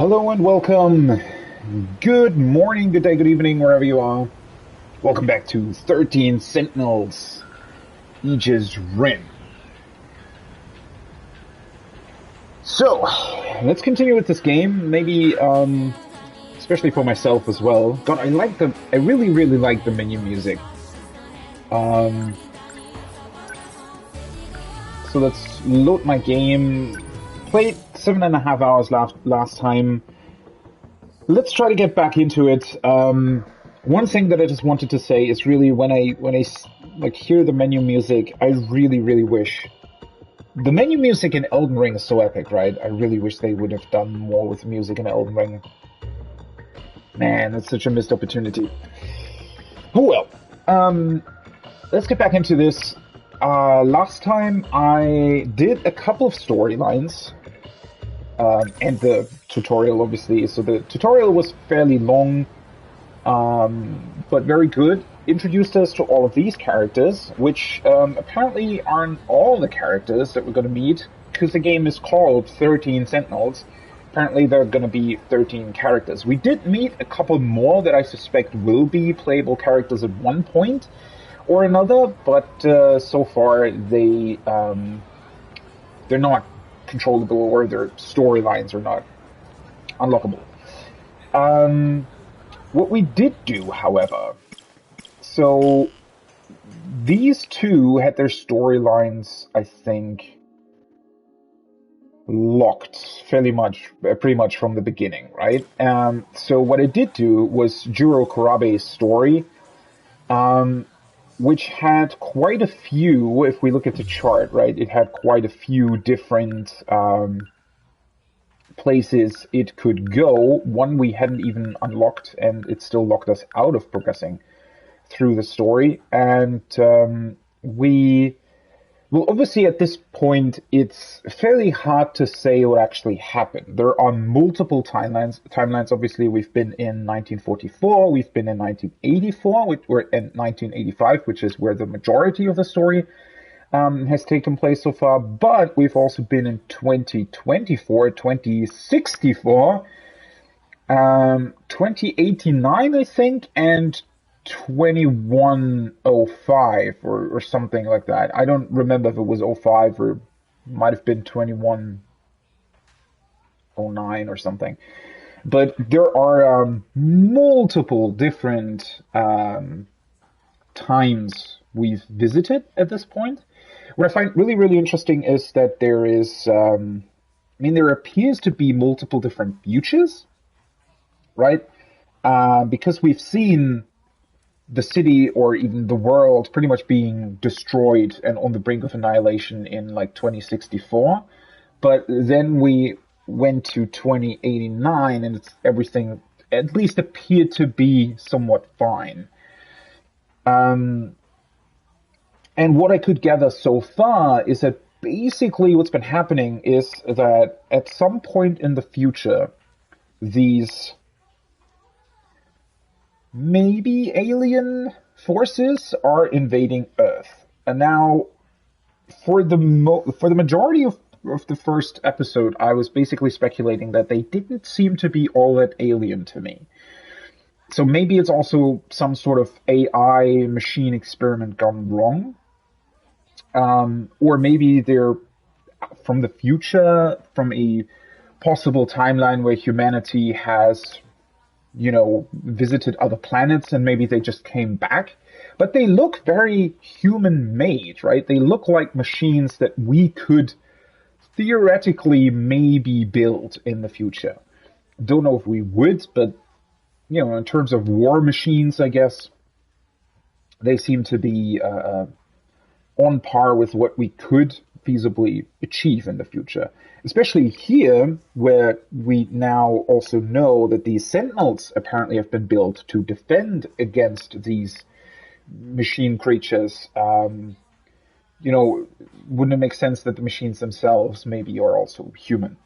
Hello and welcome. Good morning, good day, good evening, wherever you are. Welcome back to 13 Sentinels, Aegis Rim. So, let's continue with this game. Maybe, especially for myself as well. God, I really, really like the menu music. So let's load my game. Played 7.5 hours last time. Let's try to get back into it. One thing that I just wanted to say is really when I like hear the menu music, I really, really wish the menu music in Elden Ring is so epic, right? I really wish they would have done more with the music in Elden Ring. Man, that's such a missed opportunity. Oh well. Let's get back into this. Last time I did a couple of storylines. And the tutorial, obviously. So the tutorial was fairly long, but very good. Introduced us to all of these characters, which apparently aren't all the characters that we're going to meet, because the game is called 13 Sentinels. Apparently there are going to be 13 characters. We did meet a couple more that I suspect will be playable characters at one point or another, but so far they're not controllable, or their storylines are not unlockable. What we did do, however, so these two had their storylines, I think, locked pretty much from the beginning, right? So what I did do was Juro Kurabe's story, which had quite a few, if we look at the chart, right, it had quite a few different places it could go. One we hadn't even unlocked, and it still locked us out of progressing through the story. And well, obviously at this point, it's fairly hard to say what actually happened. There are multiple timelines. Obviously, we've been in 1944, we've been in 1984, we're in 1985, which is where the majority of the story has taken place so far. But we've also been in 2024, 2064, 2089, I think, and 2105 or something like that. I don't remember if it was '05 or might have been 2109 or something. But there are multiple different times we've visited at this point. What I find really, really interesting is that there is, there appears to be multiple different futures, right? Because we've seen the city or even the world pretty much being destroyed and on the brink of annihilation in like 2064. But then we went to 2089 and everything at least appeared to be somewhat fine. And what I could gather so far is that basically what's been happening is that at some point in the future, these maybe alien forces are invading Earth. And now, for the majority of the first episode, I was basically speculating that they didn't seem to be all that alien to me. So maybe it's also some sort of AI machine experiment gone wrong. Or maybe they're from the future, from a possible timeline where humanity has visited other planets and maybe they just came back. But they look very human-made, right? They look like machines that we could theoretically maybe build in the future. Don't know if we would, but, in terms of war machines, I guess, they seem to be on par with what we could feasibly achieve in the future. Especially here, where we now also know that these Sentinels apparently have been built to defend against these machine creatures. Wouldn't it make sense that the machines themselves maybe are also human?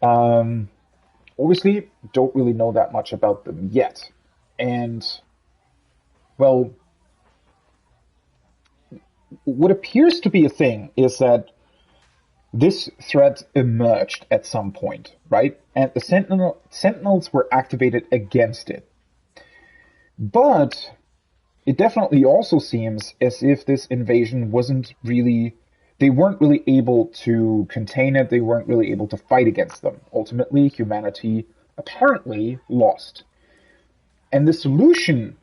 Obviously, don't really know that much about them yet. And, well, what appears to be a thing is that this threat emerged at some point, right? And the Sentinels were activated against it. But it definitely also seems as if this invasion they weren't really able to contain it, they weren't really able to fight against them. Ultimately, humanity apparently lost. And the solution,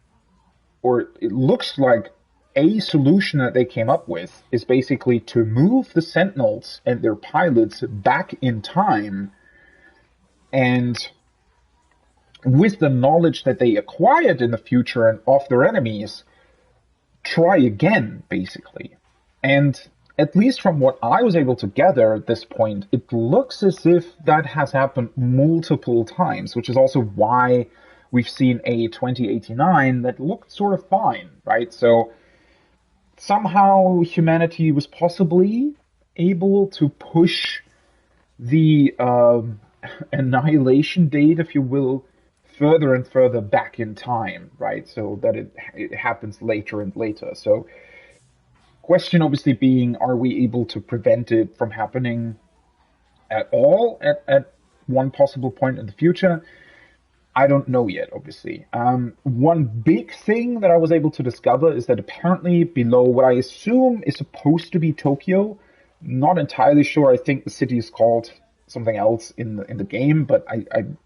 or it looks like a solution that they came up with, is basically to move the Sentinels and their pilots back in time, and with the knowledge that they acquired in the future and of their enemies, try again, basically. And at least from what I was able to gather at this point, it looks as if that has happened multiple times, which is also why we've seen a 2089 that looked sort of fine, right? So somehow humanity was possibly able to push the annihilation date, if you will, further and further back in time, right? So that it happens later and later. So question obviously being, are we able to prevent it from happening at all at one possible point in the future? I don't know yet, obviously. One big thing that I was able to discover is that apparently below what I assume is supposed to be Tokyo, not entirely sure, I think the city is called something else in the game, but I'm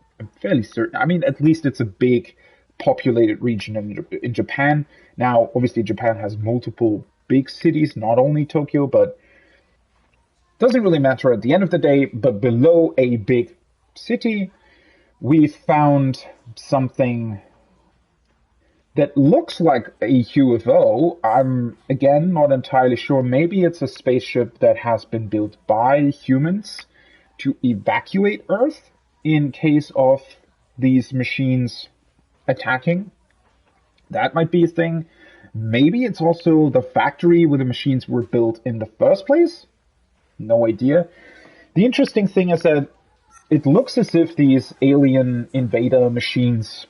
fairly certain. I mean, at least it's a big populated region in Japan. Now, obviously, Japan has multiple big cities, not only Tokyo, but doesn't really matter at the end of the day. But below a big city, we found something that looks like a UFO. I'm, again, not entirely sure. Maybe it's a spaceship that has been built by humans to evacuate Earth in case of these machines attacking. That might be a thing. Maybe it's also the factory where the machines were built in the first place. No idea. The interesting thing is that it looks as if these alien invader machines,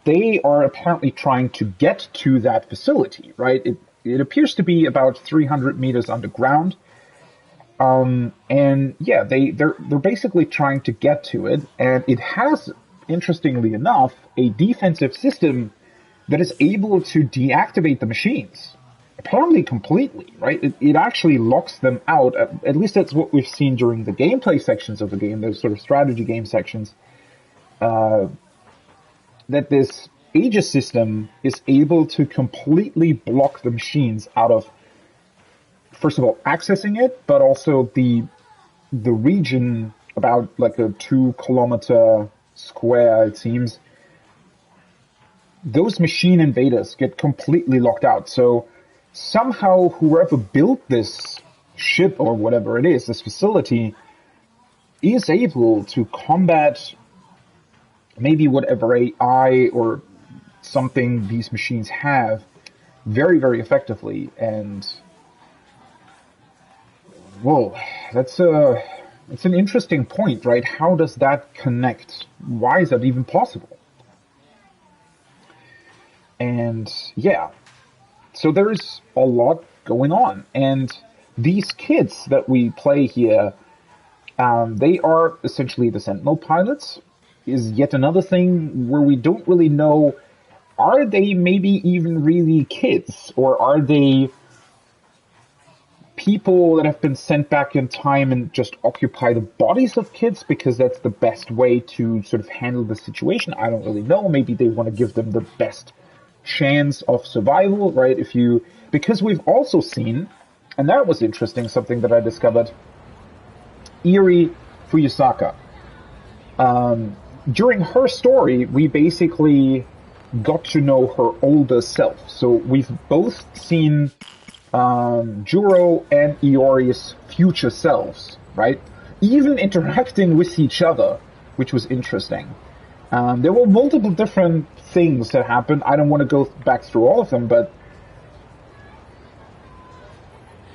they are apparently trying to get to that facility, right? It appears to be about 300 meters underground. And yeah, they're basically trying to get to it, and it has, interestingly enough, a defensive system that is able to deactivate the machines. Apparently completely, right? It actually locks them out. At least that's what we've seen during the gameplay sections of the game, those sort of strategy game sections. That this Aegis system is able to completely block the machines out of, first of all, accessing it, but also the region, about like a 2-kilometer square, it seems. Those machine invaders get completely locked out. So somehow whoever built this ship or whatever it is, this facility, is able to combat maybe whatever AI or something these machines have very, very effectively. And whoa, that's an interesting point, right? How does that connect? Why is that even possible? And yeah, so there's a lot going on. And these kids that we play here, they are essentially the Sentinel pilots. Is yet another thing where we don't really know, are they maybe even really kids? Or are they people that have been sent back in time and just occupy the bodies of kids because that's the best way to sort of handle the situation? I don't really know. Maybe they want to give them the best chance of survival, right? Because we've also seen, and that was interesting, something that I discovered, Eri Fuyusaka. During her story, we basically got to know her older self. So we've both seen Juro and Iori's future selves, right? Even interacting with each other, which was interesting. There were multiple different things that happened. I don't want to go back through all of them, but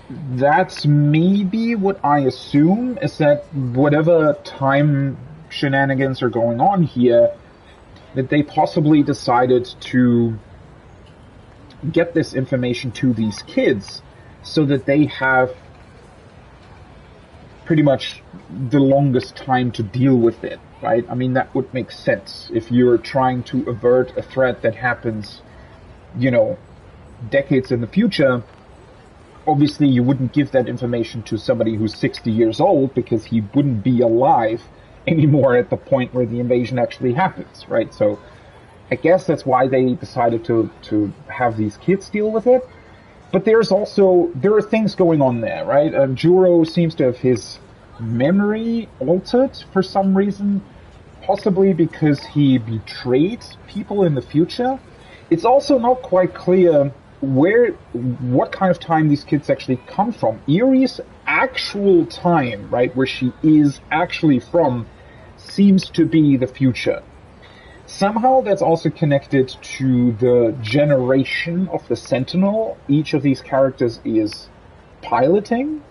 that's maybe what I assume, is that whatever time shenanigans are going on here, that they possibly decided to get this information to these kids so that they have pretty much the longest time to deal with it, right? I mean, that would make sense if you're trying to avert a threat that happens, you know, decades in the future. Obviously, you wouldn't give that information to somebody who's 60 years old because he wouldn't be alive anymore at the point where the invasion actually happens, right? So I guess that's why they decided to have these kids deal with it. But there are things going on there, right? Juro seems to have his memory altered for some reason, possibly because he betrayed people in the future. It's also not quite clear what kind of time these kids actually come from. Erie's actual time, right, where she is actually from, seems to be the future. Somehow that's also connected to the generation of the Sentinel each of these characters is piloting.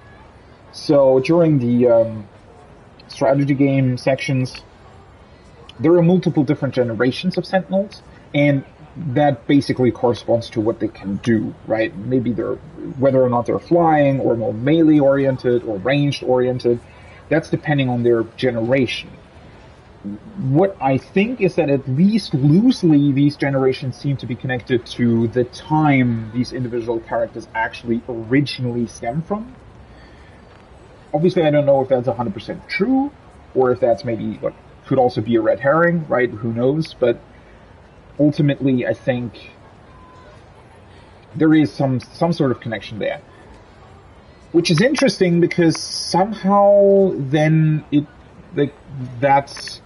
So during the strategy game sections, there are multiple different generations of Sentinels, and that basically corresponds to what they can do, right? Maybe whether or not they're flying, or more melee-oriented, or ranged-oriented. That's depending on their generation. What I think is that at least loosely these generations seem to be connected to the time these individual characters actually originally stem from. Obviously, I don't know if that's 100% true, or if that's maybe what could also be a red herring, right? Who knows? But ultimately, I think there is some sort of connection there. Which is interesting because somehow then that's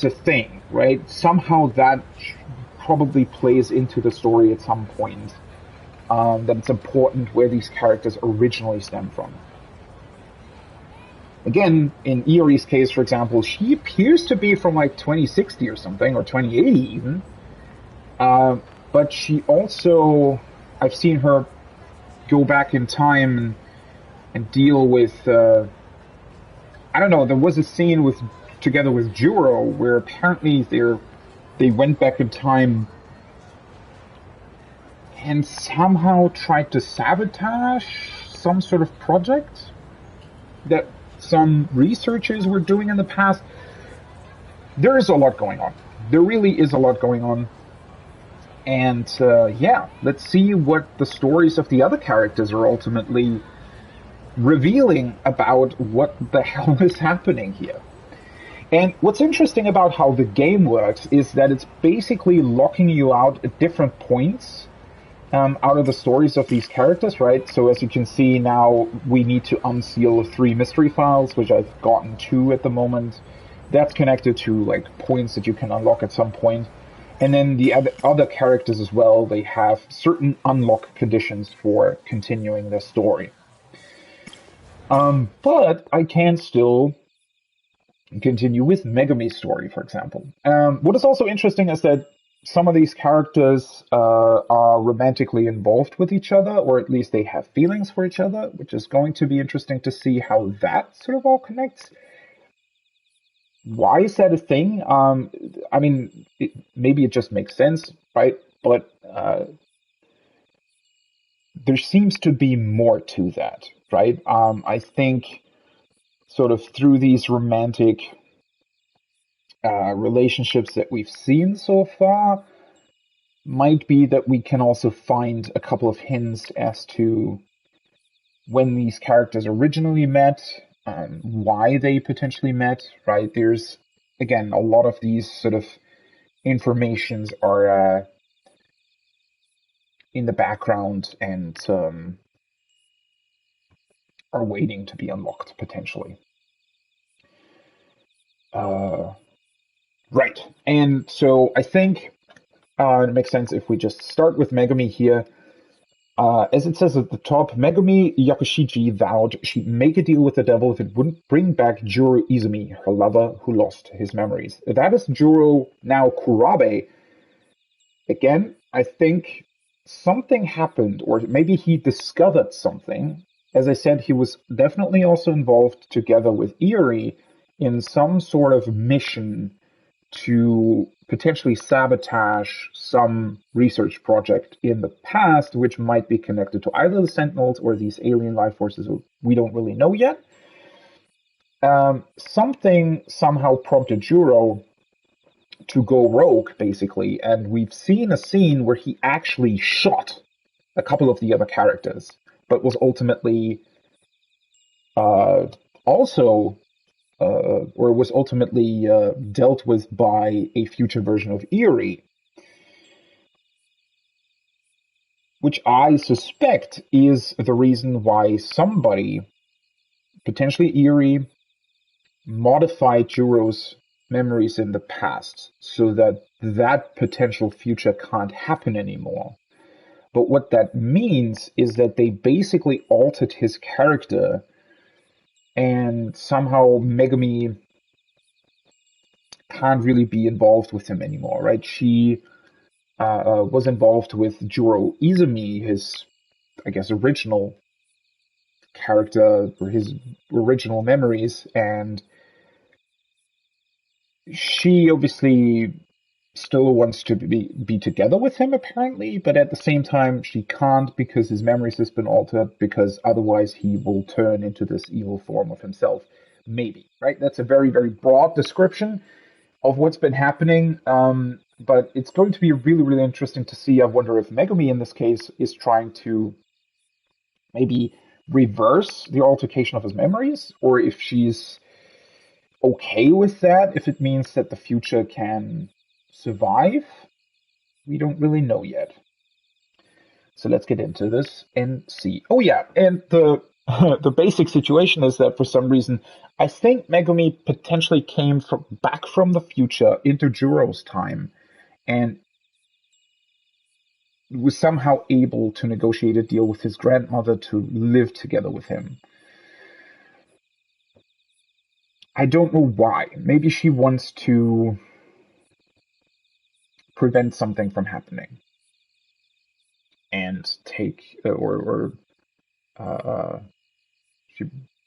a thing, right? Somehow that probably plays into the story at some point. That it's important where these characters originally stem from. Again, in Erie's case, for example, she appears to be from like 2060 or something, or 2080 even. But she also, I've seen her go back in time and deal with, I don't know, there was a scene together with Juro where apparently they went back in time and somehow tried to sabotage some sort of project that some researchers were doing in the past. There is a lot going on. There really is a lot going on. And let's see what the stories of the other characters are ultimately revealing about what the hell is happening here. And what's interesting about how the game works is that it's basically locking you out at different points out of the stories of these characters, right? So as you can see now, we need to unseal 3 mystery files, which I've gotten 2 at the moment. That's connected to like points that you can unlock at some point. And then the other characters as well, they have certain unlock conditions for continuing the story. But I can still continue with Megumi's story, for example. What is also interesting is that some of these characters are romantically involved with each other, or at least they have feelings for each other, which is going to be interesting to see how that sort of all connects. Why is that a thing? I mean, maybe it just makes sense, right? But there seems to be more to that, right? I think sort of through these romantic relationships that we've seen so far, might be that we can also find a couple of hints as to when these characters originally met, why they potentially met, right? There's, again, a lot of these sort of informations are in the background and are waiting to be unlocked, potentially. Right. And so I think it makes sense if we just start with Megumi here. As it says at the top, Megumi Yakushiji vowed she'd make a deal with the devil if it wouldn't bring back Juro Izumi, her lover who lost his memories. That is Juro, now Kurabe. Again, I think something happened, or maybe he discovered something. As I said, he was definitely also involved together with Irie in some sort of mission to potentially sabotage some research project in the past, which might be connected to either the Sentinels or these alien life forces we don't really know yet. something somehow prompted Juro to go rogue, basically, and we've seen a scene where he actually shot a couple of the other characters, but was ultimately uh, also or was ultimately dealt with by a future version of Eerie, which I suspect is the reason why somebody, potentially Eerie, modified Juro's memories in the past so that that potential future can't happen anymore. But what that means is that they basically altered his character, and somehow Megumi can't really be involved with him anymore, right? She was involved with Juro Izumi, his, I guess, original character, or his original memories, and she obviously still wants to be together with him, apparently, but at the same time, she can't because his memories has been altered, because otherwise he will turn into this evil form of himself. Maybe, right? That's a very, very broad description of what's been happening, but it's going to be really, really interesting to see. I wonder if Megumi, in this case, is trying to maybe reverse the altercation of his memories, or if she's okay with that, if it means that the future can survive. We don't really know yet. So let's get into this and see. Oh yeah, and the the basic situation is that for some reason, I think Megumi potentially came back from the future into Juro's time, and was somehow able to negotiate a deal with his grandmother to live together with him. I don't know why. Maybe she wants to prevent something from happening and take or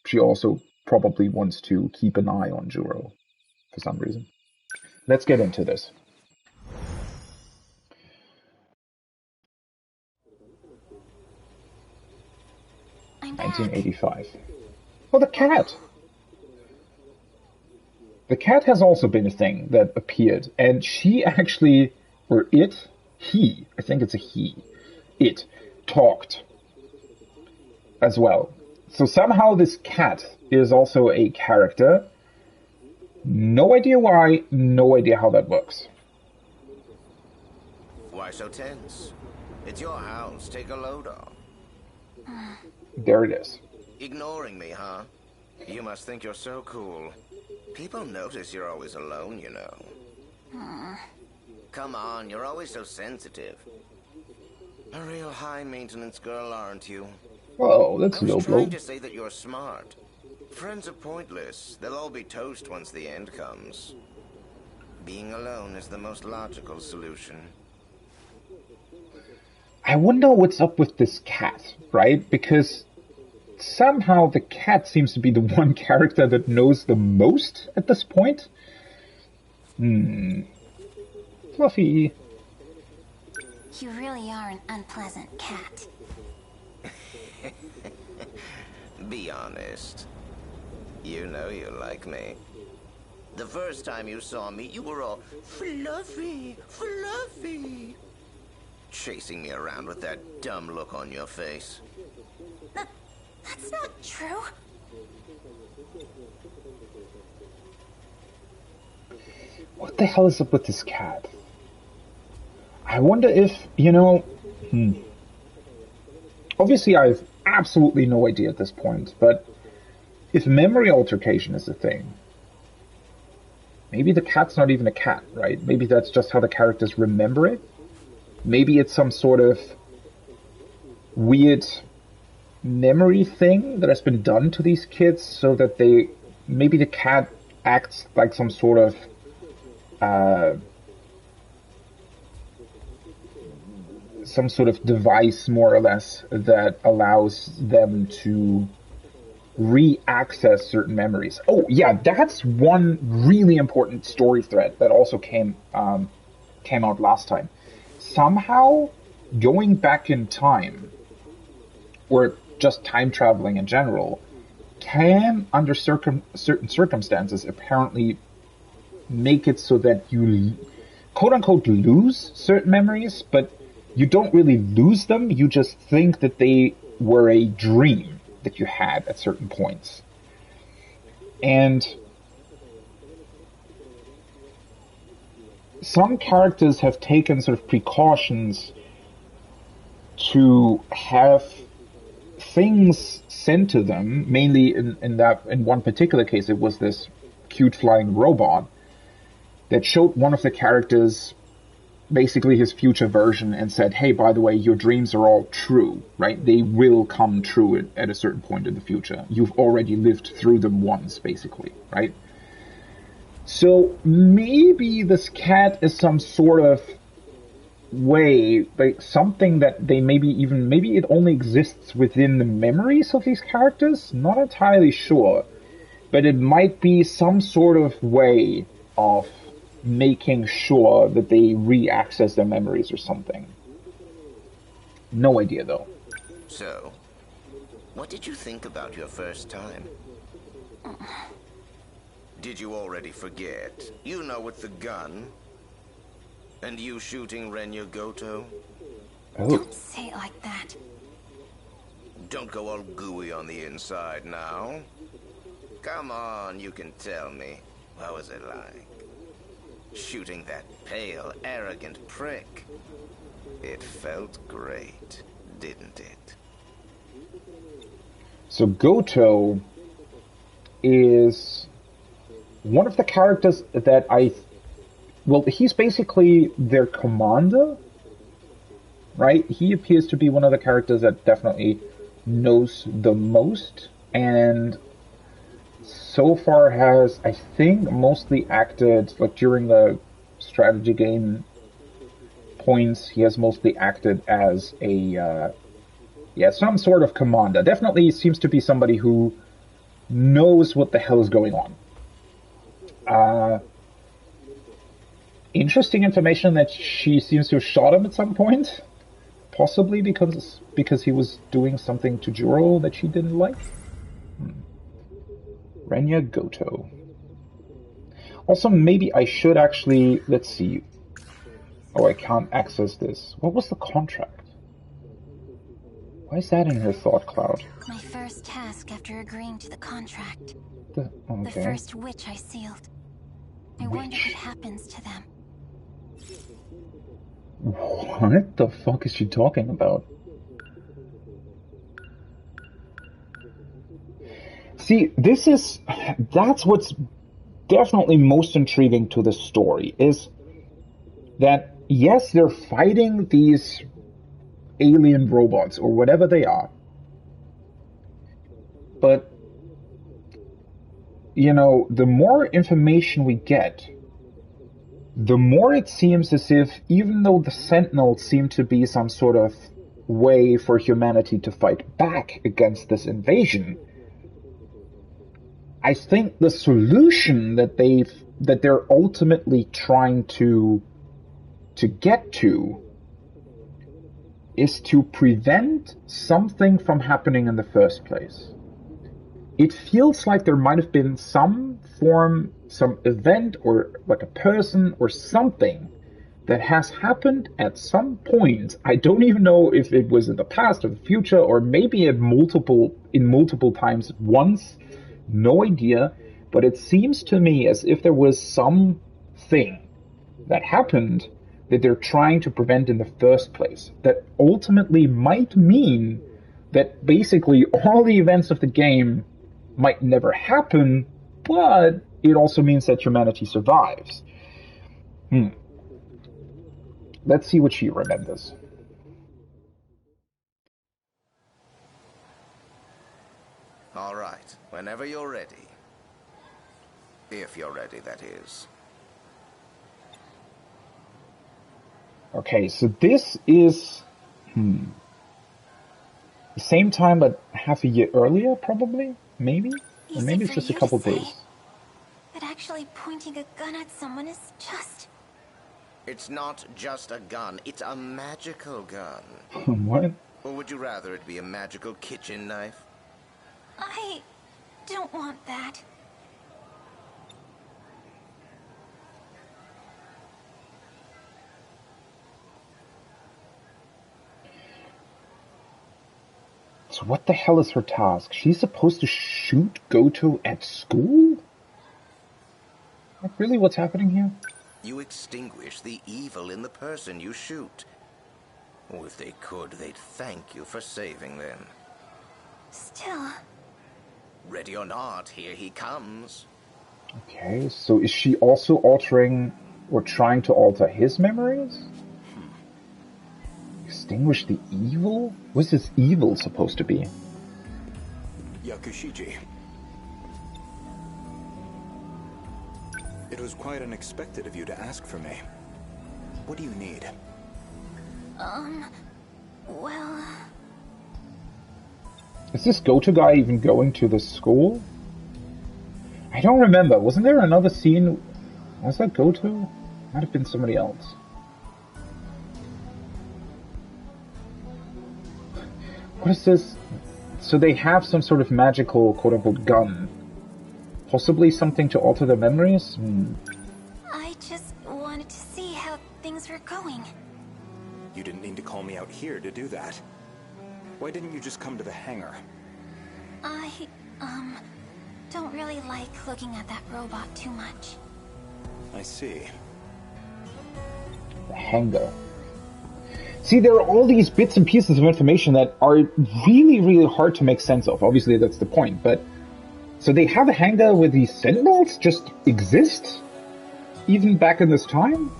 she also probably wants to keep an eye on Juro for some reason. Let's get into this. I'm 1985. Well, the cat. The cat has also been a thing that appeared, and she actually, or it, he, I think it's a he, it talked as well. So somehow this cat is also a character. No idea why, no idea how that works. Why so tense? It's your house. Take a load off. There it is. Ignoring me, huh? You must think you're so cool. People notice you're always alone, you know. Come on, you're always so sensitive. A real high-maintenance girl, aren't you? Whoa, that's I low was blow. trying to say that you're smart. Friends are pointless. They'll all be toast once the end comes. Being alone is the most logical solution. I wonder what's up with this cat, right? Because somehow the cat seems to be the one character that knows the most at this point. Fluffy. You really are an unpleasant cat. Be honest. You know you like me. The first time you saw me, you were all fluffy, fluffy. Chasing me around with that dumb look on your face. That's not true. What the hell is up with this cat? I wonder if, you know... Obviously, I have absolutely no idea at this point, but if memory altercation is a thing, maybe the cat's not even a cat, right? Maybe that's just how the characters remember it. Maybe it's some sort of weird memory thing that has been done to these kids so that they... Maybe the cat acts like some sort of... some sort of device, more or less, that allows them to re-access certain memories. Oh, yeah, that's one really important story thread that also came out last time. Somehow, going back in time, or just time traveling in general, can, under certain circumstances, apparently make it so that you, quote-unquote, lose certain memories, but you don't really lose them, you just think that they were a dream that you had at certain points. And some characters have taken sort of precautions to have things sent to them, mainly in one particular case, it was this cute flying robot that showed one of the characters basically his future version and said, hey, by the way, your dreams are all true, right? They will come true at a certain point in the future. You've already lived through them once, basically, right? So maybe this cat is some sort of way, like something that they maybe it only exists within the memories of these characters? Not entirely sure. But it might be some sort of way of making sure that they re-access their memories or something. No idea, though. So, what did you think about your first time? Did you already forget? You know, with the gun. And you shooting Renya Goto? Oh. Don't say it like that. Don't go all gooey on the inside now. Come on, you can tell me. What was it like? Shooting that pale, arrogant prick. It felt great, didn't it? So Goto is one of the characters that well, he's basically their commander, right? He appears to be one of the characters that definitely knows the most, and so far has, I think, mostly acted, like during the strategy game points, he has mostly acted as a, some sort of commander. Definitely seems to be somebody who knows what the hell is going on. Interesting information that she seems to have shot him at some point, possibly because he was doing something to Juro that she didn't like. Renya Goto. Also, maybe I should actually, let's see. Oh, I can't access this. What was the contract? Why is that in her thought cloud? My first task after agreeing to the contract. Okay. The first witch I sealed. I wonder what happens to them. What the fuck is she talking about? See, that's what's definitely most intriguing to the story, is that, yes, they're fighting these alien robots, or whatever they are, but, you know, the more information we get, the more it seems as if, even though the Sentinels seem to be some sort of way for humanity to fight back against this invasion, I think the solution that they're ultimately trying to get to is to prevent something from happening in the first place. It feels like there might have been some event, or like a person or something that has happened at some point. I don't even know if it was in the past or the future, or maybe in multiple times at once. No idea. But it seems to me as if there was something that happened that they're trying to prevent in the first place, that ultimately might mean that basically all the events of the game might never happen, but it also means that humanity survives. Let's see what she remembers. All right, whenever you're ready. If you're ready, that is. Okay, so this is the same time but half a year earlier, probably? Maybe? Or Easy maybe it's for just a you couple to say, days. but actually pointing a gun at someone is just... It's not just a gun, it's a magical gun. What? Or would you rather it be a magical kitchen knife? don't want that. So what the hell is her task? She's supposed to shoot Goto at school? Like, really, what's happening here? You extinguish the evil in the person you shoot. Or if they could, they'd thank you for saving them. Still... Ready or not, here he comes. Okay, so is she also altering or trying to alter his memories? Extinguish the evil? What's this evil supposed to be? Yakushiji. It was quite unexpected of you to ask for me. What do you need? Well... Is this Goto guy even going to the school? I don't remember. Wasn't there another scene? Was that Goto? Might have been somebody else. What is this? So they have some sort of magical quote-unquote gun. Possibly something to alter their memories? I just wanted to see how things were going. You didn't need to call me out here to do that. Why didn't you just come to the hangar? I, don't really like looking at that robot too much. I see. The hangar. See, there are all these bits and pieces of information that are really, really hard to make sense of. Obviously, that's the point, but... So they have a hangar where these Sentinels just exist? Even back in this time?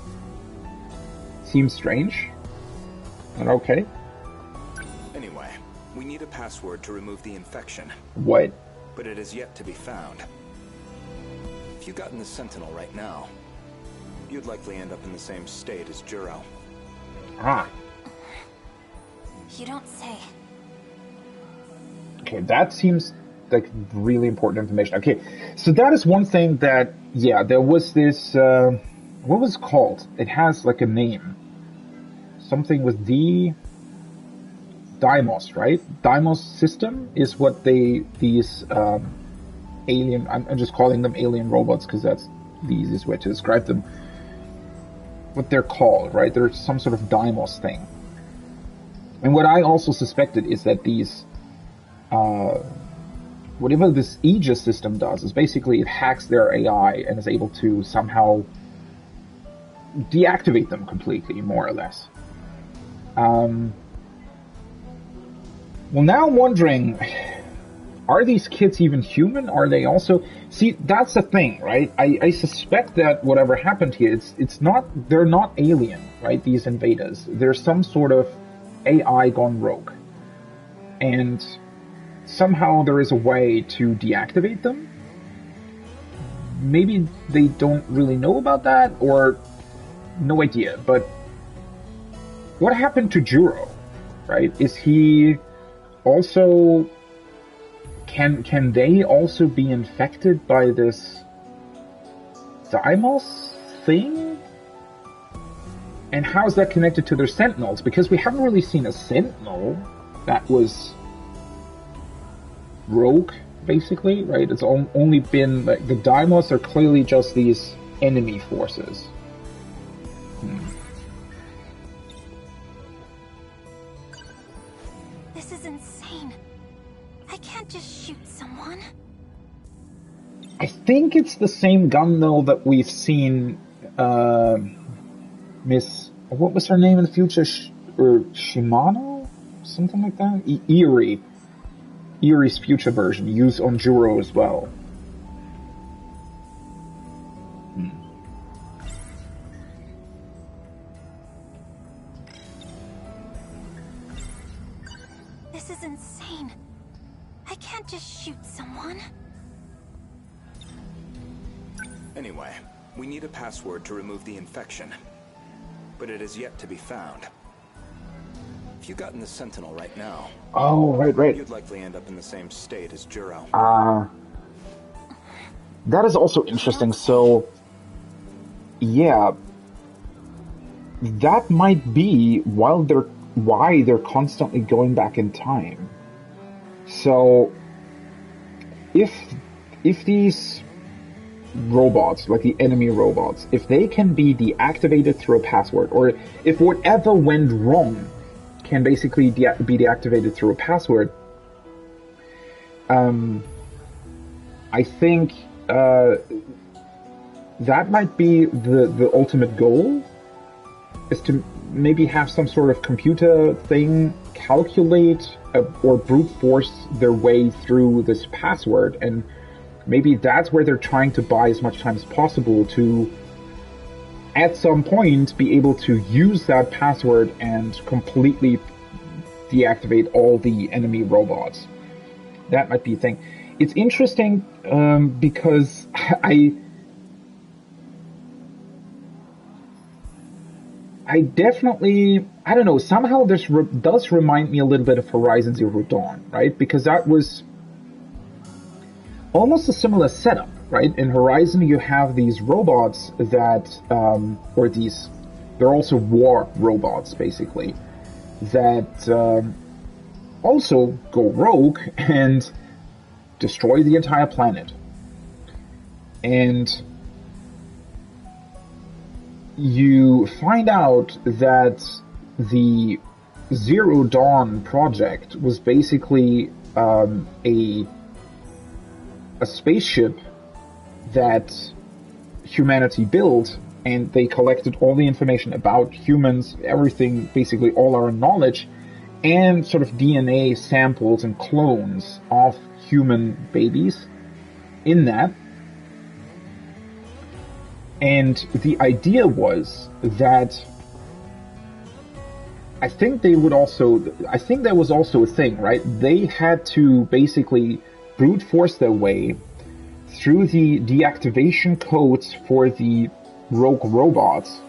Seems strange. But okay. Anyway, we need a password to remove the infection. What? But it is yet to be found. If you got in the Sentinel right now, you'd likely end up in the same state as Juro. Ah. You don't say. Okay, that seems like really important information. Okay, so that is one thing that, yeah, there was this, what was it called? It has like a name. Something with the Deimos, right? Deimos system is what these alien, I'm just calling them alien robots because that's the easiest way to describe them. What they're called, right? There's some sort of Deimos thing. And what I also suspected is that these, whatever this Aegis system does is basically it hacks their AI and is able to somehow deactivate them completely, more or less. Well, now I'm wondering, are these kids even human? Are they also... See, that's the thing, right? I suspect that whatever happened here, it's not... They're not alien, right? These invaders. They're some sort of AI gone rogue. And somehow there is a way to deactivate them. Maybe they don't really know about that, or no idea. But what happened to Juro, right? Is he also... Can they also be infected by this Deimos thing? And how is that connected to their Sentinels? Because we haven't really seen a Sentinel that was rogue, basically, right? It's only been, like, the Deimos are clearly just these enemy forces. This is insane. I can't just shoot someone. I think it's the same gun, though, that we've seen, Miss... What was her name in the future? Or Shimano? Something like that? Eerie. Eerie's future version, used on Juro as well. This is insane. I can't just shoot someone. Anyway, we need a password to remove the infection. But it is yet to be found. If you got in the Sentinel right now... Oh, right. You'd likely end up in the same state as Juro. That is also interesting. So, yeah, that might be why they're constantly going back in time. So, if these robots, like the enemy robots, if they can be deactivated through a password, or if whatever went wrong can basically be deactivated through a password, I think that might be the ultimate goal, is to maybe have some sort of computer thing calculate or brute force their way through this password, and maybe that's where they're trying to buy as much time as possible to, at some point, be able to use that password and completely deactivate all the enemy robots. That might be a thing. It's interesting because I definitely, I don't know, somehow this does remind me a little bit of Horizon Zero Dawn, right? Because that was almost a similar setup, right? In Horizon, you have these robots that, they're also war robots, basically, that also go rogue and destroy the entire planet. And you find out that the Zero Dawn project was basically a spaceship that humanity built, and they collected all the information about humans, everything, basically all our knowledge, and sort of DNA samples and clones of human babies in that. And the idea was that I think there was also a thing, right? They had to basically brute force their way through the deactivation codes for the rogue robots.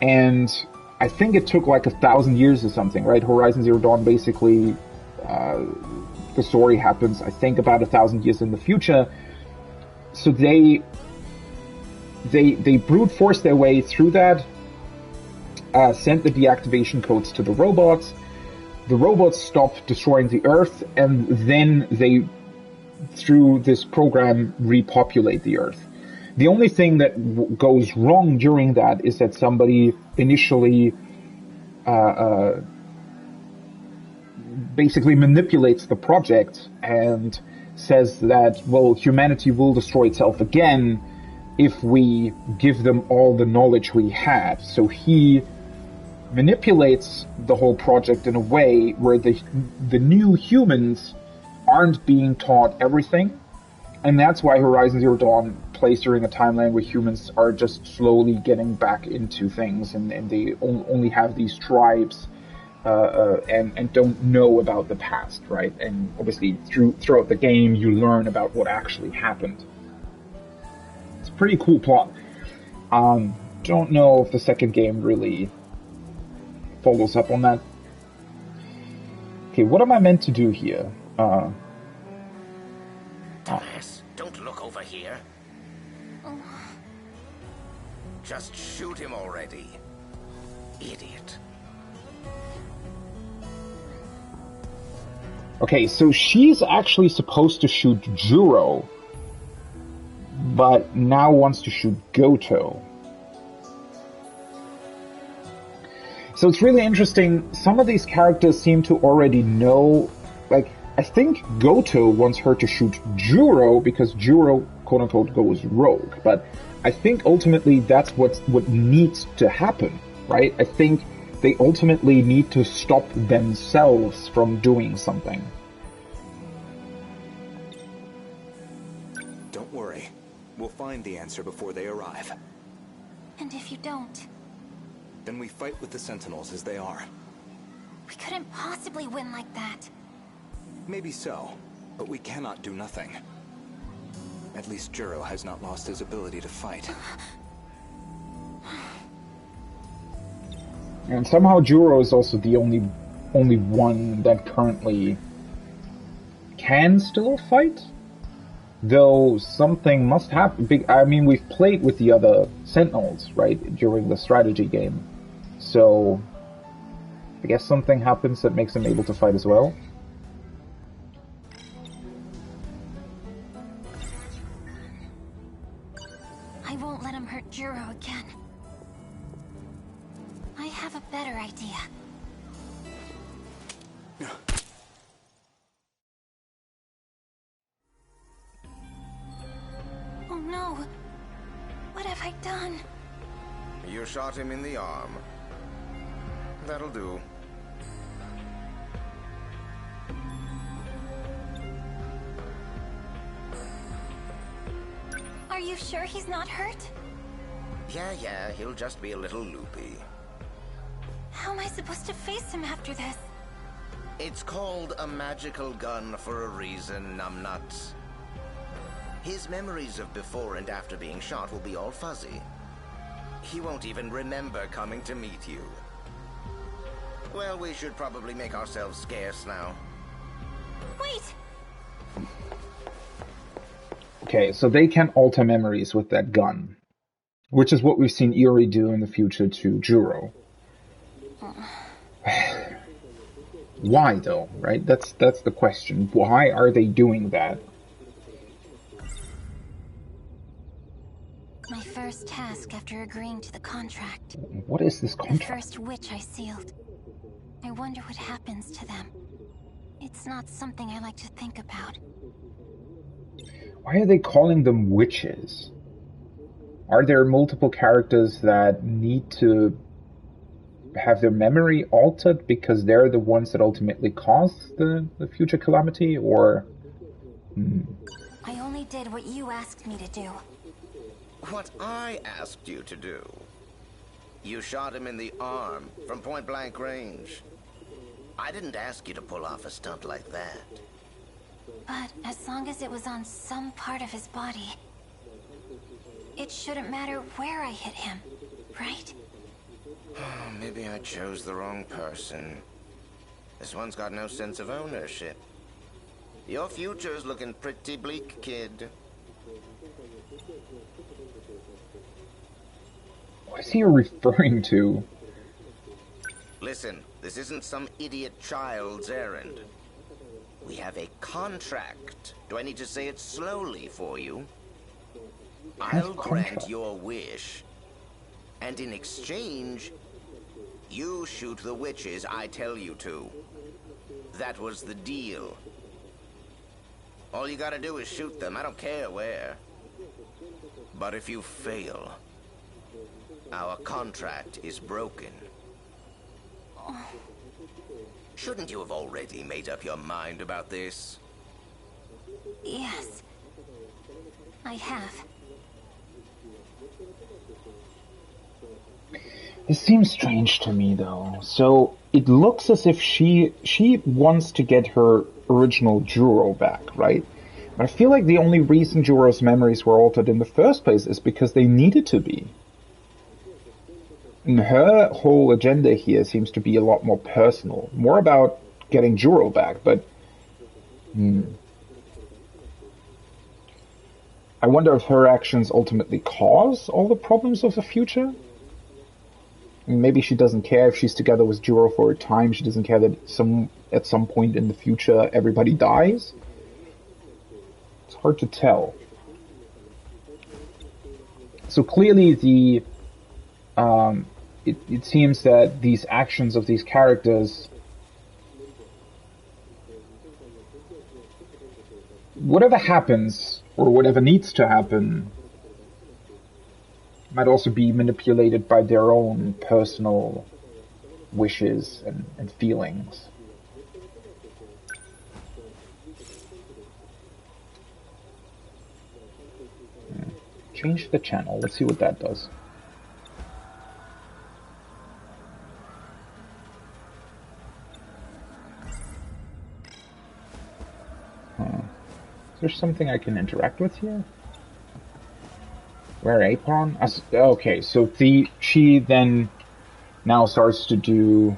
And I think it took like 1,000 years or something, right? Horizon Zero Dawn, basically, the story happens, I think, about 1,000 years in the future. So they brute forced their way through that, sent the deactivation codes to the robots. The robots stopped destroying the Earth, and then they, through this program, repopulate the Earth. The only thing that goes wrong during that is that somebody initially basically manipulates the project and says that, well, humanity will destroy itself again if we give them all the knowledge we had. So he manipulates the whole project in a way where the new humans aren't being taught everything, and that's why Horizon Zero Dawn plays during a timeline where humans are just slowly getting back into things, and they only have these tribes and don't know about the past, right? And obviously throughout the game you learn about what actually happened. It's a pretty cool plot. Don't know if the second game really follows up on that. Okay, what am I meant to do here? Thomas, don't look over here. Just shoot him already. Idiot. Okay, so she's actually supposed to shoot Juro, but now wants to shoot Goto. So it's really interesting. Some of these characters seem to already know, like, I think Goto wants her to shoot Juro because Juro, quote-unquote, goes rogue. But I think ultimately that's what needs to happen, right? I think they ultimately need to stop themselves from doing something. Don't worry. We'll find the answer before they arrive. And if you don't? Then we fight with the Sentinels as they are. We couldn't possibly win like that. Maybe so, but we cannot do nothing. At least Juro has not lost his ability to fight. And somehow Juro is also the only one that currently can still fight? Though something must happen. I mean, we've played with the other Sentinels, right, during the strategy game. So I guess something happens that makes him able to fight as well. I won't let him hurt Juro again. I have a better idea. Oh no! What have I done? You shot him in the arm. That'll do. Are you sure he's not hurt? Yeah, he'll just be a little loopy. How am I supposed to face him after this? It's called a magical gun for a reason, numbnuts. His memories of before and after being shot will be all fuzzy. He won't even remember coming to meet you. Well, we should probably make ourselves scarce now. Wait! Okay, so they can alter memories with that gun, which is what we've seen Eri do in the future to Juro. Why though, right? That's the question. Why are they doing that? My first task after agreeing to the contract. What is this The contract? first witch I sealed. I wonder what happens to them. It's not something I like to think about. Why are they calling them witches? Are there multiple characters that need to have their memory altered because they're the ones that ultimately caused the future calamity, or... I only did what you asked me to do. What I asked you to do. You shot him in the arm from point-blank range. I didn't ask you to pull off a stunt like that. But as long as it was on some part of his body, it shouldn't matter where I hit him, right? Maybe I chose the wrong person. This one's got no sense of ownership. Your future's looking pretty bleak, kid. What is he referring to? Listen, this isn't some idiot child's errand. We have a contract. Do I need to say it slowly for you? I'll grant your wish. And in exchange, you shoot the witches I tell you to. That was the deal. All you gotta do is shoot them. I don't care where. But if you fail, our contract is broken. Shouldn't you have already made up your mind about this? Yes, I have. This seems strange to me, though. So it looks as if she wants to get her original Juro back, right? But I feel like the only reason Juro's memories were altered in the first place is because they needed to be. And her whole agenda here seems to be a lot more personal, more about getting Juro back, but... I wonder if her actions ultimately cause all the problems of the future? Maybe she doesn't care if she's together with Juro for a time. She doesn't care that at some point in the future everybody dies. It's hard to tell. So clearly it seems that these actions of these characters, whatever happens or whatever needs to happen, might also be manipulated by their own personal wishes and feelings. Change the channel. Let's see what that does. Is there something I can interact with here? Where Apron? Okay, so she then now starts to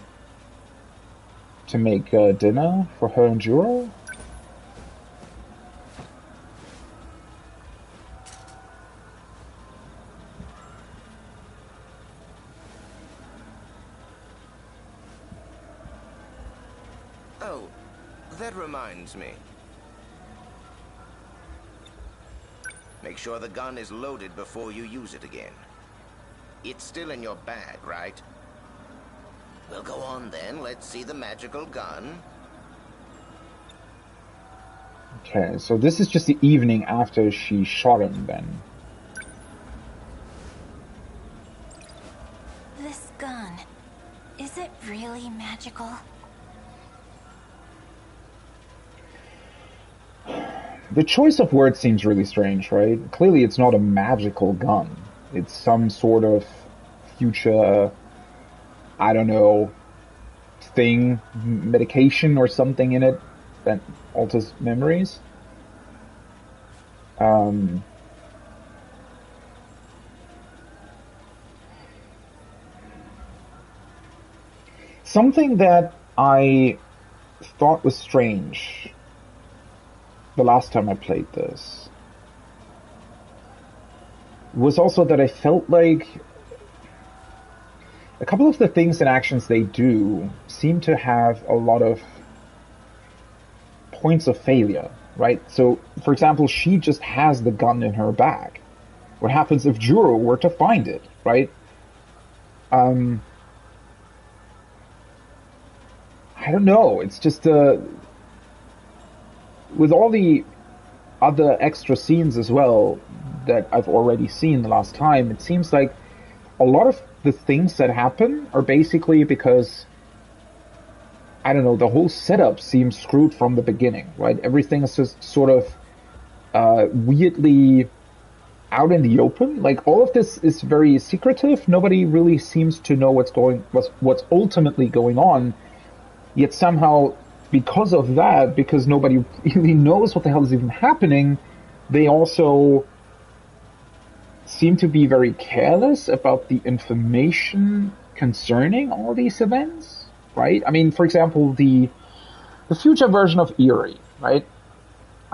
make dinner for her and Juro? Oh, that reminds me. Make sure the gun is loaded before you use it again. It's still in your bag, right? Well, go on then. Let's see the magical gun. Okay, so this is just the evening after she shot him then. This gun, is it really magical? The choice of words seems really strange, right? Clearly it's not a magical gun. It's some sort of future, I don't know, thing, medication or something in it that alters memories. Something that I thought was strange the last time I played this was also that I felt like a couple of the things and actions they do seem to have a lot of points of failure, right? So, for example, she just has the gun in her bag. What happens if Juro were to find it, right? I don't know. It's just with all the other extra scenes as well that I've already seen the last time, it seems like a lot of the things that happen are basically because, I don't know, the whole setup seems screwed from the beginning, right? Everything is just sort of weirdly out in the open. Like, all of this is very secretive. Nobody really seems to know what's ultimately going on. Yet somehow, because of that, because nobody really knows what the hell is even happening, they also seem to be very careless about the information concerning all these events, right? I mean, for example, the future version of Eerie, right,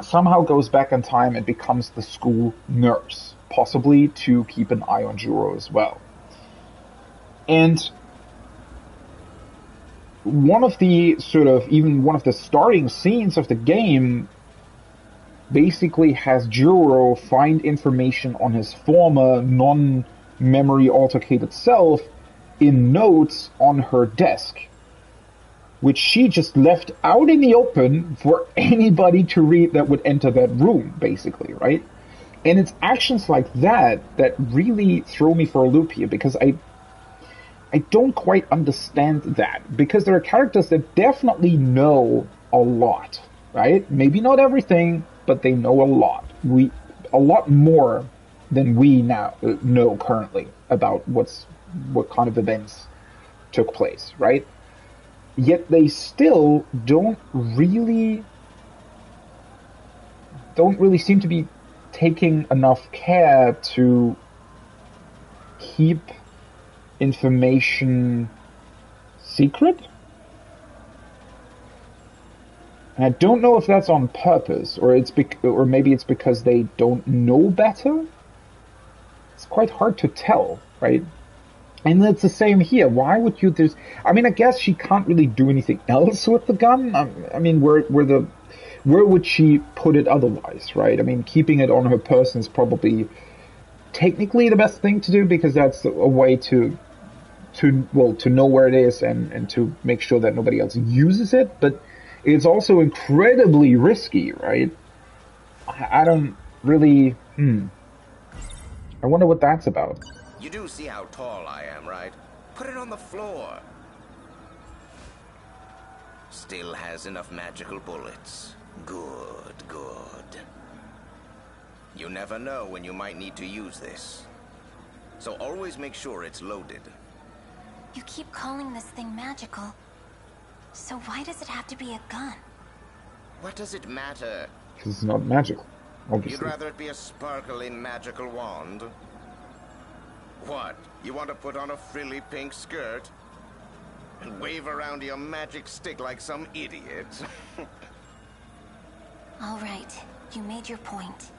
somehow goes back in time and becomes the school nurse, possibly to keep an eye on Juro as well. And one of the starting scenes of the game basically has Juro find information on his former non-memory altercated self in notes on her desk, which she just left out in the open for anybody to read that would enter that room, basically, right? And it's actions like that that really throw me for a loop here, because I don't quite understand that, because there are characters that definitely know a lot, right? Maybe not everything, but they know a lot. A lot more than we now know currently about what kind of events took place, right? Yet they still don't really seem to be taking enough care to keep information secret. And I don't know if that's on purpose, or or maybe it's because they don't know better. It's quite hard to tell, right? And it's the same here. Why would you? I mean, I guess she can't really do anything else with the gun. I mean, where would she put it otherwise, right? I mean, keeping it on her person is probably technically the best thing to do, because that's a way to know where it is and to make sure that nobody else uses it. But it's also incredibly risky, right? I don't really. I wonder what that's about. You do see how tall I am, right? Put it on the floor. Still has enough magical bullets. Good, good. You never know when you might need to use this. So always make sure it's loaded. You keep calling this thing magical. So why does it have to be a gun? What does it matter? Because it's not magical, obviously. You'd rather it be a sparkling magical wand? What? You want to put on a frilly pink skirt? And wave around your magic stick like some idiot? All right, you made your point.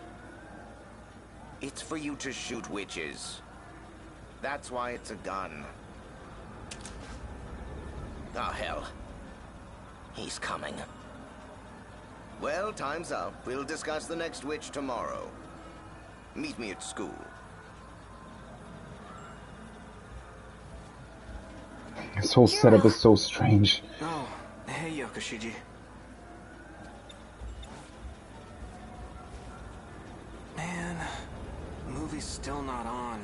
It's for you to shoot witches. That's why it's a gun. Oh, hell. He's coming. Well, time's up. We'll discuss the next witch tomorrow. Meet me at school. This whole setup is so strange. Oh, hey, Yokoshiji. Man, movie's still not on.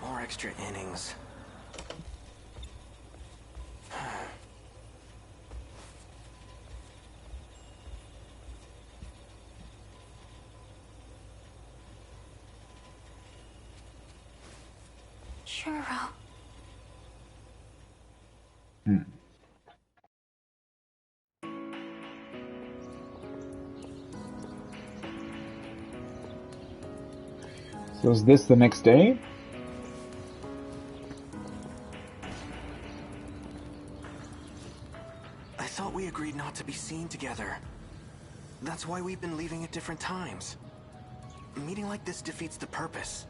More extra innings. Churro. So is this the next day? I thought we agreed not to be seen together. That's why we've been leaving at different times. A meeting like this defeats the purpose.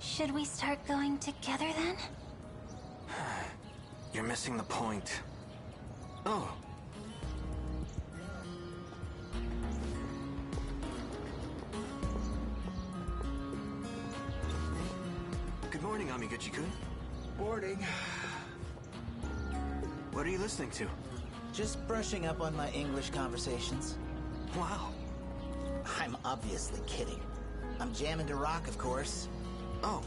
Should we start going together then? You're missing the point. Oh. Good morning, Amiguchi-kun. Boarding. What are you listening to? Just brushing up on my English conversations. Wow. I'm obviously kidding. I'm jamming to rock, of course. Oh,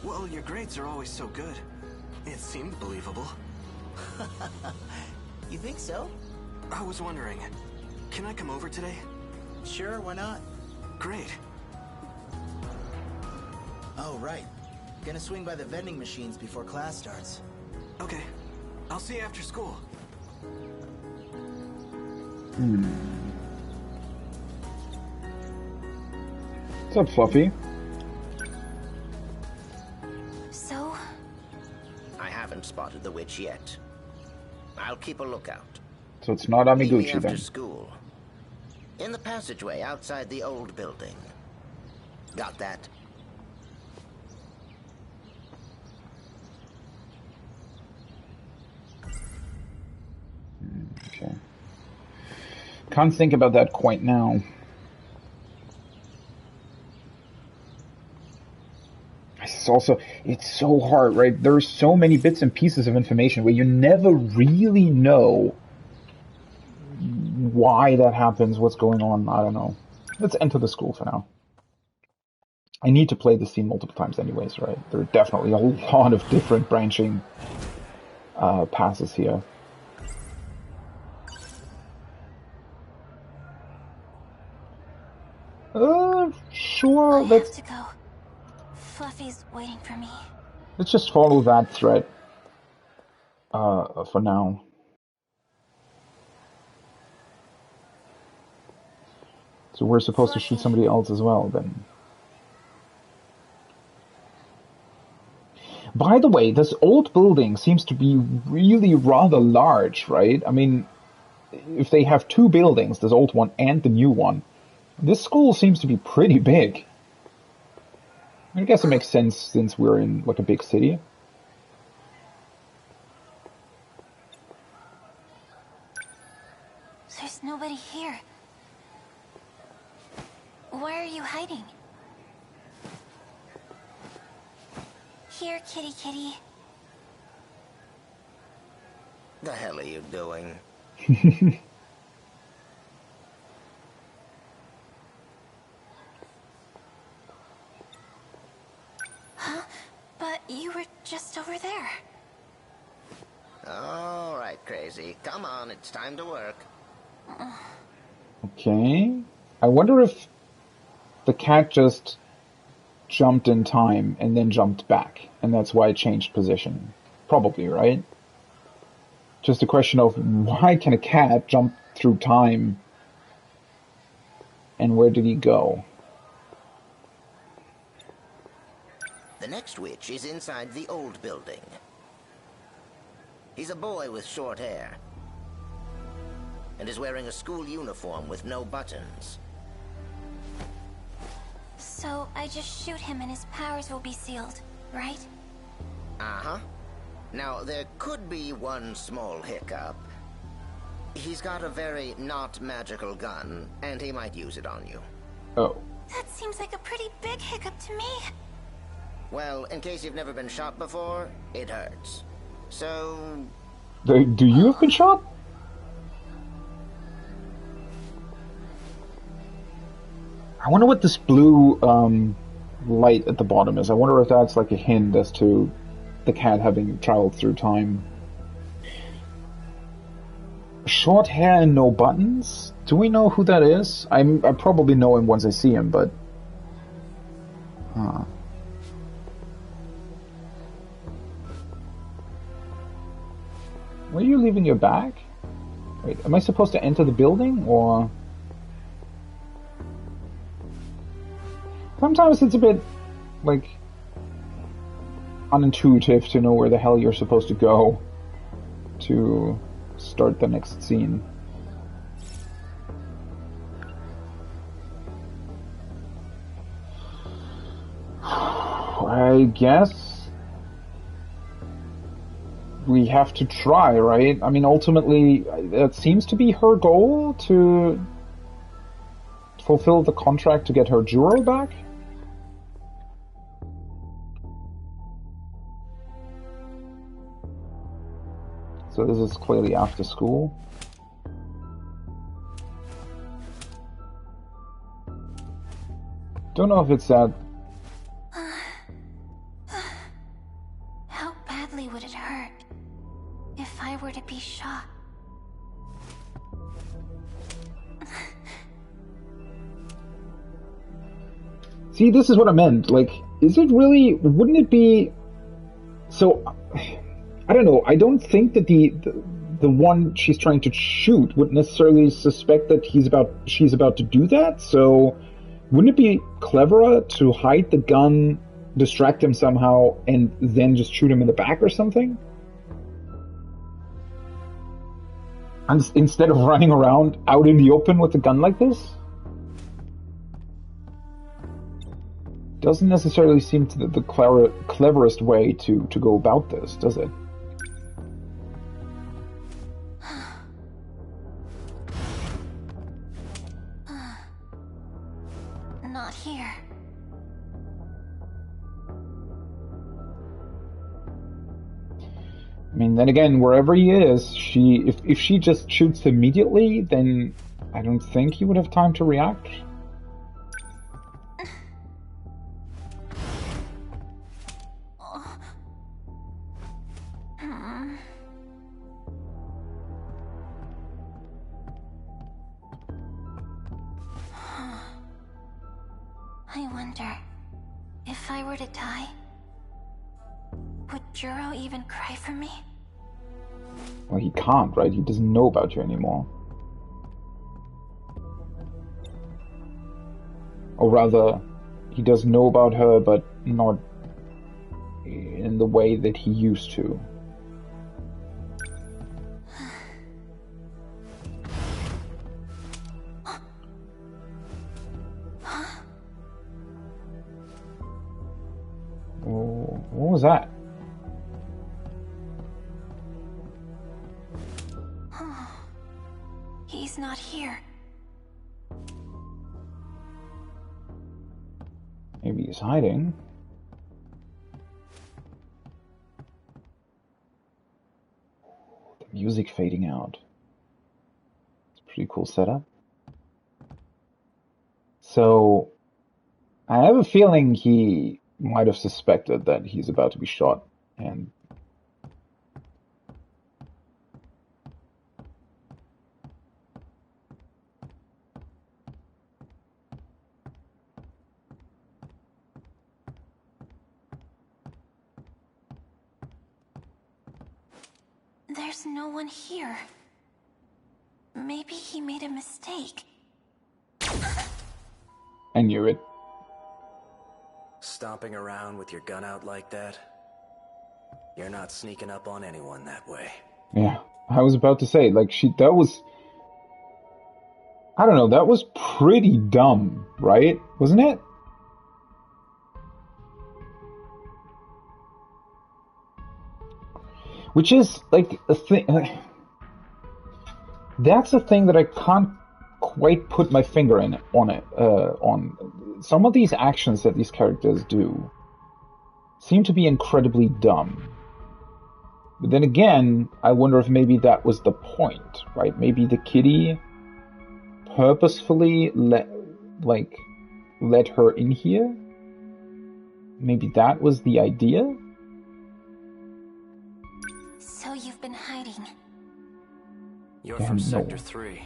well, your grades are always so good. It seemed believable. You think so? I was wondering, can I come over today? Sure, why not? Great. Oh, right. Gonna swing by the vending machines before class starts. Okay. I'll see you after school. What's up, Fluffy? So? I haven't spotted the witch yet. I'll keep a lookout. So it's not Meet me Amiguchi after then. school. In the passageway outside the old building. Got that? Okay. Can't think about that quite now. It's so hard, right? There's so many bits and pieces of information where you never really know why that happens, what's going on, I don't know. Let's enter the school for now. I need to play the scene multiple times anyways, right? There are definitely a lot of different branching passes here. Sure, I have to go. Fluffy's waiting for me. let's just follow that thread for now. So we're supposed to shoot somebody else as well, then. By the way, this old building seems to be really rather large, right? I mean, if they have two buildings, this old one and the new one, this school seems to be pretty big. I guess it makes sense since we're in like a big city. There's nobody here. Why are you hiding? Here, kitty kitty. The hell are you doing? Huh? But you were just over there. All right, crazy. Come on, it's time to work. Okay. I wonder if the cat just jumped in time and then jumped back, and that's why it changed position. Probably, right? Just a question of why can a cat jump through time and where did he go? The next witch is inside the old building. He's a boy with short hair. And is wearing a school uniform with no buttons. So I just shoot him and his powers will be sealed, right? Uh-huh. Now, there could be one small hiccup. He's got a very not magical gun, and he might use it on you. Oh. That seems like a pretty big hiccup to me. Well, in case you've never been shot before, it hurts. So... Do you have been shot? I wonder what this blue light at the bottom is. I wonder if that's like a hint as to the cat having traveled through time. Short hair and no buttons? Do we know who that is? I probably know him once I see him, but... Huh. Where are you leaving your bag? Wait, am I supposed to enter the building, or... Sometimes it's a bit, like, unintuitive to know where the hell you're supposed to go to start the next scene. I guess we have to try, right? I mean, ultimately, that seems to be her goal, to fulfill the contract to get her Juro back. So this is clearly after school. Don't know if it's that... How badly would it hurt if I were to be shot? See, this is what I meant. Like, is it really... Wouldn't it be... So... I don't know. I don't think that the one she's trying to shoot would necessarily suspect that she's about to do that. So, wouldn't it be cleverer to hide the gun, distract him somehow, and then just shoot him in the back or something? And instead of running around out in the open with a gun like this? Doesn't necessarily seem to the cleverest way to go about this, does it? Not here. I mean, then again, wherever he is, if she just shoots immediately, then I don't think he would have time to react. I wonder, if I were to die, would Juro even cry for me? Well, he can't, right? He doesn't know about you anymore. Or rather, he does know about her, but not in the way that he used to. Oh, what was that? He's not here. Maybe he's hiding. The music fading out. It's a pretty cool setup. So, I have a feeling he might have suspected that he's about to be shot, and There's no one here. Maybe he made a mistake. I knew it. Stomping around with your gun out like that? You're not sneaking up on anyone that way. Yeah, I was about to say, like, that was... I don't know, that was pretty dumb, right? Wasn't it? Which is, like, a thing... That's a thing that I can't quite put my finger on. some of these actions that these characters do seem to be incredibly dumb. But then again, I wonder if maybe that was the point, right? Maybe the kitty purposefully let her in here? Maybe that was the idea? So you've been hiding. You're from Sector 3.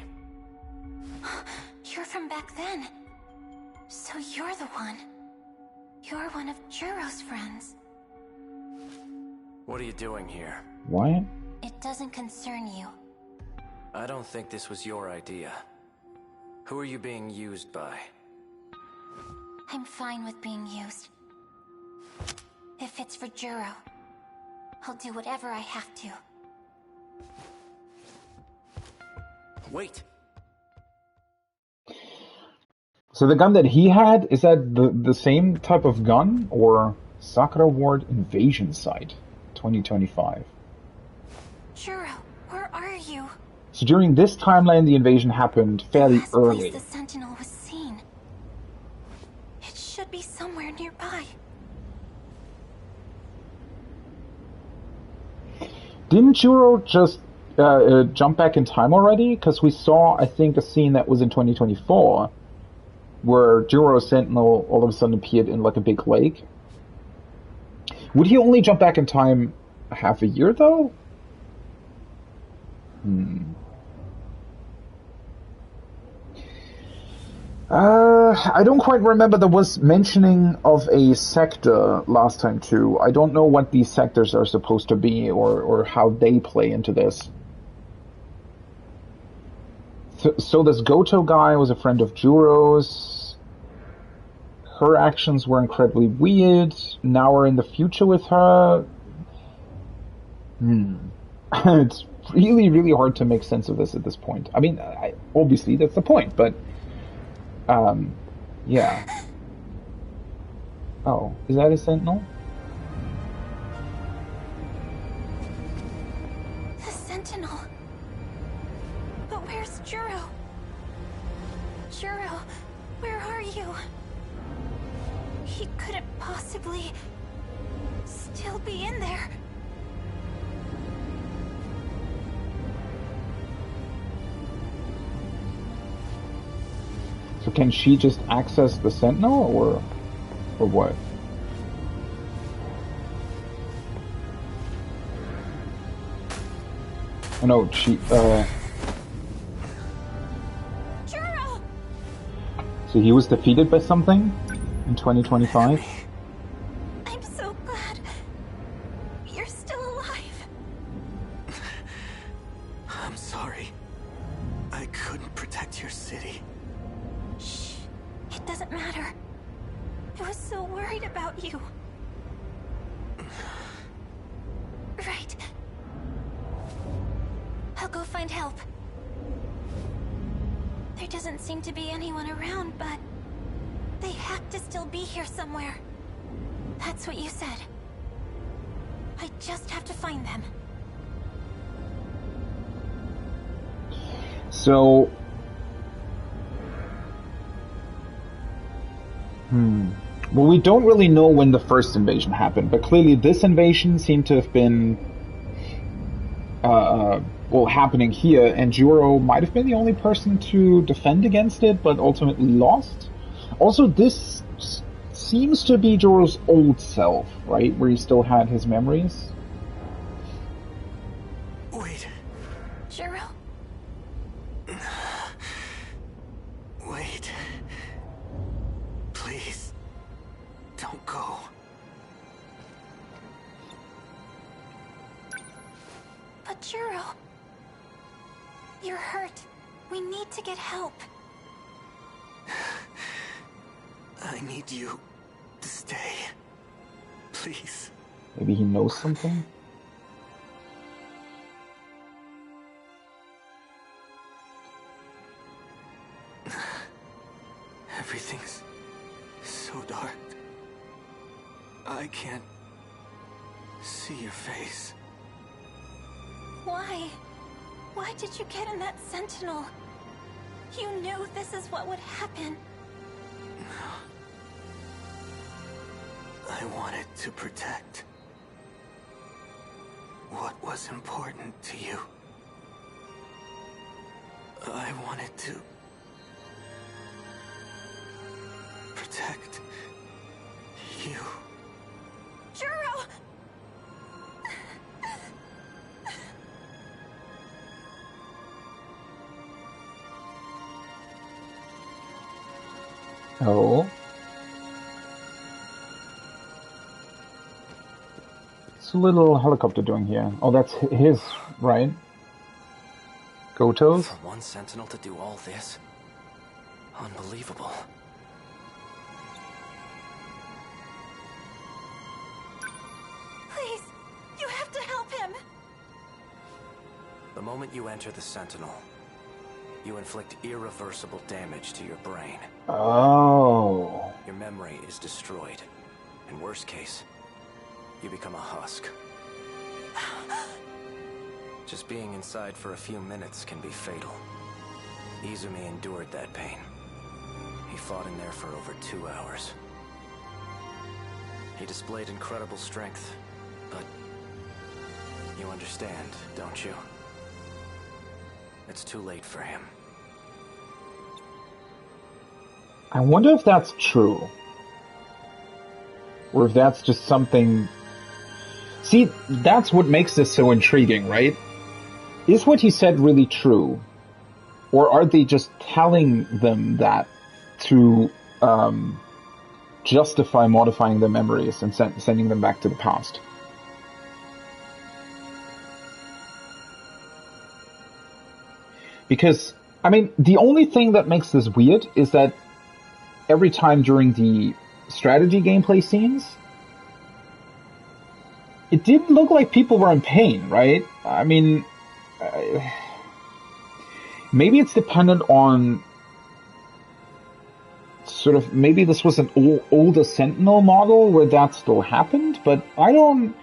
You're from back then. So you're the one. You're one of Juro's friends. What are you doing here? What? It doesn't concern you. I don't think this was your idea. Who are you being used by? I'm fine with being used. If it's for Juro, I'll do whatever I have to. Wait! So the gun that he had, is that the same type of gun? Or Sakura Ward Invasion Site, 2025? Juro, where are you? So during this timeline, the invasion happened fairly Last early. place the Sentinel was seen. It should be somewhere nearby. Didn't Juro just jump back in time already? Because we saw, I think, a scene that was in 2024 where Juro's Sentinel all of a sudden appeared in like a big lake. Would he only jump back in time half a year, though? I don't quite remember. There was mentioning of a sector last time too. I don't know what these sectors are supposed to be or how they play into this. So this Goto guy was a friend of Juro's. Her actions were incredibly weird. Now we're in the future with her. It's really, really hard to make sense of this at this point. I mean, obviously that's the point, but yeah. Oh, is that a Sentinel? The Sentinel. But where's Juro? Juro, where are you? He couldn't possibly still be in there. So can she just access the Sentinel, or what? Oh no, she, Juro! So he was defeated by something in 2025? I'm so glad you're still alive. I'm sorry. I couldn't protect your city. Shh. It doesn't matter. I was so worried about you. Right. I'll go find help. There doesn't seem to be anyone around, but they have to still be here somewhere. That's what you said. I just have to find them. So... Well, we don't really know when the first invasion happened, but clearly this invasion seemed to have been, well, happening here, and Juro might have been the only person to defend against it, but ultimately lost. Also, this seems to be Juro's old self, right? Where he still had his memories. Wait. Juro? Wait. Please. Don't go. But Juro... You're hurt. We need to get help. I need you to stay. Please. Maybe he knows something? Everything's so dark. I can't see your face. Why? Why did you get in that Sentinel? You knew this is what would happen. I wanted to protect what was important to you. I wanted to protect you. Juro! Oh. What's a little helicopter doing here? Oh, that's his, right? Goto's? For one Sentinel to do all this? Unbelievable. Please, you have to help him! The moment you enter the Sentinel, you inflict irreversible damage to your brain. Oh. Your memory is destroyed. In worst case, you become a husk. Just being inside for a few minutes can be fatal. Izumi endured that pain. He fought in there for over 2 hours. He displayed incredible strength, but you understand, don't you? It's too late for him. I wonder if that's true. Or if that's just something... See, that's what makes this so intriguing, right? Is what he said really true? Or are they just telling them that to justify modifying their memories and sending them back to the past? Because, I mean, the only thing that makes this weird is that every time during the strategy gameplay scenes, it didn't look like people were in pain, right? I mean, maybe it's dependent on sort of, maybe this was an older Sentinel model where that still happened, but I don't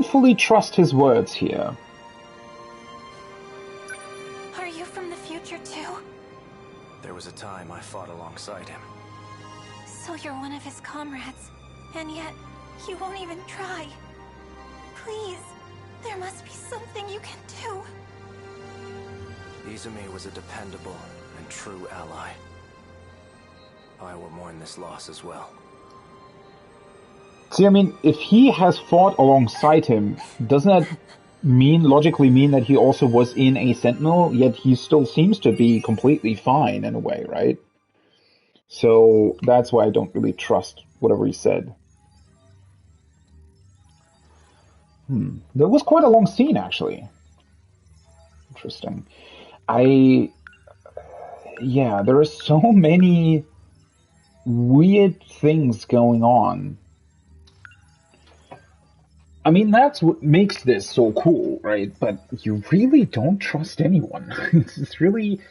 fully trust his words here. Are you from the future too? There was a time I fought alongside him. So you're one of his comrades, and yet you won't even try. Please, there must be something you can do. Izumi was a dependable and true ally. I will mourn this loss as well. See, I mean, if he has fought alongside him, doesn't that logically mean that he also was in a Sentinel, yet he still seems to be completely fine in a way, right? So that's why I don't really trust whatever he said. That was quite a long scene, actually. Interesting. Yeah, there are so many weird things going on. I mean, that's what makes this so cool, right? But you really don't trust anyone. It's really,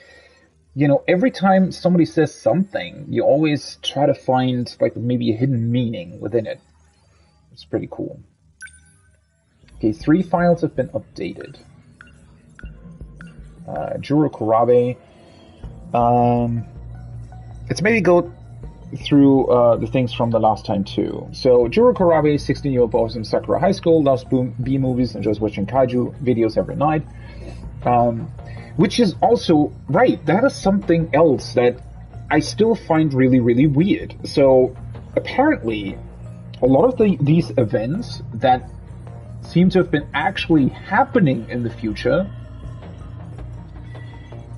you know, every time somebody says something, you always try to find, like, maybe a hidden meaning within it. It's pretty cool. Okay, 3 files have been updated. Juro Kurabe. Let's maybe go through the things from the last time too. So Juro Kurabe, 16-year-old boy from Sakura High School, loves B-movies, enjoys watching kaiju videos every night. Which is also, right, that is something else that I still find really, really weird. So apparently, a lot of these events that seem to have been actually happening in the future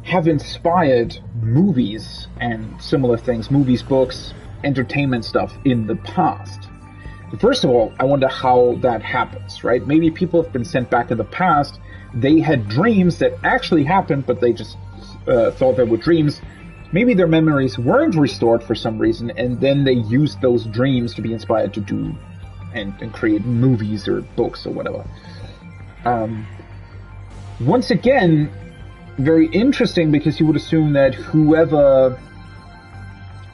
have inspired movies and similar things, movies, books, entertainment stuff in the past. First of all, I wonder how that happens, right? Maybe people have been sent back in the past, they had dreams that actually happened, but they just thought they were dreams. Maybe their memories weren't restored for some reason, and then they used those dreams to be inspired to do and create movies or books or whatever. Once again, very interesting, because you would assume that whoever,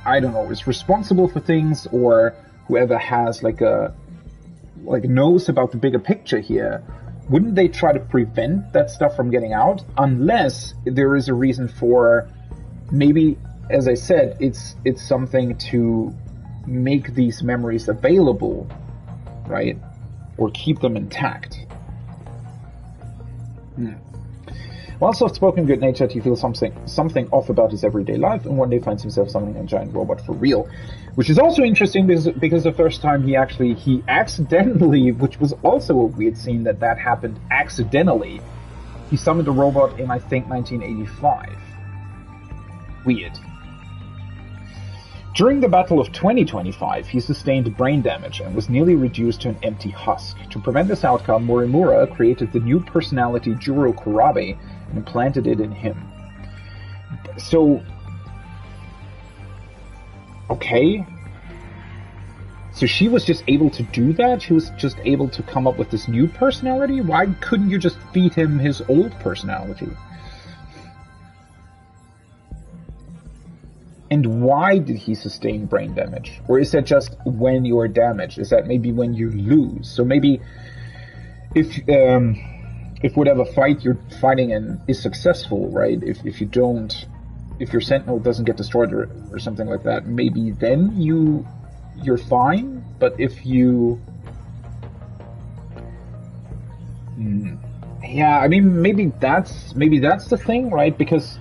I don't know, is responsible for things, or whoever has knows about the bigger picture here, wouldn't they try to prevent that stuff from getting out? Unless there is a reason for, maybe, as I said, it's something to make these memories available, right? Or keep them intact. While soft-spoken, good-natured, he feels something off about his everyday life, and one day finds himself summoning a giant robot for real. Which is also interesting because the first time he accidentally, which was also a weird scene that happened accidentally, he summoned a robot in, I think, 1985. Weird. During the Battle of 2025, he sustained brain damage and was nearly reduced to an empty husk. To prevent this outcome, Morimura created the new personality Juro Kurabe and implanted it in him. So... okay. So she was just able to do that? She was just able to come up with this new personality? Why couldn't you just feed him his old personality? And why did he sustain brain damage? Or is that just when you're damaged? Is that maybe when you lose? So maybe if whatever fight you're fighting in is successful, right? If your Sentinel doesn't get destroyed or something like that, maybe then you're fine. But if you... yeah, I mean, maybe that's the thing, right? Because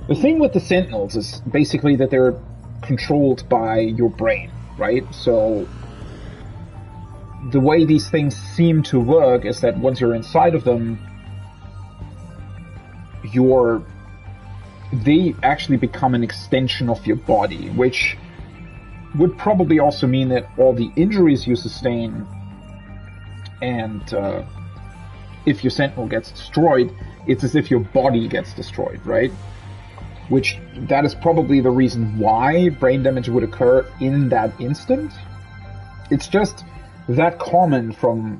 the thing with the Sentinels is basically that they're controlled by your brain, right? So the way these things seem to work is that once you're inside of them, they actually become an extension of your body, which would probably also mean that all the injuries you sustain and if your Sentinel gets destroyed, it's as if your body gets destroyed, right? Which, that is probably the reason why brain damage would occur in that instant. It's just that common from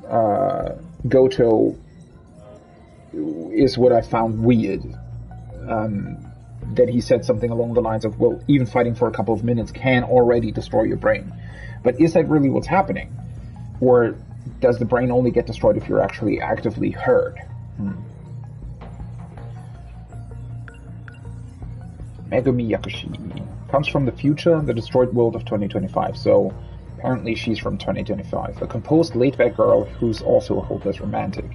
Goto is what I found weird. That he said something along the lines of, well, even fighting for a couple of minutes can already destroy your brain. But is that really what's happening? Or does the brain only get destroyed if you're actually actively hurt? Megumi Yakushi comes from the future, the destroyed world of 2025, so apparently she's from 2025. A composed, laid-back girl who's also a hopeless romantic.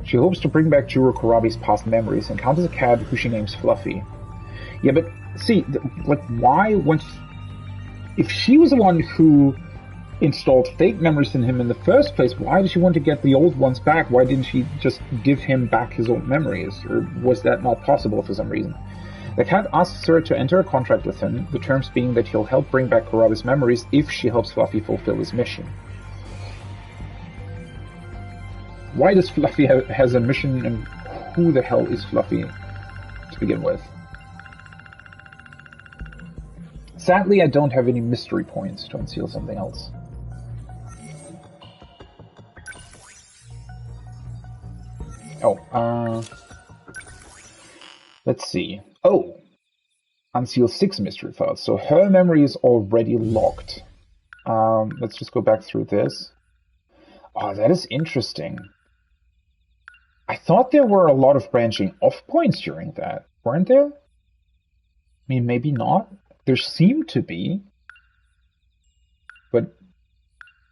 She hopes to bring back Juro Kurabe's past memories and encounters a cat who she names Fluffy. Yeah, but see, why, if she was the one who installed fake memories in him in the first place, why did she want to get the old ones back? Why didn't she just give him back his old memories? Or was that not possible for some reason? The cat asks her to enter a contract with him, the terms being that he'll help bring back Kurabe's memories if she helps Fluffy fulfill his mission. Why does Fluffy has a mission, and who the hell is Fluffy to begin with? Sadly, I don't have any mystery points to unseal something else. Let's see. Oh! Unseal 6 mystery files. So her memory is already locked. Let's just go back through this. Oh, that is interesting. I thought there were a lot of branching off points during that, weren't there? I mean, maybe not. There seemed to be. But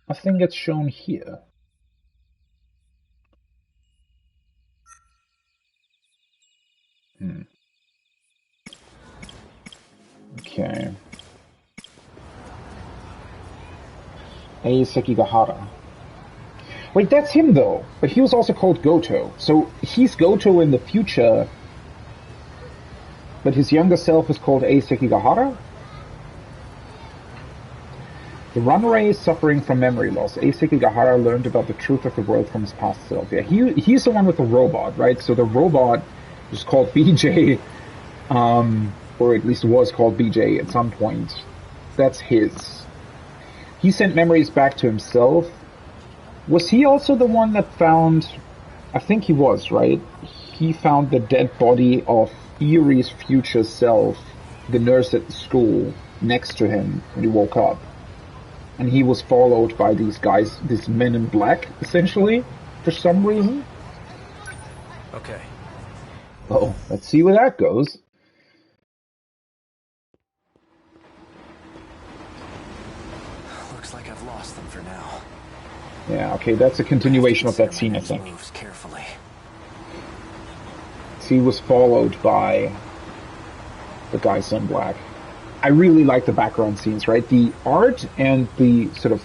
nothing gets shown here. Okay. Ei Sekigahara. Wait, that's him though. But he was also called Goto. So he's Goto in the future. But his younger self is called Ei Sekigahara? The runaway is suffering from memory loss. Ei Sekigahara learned about the truth of the world from his past self. Yeah, he's the one with the robot, right? So the robot is called BJ, or at least was called BJ at some point. That's his. He sent memories back to himself. Was he also the one that found... I think he was, right? He found the dead body of Erie's future self, the nurse at the school, next to him when he woke up. And he was followed by these guys, these men in black, essentially, for some reason. Okay. Oh, let's see where that goes. trust them for now. Yeah, okay, that's a continuation of that Consider my scene, I next think. moves carefully. He was followed by the guys in black. I really like the background scenes, right? The art and the sort of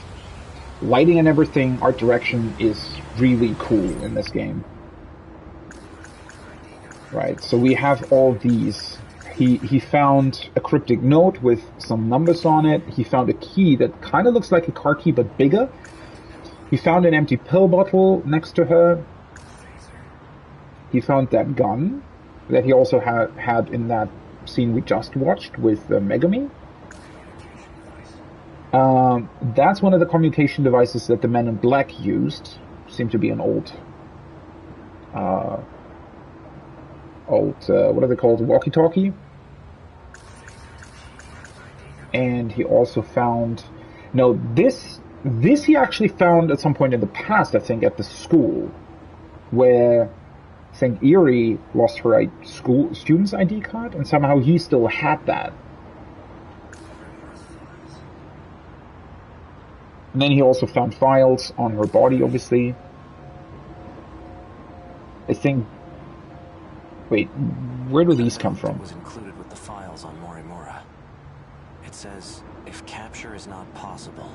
lighting and everything, art direction is really cool in this game. Right, so we have all these. He found a cryptic note with some numbers on it. He found a key that kind of looks like a car key but bigger. He found an empty pill bottle next to her. He found that gun that he also had in that scene we just watched with Megami. That's one of the communication devices that the Men in Black used. Seemed to be an old, what are they called? Walkie-talkie. And he also found, no, this he actually found at some point in the past, I think, at the school, where St. Erie lost her school student's ID card, and somehow he still had that. And then he also found files on her body, obviously. I think... Wait, where do these come from? It was included with the files on Morimura. It says, if capture is not possible,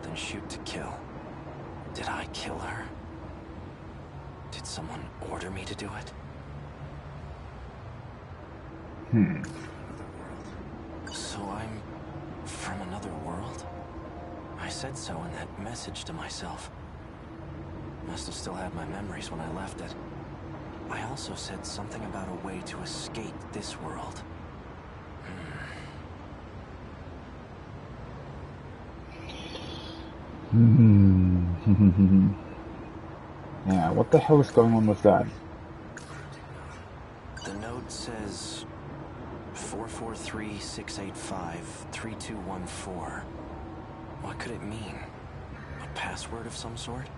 then shoot to kill. Did I kill her? Did someone order me to do it? So I'm from another world? I said so in that message to myself. Must have still had my memories when I left it. I also said something about a way to escape this world. Yeah, what the hell is going on with that? The note says 443-685-3214. What could it mean? A password of some sort?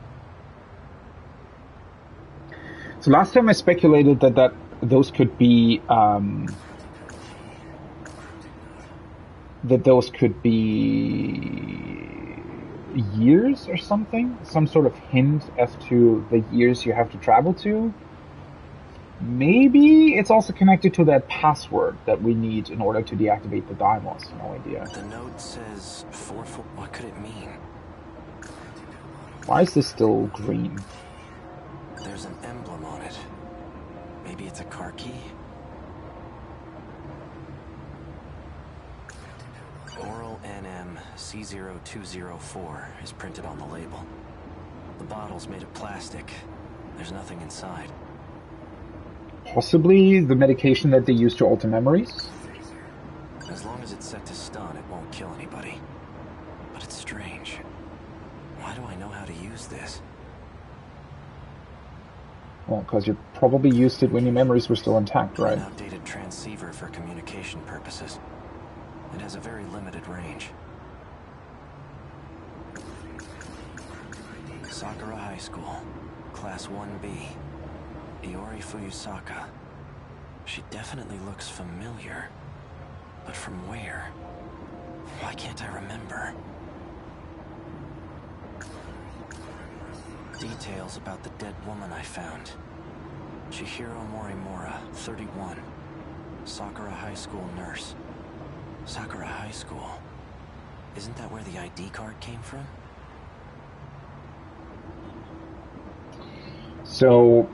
So last time I speculated that those could be years or something, some sort of hint as to the years you have to travel to. Maybe it's also connected to that password that we need in order to deactivate the Deimos. No idea. The note says 44. What could it mean? Why is this still green? There's an emblem on it. Maybe it's a car key? Oral NM C0204 is printed on the label. The bottle's made of plastic. There's nothing inside. Possibly the medication that they use to alter memories? As long as it's set to stun, it won't kill anybody. But it's strange. Why do I know how to use this? Well, because you probably used it when your memories were still intact, right? An outdated transceiver for communication purposes. It has a very limited range. Sakura High School, Class 1B. Iori Fuyusaka. She definitely looks familiar. But from where? Why can't I remember? Details about the dead woman I found. Chihiro Morimura, 31. Sakura High School nurse. Sakura High School. Isn't that where the ID card came from? So,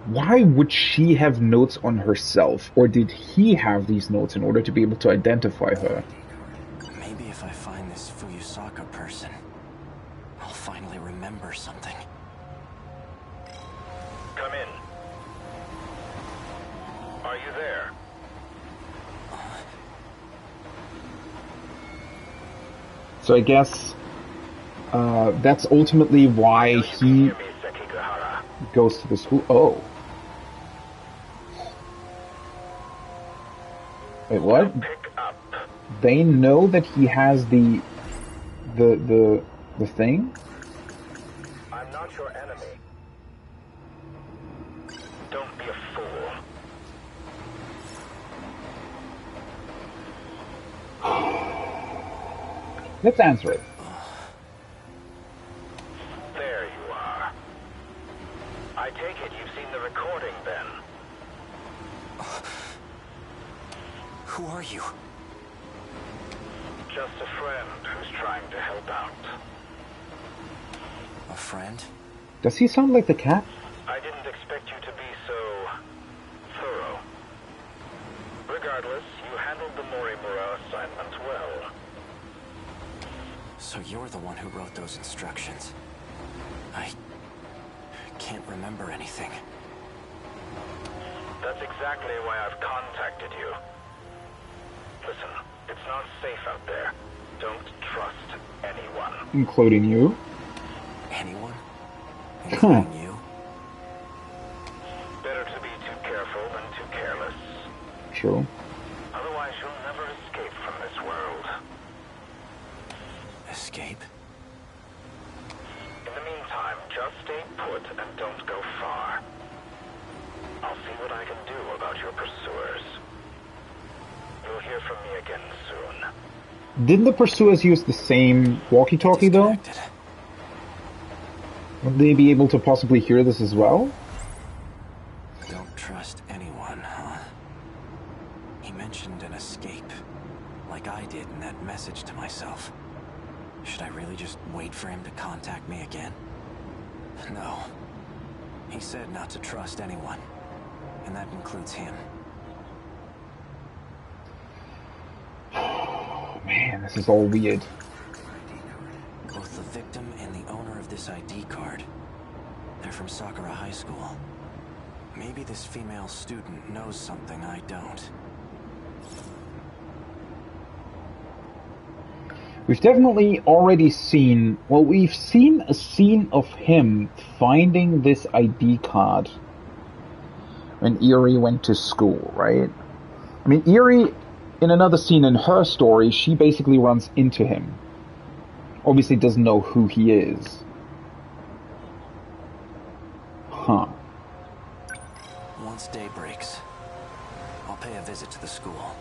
why would she have notes on herself? Or did he have these notes in order to be able to identify her? Maybe if I find this Fuyusaka person, I'll finally remember something. Come in. Are you there? So I guess that's ultimately why he goes to the school. Oh. Wait, what? Pick up. They know that he has the thing? I'm not your enemy. Don't be a fool. Let's answer it. There you are. I take it you've seen the recording then. Who are you? Just a friend who's trying to help out. A friend? Does he sound like the cat? I didn't expect you to be so thorough. Regardless, you handled the Morimura assignment well. So you're the one who wrote those instructions. I can't remember anything. That's exactly why I've contacted you. Listen, it's not safe out there. Don't trust anyone. Including you? Anyone? Including you? Better to be too careful than too careless. True. Otherwise, you'll never escape from this world. Escape? In the meantime, just stay put and don't go far. I'll see what I can do about your pursuers. You'll hear from me again soon. Didn't the pursuers use the same walkie-talkie though? Disconnected. Would they be able to possibly hear this as well? Don't trust anyone, huh? He mentioned an escape, like I did in that message to myself. Should I really just wait for him to contact me again? No. He said not to trust anyone, and that includes him. Oh man, this is all weird. Both the victim and the owner of this ID card. They're from Sakura High School. Maybe this female student knows something I don't. We've definitely already seen, well, we've seen a scene of him finding this ID card when Eerie went to school, right? I mean, Eerie, in another scene in her story, she basically runs into him. Obviously doesn't know who he is. Huh. Once day breaks, I'll pay a visit to the school.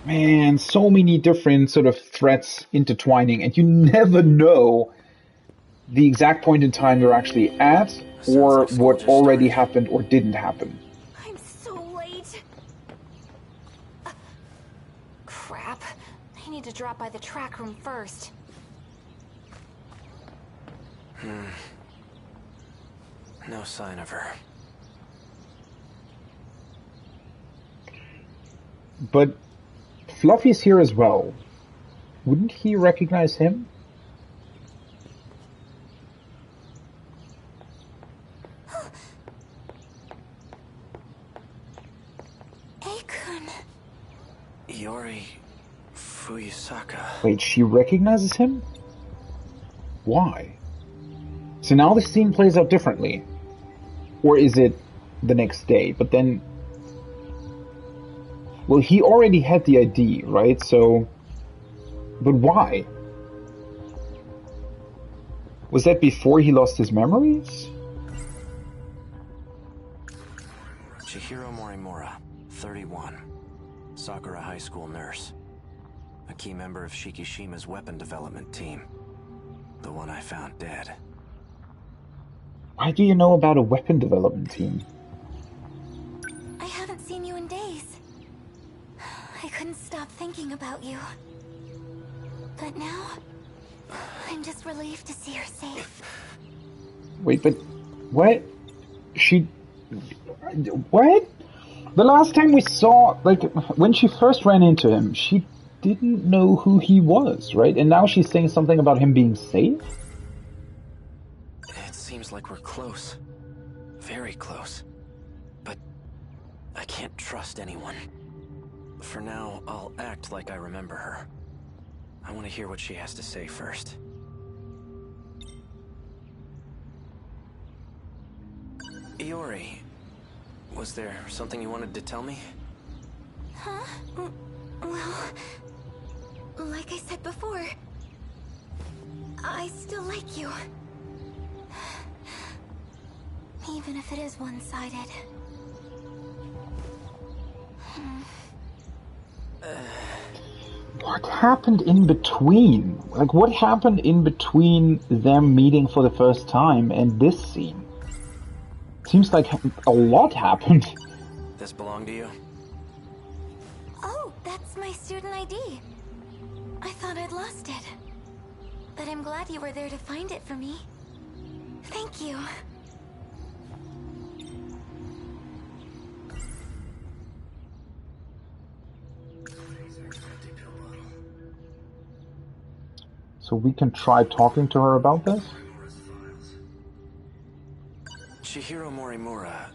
Man, so many different sort of threats intertwining, and you never know the exact point in time you're actually at, or like school what just already started. happened or didn't happen. I'm so late. Crap. I need to drop by the track room first. No sign of her. But Fluffy's here as well. Wouldn't he recognize him? Akun. Iori Fuyusaka. Wait, she recognizes him? Why? So now the scene plays out differently. Or is it the next day? But then... Well, he already had the ID, right? So... But why? Was that before he lost his memories? Chihiro Morimura, 31. Sakura High School nurse. A key member of Shikishima's weapon development team. The one I found dead. Why do you know about a weapon development team? I haven't seen you in days. I couldn't stop thinking about you. But now, I'm just relieved to see her safe. Wait, but... What? She... What? The last time we saw... Like, when she first ran into him, she didn't know who he was, right? And now she's saying something about him being safe? It seems like we're close. Very close. But I can't trust anyone. For now, I'll act like I remember her. I want to hear what she has to say first. Iori, was there something you wanted to tell me? Huh? Well, like I said before, I still like you. Even if it is one-sided. What happened in between? Like, what happened in between them meeting for the first time and this scene? Seems like a lot happened. This belong to you? Oh, that's my student ID. I thought I'd lost it. But I'm glad you were there to find it for me. Thank you. So we can try talking to her about this? Chihiro Morimura.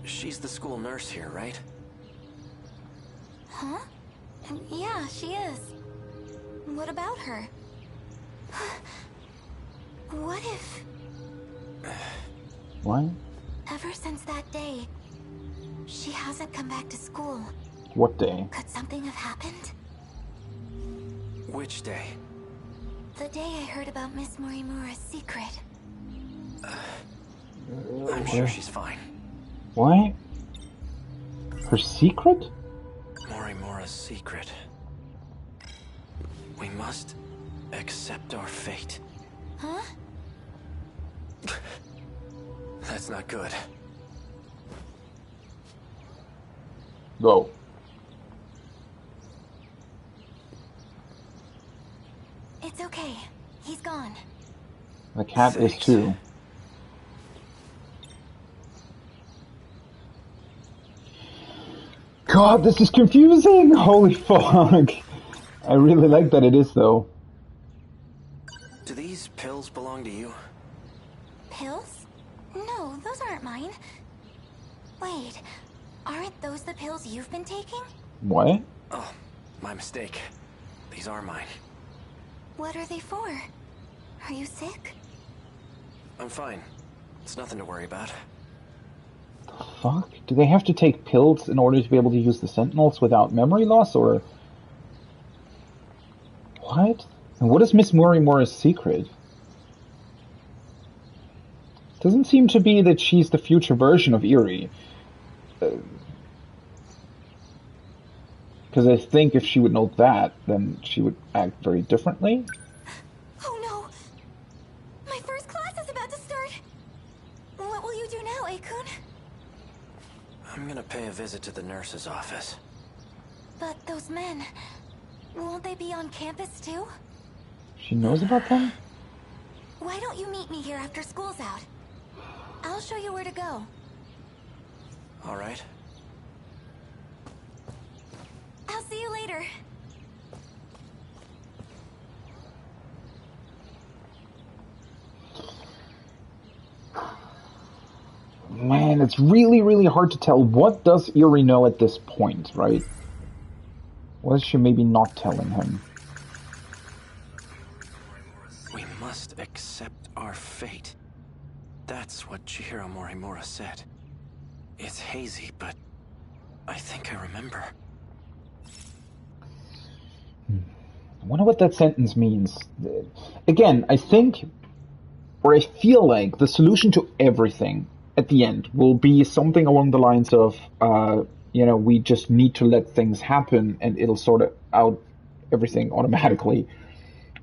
She's the school nurse here, right? Huh? Yeah, she is. What about her? What if... What? Ever since that day, she hasn't come back to school. What day? Could something have happened? Which day? The day I heard about Miss Morimura's secret. I'm sure she's fine. What? Her secret? Morimura's secret. We must accept our fate. Huh? That's not good. Go. It's okay. He's gone. The cat is Thanks. too. God, this is confusing! Holy fuck! I really like that it is, though. Do these pills belong to you? Pills? No, those aren't mine. Wait, aren't those the pills you've been taking? What? Oh, my mistake. These are mine. What are they for? Are you sick? I'm fine. It's nothing to worry about. The fuck? Do they have to take pills in order to be able to use the Sentinels without memory loss, or... What? And what is Miss Morimura's secret? Doesn't seem to be that she's the future version of Eerie. Because I think if she would know that, then she would act very differently. Oh no! My first class is about to start! What will you do now, Akun? I'm gonna pay a visit to the nurse's office. But those men... Won't they be on campus too? She knows about them? Why don't you meet me here after school's out? I'll show you where to go. All right. I'll see you later. Man, it's really, really hard to tell. What does Eerie know at this point, right? What is she maybe not telling him? We must accept our fate. That's what Chihiro Morimura said. It's hazy, but I think I remember. I wonder what that sentence means. Again, I think, or I feel like, the solution to everything at the end will be something along the lines of, we just need to let things happen and it'll sort out everything automatically,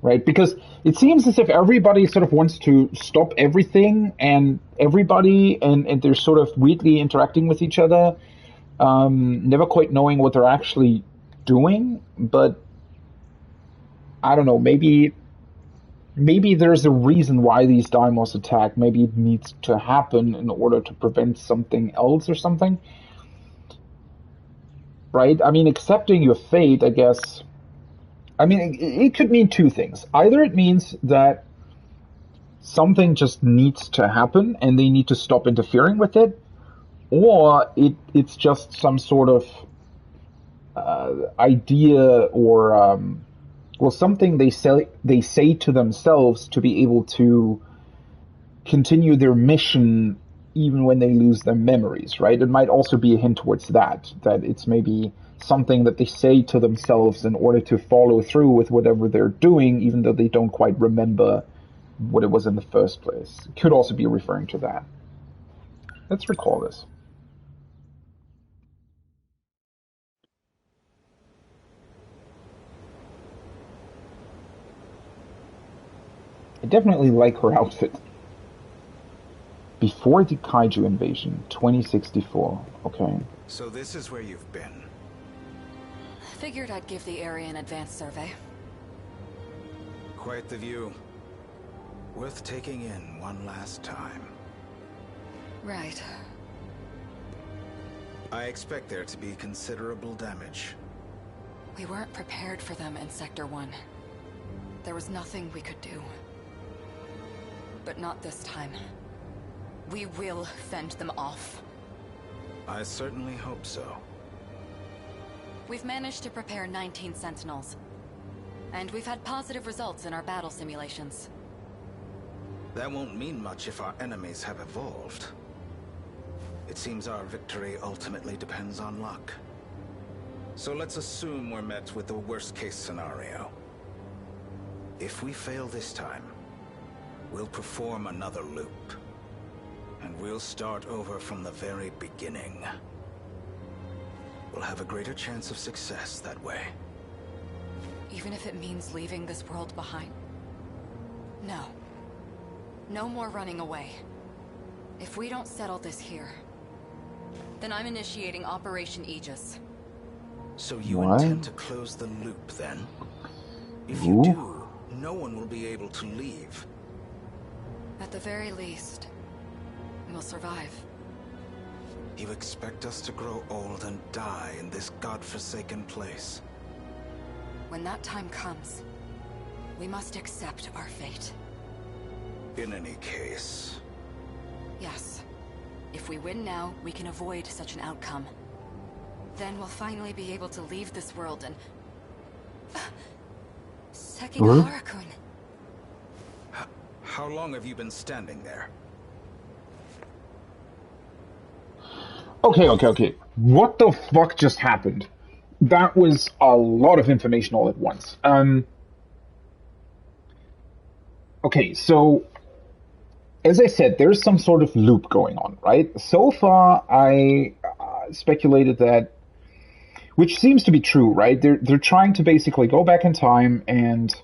right? Because it seems as if everybody sort of wants to stop everything and everybody, and they're sort of weirdly interacting with each other, never quite knowing what they're actually doing, but I don't know, maybe there's a reason why these Deimos attack. Maybe it needs to happen in order to prevent something else or something. Right? I mean, accepting your fate, I guess... I mean, it could mean two things. Either it means that something just needs to happen and they need to stop interfering with it, or it's just some sort of idea or... something they say to themselves to be able to continue their mission even when they lose their memories, right? It might also be a hint towards that it's maybe something that they say to themselves in order to follow through with whatever they're doing, even though they don't quite remember what it was in the first place. It could also be referring to that. Let's recall this. I definitely like her outfit. Before the Kaiju invasion, 2064. Okay. So this is where you've been. Figured I'd give the area an advanced survey. Quite the view. Worth taking in one last time. Right. I expect there to be considerable damage. We weren't prepared for them in Sector 1. There was nothing we could do. But not this time. We will fend them off. I certainly hope so. We've managed to prepare 19 Sentinels. And we've had positive results in our battle simulations. That won't mean much if our enemies have evolved. It seems our victory ultimately depends on luck. So let's assume we're met with the worst-case scenario. If we fail this time, we'll perform another loop. And we'll start over from the very beginning. We'll have a greater chance of success that way. Even if it means leaving this world behind? No. No more running away. If we don't settle this here, then I'm initiating Operation Aegis. So you What? intend to close the loop, then? If Ooh. you do, no one will be able to leave. At the very least, we'll survive. You expect us to grow old and die in this godforsaken place? When that time comes, we must accept our fate. In any case... Yes. If we win now, we can avoid such an outcome. Then we'll finally be able to leave this world and... Sekigahara-kun. How long have you been standing there? Okay. What the fuck just happened? That was a lot of information all at once. Okay, so as I said, there's some sort of loop going on, right? So far, I speculated that, which seems to be true, right? They're trying to basically go back in time, and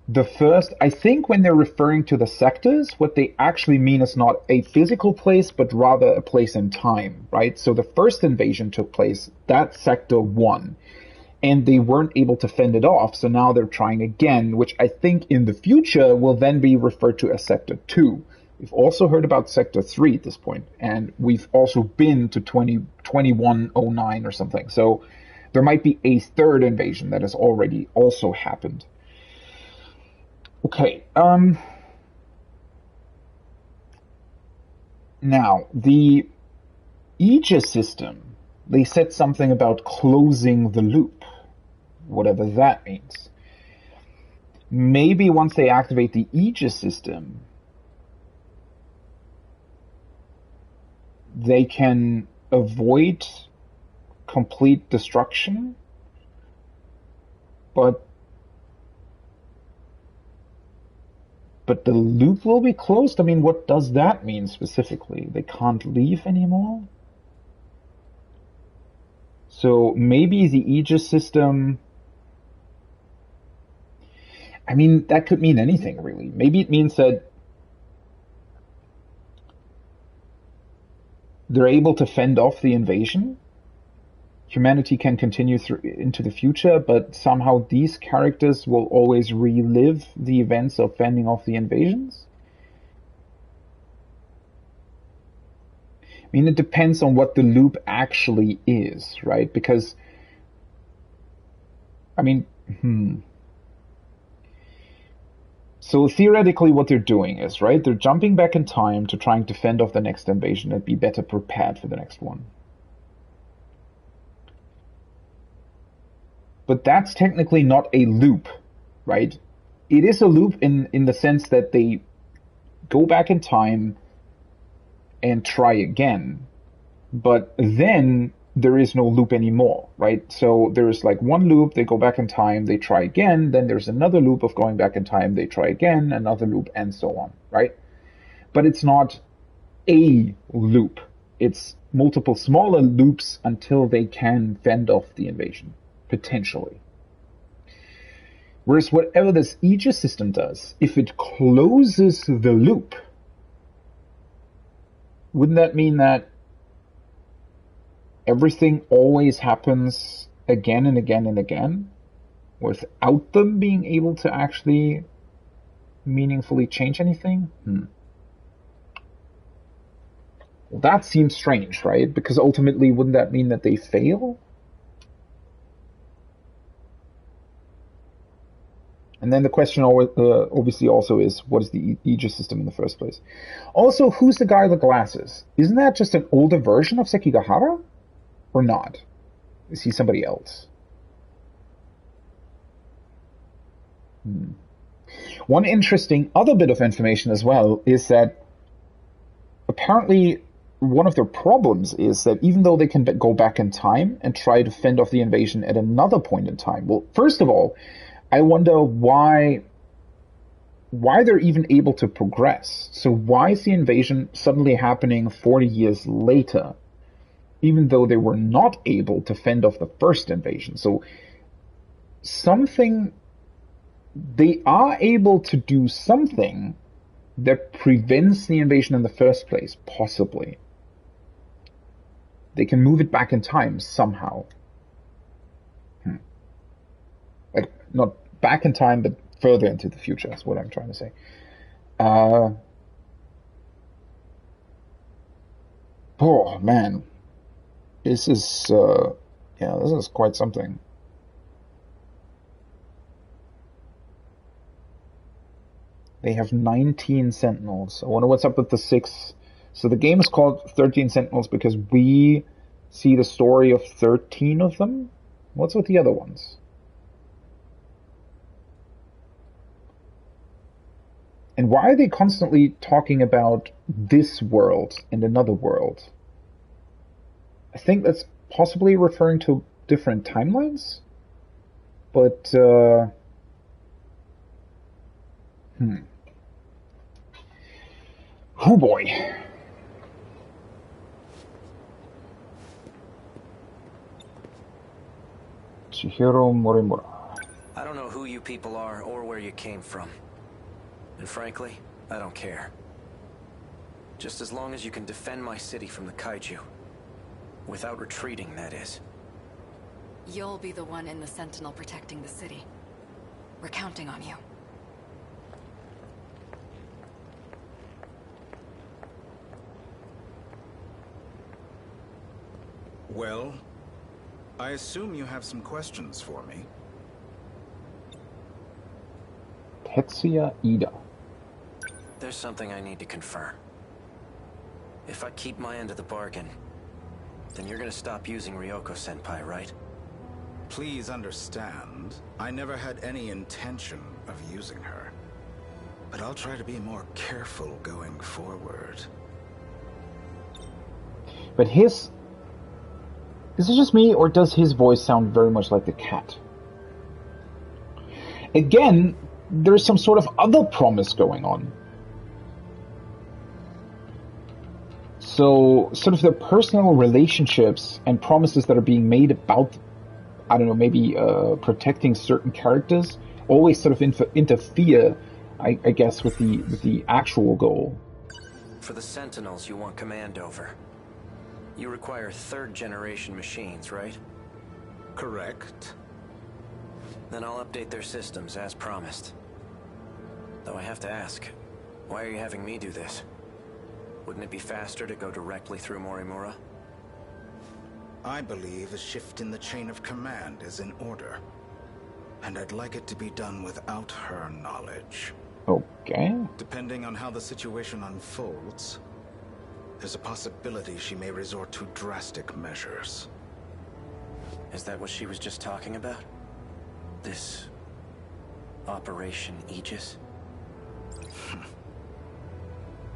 the first, I think when they're referring to the sectors, what they actually mean is not a physical place, but rather a place in time, right? So the first invasion took place, that's Sector 1. And they weren't able to fend it off, so now they're trying again, which I think in the future will then be referred to as Sector 2. We've also heard about Sector 3 at this point, and we've also been to 2109 or something. So there might be a third invasion that has already also happened. Okay, now, the Aegis system, they said something about closing the loop, whatever that means. Maybe once they activate the Aegis system, they can avoid complete destruction, but the loop will be closed? I mean, what does that mean specifically? They can't leave anymore? So maybe the Aegis system... I mean, that could mean anything, really. Maybe it means that they're able to fend off the invasion. Humanity can continue through into the future, but somehow these characters will always relive the events of fending off the invasions. I mean, it depends on what the loop actually is, right? Because, I mean, So theoretically what they're doing is, right, they're jumping back in time to trying to fend off the next invasion and be better prepared for the next one. But that's technically not a loop, right? It is a loop in the sense that they go back in time and try again, but then there is no loop anymore, right? So there's like one loop, they go back in time, they try again, then there's another loop of going back in time, they try again, another loop, and so on, right? But it's not a loop. It's multiple smaller loops until they can fend off the invasion, potentially. Whereas whatever this Aegis system does, if it closes the loop, wouldn't that mean that everything always happens again and again and again without them being able to actually meaningfully change anything? Well, that seems strange, right? Because ultimately, wouldn't that mean that they fail? And then the question obviously also is, what is the Aegis system in the first place? Also, who's the guy with the glasses? Isn't that just an older version of Sekigahara? Or not? Is he somebody else? One interesting other bit of information as well is that apparently one of their problems is that even though they can go back in time and try to fend off the invasion at another point in time, well, first of all, I wonder why they're even able to progress. So why is the invasion suddenly happening 40 years later, even though they were not able to fend off the first invasion? So they are able to do something that prevents the invasion in the first place, possibly. They can move it back in time somehow. Like, not back in time, but further into the future, is what I'm trying to say. Oh, man. This is, this is quite something. They have 19 Sentinels. I wonder what's up with the 6. So the game is called 13 Sentinels because we see the story of 13 of them. What's with the other ones? And why are they constantly talking about this world and another world? I think that's possibly referring to different timelines. But, Oh boy. Chihiro Morimura. I don't know who you people are or where you came from. And frankly, I don't care. Just as long as you can defend my city from the kaiju. Without retreating, that is. You'll be the one in the Sentinel protecting the city. We're counting on you. Well, I assume you have some questions for me. Tetsuya Ida. There's something I need to confirm. If I keep my end of the bargain, then you're gonna stop using Ryoko-senpai, right? Please understand, I never had any intention of using her. But I'll try to be more careful going forward. But is it just me, or does his voice sound very much like the cat? Again, there's some sort of other promise going on. So, sort of their personal relationships and promises that are being made about, I don't know, maybe protecting certain characters, always sort of interfere, I guess, with the actual goal. For the Sentinels you want command over. You require third-generation machines, right? Correct. Then I'll update their systems as promised. Though I have to ask, why are you having me do this? Wouldn't it be faster to go directly through Morimura? I believe a shift in the chain of command is in order. And I'd like it to be done without her knowledge. Okay. Depending on how the situation unfolds, there's a possibility she may resort to drastic measures. Is that what she was just talking about? This Operation Aegis?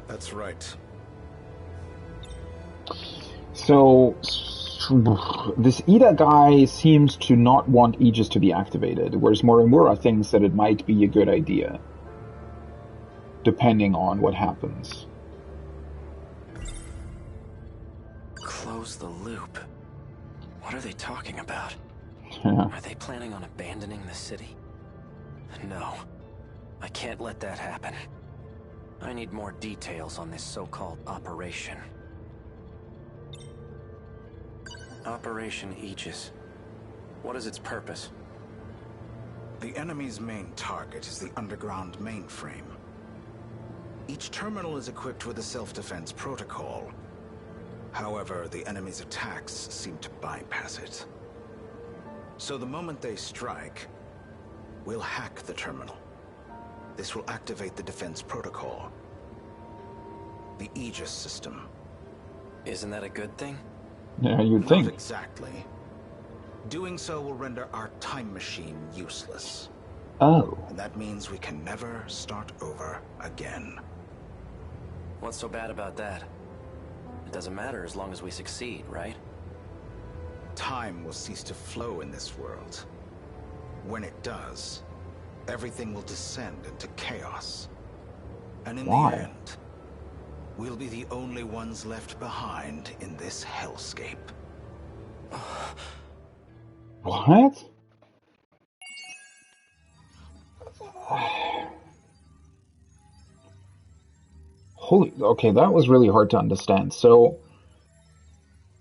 That's right. So, this Ida guy seems to not want Aegis to be activated, whereas Morimura thinks that it might be a good idea, depending on what happens. Close the loop. What are they talking about? Yeah. Are they planning on abandoning the city? No. I can't let that happen. I need more details on this so-called operation. Operation Aegis. What is its purpose? The enemy's main target is the underground mainframe. Each terminal is equipped with a self-defense protocol. However, the enemy's attacks seem to bypass it. So the moment they strike, we'll hack the terminal. This will activate the defense protocol. The Aegis system. Isn't that a good thing? Yeah, you'd think. Not exactly. Doing so will render our time machine useless. Oh. And that means we can never start over again. What's so bad about that? It doesn't matter as long as we succeed, right? Time will cease to flow in this world. When it does, everything will descend into chaos. And in Why? the end, we'll be the only ones left behind in this hellscape. What? Holy, okay, that was really hard to understand. So,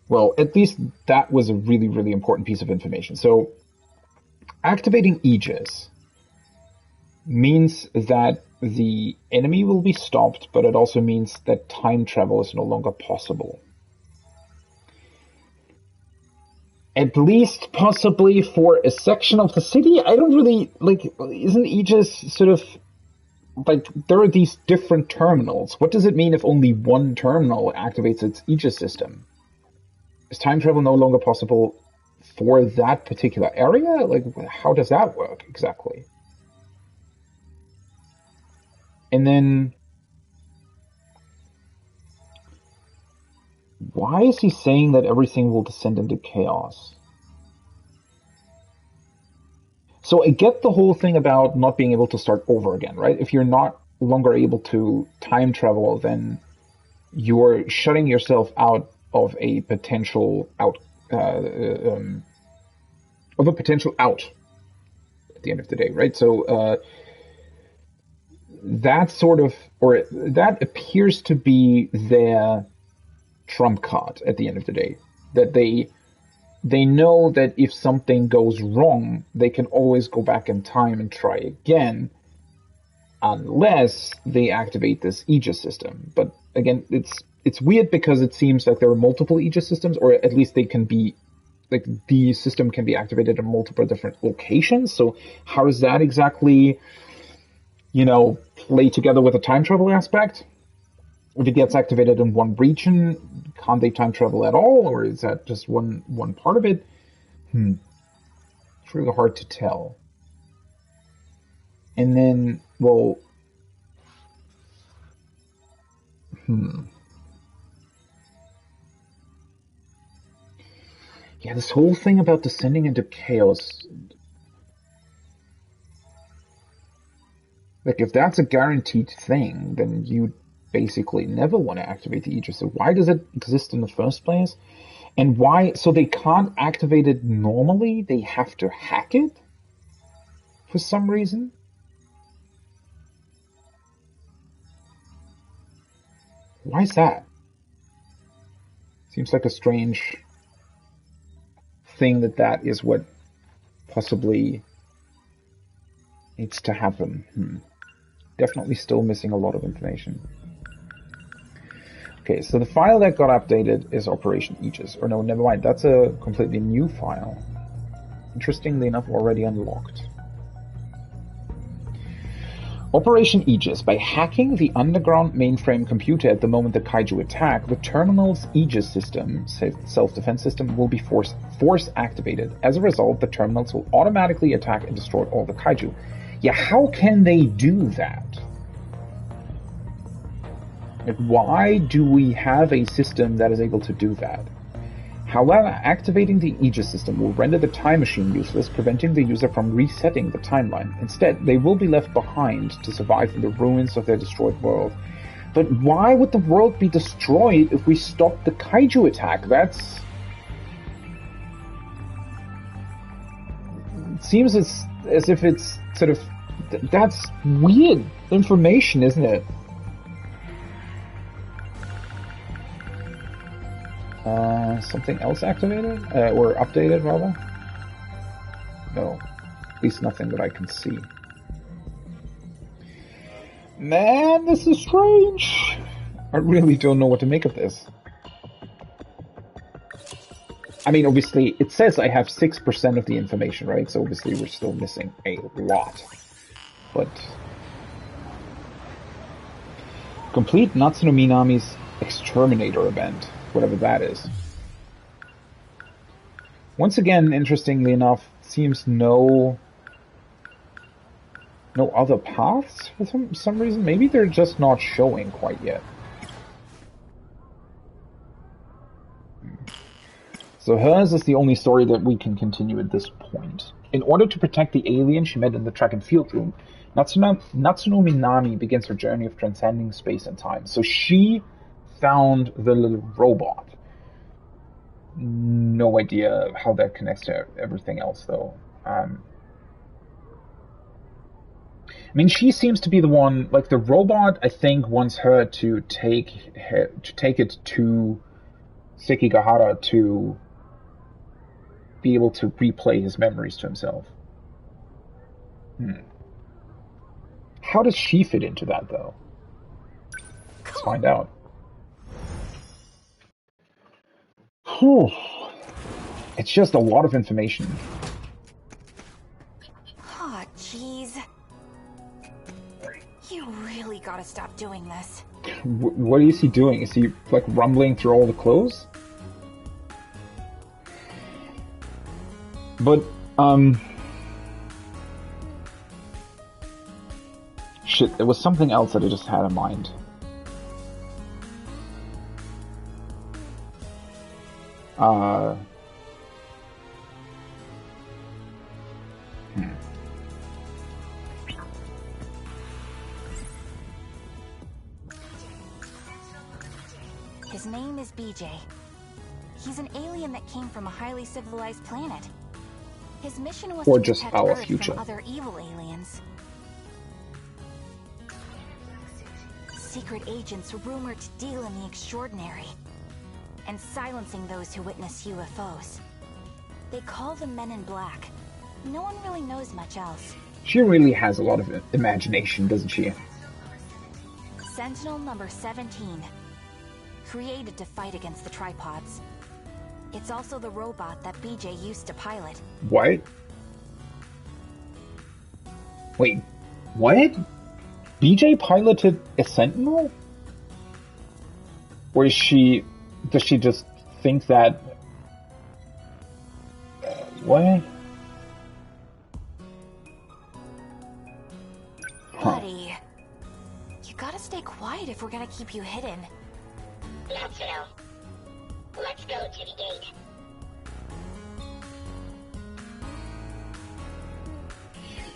well, at least that was a really, really important piece of information. So, activating Aegis means that the enemy will be stopped, but it also means that time travel is no longer possible. At least possibly for a section of the city? I don't really, like, isn't Aegis sort of, like, there are these different terminals. What does it mean if only one terminal activates its Aegis system? Is time travel no longer possible for that particular area? Like, how does that work exactly? And then, why is he saying that everything will descend into chaos? So I get the whole thing about not being able to start over again, right? If you're not longer able to time travel, then you're shutting yourself out of a potential out, at the end of the day, right? So that sort of, or that appears to be their trump card at the end of the day, that they know that if something goes wrong, they can always go back in time and try again, unless they activate this Aegis system. But again, it's weird because it seems like there are multiple Aegis systems, or at least they can be, like, the system can be activated in multiple different locations. So how does that exactly, play together with the time travel aspect? If it gets activated in one region, can't they time travel at all, or is that just one part of it? It's really hard to tell. And then, well, yeah, this whole thing about descending into chaos. Like, if that's a guaranteed thing, then you basically never want to activate the Aegis. So why does it exist in the first place? And why? So they can't activate it normally? They have to hack it? For some reason? Why is that? Seems like a strange thing that is what possibly needs to happen. Definitely still missing a lot of information. Okay, so the file that got updated is Operation Aegis. Or no, never mind, that's a completely new file. Interestingly enough, already unlocked. Operation Aegis. By hacking the underground mainframe computer at the moment the kaiju attack, the terminal's Aegis system, self-defense system, will be force activated. As a result, the terminals will automatically attack and destroy all the kaiju. Yeah, how can they do that? Like, why do we have a system that is able to do that? However, activating the Aegis system will render the time machine useless, preventing the user from resetting the timeline. Instead, they will be left behind to survive in the ruins of their destroyed world. But why would the world be destroyed if we stop the kaiju attack? It seems as if it's sort of That's weird information, isn't it? Something else activated? Or updated, rather? No. At least nothing that I can see. Man, this is strange. I really don't know what to make of this. I mean, obviously, it says I have 6% of the information, right? So obviously we're still missing a lot. But... complete Natsuno Minami's Exterminator event, whatever that is. Once again, interestingly enough, seems no other paths for some reason. Maybe they're just not showing quite yet. So hers is the only story that we can continue at this point. In order to protect the alien she met in the track and field room, Natsuno Minami begins her journey of transcending space and time. So she found the little robot. No idea how that connects to everything else, though. I mean, she seems to be the one. Like the robot, I think wants her to take it to Sekigahara to be able to replay his memories to himself. How does she fit into that, though? Let's find out. Whew. It's just a lot of information. Oh, jeez. You really gotta stop doing this. What is he doing? Is he, like, rumbling through all the clothes? But, shit, there was something else that I just had in mind. His name is BJ. He's an alien that came from a highly civilized planet. His mission was or to just protect our Earth future. from other evil aliens. Secret agents rumored to deal in the extraordinary and silencing those who witness UFOs. They call them Men in Black. No one really knows much else. She really has a lot of imagination, doesn't she? Sentinel number 17. Created to fight against the tripods. It's also the robot that BJ used to pilot. What? Wait, what? BJ piloted a Sentinel? Or does she just think that... what? Buddy, you gotta stay quiet if we're gonna keep you hidden. Natsuno, let's go to the gate.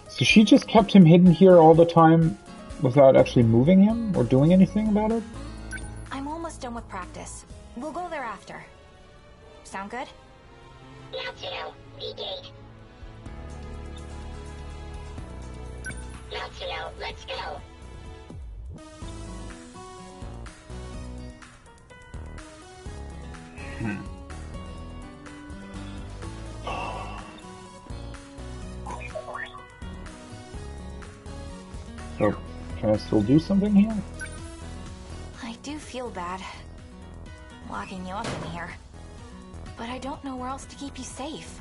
So she just kept him hidden here all the time without actually moving him or doing anything about it? I'm almost done with practice. We'll go there after. Sound good? Natsuno, the gate. Natsuno, let's go. So, can I still do something here? I do feel bad locking you up in here, but I don't know where else to keep you safe.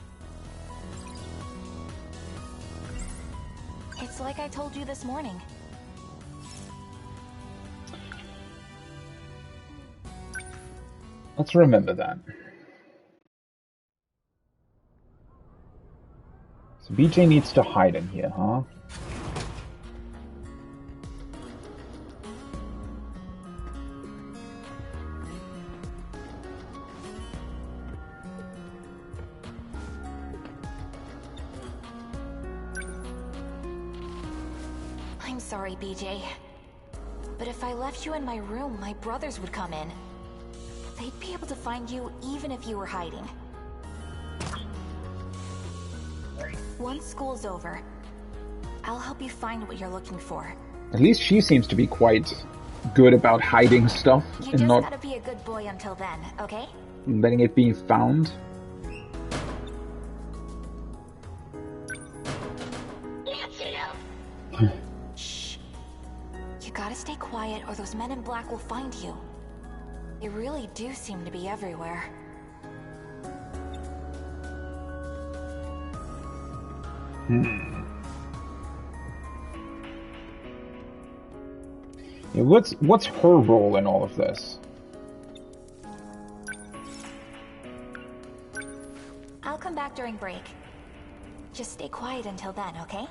It's like I told you this morning. Let's remember that. So BJ needs to hide in here, huh? I'm sorry, BJ. But if I left you in my room, my brothers would come in. They'd be able to find you even if you were hiding. Once school's over, I'll help you find what you're looking for. At least she seems to be quite good about hiding stuff You and just not gotta be a good boy until then, okay? letting it be found. Natsuno. Shh. You gotta stay quiet or those men in black will find you. They really do seem to be everywhere. Yeah, what's her role in all of this? I'll come back during break. Just stay quiet until then, okay?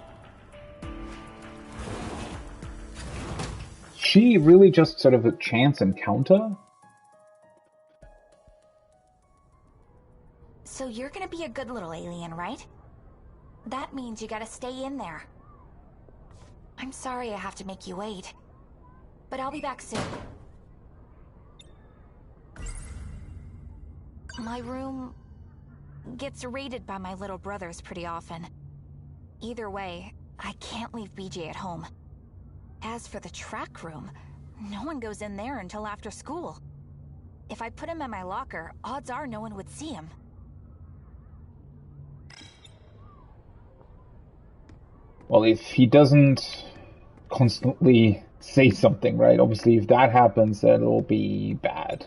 She really just sort of a chance encounter? So you're gonna be a good little alien, right? That means you gotta stay in there. I'm sorry I have to make you wait. But I'll be back soon. My room gets raided by my little brothers pretty often. Either way, I can't leave BJ at home. As for the track room, no one goes in there until after school. If I put him in my locker, odds are no one would see him. Well, if he doesn't constantly say something, right? Obviously, if that happens, that'll be bad.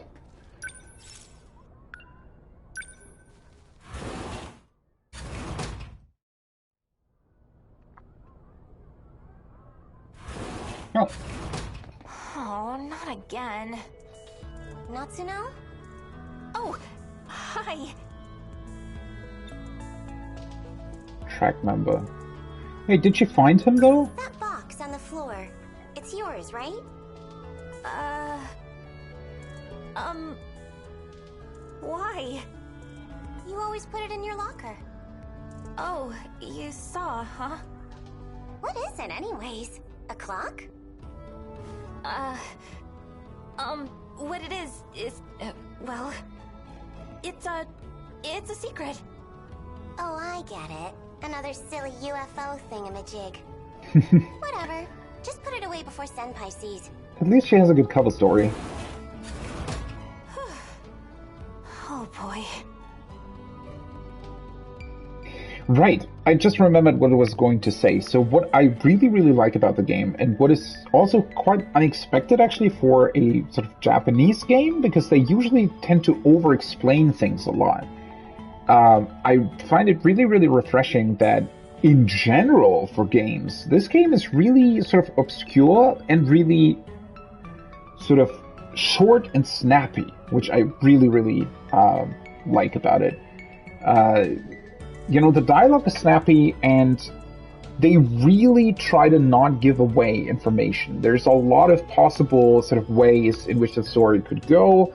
Oh. Oh, not again. Natsuno? Oh, hi. Track member. Hey, did you find him though? That box on the floor. It's yours, right? Why? You always put it in your locker. Oh, you saw, huh? What is it anyways? A clock? What it is, well, it's a secret. Oh, I get it. Another silly UFO thingamajig. Whatever. Just put it away before Senpai sees. At least she has a good cover story. Oh boy. Right, I just remembered what I was going to say. So what I really like about the game, and what is also quite unexpected actually for a sort of Japanese game, because they usually tend to over-explain things a lot. I find it really refreshing that in general for games, this game is really sort of obscure and really sort of short and snappy, which I really like about it. You know, the dialogue is snappy, and they really try to not give away information. There's a lot of possible sort of ways in which the story could go.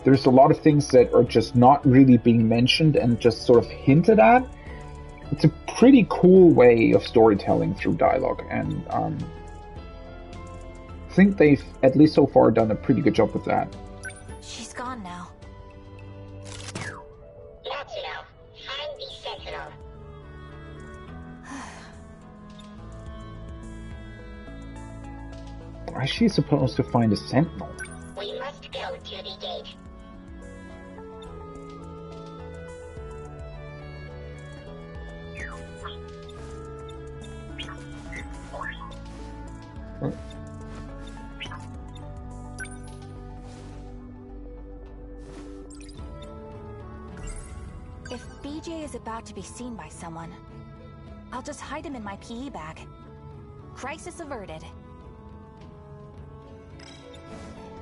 There's a lot of things that are just not really being mentioned and just sort of hinted at. It's a pretty cool way of storytelling through dialogue, and I think they've, at least so far, done a pretty good job with that. She's gone now. Natsuno, find the Sentinel. Why is she supposed to find a Sentinel? We must go to the gate. If BJ is about to be seen by someone, I'll just hide him in my PE bag. Crisis averted.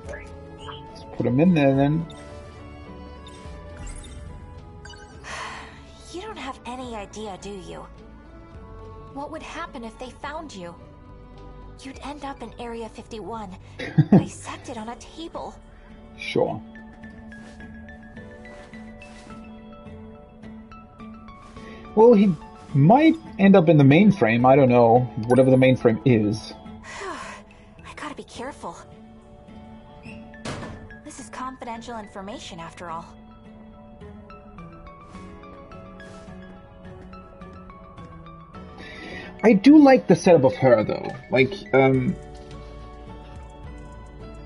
Let's put him in there then. You don't have any idea, do you? What would happen if they found you? You'd end up in Area 51, dissected on a table. Sure. Well, he might end up in the mainframe, I don't know, whatever the mainframe is. I gotta be careful. This is confidential information, after all. I do like the setup of her though. Like,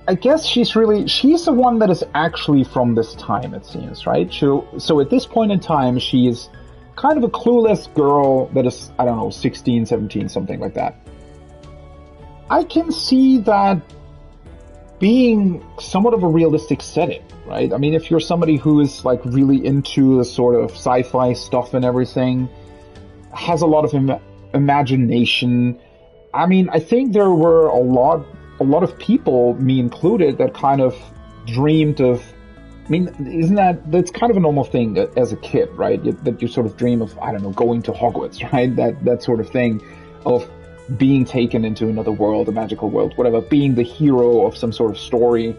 I guess she's the one that is actually from this time, it seems, right? So at this point in time, she is kind of a clueless girl that is, I don't know, 16, 17, something like that. I can see that being somewhat of a realistic setting, right? I mean, if you're somebody who is like really into the sort of sci-fi stuff and everything, has a lot of imagination. I mean, I think there were a lot of people, me included, that kind of dreamed of, I mean, that's kind of a normal thing as a kid, right? That you sort of dream of, I don't know, going to Hogwarts, right? That sort of thing of being taken into another world, a magical world, whatever, being the hero of some sort of story.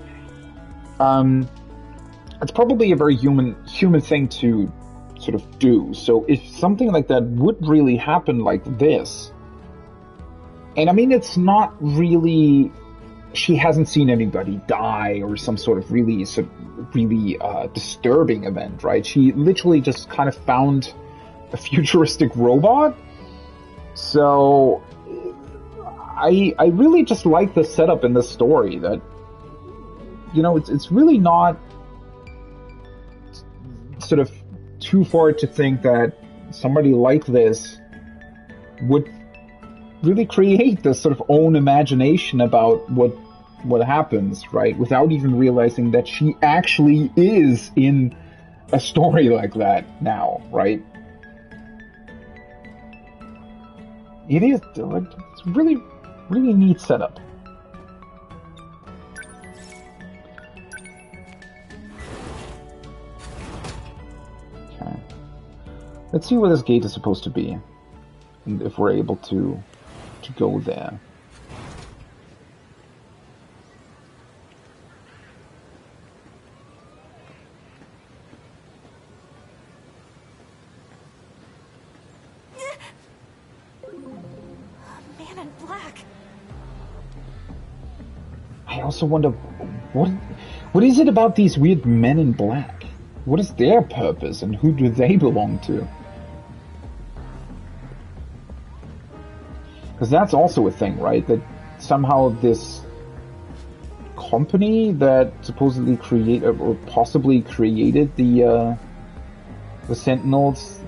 It's probably a very human thing to sort of do. So if something like that would really happen like this, and I mean, it's not really, she hasn't seen anybody die or some sort of really disturbing event, right? She literally just kind of found a futuristic robot. So I really just like the setup in this story that, you know, it's really not sort of too far to think that somebody like this would really create this sort of own imagination about what happens, right? Without even realizing that she actually is in a story like that now, right? It is, it's really, really neat setup. Okay. Let's see where this gate is supposed to be, and if we're able to go there. Man in black. I also wonder what is it about these weird men in black? What is their purpose and who do they belong to? Because that's also a thing, right? That somehow this company that supposedly created or possibly created the Sentinels,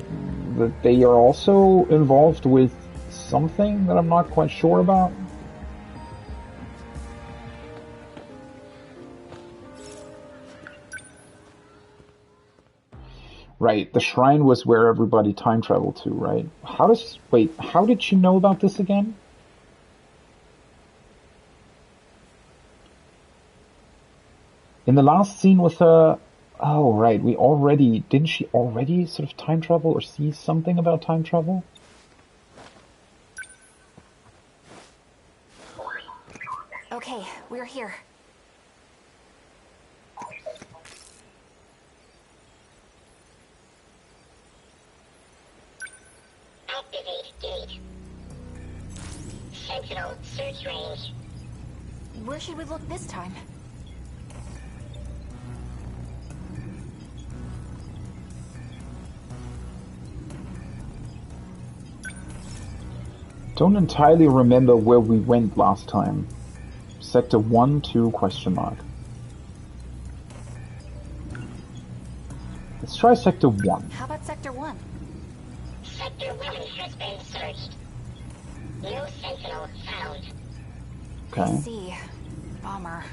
that they are also involved with something that I'm not quite sure about. Right, the shrine was where everybody time traveled to, right? How did she know about this again? In the last scene with her, oh right, didn't she already sort of time travel or see something about time travel? Okay, we're here. Activate gate. Sentinel search range. Where should we look this time? Don't entirely remember where we went last time. Sector 1, 2, question mark. Let's try Sector 1. How about Sector 1? Sector 1 has been searched. No Sentinel found. Okay. I see. Bummer.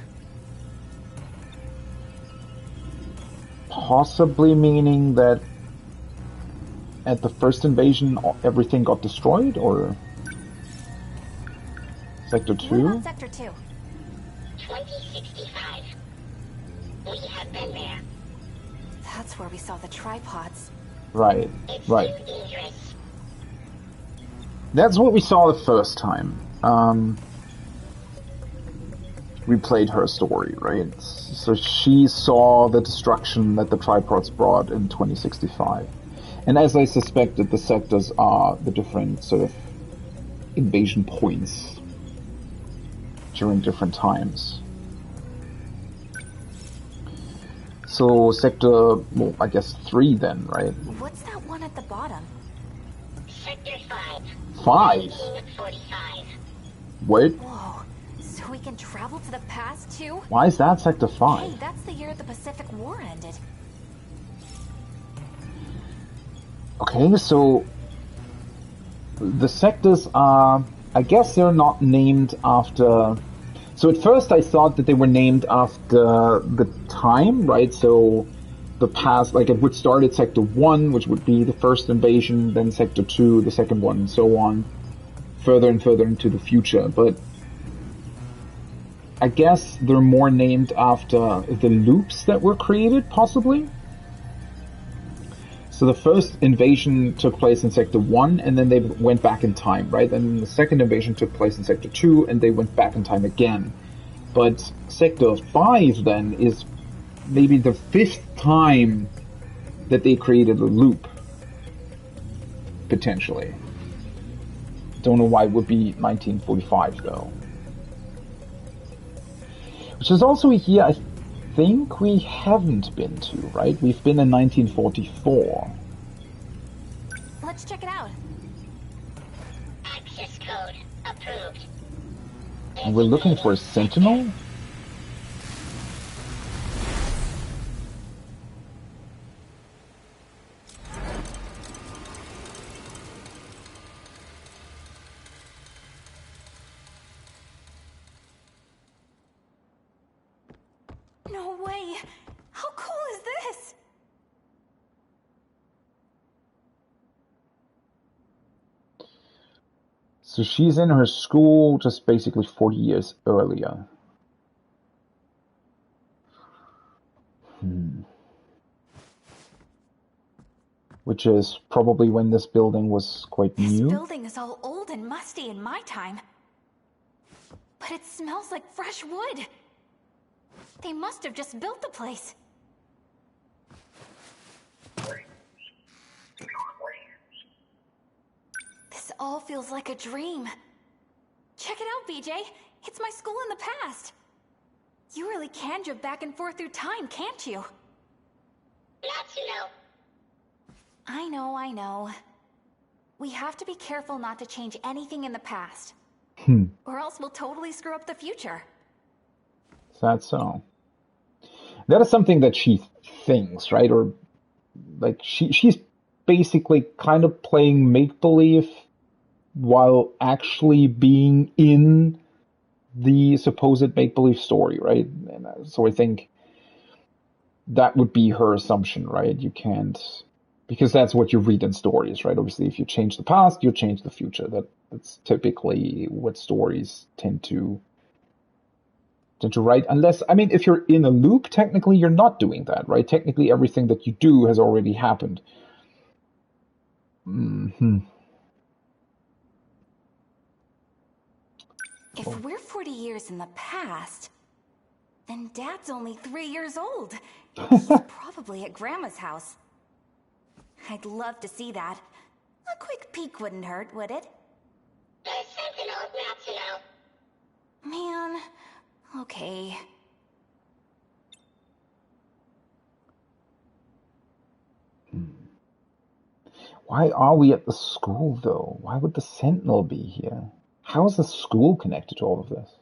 Possibly meaning that at the first invasion everything got destroyed, or Sector 2? What about Sector 2? 2065. We have been there. That's where we saw the tripods. Right, It's right. too dangerous. That's what we saw the first time. We played her story, right? So she saw the destruction that the tripods brought in 2065. And as I suspected, the sectors are the different sort of invasion points during different times. So sector, well, I guess 3 then, right? What's that one at the bottom? Sector 5. 5? 1945. Wait, Whoa, so we can travel to the past too? why is that Sector 5? Hey, that's the year the Pacific War ended. Okay, so the sectors are, I guess they're not named after. So at first I thought that they were named after the time, right? So the past, like it would start at Sector 1, which would be the first invasion, then Sector 2, the second one, and so on, further and further into the future. But I guess they're more named after the loops that were created, possibly? So the first invasion took place in Sector 1, and then they went back in time, right? And the second invasion took place in Sector 2, and they went back in time again. But Sector 5, then, is maybe the 5th time that they created a loop. Potentially. Don't know why it would be 1945, though. Which is also a year I think we haven't been to, right? We've been in 1944. Let's check it out. Access code approved. And we're looking for a Sentinel? No way! How cool is this? So she's in her school just basically 40 years earlier. Which is probably when this building was quite new. This building is all old and musty in my time. But it smells like fresh wood. They must have just built the place. This all feels like a dream. Check it out, BJ. It's my school in the past. You really can jump back and forth through time, can't you? Natsuno. I know. We have to be careful not to change anything in the past. Or else we'll totally screw up the future. Is that so? That is something that she thinks, right? Or like she's basically kind of playing make-believe while actually being in the supposed make-believe story, right? And so I think that would be her assumption, right? You can't, because that's what you read in stories, right? Obviously, if you change the past, you change the future. That's typically what stories tend to write. Unless, I mean, if you're in a loop, technically you're not doing that, right? Technically everything that you do has already happened. If we're 40 years in the past, then Dad's only 3 years old. He's probably at Grandma's house. I'd love to see that. A quick peek wouldn't hurt, would it? The Sentinels, Natsuno. Man, okay. Why are we at the school, though? Why would the Sentinel be here? How is the school connected to all of this?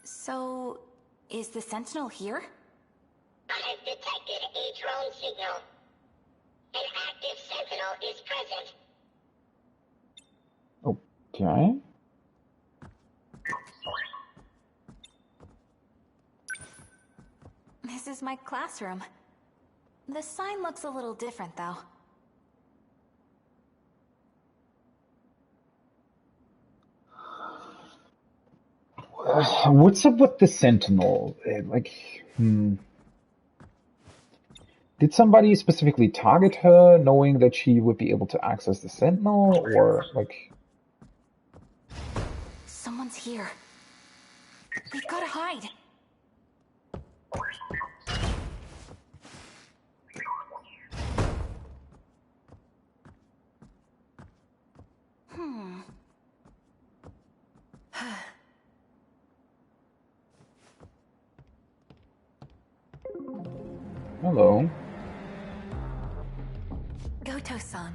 So, is the Sentinel here? I've detected a drone signal. An active Sentinel is present. Okay. This is my classroom. The sign looks a little different, though. What's up with the Sentinel? Did somebody specifically target her, knowing that she would be able to access the Sentinel, or like? Someone's here. We've got to hide. Hello. Goto-san.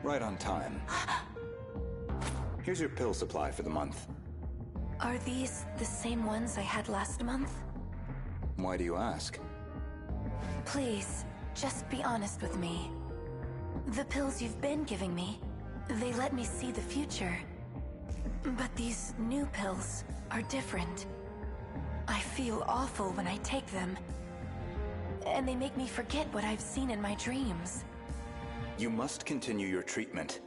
Right on time. Here's your pill supply for the month. Are these the same ones I had last month? Why do you ask? Please, just be honest with me. The pills you've been giving me, they let me see the future. But these new pills are different. I feel awful when I take them. And they make me forget what I've seen in my dreams. You must continue your treatment.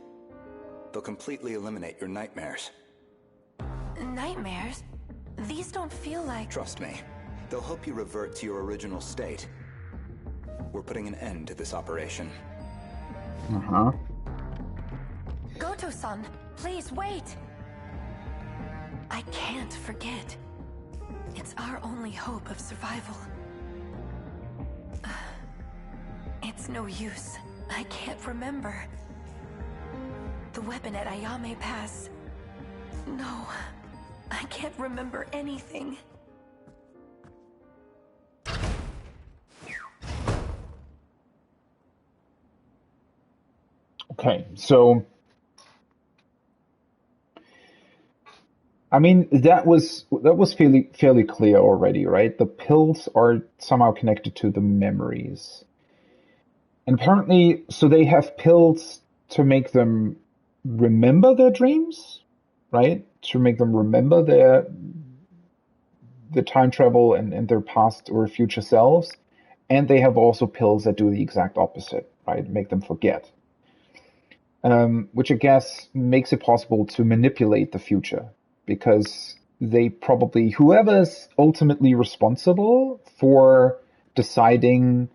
They'll completely eliminate your nightmares. Nightmares? These don't feel like... Trust me, they'll help you revert to your original state. We're putting an end to this operation. Uh-huh. Goto-san, please wait! I can't forget. It's our only hope of survival. It's no use. I can't remember. The weapon at Ayame Pass. No, I can't remember anything. Okay, so I mean that was fairly clear already, right? The pills are somehow connected to the memories. And apparently, so they have pills to make them remember their dreams, right? To make them remember the time travel and their past or future selves. And they have also pills that do the exact opposite, right? Make them forget. Which I guess makes it possible to manipulate the future, because they probably, whoever's ultimately responsible for deciding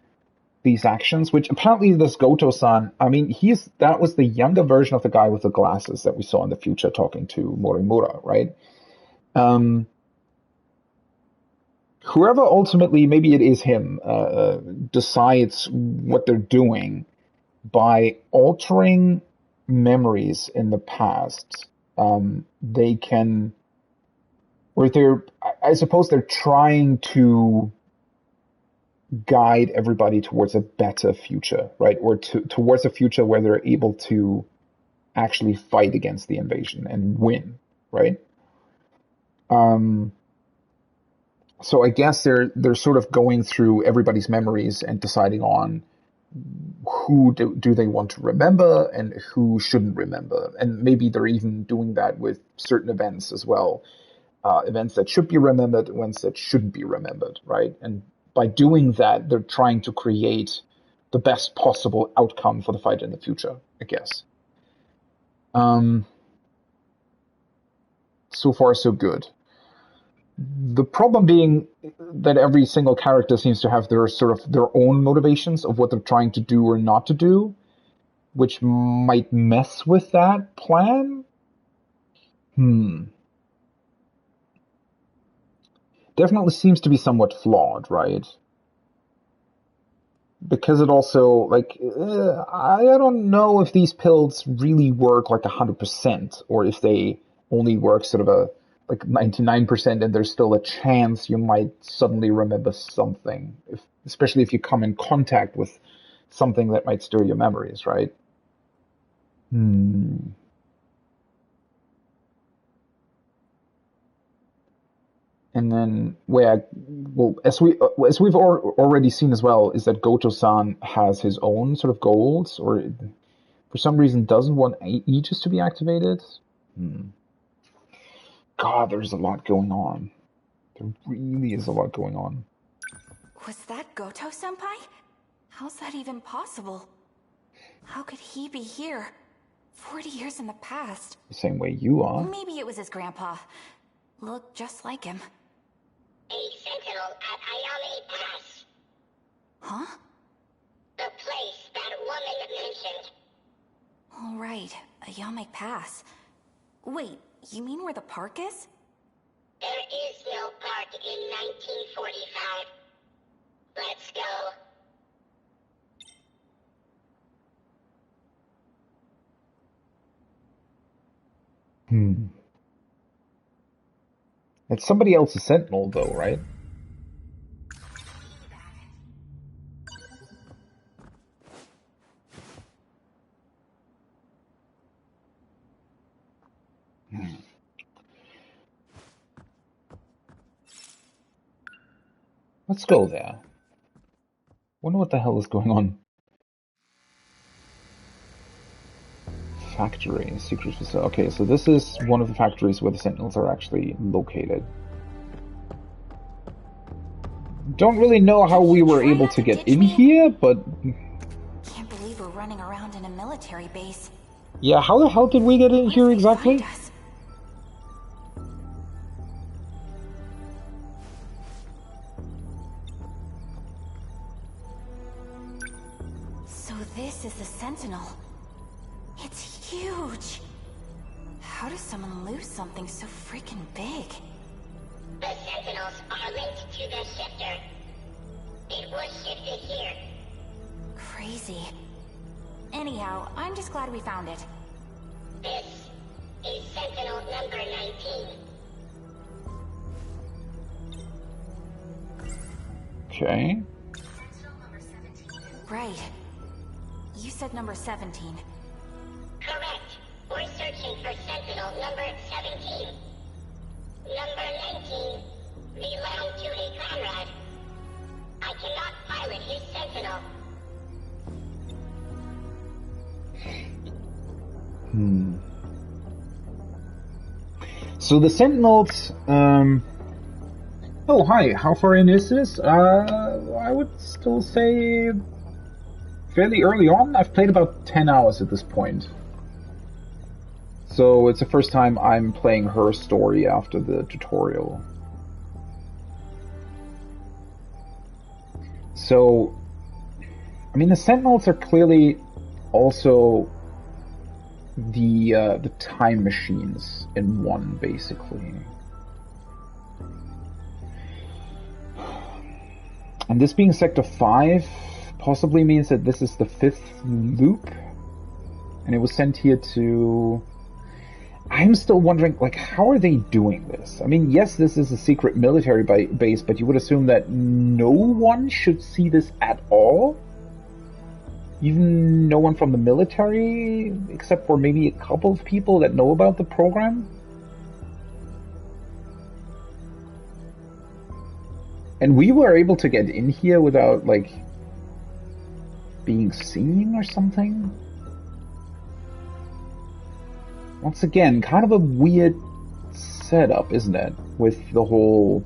these actions, which apparently this Goto-san, I mean, that was the younger version of the guy with the glasses that we saw in the future talking to Morimura, right? Whoever ultimately, maybe it is him, decides what they're doing by altering memories in the past. They can, or I suppose they're trying to guide everybody towards a better future, right? Or towards a future where they're able to actually fight against the invasion and win, right? So I guess they're sort of going through everybody's memories and deciding on who do they want to remember and who shouldn't remember. And maybe they're even doing that with certain events as well. Events that should be remembered, events that shouldn't be remembered, right? And by doing that, they're trying to create the best possible outcome for the fight in the future, I guess. So far, so good. The problem being that every single character seems to have their own motivations of what they're trying to do or not to do, which might mess with that plan. Definitely seems to be somewhat flawed, right? Because it also, I don't know if these pills really work 100%, or if they only work sort of 99%, and there's still a chance you might suddenly remember something, especially if you come in contact with something that might stir your memories, right? And then, as we've already seen as well, is that Goto-san has his own sort of goals, or for some reason doesn't want Aegis to be activated. God, there's a lot going on. There really is a lot going on. Was that Goto-senpai? How's that even possible? How could he be here? 40 years in the past. The same way you are. Maybe it was his grandpa. Looked just like him. A sentinel at Ayame Pass. Huh? The place that woman mentioned. All right, Ayame Pass. Wait, you mean where the park is? There is no park in 1945. Let's go. It's somebody else's sentinel, though, right? Let's go there. Wonder what the hell is going on. Factory, secret facility. Okay, so this is one of the factories where the Sentinels are actually located. Don't really know how we were able to get in here, but... Can't believe we're running around in a military base. Yeah, how the hell did we get in here exactly? So this is the Sentinel. It's huge. How does someone lose something so freaking big? The Sentinels are linked to the shifter. It was shifted here. Crazy. Anyhow, I'm just glad we found it. This is Sentinel number 19. Okay. Right. You said number 17. Correct. We're searching for Sentinel number 17. Number 19 belonged to a comrade. I cannot pilot his Sentinel. So the Sentinels, oh, hi, how far in is this? I would still say fairly early on. I've played about 10 hours at this point. So it's the first time I'm playing her story after the tutorial. So, I mean, the Sentinels are clearly also the time machines in one, basically. And this being Sector 5 possibly means that this is the 5th loop, and it was sent here to... I'm still wondering, like, how are they doing this? I mean, yes, this is a secret military base, but you would assume that no one should see this at all? Even no one from the military, except for maybe a couple of people that know about the program? And we were able to get in here without, like, being seen or something? Once again, kind of a weird setup, isn't it? With the whole...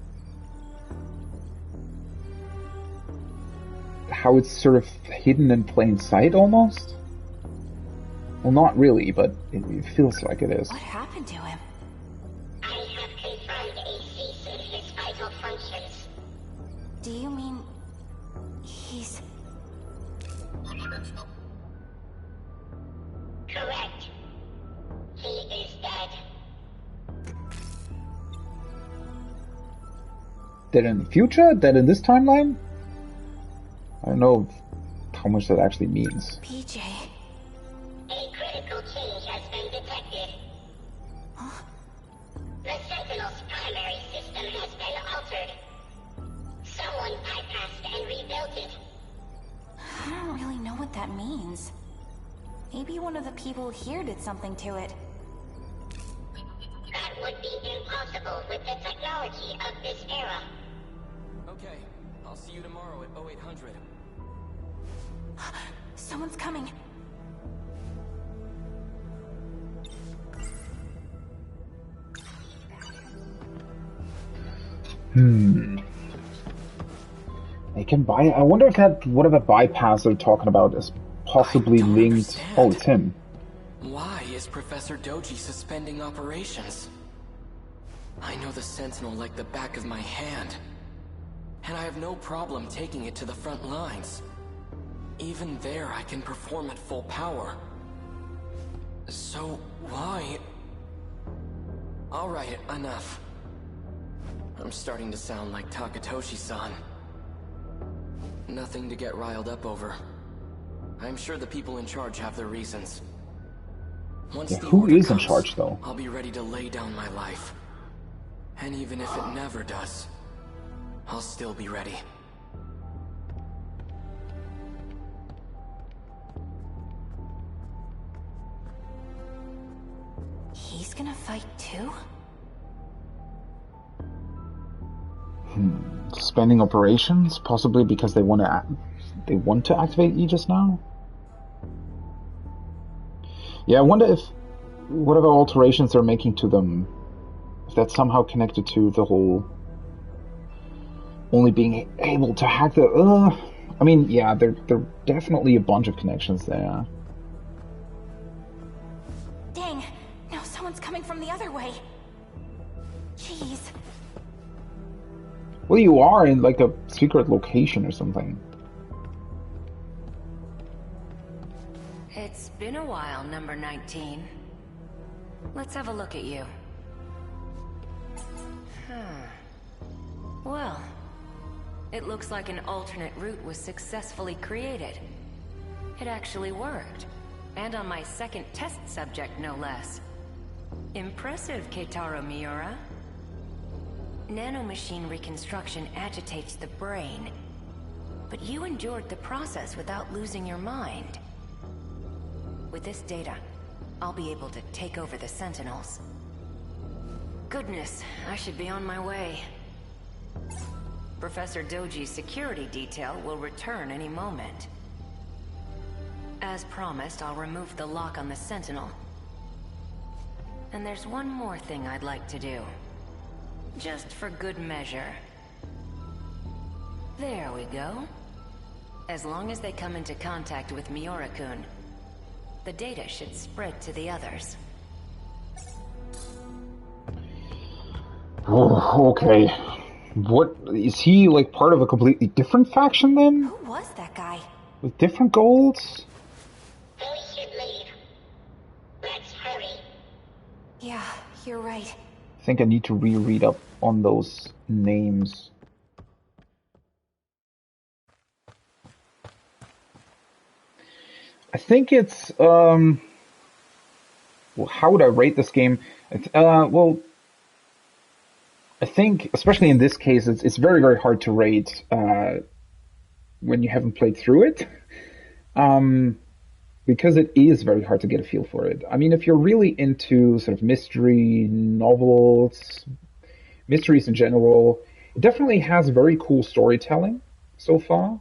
how it's sort of hidden in plain sight, almost? Well, not really, but it feels like it is. What happened to him? I have confirmed a cease in his vital functions. Do you mean... he's... Correct. He is dead. Dead in the future? Dead in this timeline? I don't know how much that actually means. PJ. A critical change has been detected. Huh? The Sentinel's primary system has been altered. Someone bypassed and rebuilt it. I don't really know what that means. Maybe one of the people here did something to it. That would be impossible with the technology of this era. Okay, I'll see you tomorrow at 0800. Someone's coming. They can buy... I wonder if that whatever bypass they're talking about is possibly linked... understand. Oh, it's him. Why is Professor Doji suspending operations? I know the Sentinel like the back of my hand. And I have no problem taking it to the front lines. Even there, I can perform at full power. So, why? Alright, enough. I'm starting to sound like Takatoshi-san. Nothing to get riled up over. I'm sure the people in charge have their reasons. Once Yeah, the who order is in comes, charge, though? I'll be ready to lay down my life. And even if it never does, I'll still be ready. He's gonna fight too? Suspending operations, possibly because they want to activate Aegis now. Yeah, I wonder if whatever alterations they're making to them, if that's somehow connected to the whole only being able to hack the. I mean, yeah, there definitely a bunch of connections there. Dang, now someone's coming from the other way. Jeez. Well, you are in like a secret location or something. It's been a while, number 19. Let's have a look at you. Well, it looks like an alternate route was successfully created. It actually worked. And on my second test subject, no less. Impressive, Keitaro Miura. Nanomachine reconstruction agitates the brain. But you endured the process without losing your mind. With this data, I'll be able to take over the Sentinels. Goodness, I should be on my way. Professor Doji's security detail will return any moment. As promised, I'll remove the lock on the Sentinel. And there's one more thing I'd like to do. Just for good measure. There we go. As long as they come into contact with Miura-kun, the data should spread to the others. Oh, okay. What is he like part of a completely different faction then? Who was that guy? With different goals? We should leave. Let's hurry. Yeah, you're right. I think I need to reread up on those names. I think it's well, how would I rate this game? Well, I think, especially in this case, it's very, very hard to rate when you haven't played through it, because it is very hard to get a feel for it. I mean, if you're really into sort of mystery novels, mysteries in general, it definitely has very cool storytelling so far.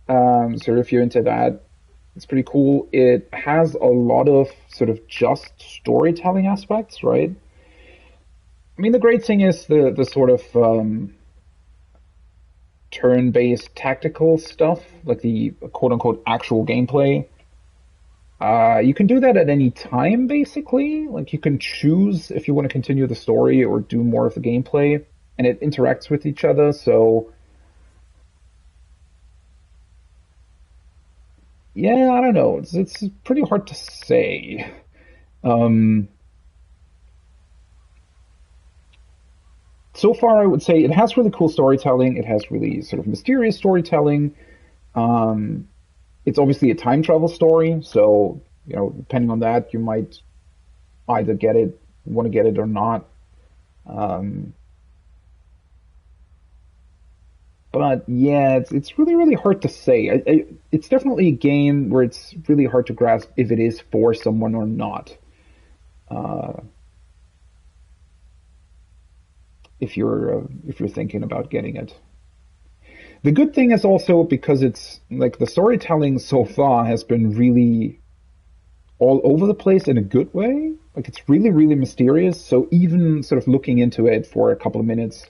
So if you're into that, it's pretty cool. It has a lot of sort of just storytelling aspects, right? I mean, the great thing is the sort of turn-based tactical stuff, like the quote-unquote actual gameplay. You can do that at any time, basically. Like, you can choose if you want to continue the story or do more of the gameplay, and it interacts with each other, so... Yeah, I don't know. It's pretty hard to say. So far, I would say it has really cool storytelling. It has really sort of mysterious storytelling. It's obviously a time travel story, so you know, depending on that, you might either want to get it or not. But yeah, it's really, really hard to say. It's definitely a game where it's really hard to grasp if it is for someone or not. If you're thinking about getting it. The good thing is also because it's like the storytelling so far has been really all over the place in a good way. Like it's really, really mysterious. So even sort of looking into it for a couple of minutes,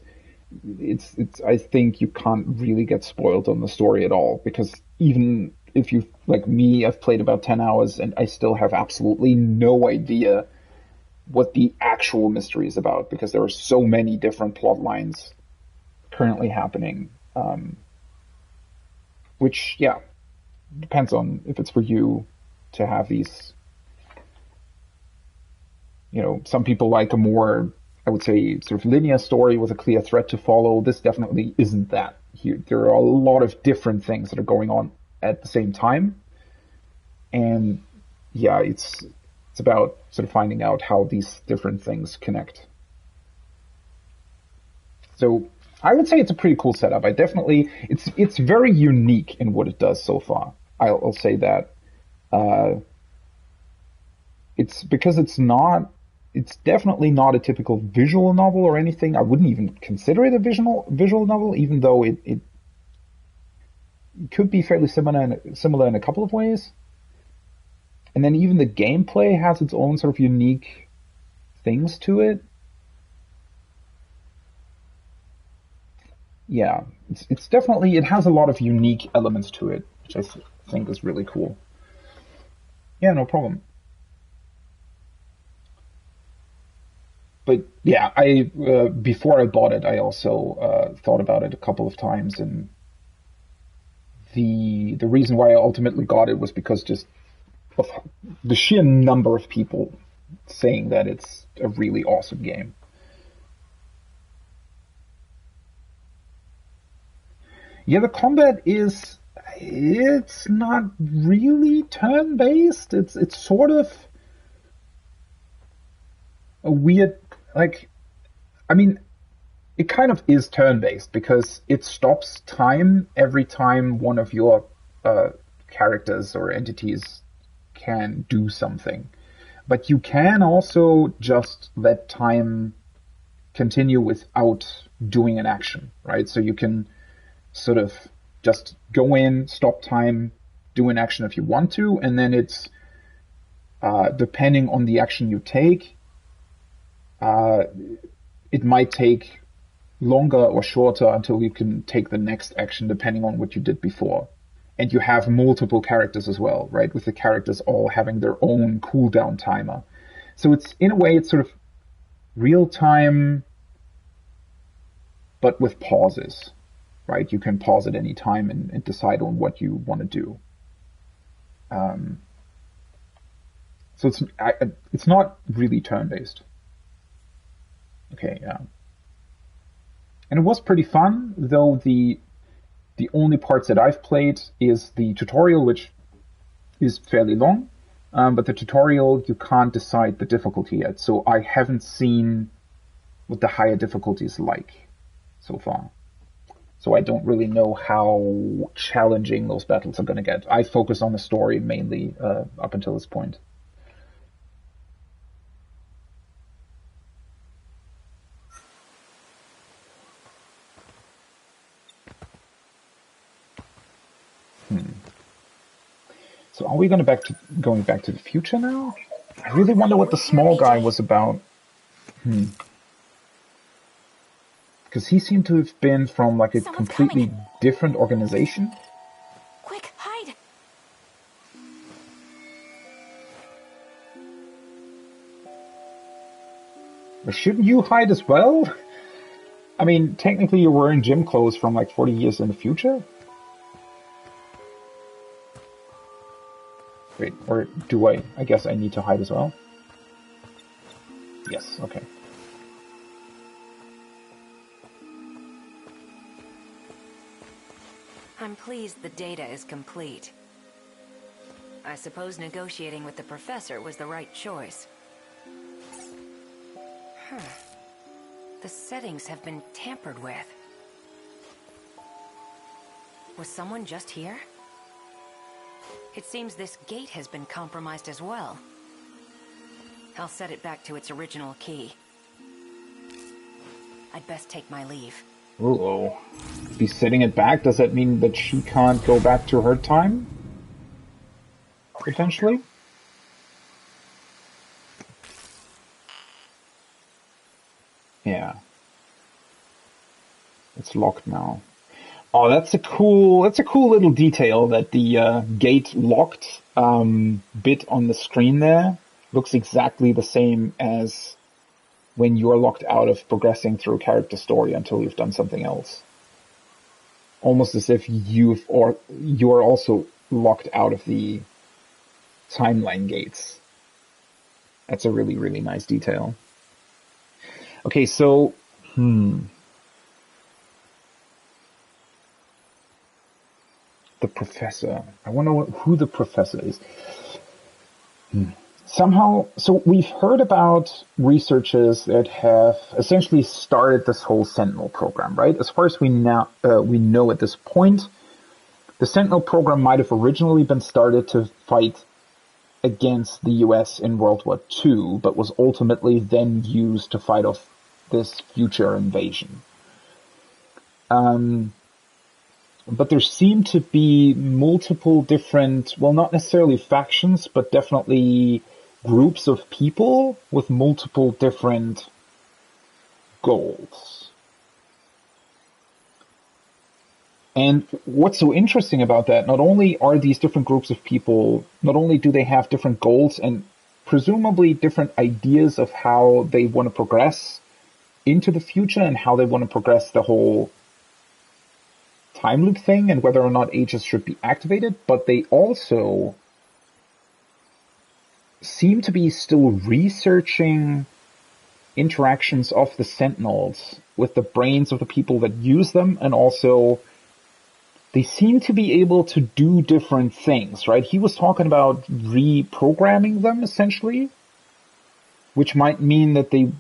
it's I think you can't really get spoiled on the story at all, because even if you, like me, I've played about 10 hours and I still have absolutely no idea what the actual mystery is about, because there are so many different plot lines currently happening, which, yeah, depends on if it's for you to have these, you know, some people like a more, I would say, sort of linear story with a clear thread to follow. This definitely isn't that. Here, there are a lot of different things that are going on at the same time, and yeah, it's about sort of finding out how these different things connect. So I would say it's a pretty cool setup. It's very unique in what it does so far. I'll say that. it's because it's definitely not a typical visual novel or anything. I wouldn't even consider it a visual novel, even though it could be fairly similar in a couple of ways. And then even the gameplay has its own sort of unique things to it. Yeah, it's definitely, it has a lot of unique elements to it, which I think is really cool. Yeah, no problem. But yeah, before I bought it, I also thought about it a couple of times, and the reason why I ultimately got it was because just of the sheer number of people saying that it's a really awesome game. Yeah, the combat it's not really turn-based. It's sort of a weird, like, I mean, it kind of is turn-based because it stops time every time one of your characters or entities can do something. But you can also just let time continue without doing an action, right? So you can sort of just go in, stop time, do an action if you want to, and then it's depending on the action you take, it might take longer or shorter until you can take the next action depending on what you did before. And you have multiple characters as well, right? With the characters all having their own cooldown timer. So it's, in a way, it's sort of real time, but with pauses, right? You can pause at any time and decide on what you want to do. So it's not really turn-based. Okay, yeah. And it was pretty fun, though the only parts that I've played is the tutorial, which is fairly long, but the tutorial, you can't decide the difficulty yet, so I haven't seen what the higher difficulty is like so far. So I don't really know how challenging those battles are going to get. I focus on the story mainly up until this point. So are we going back to the future now? I really wonder what the small guy was about. Because he seemed to have been from like a completely different organization. Quick, hide! But shouldn't you hide as well? I mean, technically you're wearing gym clothes from like 40 years in the future. Wait, or do I? I guess I need to hide as well. Yes, okay. I'm pleased the data is complete. I suppose negotiating with the professor was the right choice. The settings have been tampered with. Was someone just here? It seems this gate has been compromised as well. I'll set it back to its original key. I'd best take my leave. Uh-oh. If he's setting it back, does that mean that she can't go back to her time? Potentially? Yeah. It's locked now. Oh, that's a cool little detail that the gate locked bit on the screen there looks exactly the same as when you're locked out of progressing through a character story until you've done something else. Almost as if you're also locked out of the timeline gates. That's a really, really nice detail. Okay, so the professor. I wonder who the professor is. Somehow, so we've heard about researchers that have essentially started this whole Sentinel program, right? As far as we know at this point, the Sentinel program might have originally been started to fight against the US in World War II, but was ultimately then used to fight off this future invasion. But there seem to be multiple different, well, not necessarily factions, but definitely groups of people with multiple different goals. And what's so interesting about that, not only are these different groups of people, not only do they have different goals and presumably different ideas of how they want to progress into the future and how they want to progress the whole time loop thing and whether or not Aegis should be activated, but they also seem to be still researching interactions of the Sentinels with the brains of the people that use them, and also they seem to be able to do different things, right? He was talking about reprogramming them, essentially, which might mean that they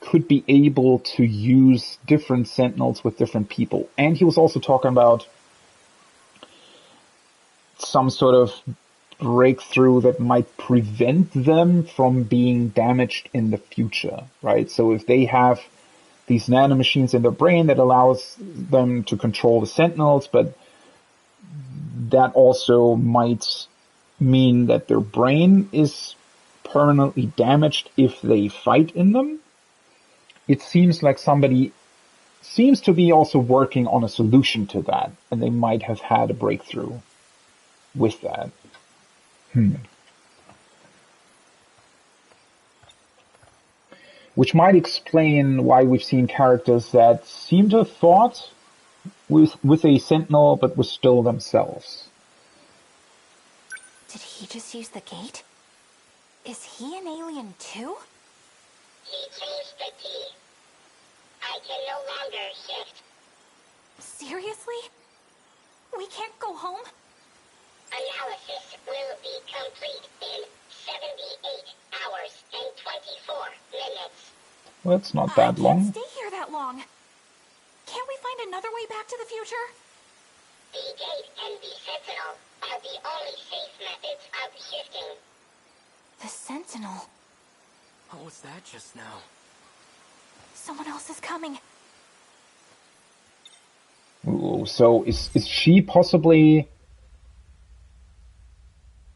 could be able to use different Sentinels with different people. And he was also talking about some sort of breakthrough that might prevent them from being damaged in the future, right? So if they have these nanomachines in their brain that allows them to control the Sentinels, but that also might mean that their brain is permanently damaged if they fight in them. It seems like somebody seems to be also working on a solution to that, and they might have had a breakthrough with that. Which might explain why we've seen characters that seem to have fought with a Sentinel, but were still themselves. Did he just use the gate? Is he an alien too? He changed the key. I can no longer shift. Seriously? We can't go home? Analysis will be complete in 78 hours and 24 minutes. Well, it's not that long. I can't stay here that long. Can't we find another way back to the future? The gate and the Sentinel are the only safe methods of shifting. The Sentinel? What was that just now? Someone else is coming. Ooh, so is she possibly...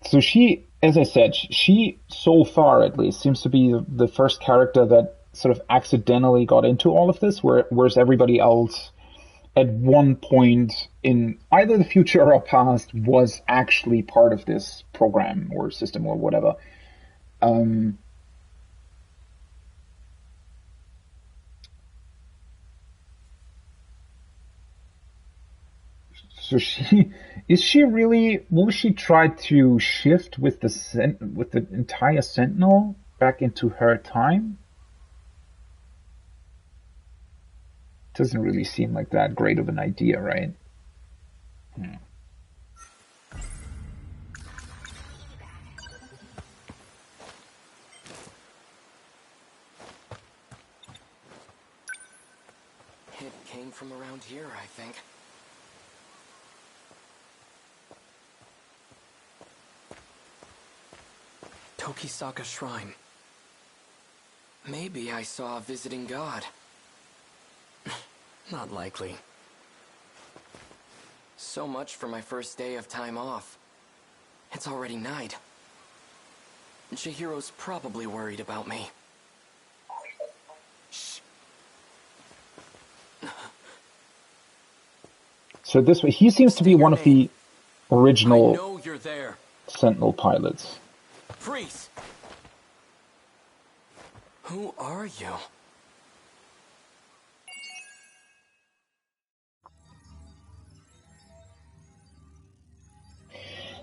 So she, as I said, she, so far at least, seems to be the first character that sort of accidentally got into all of this, whereas everybody else at one point in either the future or past was actually part of this program or system or whatever. So is she really, will she try to shift with the entire Sentinel back into her time? Doesn't really seem like that great of an idea, right? It came from around here, I think. Tokisaka Shrine. Maybe I saw a visiting god. Not likely. So much for my first day of time off. It's already night. Chihiro's probably worried about me. Shh. So this way, he seems to be one of the original I know you're there. Sentinel pilots. Freeze! Who are you?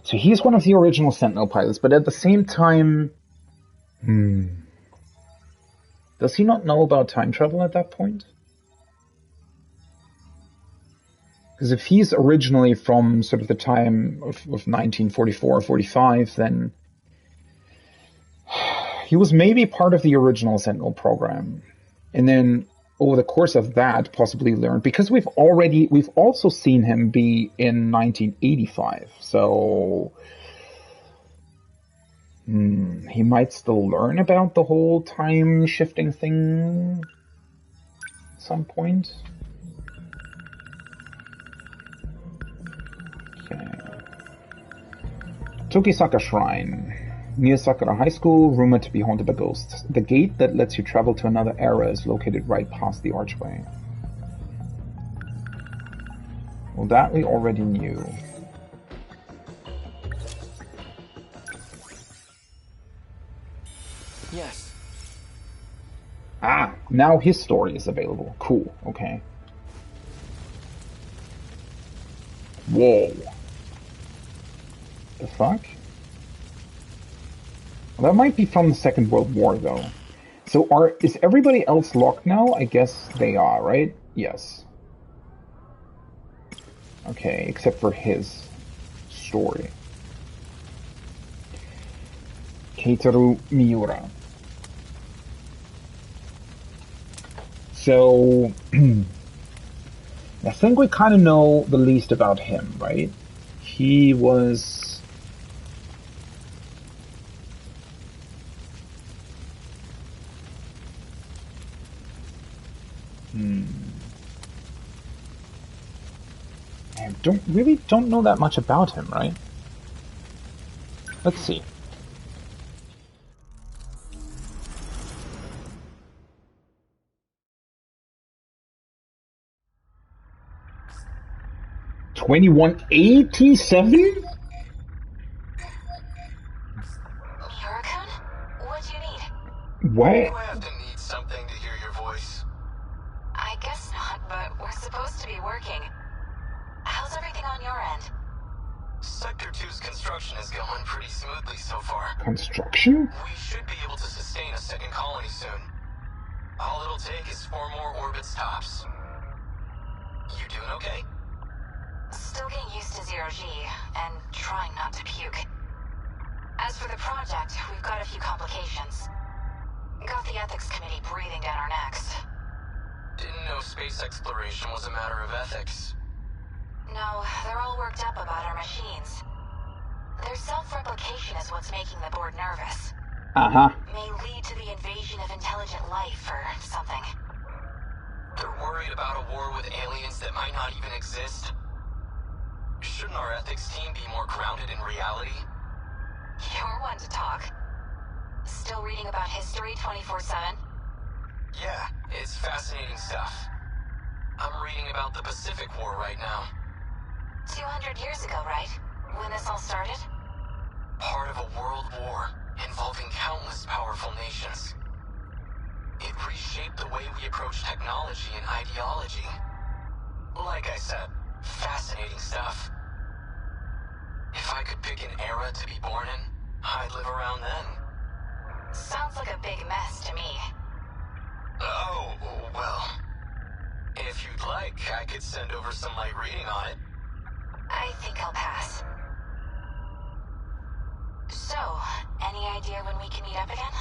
So he's one of the original Sentinel pilots, but at the same time... Does he not know about time travel at that point? Because if he's originally from sort of the time of 1944 or 45, then he was maybe part of the original Sentinel program. And then over the course of that, possibly learned, because we've also seen him be in 1985. So He might still learn about the whole time-shifting thing at some point. Okay. Tokisaka Shrine. Near Sakura High School, rumored to be haunted by ghosts. The gate that lets you travel to another era is located right past the archway. Well, that we already knew. Yes. Ah, now his story is available. Cool, okay. Whoa. The fuck? Well, that might be from the Second World War, though. So is everybody else locked now? I guess they are, right? Yes. Okay, except for his story. Keitaru Miura. So, I think we kind of know the least about him, right? He was... I don't know that much about him, right? Let's see. $21.87? Miura-kun? What do you need? What? Do I have to need something to hear your voice? I guess not, but we're supposed to be working. How's everything on your end? Sector 2's construction is going pretty smoothly so far. Construction? We should be able to sustain a second colony soon. All it'll take is 4 more orbit stops. You doing okay? Still getting used to zero-G, and trying not to puke. As for the project, we've got a few complications. Got the ethics committee breathing down our necks. Didn't know space exploration was a matter of ethics. No, they're all worked up about our machines. Their self-replication is what's making the board nervous. Uh-huh. May lead to the invasion of intelligent life or something. They're worried about a war with aliens that might not even exist. Shouldn't our ethics team be more grounded in reality? You're one to talk. Still reading about history 24/7? Yeah, it's fascinating stuff. I'm reading about the Pacific War right now. 200 years ago, right? When this all started? Part of a world war involving countless powerful nations. It reshaped the way we approach technology and ideology. Like I said, fascinating stuff. If I could pick an era to be born in, I'd live around then. Sounds like a big mess to me. Oh, well. If you'd like, I could send over some light reading on it. I think I'll pass. So, any idea when we can meet up again?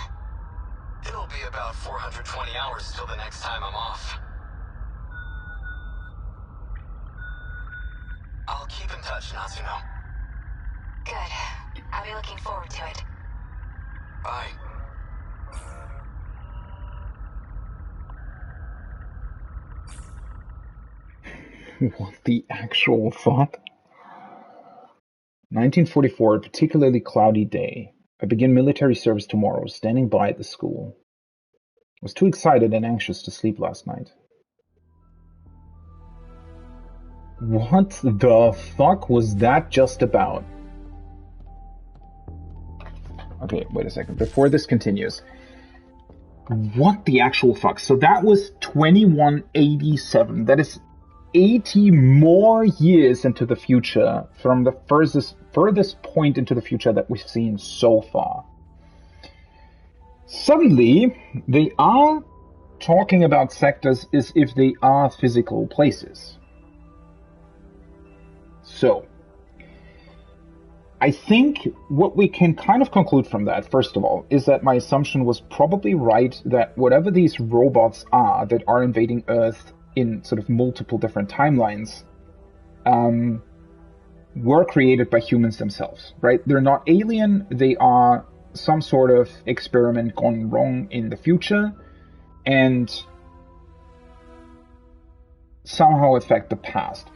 It'll be about 420 hours till the next time I'm off. I'll keep in touch, Natsuno. Good. I'll be looking forward to it. Bye. What the actual fuck? 1944, a particularly cloudy day. I begin military service tomorrow, standing by at the school. I was too excited and anxious to sleep last night. What the fuck was that just about? Okay, wait a second. Before this continues. What the actual fuck? So that was 2187. That is 80 more years into the future from the furthest point into the future that we've seen so far. Suddenly, they are talking about sectors as if they are physical places. So, I think what we can kind of conclude from that, first of all, is that my assumption was probably right, that whatever these robots are that are invading Earth in sort of multiple different timelines, were created by humans themselves, right? They're not alien, they are some sort of experiment gone wrong in the future and somehow affect the past.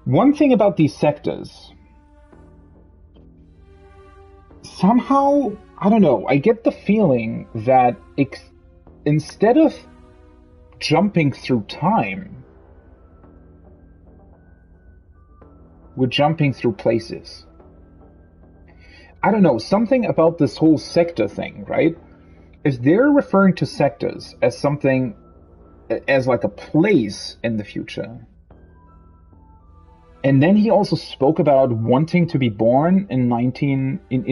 One thing about these sectors, somehow, I don't know, I get the feeling that instead of jumping through time, we're jumping through places. I don't know, something about this whole sector thing, right? If they're referring to sectors as something, as like a place in the future, and then he also spoke about wanting to be born in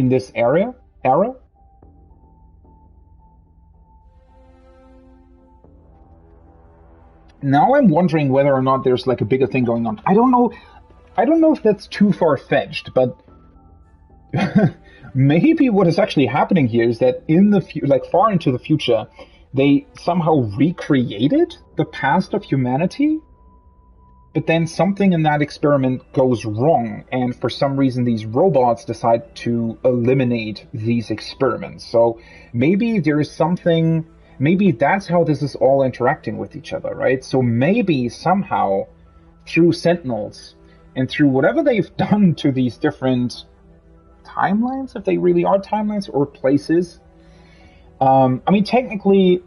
this era. Now I'm wondering whether or not there's like a bigger thing going on. I don't know if that's too far-fetched, but maybe what is actually happening here is that in the far into the future, they somehow recreated the past of humanity, but then something in that experiment goes wrong, and for some reason these robots decide to eliminate these experiments. So maybe there is something, maybe that's how this is all interacting with each other, right? So maybe somehow through Sentinels and through whatever they've done to these different timelines, if they really are timelines or places. I mean, technically,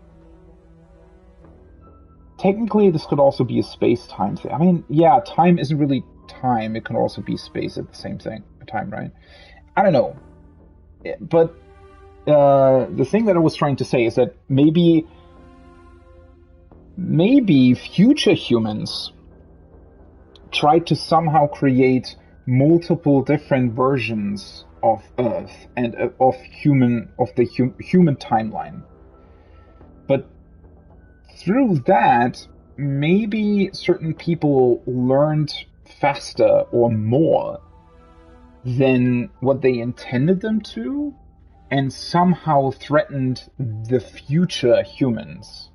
this could also be a space-time thing. I mean, yeah, time isn't really time. It can also be space at the same time, right? I don't know. But the thing that I was trying to say is that maybe future humans try to somehow create multiple different versions of Earth and of the human timeline. But through that, maybe certain people learned faster or more than what they intended them to, and somehow threatened the future humans.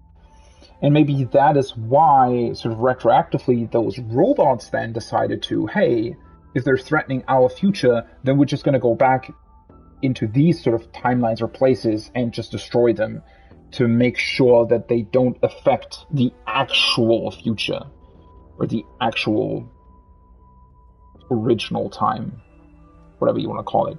And maybe that is why, sort of retroactively, those robots then decided to, hey, if they're threatening our future, then we're just going to go back into these sort of timelines or places and just destroy them to make sure that they don't affect the actual future or the actual original time, whatever you want to call it.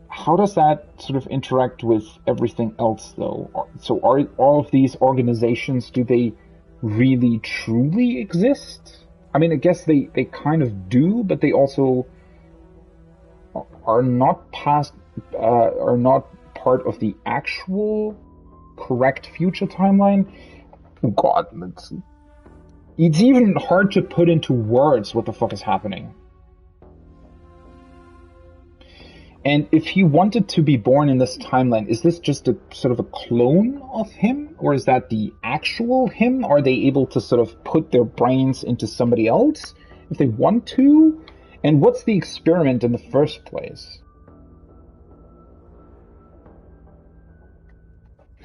How does that sort of interact with everything else, though? So are all of these organizations, do they really truly exist? I mean, I guess they kind of do, but they also are not part of the actual correct future timeline. Oh God, it's even hard to put into words what the fuck is happening. And if he wanted to be born in this timeline, is this just a sort of a clone of him? Or is that the actual him? Are they able to sort of put their brains into somebody else if they want to? And what's the experiment in the first place?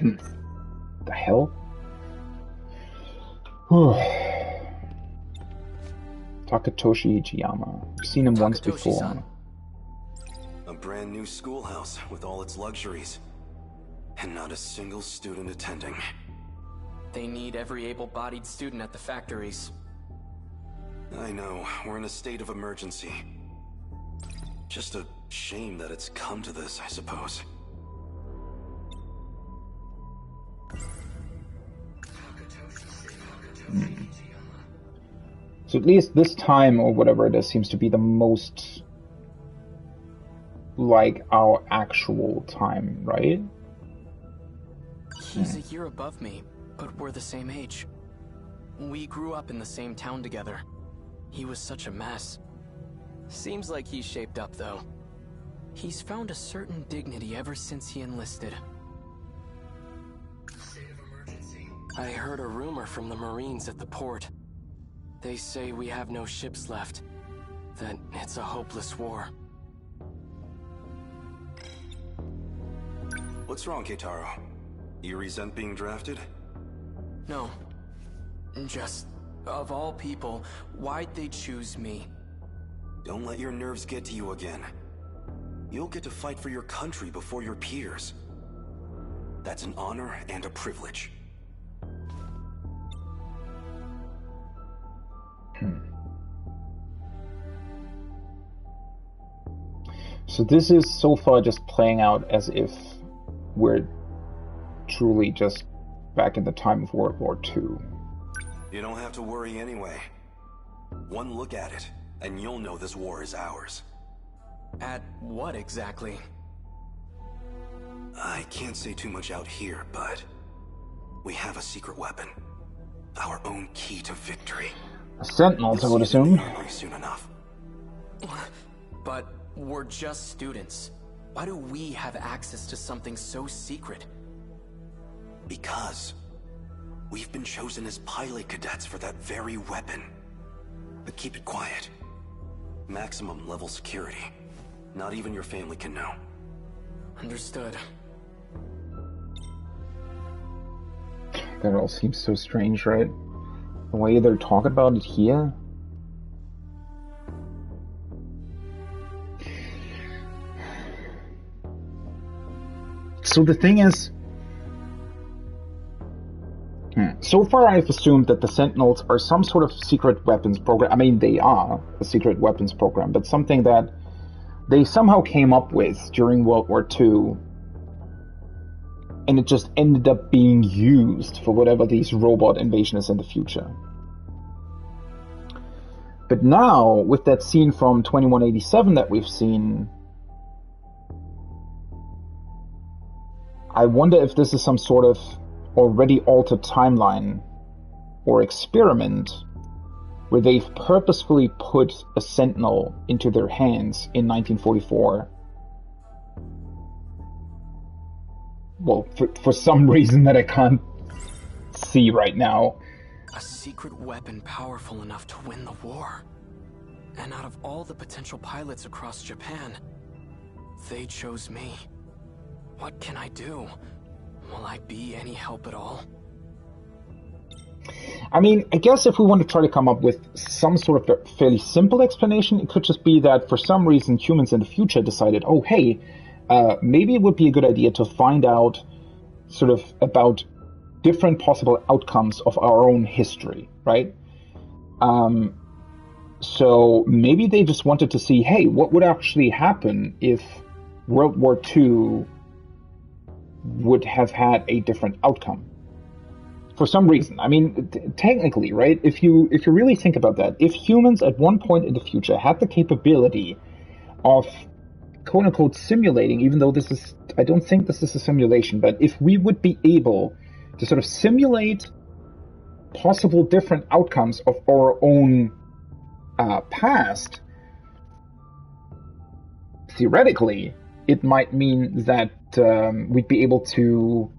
The hell? Takatoshi Ichiyama. I've seen him once before. A brand new schoolhouse with all its luxuries. And not a single student attending. They need every able-bodied student at the factories. I know, we're in a state of emergency. Just a shame that it's come to this, I suppose. So at least this time, or whatever it is, seems to be the most like our actual time, right? He's a year above me, but we're the same age. We grew up in the same town together. He was such a mess. Seems like he's shaped up, though. He's found a certain dignity ever since he enlisted. I heard a rumor from the Marines at the port. They say we have no ships left. That it's a hopeless war. What's wrong, Keitaro? You resent being drafted? No. Just, of all people, why'd they choose me? Don't let your nerves get to you again. You'll get to fight for your country before your peers. That's an honor and a privilege. So this is so far just playing out as if we're truly just back in the time of World War II. You don't have to worry anyway. One look at it, and you'll know this war is ours. At what exactly? I can't say too much out here, but we have a secret weapon. Our own key to victory. Sentinels, I would assume. Soon enough. But we're just students. Why do we have access to something so secret? Because we've been chosen as pilot cadets for that very weapon. But keep it quiet. Maximum level security. Not even your family can know. Understood. That all seems so strange, right? The way they're talking about it here. So the thing is, so far I've assumed that the Sentinels are some sort of secret weapons program. I mean, they are a secret weapons program, but something that they somehow came up with during World War II, and it just ended up being used for whatever these robot invasion is in the future. But now, with that scene from 2187 that we've seen, I wonder if this is some sort of already altered timeline or experiment where they've purposefully put a Sentinel into their hands in 1944. Well, for some reason that I can't see right now. A secret weapon powerful enough to win the war. And out of all the potential pilots across Japan, they chose me. What can I do? Will I be any help at all? I mean, I guess if we want to try to come up with some sort of a fairly simple explanation, it could just be that for some reason humans in the future decided, oh hey, maybe it would be a good idea to find out sort of about different possible outcomes of our own history, right? So maybe they just wanted to see, hey, what would actually happen if World War II would have had a different outcome? For some reason. I mean, technically, right? If you really think about that, if humans at one point in the future had the capability of quote-unquote simulating, even though this is, I don't think this is a simulation, but if we would be able to sort of simulate possible different outcomes of our own past, theoretically, it might mean that we'd be able to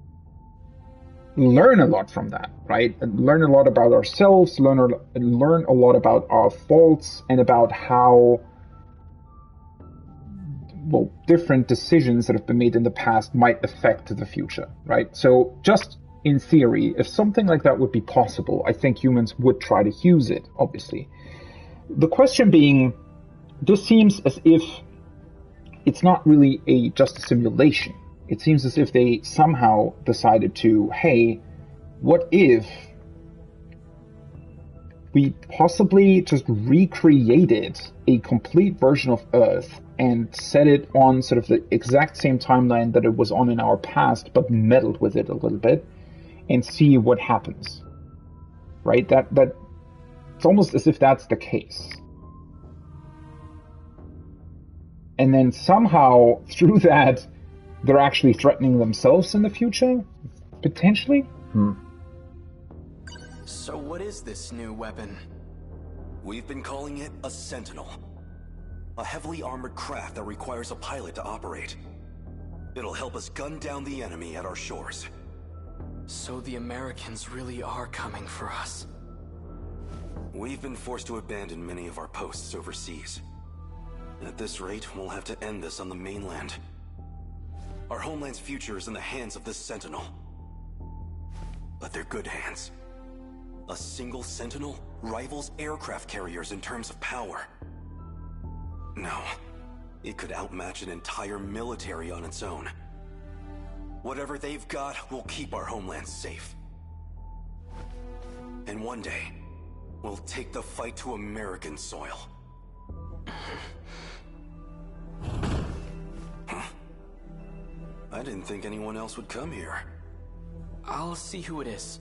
learn a lot from that, right? And learn a lot about ourselves, learn a lot about our faults, and about how, well, different decisions that have been made in the past might affect the future, right? So just in theory, if something like that would be possible, I think humans would try to use it, obviously. The question being, this seems as if it's not really just a simulation. It seems as if they somehow decided to, hey, what if we possibly just recreated a complete version of Earth and set it on sort of the exact same timeline that it was on in our past, but meddled with it a little bit, and see what happens, right? That it's almost as if that's the case. And then somehow, through that, they're actually threatening themselves in the future? Potentially? So what is this new weapon? We've been calling it a Sentinel. A heavily armored craft that requires a pilot to operate. It'll help us gun down the enemy at our shores. So the Americans really are coming for us. We've been forced to abandon many of our posts overseas. At this rate, we'll have to end this on the mainland. Our homeland's future is in the hands of this Sentinel. But they're good hands. A single Sentinel rivals aircraft carriers in terms of power. No, it could outmatch an entire military on its own. Whatever they've got will keep our homeland safe. And one day, we'll take the fight to American soil. Huh? I didn't think anyone else would come here. I'll see who it is.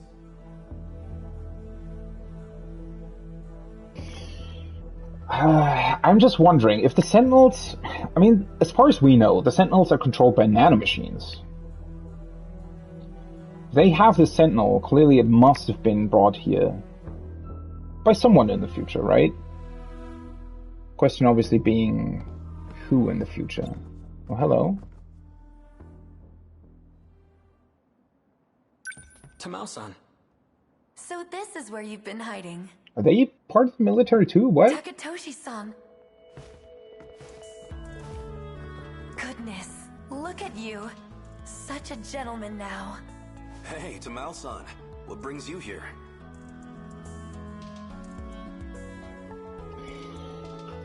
I'm just wondering if the Sentinels... I mean, as far as we know, the Sentinels are controlled by nanomachines. If they have this Sentinel, clearly it must have been brought here by someone in the future, right? Question obviously being, who in the future? Oh, hello. Tamao-san. So this is where you've been hiding. Are they part of the military too? What? Takatoshi-san. Goodness, look at you. Such a gentleman now. Hey, Tamao-san. What brings you here?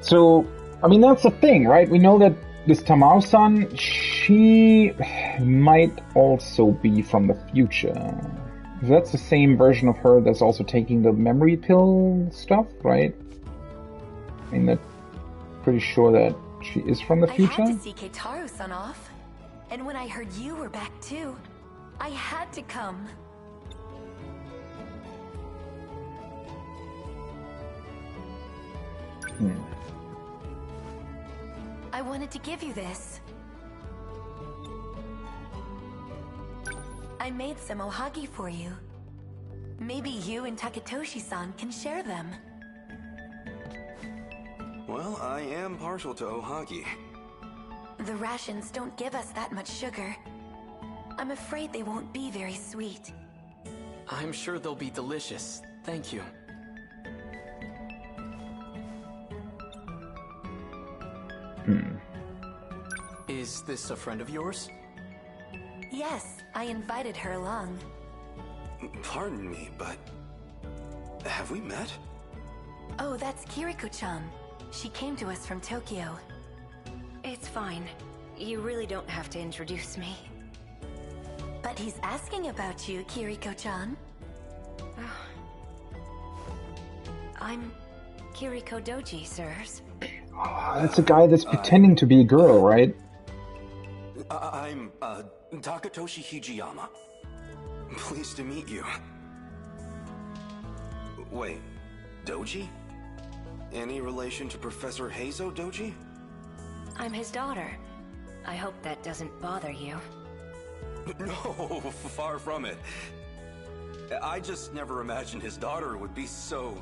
So, I mean, that's the thing, right? We know that this Tamao-san, she might also be from the future. That's the same version of her that's also taking the memory pill stuff, right? I mean, that's pretty sure that she is from the future. I had to see Keitaru-san off. And when I heard you were back too, I had to come. I wanted to give you this. I made some ohagi for you. Maybe you and Takatoshi-san can share them. Well, I am partial to ohagi. The rations don't give us that much sugar. I'm afraid they won't be very sweet. I'm sure they'll be delicious. Thank you. Is this a friend of yours? Yes, I invited her along. Pardon me, but... have we met? Oh, that's Kiriko-chan. She came to us from Tokyo. It's fine. You really don't have to introduce me. But he's asking about you, Kiriko-chan. I'm Kiriko Doji, sirs. That's a guy that's pretending to be a girl, right? I'm, Takatoshi Hijiyama. Pleased to meet you. Wait, Doji? Any relation to Professor Heizo Doji? I'm his daughter. I hope that doesn't bother you. No, far from it. I just never imagined his daughter would be so...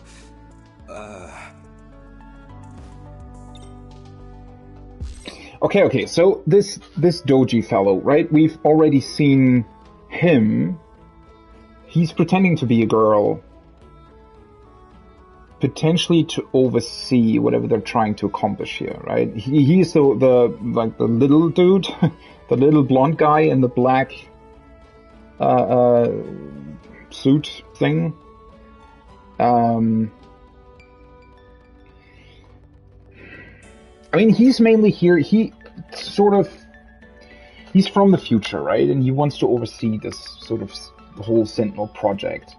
Okay, so this Doji fellow, right? We've already seen him. He's pretending to be a girl. Potentially to oversee whatever they're trying to accomplish here, right? He's the little dude, the little blonde guy in the black suit thing. I mean, he's mainly here. He's from the future, right? And he wants to oversee this sort of the whole Sentinel project.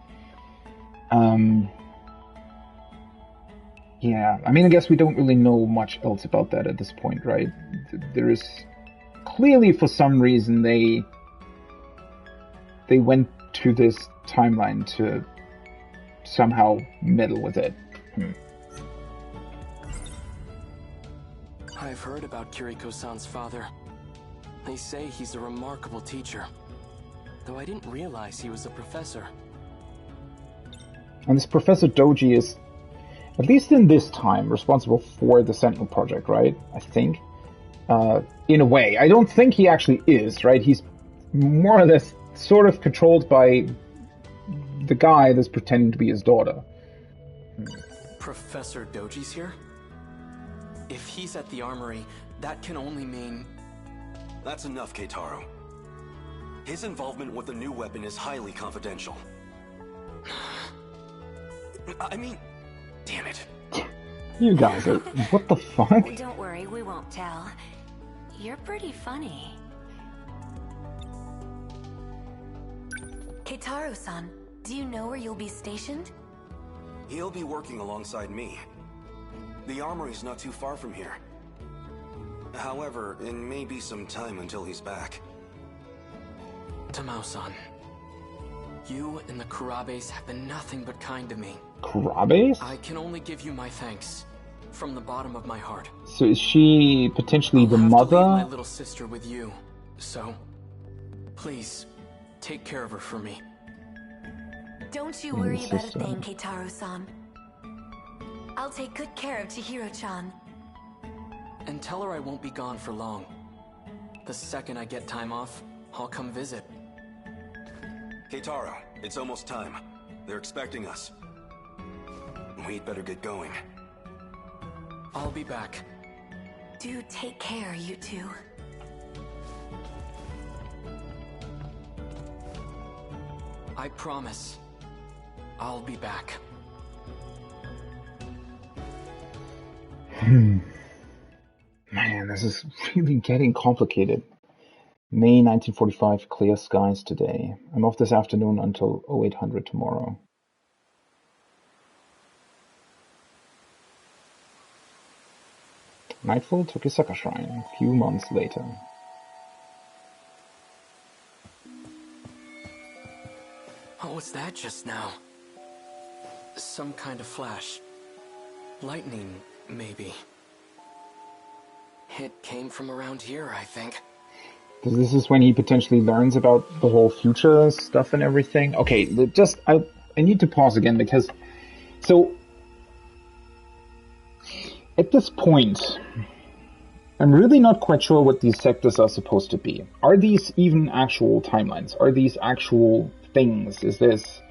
Yeah, I mean, I guess we don't really know much else about that at this point, right? There is clearly, for some reason, they went to this timeline to somehow meddle with it. I've heard about Kiriko-san's father. They say he's a remarkable teacher, though I didn't realize he was a professor. And this Professor Doji is, at least in this time, responsible for the Sentinel project, right? I think. In a way. I don't think he actually is, right? He's more or less sort of controlled by the guy that's pretending to be his daughter. Professor Doji's here? If he's at the armory, that can only mean... That's enough, Keitaro. His involvement with the new weapon is highly confidential. I mean, damn it. You guys are... What the fuck? Don't worry, we won't tell. You're pretty funny. Keitaro-san, do you know where you'll be stationed? He'll be working alongside me. The armory's not too far from here. However, it may be some time until he's back. Tamao-san, you and the Kurabes have been nothing but kind to me. Kurabes? I can only give you my thanks from the bottom of my heart. So is she potentially the I'll have to mother? leave my little sister with you, so please take care of her for me. Don't you worry about a thing, Keitaro-san. I'll take good care of Chihiro-chan. And tell her I won't be gone for long. The second I get time off, I'll come visit. Keitaro, it's almost time. They're expecting us. We'd better get going. I'll be back. Do take care, you two. I promise. I'll be back. Man, this is really getting complicated. May 1945, clear skies today. I'm off this afternoon until 0800 tomorrow. Nightfall, Tokisaka Shrine, a few months later. What was that just now? Some kind of flash. Lightning, maybe. It came from around here, I think. This is when he potentially learns about the whole future stuff and everything. Okay, just I need to pause again because so at this point I'm really not quite sure what these sectors are supposed to be. Are these even actual timelines? Are these actual things? Is this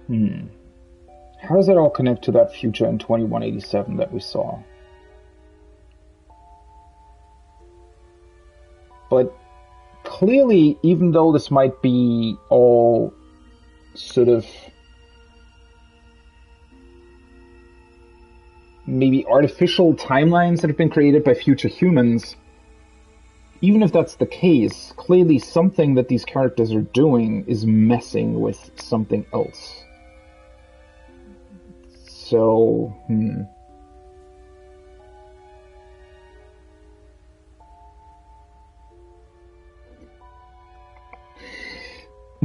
how does that all connect to that future in 2187 that we saw? But clearly, even though this might be all sort of maybe artificial timelines that have been created by future humans, even if that's the case, clearly something that these characters are doing is messing with something else. So,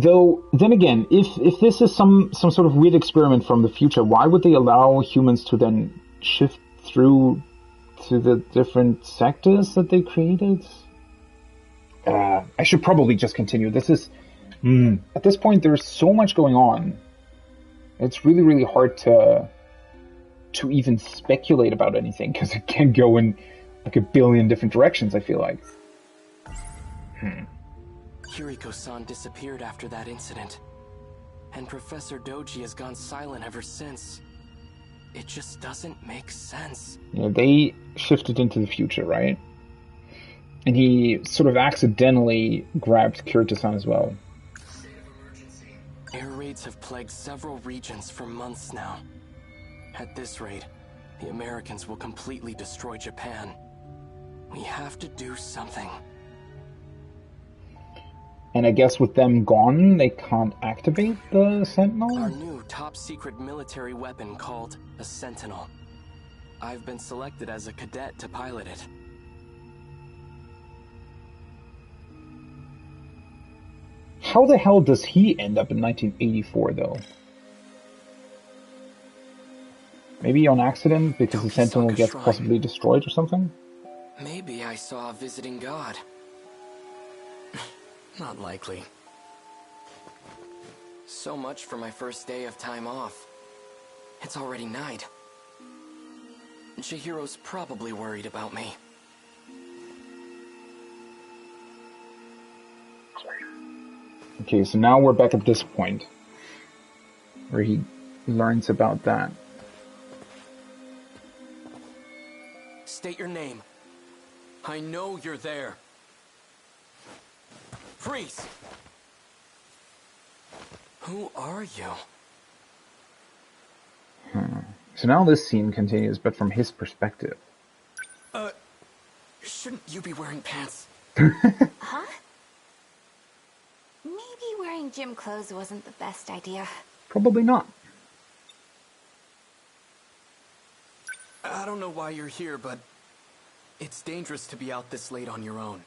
Though, then again, if this is some sort of weird experiment from the future, why would they allow humans to then shift through to the different sectors that they created? I should probably just continue. This is... At this point, there's so much going on. It's really, really hard to even speculate about anything, because it can go in like a billion different directions, I feel like. Kiriko-san disappeared after that incident, and Professor Doji has gone silent ever since. It just doesn't make sense. Yeah, they shifted into the future, right? And he sort of accidentally grabbed Kirito-san as well. Air raids have plagued several regions for months now. At this rate, the Americans will completely destroy Japan. We have to do something. And I guess with them gone, they can't activate the Sentinel? Our new top-secret military weapon called a Sentinel. I've been selected as a cadet to pilot it. How the hell does he end up in 1984, though? Maybe on accident, because the Sentinel gets possibly destroyed or something? Maybe I saw a visiting god. Not likely. So much for my first day of time off. It's already night. Chihiro's probably worried about me. Okay, so now we're back at this point, where he learns about that. State your name. I know you're there. Freeze! Who are you? So now this scene continues, but from his perspective. Shouldn't you be wearing pants? Huh? Maybe wearing gym clothes wasn't the best idea. Probably not. I don't know why you're here, but it's dangerous to be out this late on your own.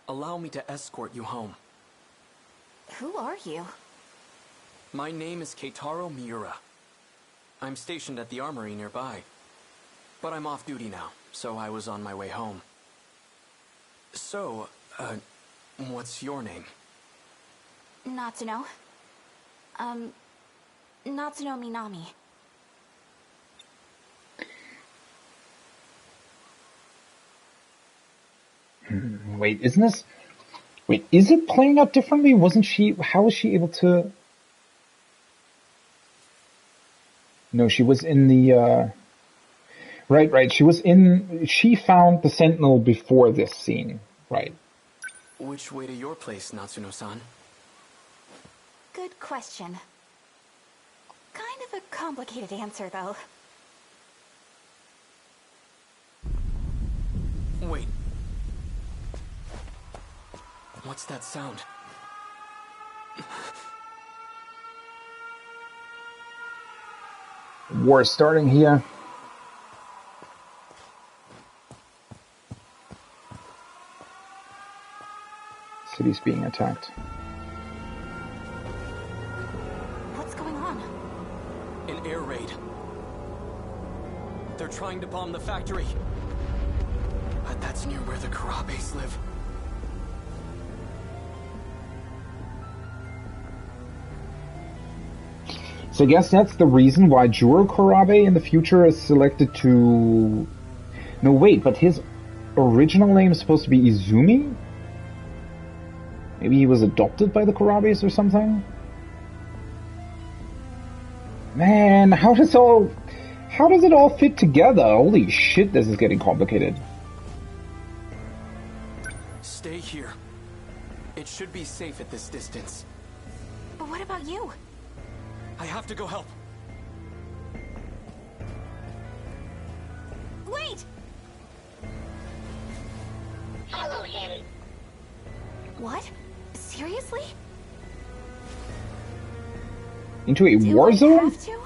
Allow me to escort you home. Who are you? My name is Keitaro Miura. I'm stationed at the armory nearby. But I'm off duty now, so I was on my way home. So, what's your name? Natsuno. Natsuno Minami. Wait, isn't this... Wait, is it playing out differently? Wasn't she... How was she able to... No, she was in the, Right, she was in... She found the Sentinel before this scene, right? Which way to your place, Natsuno-san? Good question. Kind of a complicated answer, though. Wait. What's that sound? War starting here. City's being attacked. What's going on? An air raid. They're trying to bomb the factory. But that's near where the Karabes live. So I guess that's the reason why Juro Karabe in the future is selected to... No, wait, but his original name is supposed to be Izumi? Maybe he was adopted by the Karabes or something? Man, how does it all fit together? Holy shit, this is getting complicated. Stay here. It should be safe at this distance. But what about you? I have to go help. Wait! Follow him. What? Seriously? Into a Do war I zone? have to?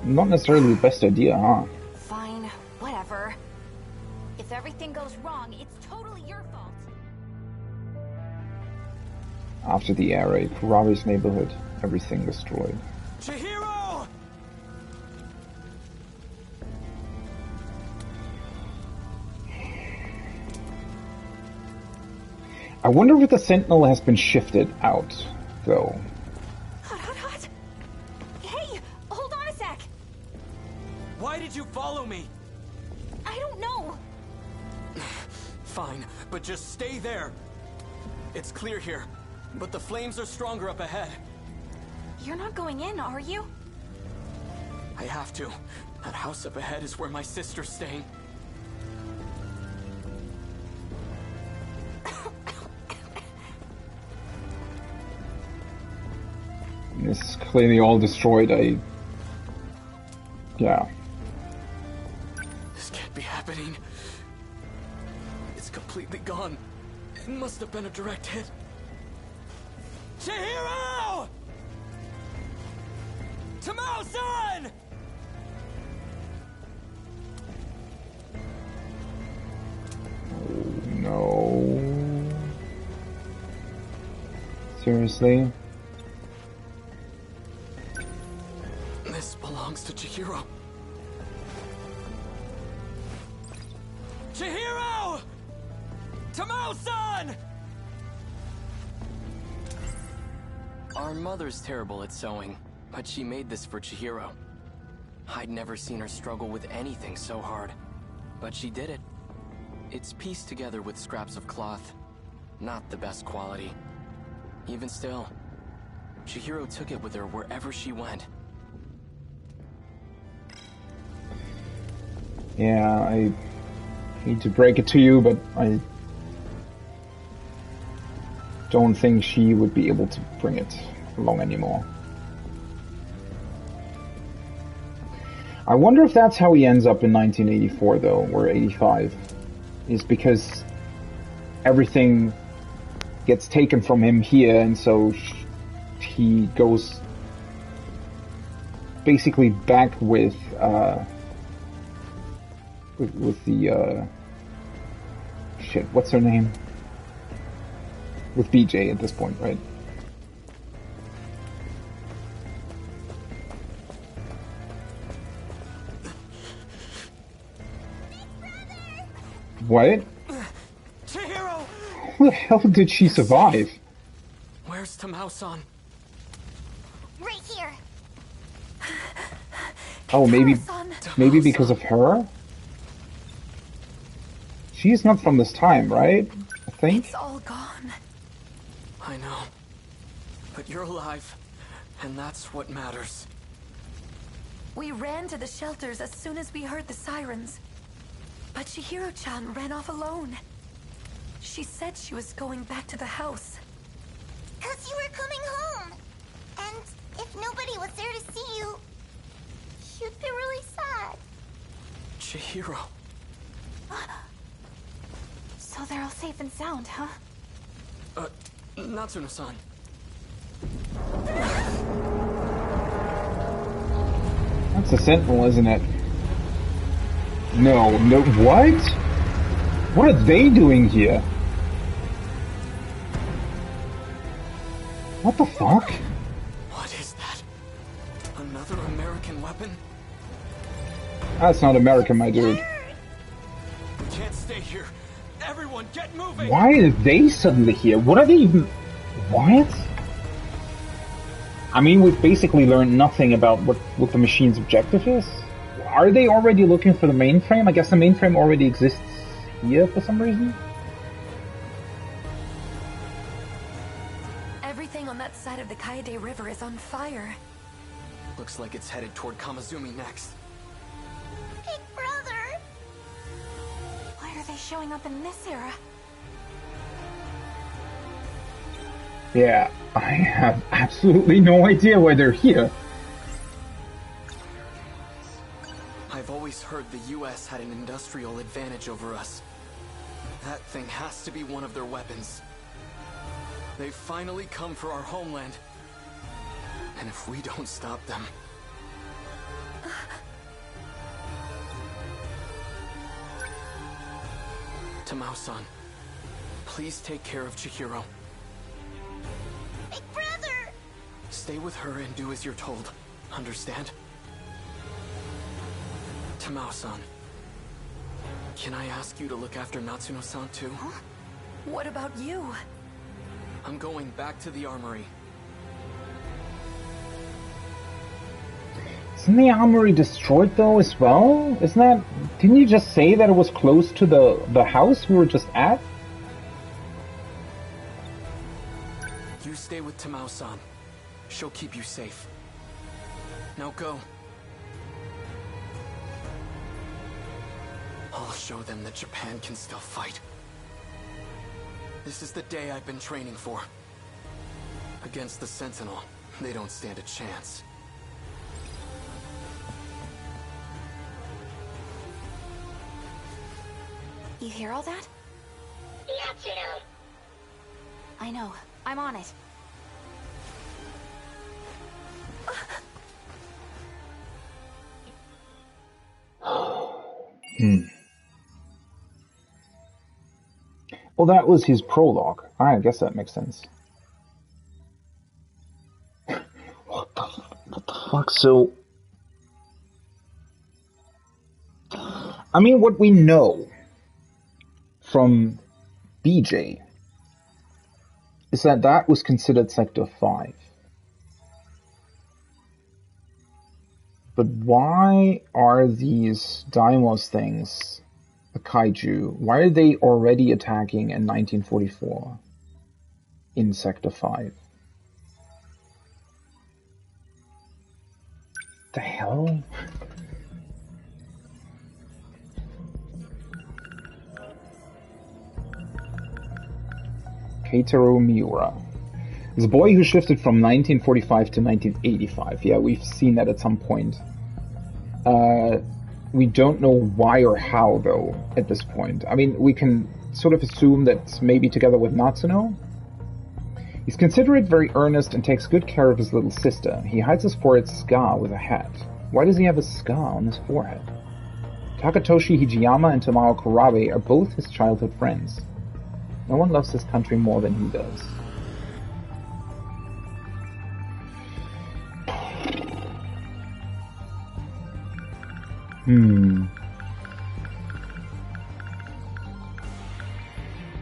Not necessarily the best idea, huh? Fine, whatever. If everything goes wrong, it's totally your fault. After the air raid, Karabe's neighborhood, everything destroyed. Chihiro! I wonder if the Sentinel has been shifted out, though. Hot. Hey, hold on a sec. Why did you follow me? I don't know. Fine, but just stay there. It's clear here, but the flames are stronger up ahead. You're not going in, are you? I have to. That house up ahead is where my sister's staying. This is clearly all destroyed. Yeah. This can't be happening. It's completely gone. It must have been a direct hit. Chihiro! Tamao-san! Oh, no. Seriously? This belongs to Chihiro. Chihiro! Tamao-san! Our mother's terrible at sewing, but she made this for Chihiro. I'd never seen her struggle with anything so hard, but she did it. It's pieced together with scraps of cloth, not the best quality. Even still, Chihiro took it with her wherever she went. Yeah, I hate to break it to you, but I don't think she would be able to bring it along anymore. I wonder if that's how he ends up in 1984, though, or 85. Is because everything gets taken from him here, and so he goes basically back with the shit, what's her name? With BJ at this point, right? What? Chihiro! How the hell did she survive? Where's Tamao-san? Right here. Oh, maybe because of her? She's not from this time, right? I think. It's all gone. I know. But you're alive, and that's what matters. We ran to the shelters as soon as we heard the sirens. But Chihiro-chan ran off alone. She said she was going back to the house. 'Cause you were coming home. And if nobody was there to see you, you'd be really sad. Chihiro. So they're all safe and sound, huh? Natsuno-san. That's a Sentinel, isn't it? No, what? What are they doing here? What the fuck? What is that? Another American weapon? That's not American, my dude. We can't stay here. Everyone, get moving! Why are they suddenly here? What are they even... What? I mean, we've basically learned nothing about what the machine's objective is. Are they already looking for the mainframe? I guess the mainframe already exists here for some reason. Everything on that side of the Kaede River is on fire. Looks like it's headed toward Kamazumi next. Big brother! Why are they showing up in this era? Yeah, I have absolutely no idea why they're here. I've always heard the US had an industrial advantage over us. That thing has to be one of their weapons. They've finally come for our homeland. And if we don't stop them... Tamao-san, please take care of Chihiro. Big brother! Stay with her and do as you're told. Understand? Tamao-san, can I ask you to look after Natsuno-san too? Huh? What about you? I'm going back to the armory. Isn't the armory destroyed though as well? Isn't that... Didn't you just say that it was close to the house we were just at? You stay with Tamao-san. She'll keep you safe. Now go. I'll show them that Japan can still fight. This is the day I've been training for. Against the Sentinel, they don't stand a chance. You hear all that? Natsuno. I know. I'm on it. Well, that was his prologue. I guess that makes sense. What the fuck? So... I mean, what we know from BJ is that was considered Sector 5. But why are these Deimos things, a kaiju, why are they already attacking in 1944 in Sector 5? The hell? Keitaro Miura. This boy who shifted from 1945 to 1985. Yeah, we've seen that at some point. We don't know why or how, though, at this point. I mean, we can sort of assume that maybe together with Natsuno. He's considerate, very earnest, and takes good care of his little sister. He hides his forehead scar with a hat. Why does he have a scar on his forehead? Takatoshi Hijiyama and Tamao Kurabe are both his childhood friends. No one loves his country more than he does.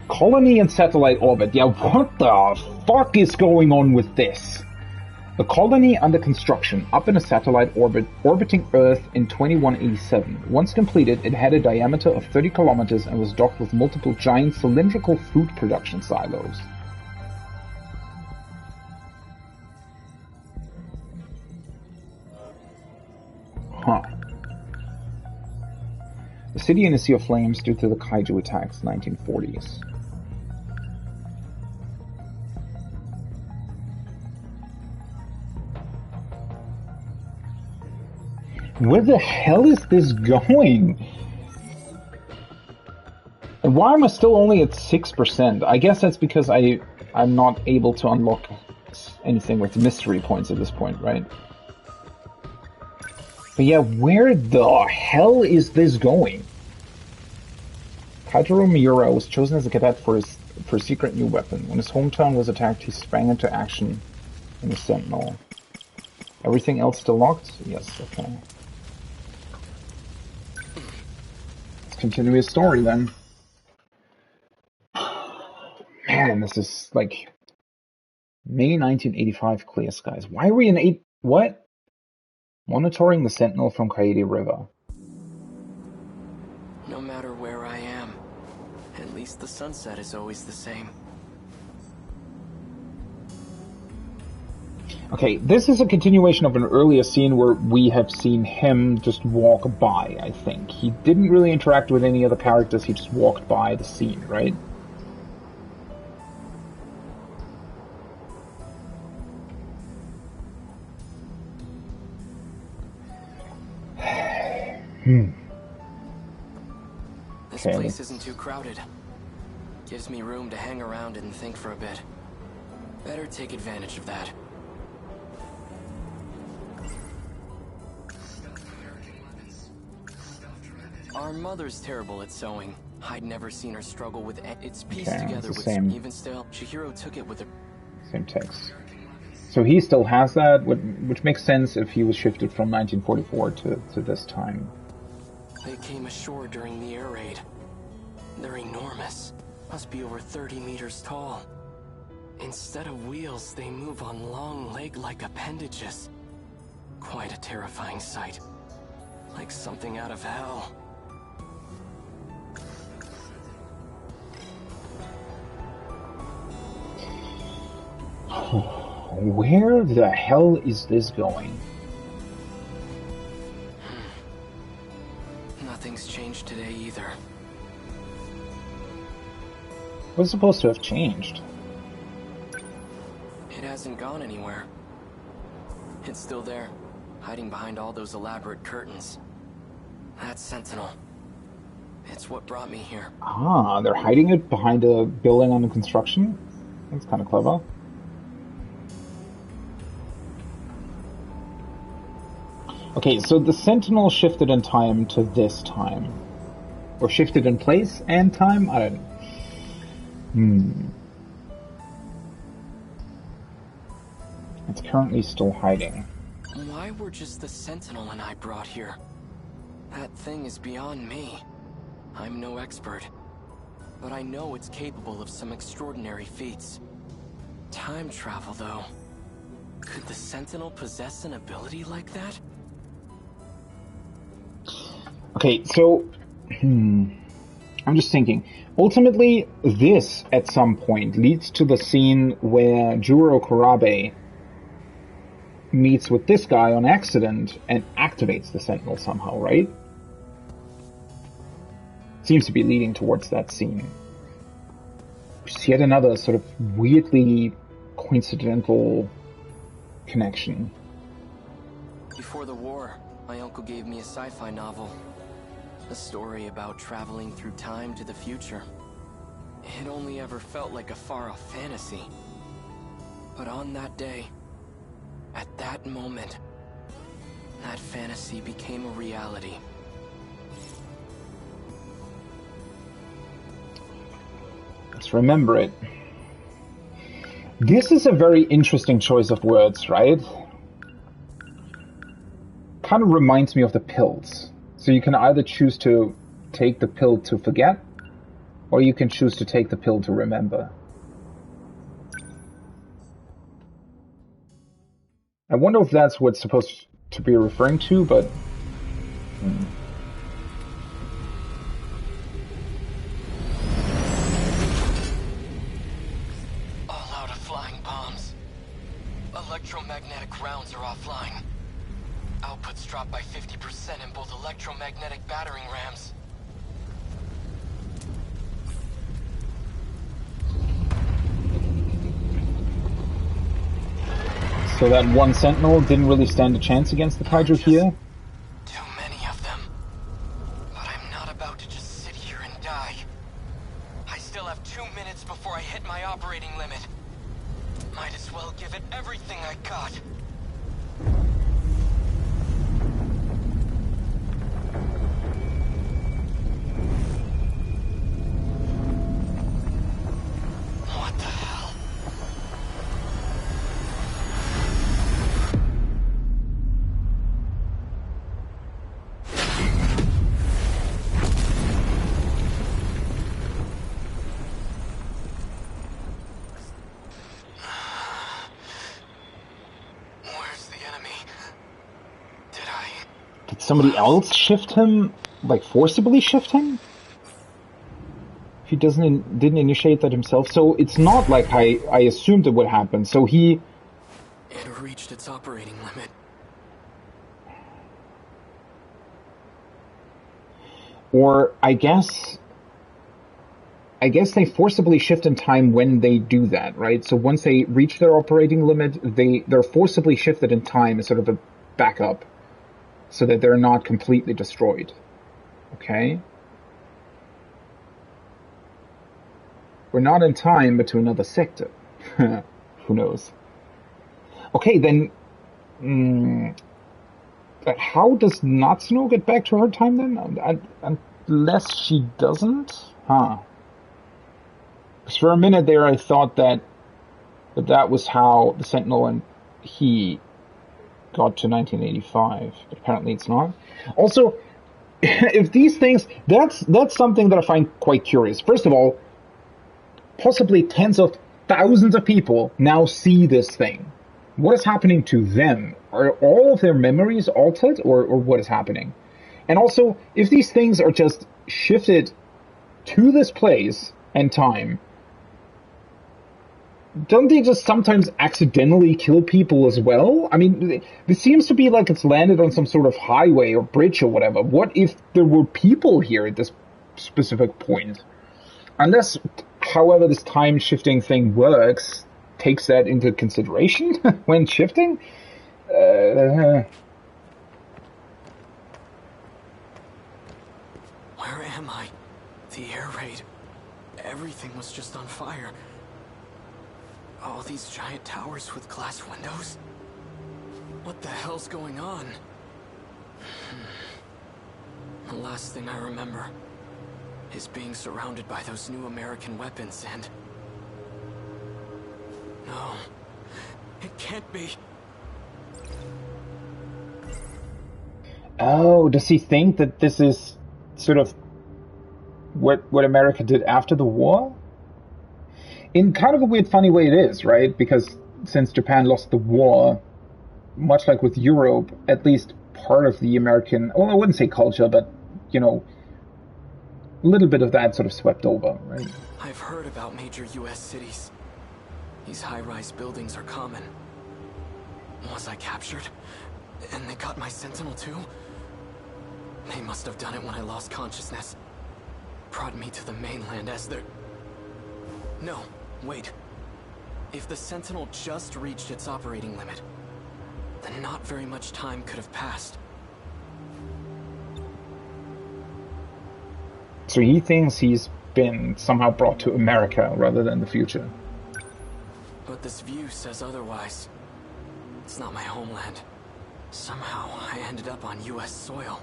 Colony and satellite orbit. Yeah, what the fuck is going on with this? A colony under construction, up in a satellite orbit, orbiting Earth in 2187. Once completed, it had a diameter of 30 kilometers and was docked with multiple giant cylindrical food production silos. Huh. The city in a sea of flames due to the kaiju attacks, 1940s. Where the hell is this going? And why am I still only at 6%? I guess that's because I'm not able to unlock anything with mystery points at this point, right? But yeah, where the hell is this going? Kajiro Miura was chosen as a cadet for a secret new weapon. When his hometown was attacked, he sprang into action in the Sentinel. Everything else still locked? Yes, okay. Let's continue his story then. Man, this is like May 1985 clear skies. Why are we in what? Monitoring the Sentinel from Kaede River. No matter where I am, at least the sunset is always the same. Okay, this is a continuation of an earlier scene where we have seen him just walk by, I think. He didn't really interact with any other characters, he just walked by the scene, right? This place isn't too crowded. Gives me room to hang around and think for a bit. Better take advantage of that. Our mother's terrible at sewing. I'd never seen her struggle with it's pieced together with same. Even still, Chihiro took it with her. Same text. So he still has that, which makes sense if he was shifted from 1944 to this time. They came ashore during the air raid. They're enormous. Must be over 30 meters tall. Instead of wheels, they move on long leg-like appendages. Quite a terrifying sight. Like something out of hell. Where the hell is this going? Nothing's changed today either. What's supposed to have changed? It hasn't gone anywhere. It's still there, hiding behind all those elaborate curtains. That Sentinel. It's what brought me here. Ah, they're hiding it behind a building under construction? That's kind of clever. Okay, so the Sentinel shifted in time to this time. Or shifted in place and time? I don't know. It's currently still hiding. Why were just the Sentinel and I brought here? That thing is beyond me. I'm no expert. But I know it's capable of some extraordinary feats. Time travel, though. Could the Sentinel possess an ability like that? Okay, so I'm just thinking. Ultimately, this at some point leads to the scene where Juro Kurabe meets with this guy on accident and activates the Sentinel somehow, right? Seems to be leading towards that scene. Which is yet another sort of weirdly coincidental connection. Before the war, My uncle gave me a sci-fi novel. A story about traveling through time to the future. It only ever felt like a far-off fantasy. But on that day, at that moment, that fantasy became a reality. Let's remember it. This is a very interesting choice of words, right? Kind of reminds me of the pills. So you can either choose to take the pill to forget, or you can choose to take the pill to remember. I wonder if that's what's supposed to be referring to, but... All out of flying bombs. Electromagnetic rounds are offline. Outputs dropped by 50% in both electromagnetic battering rams. So that one Sentinel didn't really stand a chance against the Kaiju here? Too many of them. But I'm not about to just sit here and die. I still have 2 minutes before I hit my operating limit. Might as well give it everything I got. What the hell? Did somebody else shift him? Like, forcibly shift him? He didn't initiate that himself, so it's not like I assumed it would happen, so he... It reached its operating limit. Or, I guess they forcibly shift in time when they do that, right? So once they reach their operating limit, they're forcibly shifted in time as sort of a backup, so that they're not completely destroyed. Okay? We're not in time, but to another sector. Who knows? Okay, then... how does Natsuno get back to her time then? Unless she doesn't? Huh. Because for a minute there I thought that was how the Sentinel and he got to 1985, but apparently it's not. Also, if these things... That's something that I find quite curious. First of all, possibly tens of thousands of people now see this thing. What is happening to them? Are all of their memories altered, or what is happening? And also, if these things are just shifted to this place and time, don't they just sometimes accidentally kill people as well? I mean, it seems to be like it's landed on some sort of highway or bridge or whatever. What if there were people here at this specific point? Unless, however this time-shifting thing works, takes that into consideration when shifting? Where am I? The air raid. Everything was just on fire. All these giant towers with glass windows? What the hell's going on? The last thing I remember is being surrounded by those new American weapons and... No, it can't be. Oh, does he think that this is sort of what America did after the war? In kind of a weird, funny way it is, right? Because since Japan lost the war, much like with Europe, at least part of the American, well, I wouldn't say culture, but, you know, a little bit of that sort of swept over, right? I've heard about major US cities. These high-rise buildings are common. Was I captured? And they got my Sentinel too? They must have done it when I lost consciousness. Brought me to the mainland as their... No, wait. If the Sentinel just reached its operating limit, then not very much time could have passed. So he thinks he's been somehow brought to America rather than the future. But this view says otherwise. It's not my homeland. Somehow, I ended up on US soil.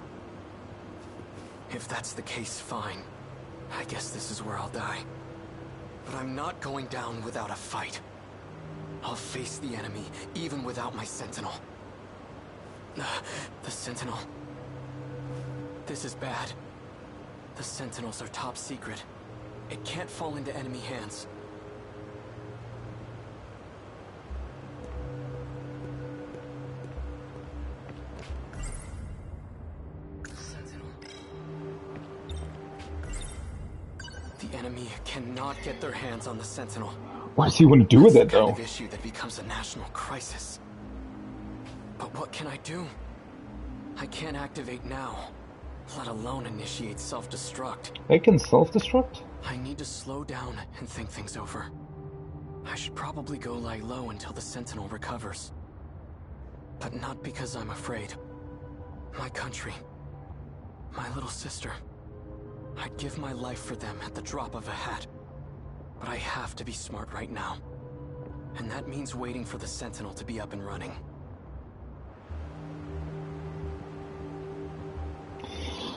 If that's the case, fine. I guess this is where I'll die. But I'm not going down without a fight. I'll face the enemy, even without my Sentinel. The Sentinel. This is bad. The Sentinels are top secret. It can't fall into enemy hands. Sentinel. The enemy cannot get their hands on the Sentinel. What does he want to do with it, though? Kind of issue that becomes a national crisis. But what can I do? I can't activate now, let alone initiate self-destruct. They can self-destruct? I need to slow down and think things over. I should probably go lie low until the Sentinel recovers. But not because I'm afraid. My country, my little sister. I'd give my life for them at the drop of a hat. But I have to be smart right now. And that means waiting for the Sentinel to be up and running.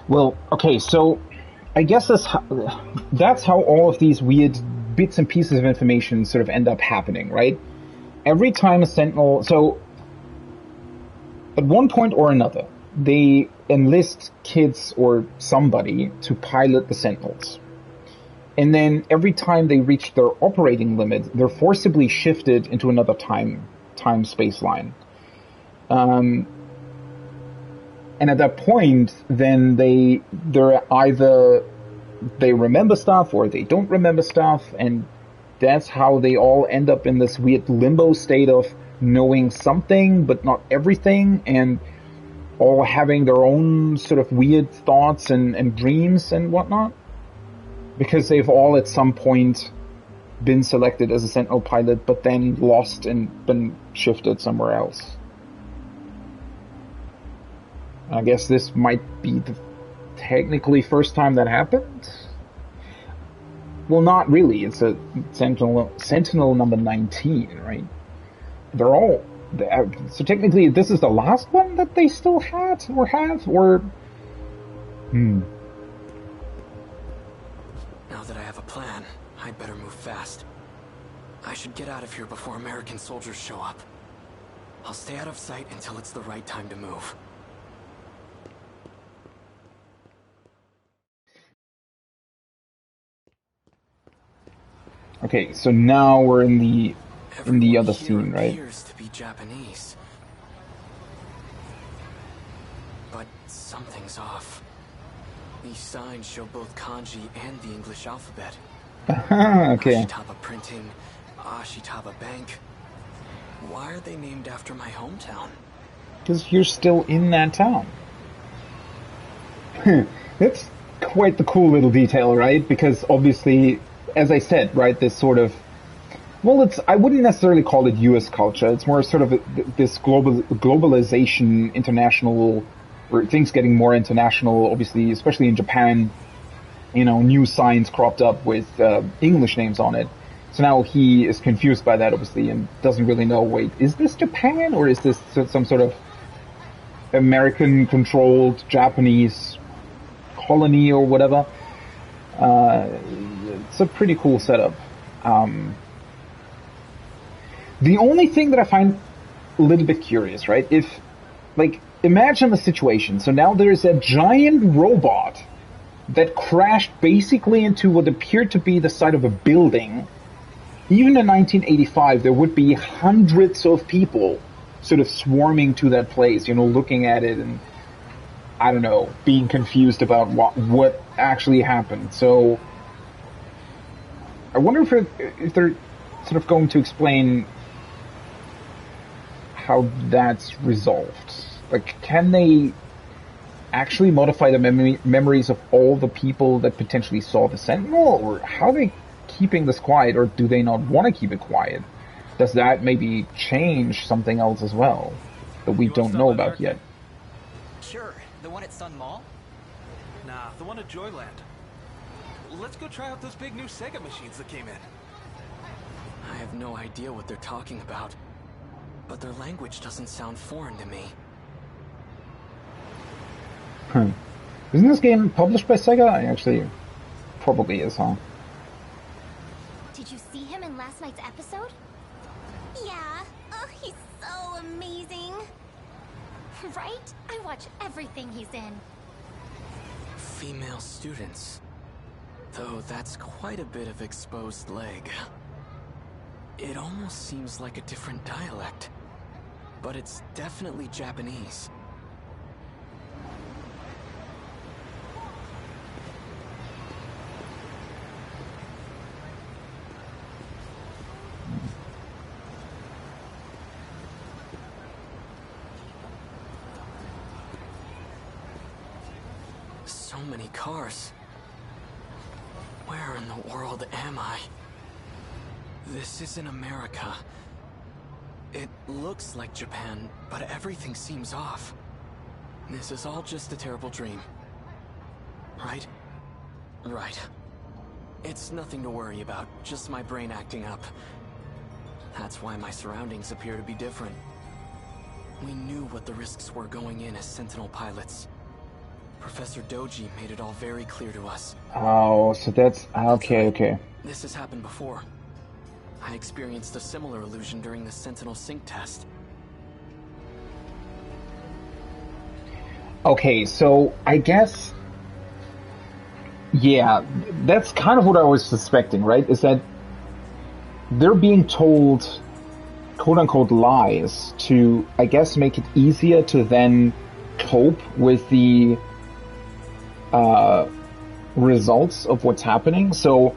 Well, okay, so I guess that's how all of these weird bits and pieces of information sort of end up happening, right? Every time a Sentinel... So, at one point or another, they enlist kids or somebody to pilot the Sentinels. And then every time they reach their operating limit, they're forcibly shifted into another time-space line. And at that point, then they remember stuff or they don't remember stuff, and that's how they all end up in this weird limbo state of knowing something but not everything, and all having their own sort of weird thoughts and dreams and whatnot. Because they've all at some point been selected as a Sentinel pilot, but then lost and been shifted somewhere else. I guess this might be the technically first time that happened. Well, not really. It's a Sentinel number 19, right? They're all... So technically, this is the last one that they still had or have, or... Now that I have a plan, I'd better move fast. I should get out of here before American soldiers show up. I'll stay out of sight until it's the right time to move. Okay, so now we're in the other scene, right? Appears to be Japanese, but something's off. These signs show both kanji and the English alphabet. Okay. Ashitaba Printing, Ashitaba Bank. Why are they named after my hometown? Because you're still in that town. That's quite the cool little detail, right? Because obviously, as I said, right, this sort of... Well, I wouldn't necessarily call it US culture. It's more sort of this globalization, international, or things getting more international, obviously, especially in Japan. You know, new signs cropped up with English names on it. So now he is confused by that, obviously, and doesn't really know, wait, is this Japan, or is this some sort of American-controlled Japanese colony or whatever? It's a pretty cool setup. The only thing that I find a little bit curious, right? If, like, imagine the situation. So now there's a giant robot that crashed basically into what appeared to be the side of a building. Even in 1985, there would be hundreds of people sort of swarming to that place, you know, looking at it and, I don't know, being confused about what actually happened. So I wonder if they're sort of going to explain how that's resolved. Like, can they actually modify the memories of all the people that potentially saw the Sentinel? Or how are they keeping this quiet, or do they not want to keep it quiet? Does that maybe change something else as well that we don't know about yet? Sure. The one at Sun Mall? Nah, the one at Joyland. let's go try out those big new Sega machines that came in. I have no idea what they're talking about, but their language doesn't sound foreign to me. Isn't this game published by Sega? Actually, probably is, huh? Did you see him in last night's episode? Yeah. Oh, he's so amazing. Right? I watch everything he's in. Female students. Though that's quite a bit of exposed leg. It almost seems like a different dialect, but it's definitely Japanese. So many cars. Where in the world am I? This isn't America. It looks like Japan, but everything seems off. This is all just a terrible dream. Right? Right. It's nothing to worry about, just my brain acting up. That's why my surroundings appear to be different. We knew what the risks were going in as Sentinel pilots. Professor Doji made it all very clear to us. Oh, so that's... Okay, okay. This has happened before. I experienced a similar illusion during the Sentinel sync test. Okay, so I guess... Yeah, that's kind of what I was suspecting, right? Is that they're being told, quote-unquote, lies to, I guess, make it easier to then cope with the results of what's happening. So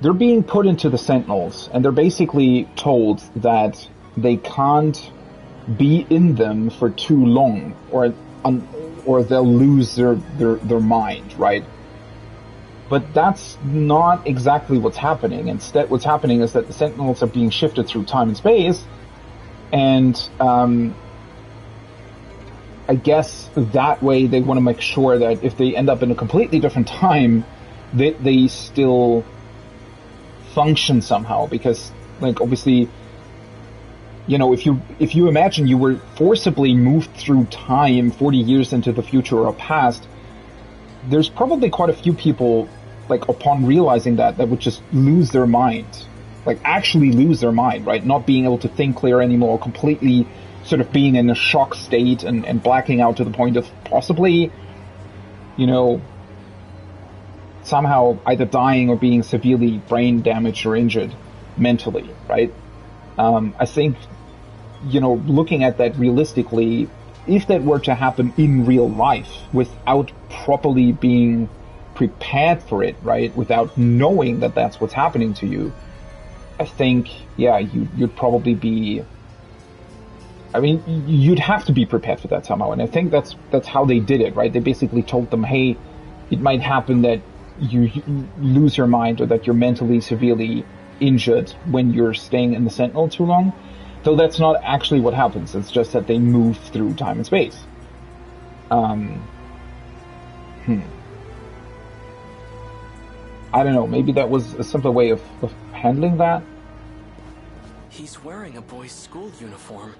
they're being put into the Sentinels, and they're basically told that they can't be in them for too long, or they'll lose their mind, right? But that's not exactly what's happening. Instead, what's happening is that the Sentinels are being shifted through time and space, and I guess that way they want to make sure that if they end up in a completely different time, that they still function somehow. Because, like, obviously, you know, if you imagine you were forcibly moved through time 40 years into the future or past, there's probably quite a few people, like, upon realizing that would just lose their mind. Like, actually lose their mind, right? Not being able to think clear anymore, completely sort of being in a shock state and blacking out to the point of possibly, you know, somehow either dying or being severely brain damaged or injured mentally, right? I think, you know, looking at that realistically, if that were to happen in real life without properly being prepared for it, right, without knowing that that's what's happening to you, I think, yeah, you'd probably be... I mean, you'd have to be prepared for that somehow, and I think that's how they did it, right? They basically told them, hey, it might happen that you lose your mind or that you're mentally severely injured when you're staying in the Sentinel too long. Though that's not actually what happens. It's just that they move through time and space. I don't know. Maybe that was a simpler way of handling that. He's wearing a boy's school uniform,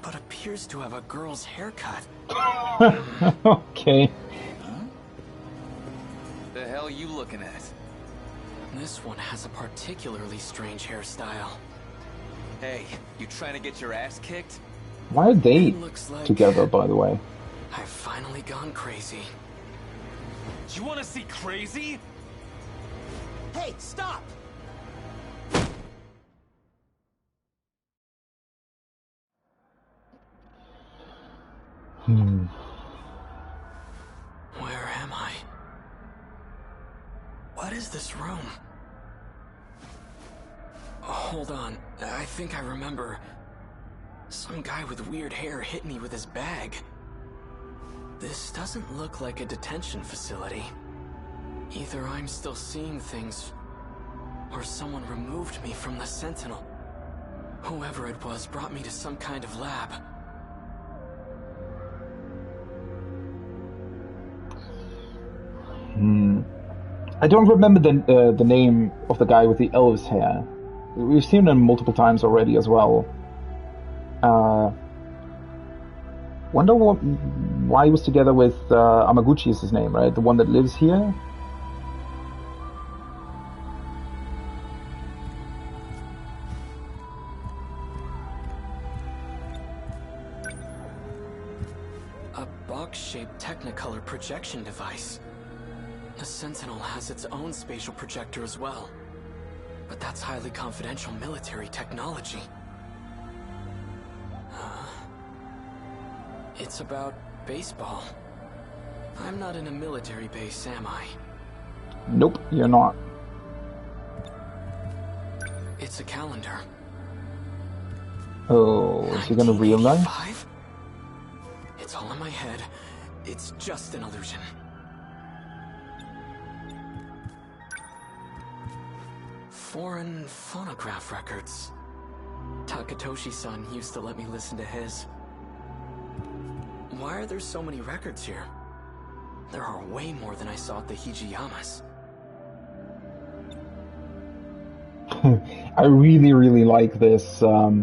but appears to have a girl's haircut. Okay. Huh? The hell are you looking at? This one has a particularly strange hairstyle. Hey, you trying to get your ass kicked? Why are they like together, by the way? I've finally gone crazy. Do you want to see crazy? Hey, stop! Where am I? What is this room? Hold on, I think I remember. Some guy with weird hair hit me with his bag. This doesn't look like a detention facility. Either I'm still seeing things, or someone removed me from the Sentinel. Whoever it was brought me to some kind of lab. I don't remember the name of the guy with the elves hair. We've seen him multiple times already as well. Wonder why he was together with Amaguchi is his name, right? The one that lives here. A box-shaped Technicolor projection device. The Sentinel has its own spatial projector as well. But that's highly confidential military technology. It's about baseball. I'm not in a military base, am I? Nope, you're not. It's a calendar. Oh, is he gonna realize? It's all in my head. It's just an illusion. Foreign phonograph records. Takatoshi-san used to let me listen to his. Why are there so many records here? There are way more than I saw at the Hijiyamas. I really, really like this sort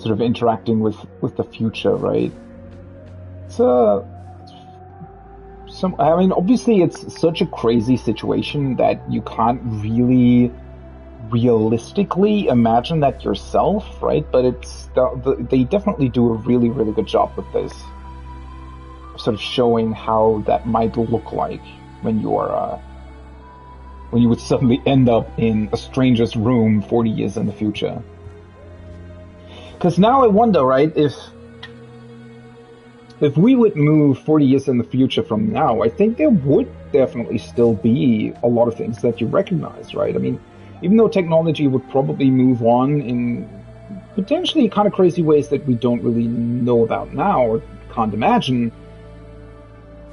of interacting with the future, right? I mean, obviously it's such a crazy situation that you can't really realistically imagine that yourself, right? But they definitely do a really, really good job with this, sort of showing how that might look like when you are when you would suddenly end up in a stranger's room 40 years in the future. Because now I wonder, right, if we would move 40 years in the future from now, I think there would definitely still be a lot of things that you recognize, right? I mean, even though technology would probably move on in potentially kind of crazy ways that we don't really know about now or can't imagine,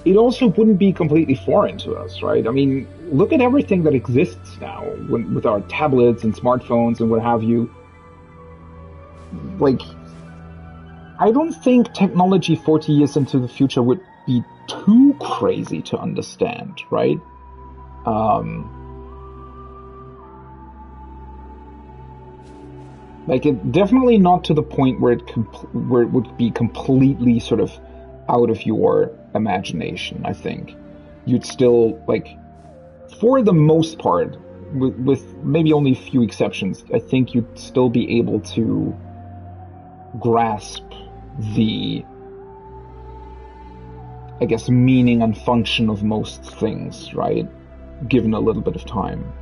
it also wouldn't be completely foreign to us, right? I mean, look at everything that exists now with our tablets and smartphones and what have you. Like, I don't think technology 40 years into the future would be too crazy to understand, right? Like, it definitely not to the point where it would be completely sort of out of your imagination. I think you'd still, like, for the most part, with maybe only a few exceptions, I think you'd still be able to grasp the, I guess, meaning and function of most things, right? Given a little bit of time.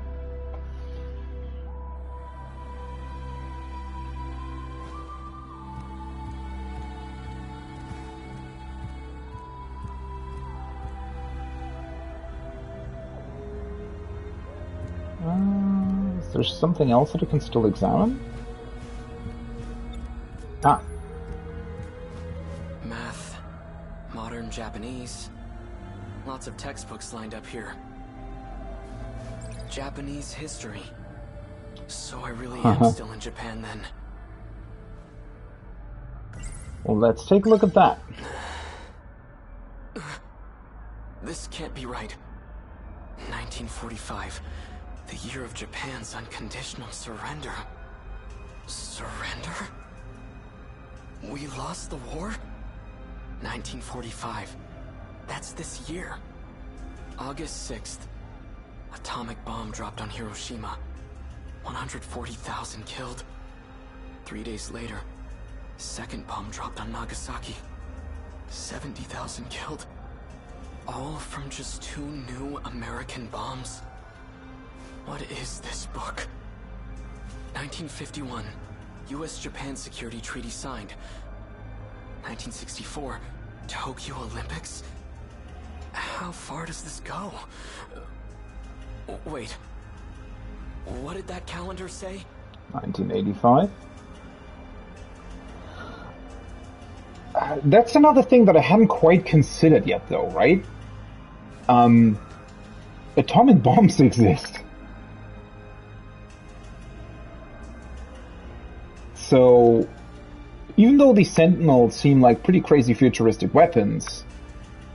Is there something else that I can still examine? Math, modern Japanese. Lots of textbooks lined up here. Japanese history. So I really am still in Japan then. Well, let's take a look at that. This can't be right. 1945. The year of Japan's unconditional surrender. Surrender? We lost the war? 1945. That's this year. August 6th. Atomic bomb dropped on Hiroshima. 140,000 killed. 3 days later, second bomb dropped on Nagasaki. 70,000 killed. All from just 2 new American bombs. What is this book? 1951, U.S.-Japan Security Treaty signed. 1964, Tokyo Olympics? How far does this go? Wait. What did that calendar say? 1985. That's another thing that I hadn't quite considered yet, though, right? Atomic bombs exist. So, even though the Sentinels seem like pretty crazy futuristic weapons,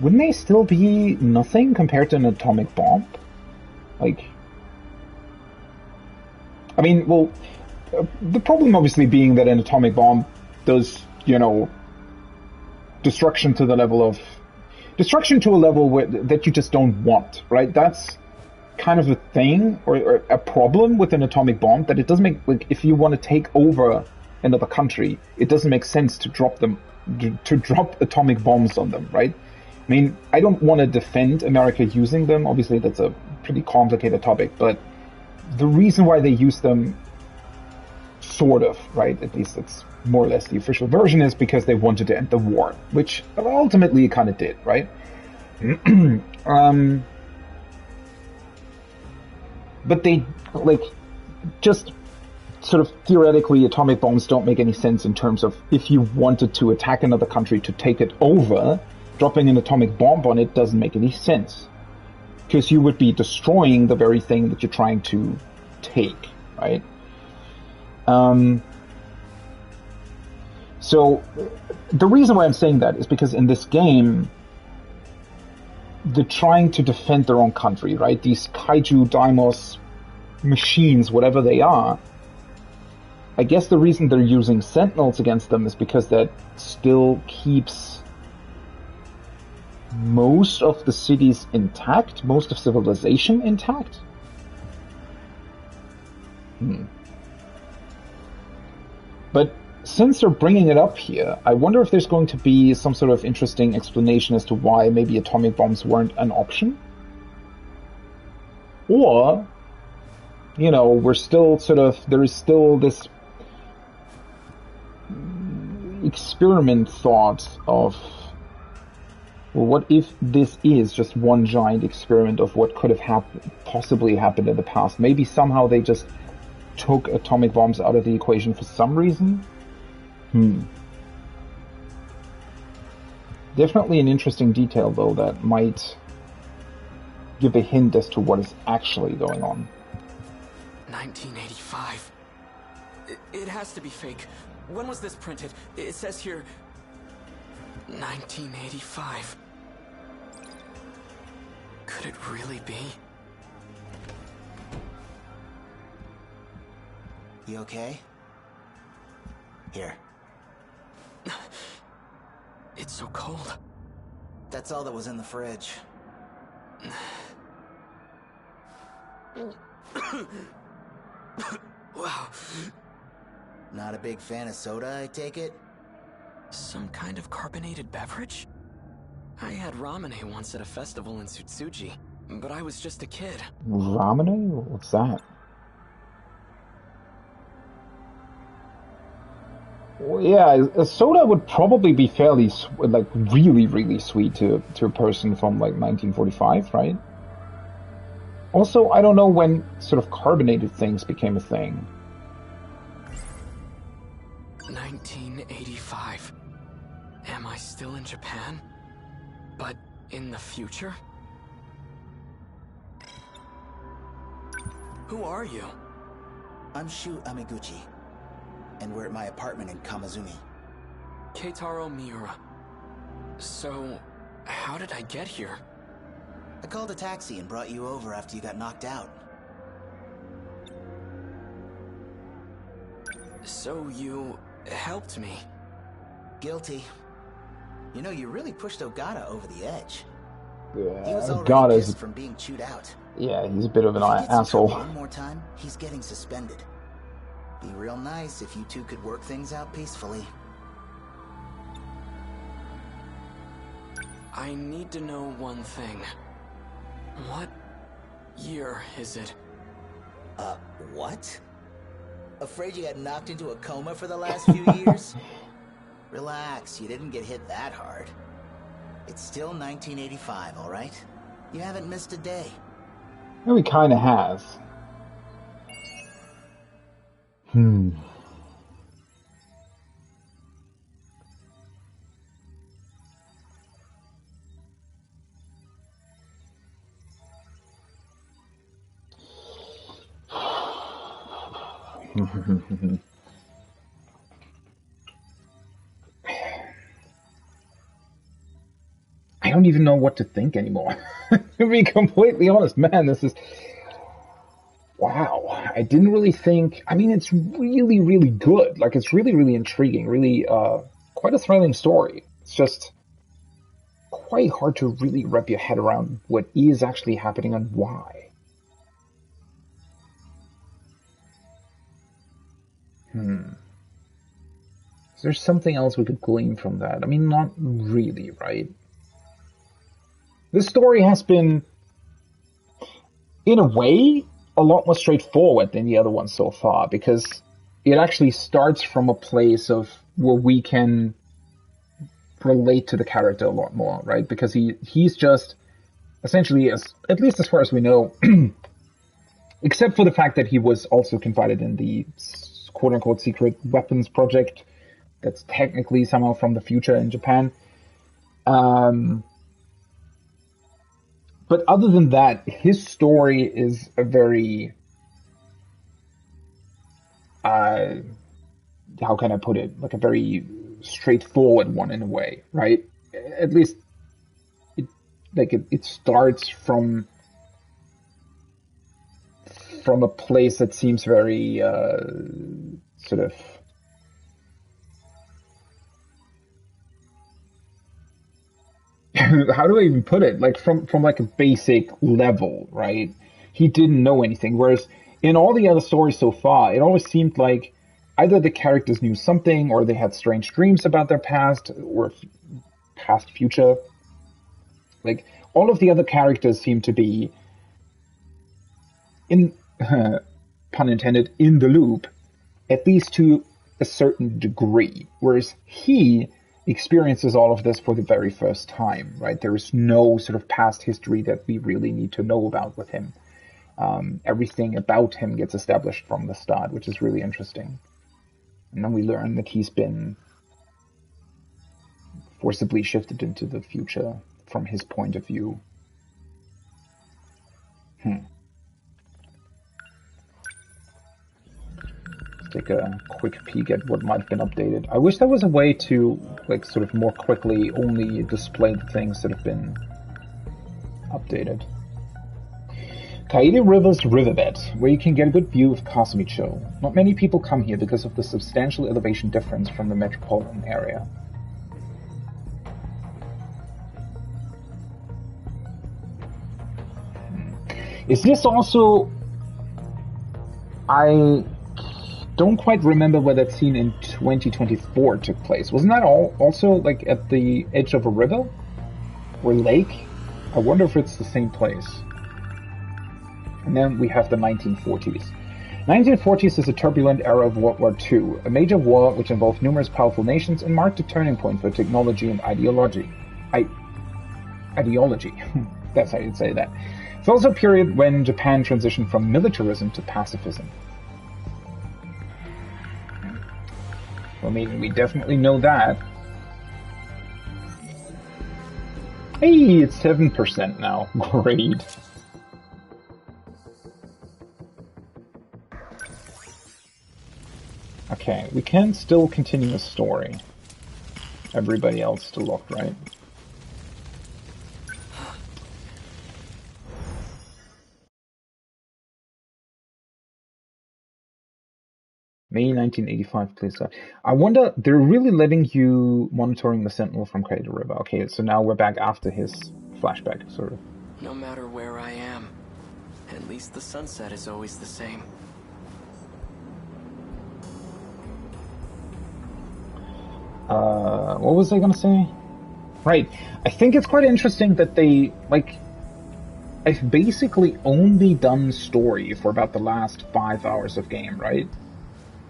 wouldn't they still be nothing compared to an atomic bomb? Like, I mean, well, the problem obviously being that an atomic bomb does, you know, destruction to a level that you just don't want, right? That's kind of a thing, or a problem with an atomic bomb, that it doesn't make, like, if you want to take over another country, it doesn't make sense to drop atomic bombs on them, right? I mean, I don't want to defend America using them. Obviously, that's a pretty complicated topic, but the reason why they use them, sort of, right, at least it's more or less the official version, is because they wanted to end the war, which ultimately it kind of did, right? But they, like, just sort of theoretically, atomic bombs don't make any sense in terms of if you wanted to attack another country to take it over, dropping an atomic bomb on it doesn't make any sense. Because you would be destroying the very thing that you're trying to take, right? So the reason why I'm saying that is because in this game, they're trying to defend their own country, right? These kaiju Deimos machines, whatever they are, I guess the reason they're using Sentinels against them is because that still keeps most of the cities intact, most of civilization intact. But since they're bringing it up here, I wonder if there's going to be some sort of interesting explanation as to why maybe atomic bombs weren't an option. Or, you know, we're still sort of, there is still this experiment thought of, well, what if this is just one giant experiment of what could have possibly happened in the past? Maybe somehow they just took atomic bombs out of the equation for some reason? Definitely an interesting detail, though, that might give a hint as to what is actually going on. 1985. It has to be fake. When was this printed? It says here 1985. Could it really be? You okay? Here. It's so cold. That's all that was in the fridge. Wow. Not a big fan of soda, I take it? Some kind of carbonated beverage? I had ramune once at a festival in Tsutsuji, but I was just a kid. Ramune? What's that? Well, yeah, a soda would probably be fairly, like, really, really sweet to a person from, like, 1945, right? Also, I don't know when sort of carbonated things became a thing. 1985. Am I still in Japan? But in the future? Who are you? I'm Shu Amiguchi, and we're at my apartment in Kamazumi. Keitaro Miura. So, how did I get here? I called a taxi and brought you over after you got knocked out. So you helped me? Guilty. You know, you really pushed Ogata over the edge. Yeah, He was already pissed from being chewed out. Yeah, he's a bit of an If he gets in asshole. trouble one more time, he's getting suspended. Be real nice if you two could work things out peacefully. I need to know one thing. What year is it? What? Afraid you got knocked into a coma for the last few years? Relax, you didn't get hit that hard. It's still 1985, all right? You haven't missed a day. Well, he kind of has. I don't even know what to think anymore. To be completely honest, man, this is... Wow, I didn't really think. I mean, it's really, really good. Like, it's really, really intriguing. Really, quite a thrilling story. It's just quite hard to really wrap your head around what is actually happening and why. Is there something else we could glean from that? I mean, not really, right? This story has been, in a way, a lot more straightforward than the other ones so far, because it actually starts from a place of where we can relate to the character a lot more, right? Because he's just essentially, at least as far as we know, except for the fact that he was also confided in the quote-unquote secret weapons project that's technically somehow from the future in Japan. But other than that, his story is a very, how can I put it? Like a very straightforward one in a way, right? At least, it starts from a place that seems very sort of. How do I even put it? Like from like a basic level, right? He didn't know anything. Whereas in all the other stories so far, it always seemed like either the characters knew something, or they had strange dreams about their past or past future. Like all of the other characters seem to be, in pun intended, in the loop, at least to a certain degree. Whereas he experiences all of this for the very first time, right? There is no sort of past history that we really need to know about with him. Everything about him gets established from the start, which is really interesting. And then we learn that he's been forcibly shifted into the future from his point of view. Take a quick peek at what might have been updated. I wish there was a way to, like, sort of more quickly only display the things that have been updated. Kaede River's riverbed, where you can get a good view of Kasumicho. Not many people come here because of the substantial elevation difference from the metropolitan area. Is this also... I don't quite remember where that scene in 2024 took place. Wasn't that also like at the edge of a river or lake? I wonder if it's the same place. And then we have the 1940s. 1940s is a turbulent era of World War II, a major war which involved numerous powerful nations and marked a turning point for technology and ideology. Ideology. That's how you'd say that. It's also a period when Japan transitioned from militarism to pacifism. I mean, we definitely know that. Hey, it's 7% now. Great. Okay, we can still continue the story. Everybody else still locked, right? May 1985, please. I wonder, they're really letting you monitoring the Sentinel from Kaede River. Okay, so now we're back after his flashback, sort of. No matter where I am, at least the sunset is always the same. What was I gonna say? Right, I think it's quite interesting that they, like, I've basically only done story for about the last 5 hours of game, right?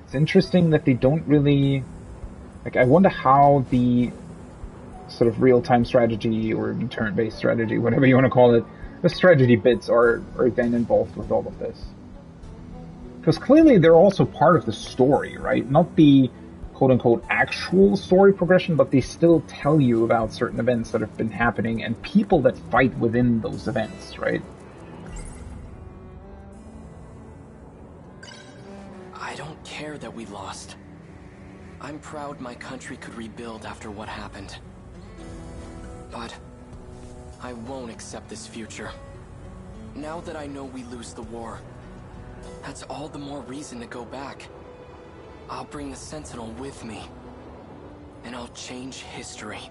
It's interesting that they don't really... Like, I wonder how the sort of real-time strategy or turn-based strategy, whatever you want to call it, the strategy bits are then involved with all of this. Because clearly they're also part of the story, right? Not the quote-unquote actual story progression, but they still tell you about certain events that have been happening and people that fight within those events, right? I don't care that we lost. I'm proud my country could rebuild after what happened. But I won't accept this future. Now that I know we lose the war, That's all the more reason to go back. I'll bring the Sentinel with me. And I'll change history.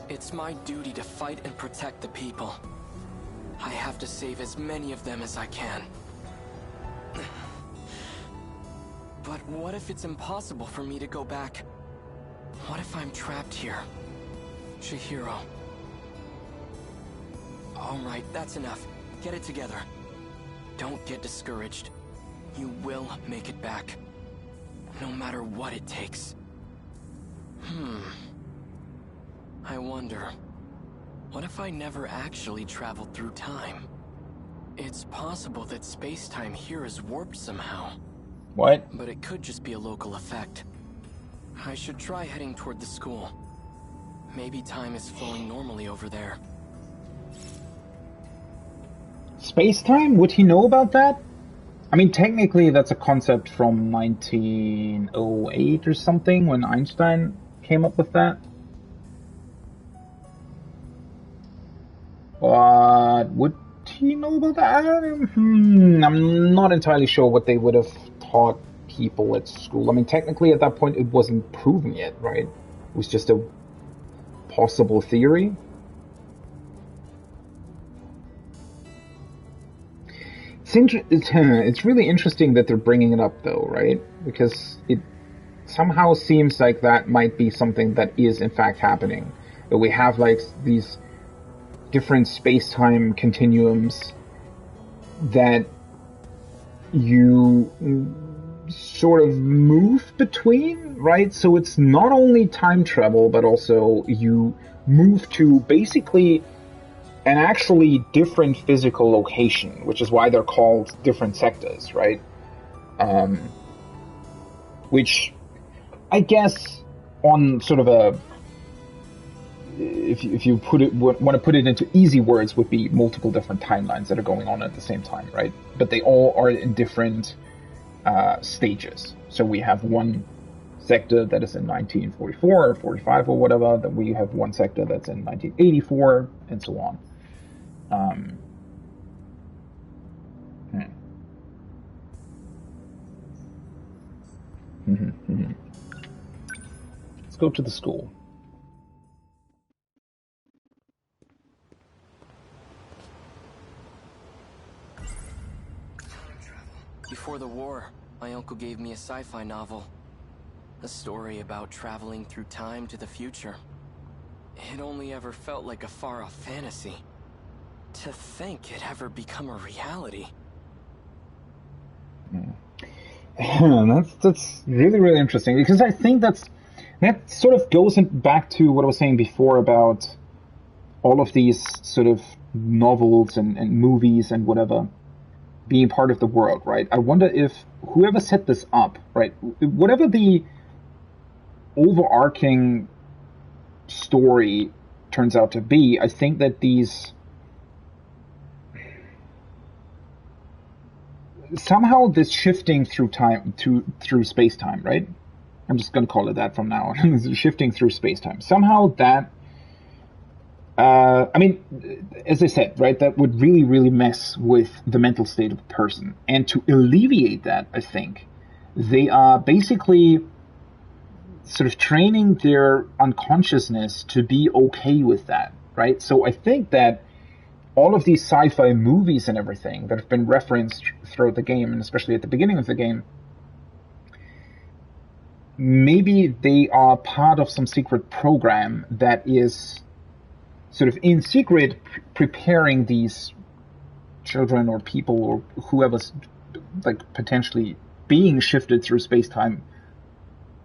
It's my duty to fight and protect the people. I have to save as many of them as I can. But what if it's impossible for me to go back? What if I'm trapped here? Chihiro. Alright, that's enough. Get it together. Don't get discouraged. You will make it back. No matter what it takes. I wonder, what if I never actually traveled through time? It's possible that space-time here is warped somehow. What? But it could just be a local effect. I should try heading toward the school. Maybe time is flowing normally over there. Space-time? Would he know about that? I mean, technically that's a concept from 1908 or something, when Einstein came up with that. But would he know about that? I'm not entirely sure what they would have taught people at school. I mean, technically at that point it wasn't proven yet, right? It was just a possible theory. It's really interesting that they're bringing it up, though, right? Because it somehow seems like that might be something that is in fact happening. That we have like these different space-time continuums that you sort of move between, right? So it's not only time travel, but also you move to basically an actually different physical location, which is why they're called different sectors, right? Which I guess on sort of a, if you want to put it into easy words, would be multiple different timelines that are going on at the same time, right? But they all are in different stages. So we have one sector that is in 1944 or 45 or whatever, then we have one sector that's in 1984, and so on. Let's go to the school. Before the war, my uncle gave me a sci-fi novel. A story about traveling through time to the future. It only ever felt like a far-off fantasy. To think it ever become a reality. That's really, really interesting, because I think that sort of goes back to what I was saying before about all of these sort of novels and movies and whatever being part of the world, right? I wonder if whoever set this up, right, whatever the overarching story turns out to be, I think that these somehow this shifting through time through space-time, right? I'm just going to call it that from now on. Shifting through space-time. Somehow that I mean, as I said, right, that would really, really mess with the mental state of a person. And to alleviate that, I think, they are basically sort of training their unconsciousness to be okay with that, right? So I think that all of these sci-fi movies and everything that have been referenced throughout the game, and especially at the beginning of the game, maybe they are part of some secret program that is sort of in secret preparing these children or people or whoever's like potentially being shifted through space-time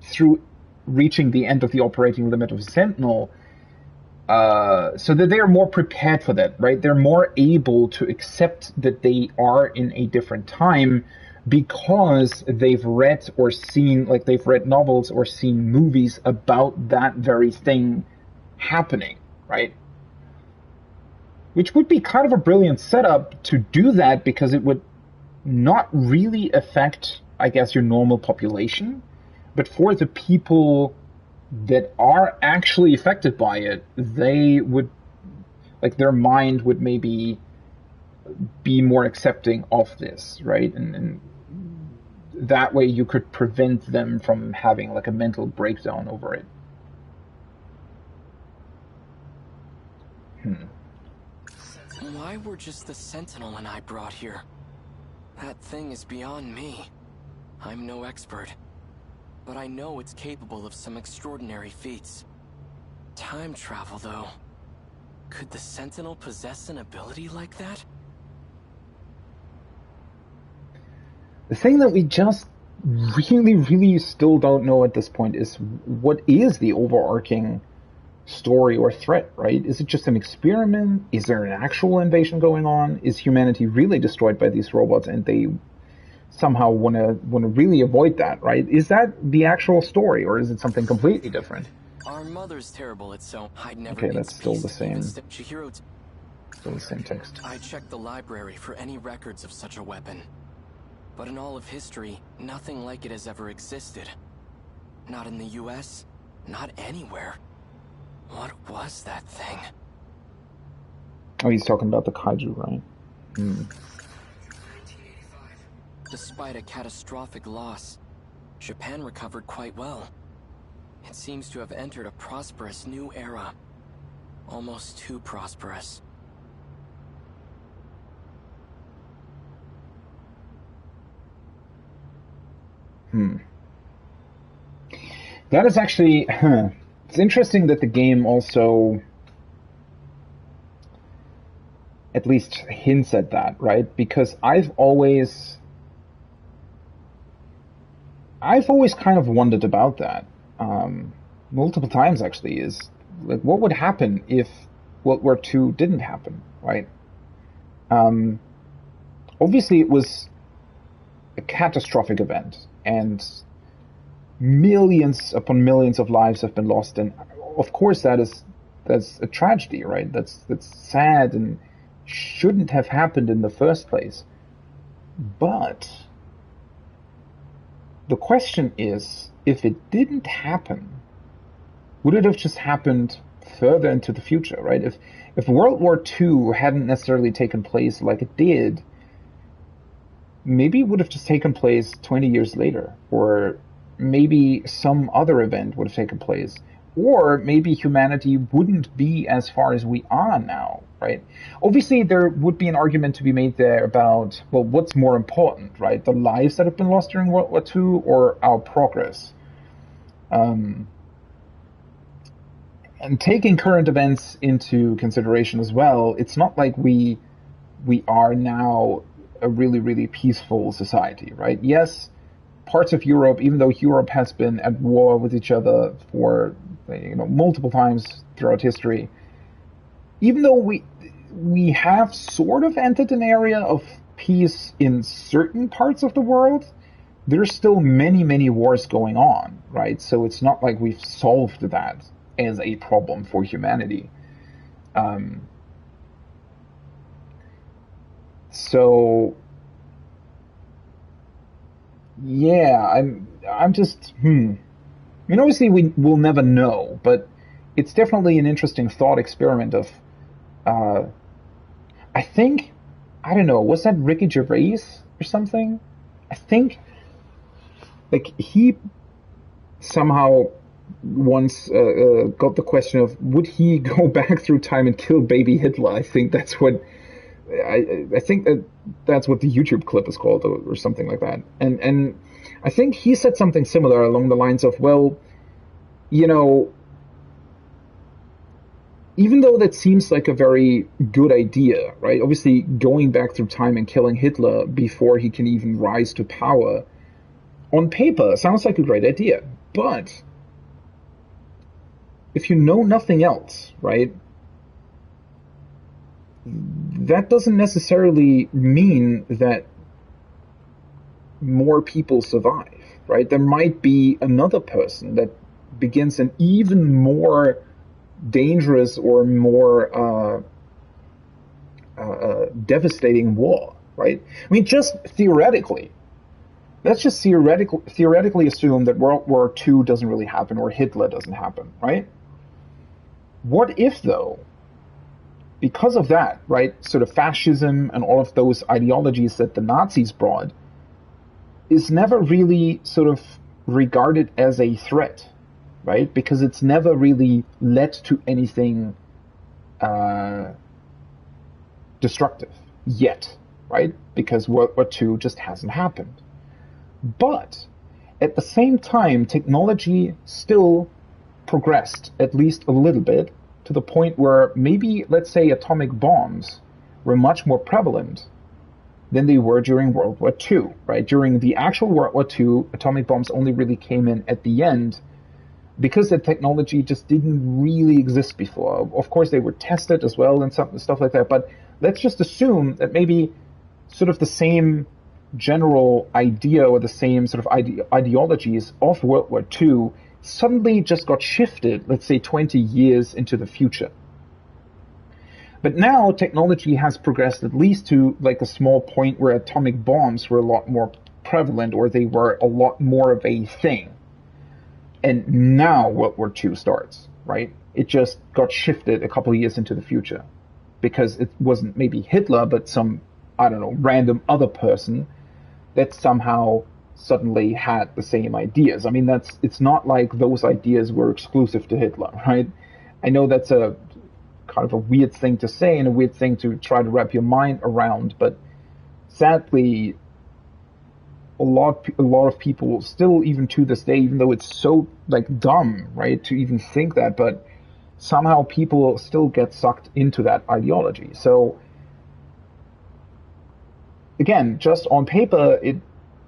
through reaching the end of the operating limit of a Sentinel, so that they are more prepared for that, right? They're more able to accept that they are in a different time because they've read or seen, like they've read novels or seen movies about that very thing happening, right? Which would be kind of a brilliant setup to do that, because it would not really affect, I guess, your normal population. But for the people that are actually affected by it, they would, like, their mind would maybe be more accepting of this, right? And that way you could prevent them from having like a mental breakdown over it. Why were just the Sentinel and I brought here? That thing is beyond me. I'm no expert, but I know it's capable of some extraordinary feats. Time travel, though. Could the Sentinel possess an ability like that? The thing that we just really still don't know at this point is what is the overarching story or threat, right? Is it just an experiment? Is there an actual invasion going on? Is humanity really destroyed by these robots and they somehow want to really avoid that, right? Is that the actual story, or is it something completely different? Our mother's terrible at so I'd never. Okay, that's still the same. Still the same text. I checked the library for any records of such a weapon, but in all of history, nothing like it has ever existed. Not in the U.S., not anywhere. What was that thing? Oh, he's talking about the kaiju, right? Despite a catastrophic loss, Japan recovered quite well. It seems to have entered a prosperous new era. Almost too prosperous. That is actually... It's interesting that the game also at least hints at that, right? Because I've always kind of wondered about that. Multiple times, actually, is like, what would happen if World War II didn't happen, right? Obviously, it was a catastrophic event, and millions upon millions of lives have been lost, and of course that's a tragedy, right? That's sad and shouldn't have happened in the first place. But the question is, if it didn't happen, would it have just happened further into the future, right? If World War II hadn't necessarily taken place like it did, maybe it would have just taken place 20 years later, or maybe some other event would have taken place, or maybe humanity wouldn't be as far as we are now, right? Obviously, there would be an argument to be made there about, well, what's more important, right? The lives that have been lost during World War II or our progress? And taking current events into consideration as well, it's not like we are now a really peaceful society, right? Yes, parts of Europe, even though Europe has been at war with each other for multiple times throughout history, even though we have sort of entered an area of peace in certain parts of the world, there's still many wars going on, right? So it's not like we've solved that as a problem for humanity. So yeah, I'm just I mean, obviously we'll never know, but it's definitely an interesting thought experiment of I think, I don't know, was that Ricky Gervais or something? I think like he somehow once got the question of, would he go back through time and kill baby Hitler? I think that's what I think that's what the YouTube clip is called, or something like that. And I think he said something similar along the lines of, well, even though that seems like a very good idea, right? Obviously, going back through time and killing Hitler before he can even rise to power, on paper, sounds like a great idea. But if you know nothing else, right, that doesn't necessarily mean that more people survive, right? There might be another person that begins an even more dangerous or more devastating war, right? I mean, just theoretically, let's just theoretically assume that World War II doesn't really happen, or Hitler doesn't happen, right? What if, though, because of that, right, sort of fascism and all of those ideologies that the Nazis brought is never really sort of regarded as a threat, right? Because it's never really led to anything destructive yet, right? Because World War II just hasn't happened. But at the same time, technology still progressed at least a little bit to the point where maybe, let's say, atomic bombs were much more prevalent than they were during World War II, right? During the actual World War II, atomic bombs only really came in at the end because the technology just didn't really exist before. Of course, they were tested as well and stuff like that, but let's just assume that maybe sort of the same general idea or the same sort of ideologies of World War II suddenly just got shifted, let's say 20 years into the future. But now technology has progressed at least to like a small point where atomic bombs were a lot more prevalent, or they were a lot more of a thing. And now World War II starts, right? It just got shifted a couple of years into the future because it wasn't maybe Hitler, but some, I don't know, random other person that somehow suddenly had the same ideas. I mean, it's not like those ideas were exclusive to Hitler, right? I know that's a kind of a weird thing to say and a weird thing to try to wrap your mind around, but sadly, a lot of people still, even to this day, even though it's so like dumb, right, to even think that, but somehow people still get sucked into that ideology. So again, just on paper, it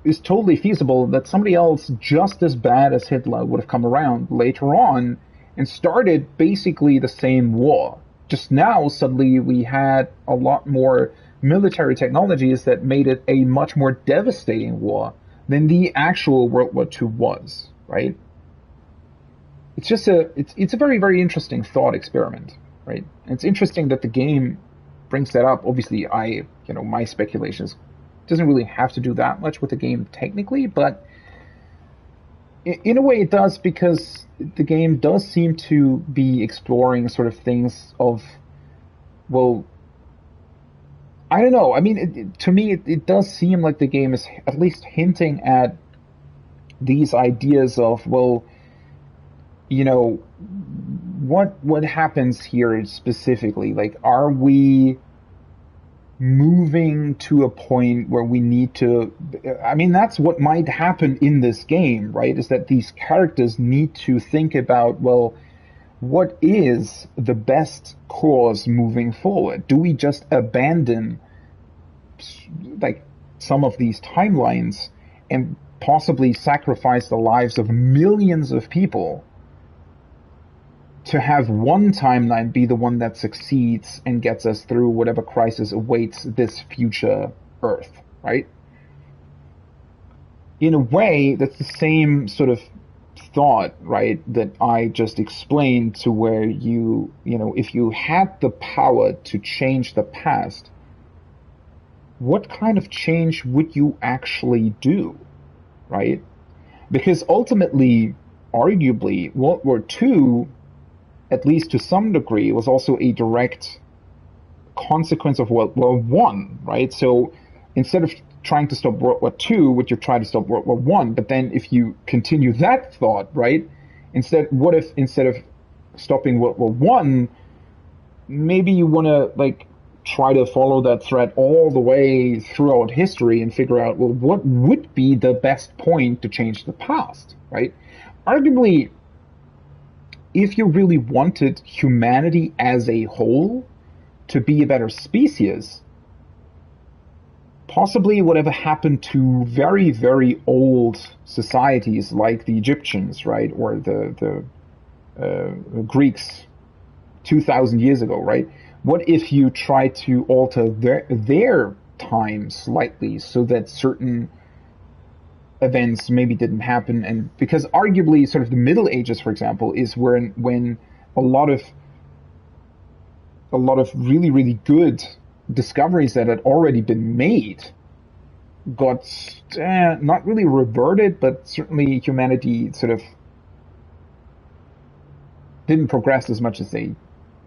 is totally feasible that somebody else just as bad as Hitler would have come around later on and started basically the same war. Just now, suddenly, we had a lot more military technologies that made it a much more devastating war than the actual World War II was, right? It's just it's a very, very interesting thought experiment, right? And it's interesting that the game brings that up. Obviously, my speculations doesn't really have to do that much with the game technically, but in a way it does, because the game does seem to be exploring sort of things of, well, I don't know. I mean, to me, it does seem like the game is at least hinting at these ideas of, well, what happens here specifically? Like, are we moving to a point where we need to, I mean, that's what might happen in this game, right? Is that these characters need to think about, well, what is the best course moving forward? Do we just abandon like some of these timelines and possibly sacrifice the lives of millions of people to have one timeline be the one that succeeds and gets us through whatever crisis awaits this future Earth, right? In a way, that's the same sort of thought, right, that I just explained, to where if you had the power to change the past, what kind of change would you actually do, right? Because ultimately, arguably, World War II, at least to some degree, was also a direct consequence of World War I, right? So instead of trying to stop World War II, would you try to stop World War I? But then if you continue that thought, right, what if instead of stopping World War I, maybe you want to like try to follow that thread all the way throughout history and figure out, well, what would be the best point to change the past, right? Arguably, if you really wanted humanity as a whole to be a better species, possibly whatever happened to very, very old societies like the Egyptians, right, or the Greeks 2,000 years ago, right? What if you try to alter their time slightly so that certain events maybe didn't happen? And because arguably sort of the Middle Ages, for example, is when a lot of really, really good discoveries that had already been made got not really reverted, but certainly humanity sort of didn't progress as much as they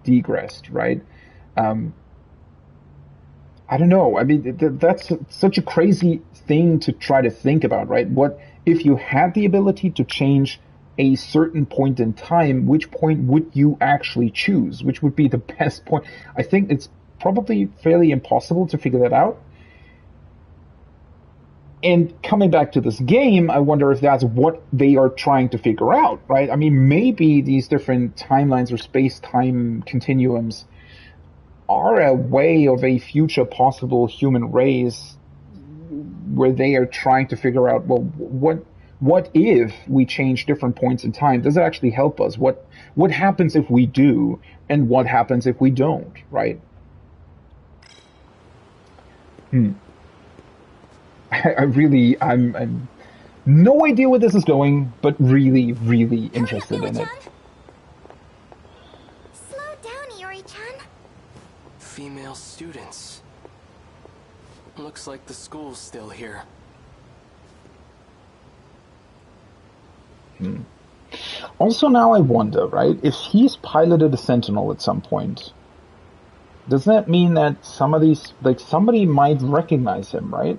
digressed, right? I don't know. I mean, that's such a crazy thing to try to think about, right? What if you had the ability to change a certain point in time? Which point would you actually choose? Which would be the best point? I think it's probably fairly impossible to figure that out. And coming back to this game, I wonder if that's what they are trying to figure out, right? I mean, maybe these different timelines or space-time continuums are a way of a future possible human race where they are trying to figure out, well, what if we change different points in time? Does it actually help us? What happens if we do, and what happens if we don't, right? I'm no idea where this is going, but really, really interested in it. Slow down, Iori-chan. Female students. Looks like the school's still here. Also, now I wonder, right, if he's piloted a Sentinel at some point, does that mean that some of these, like, somebody might recognize him, right?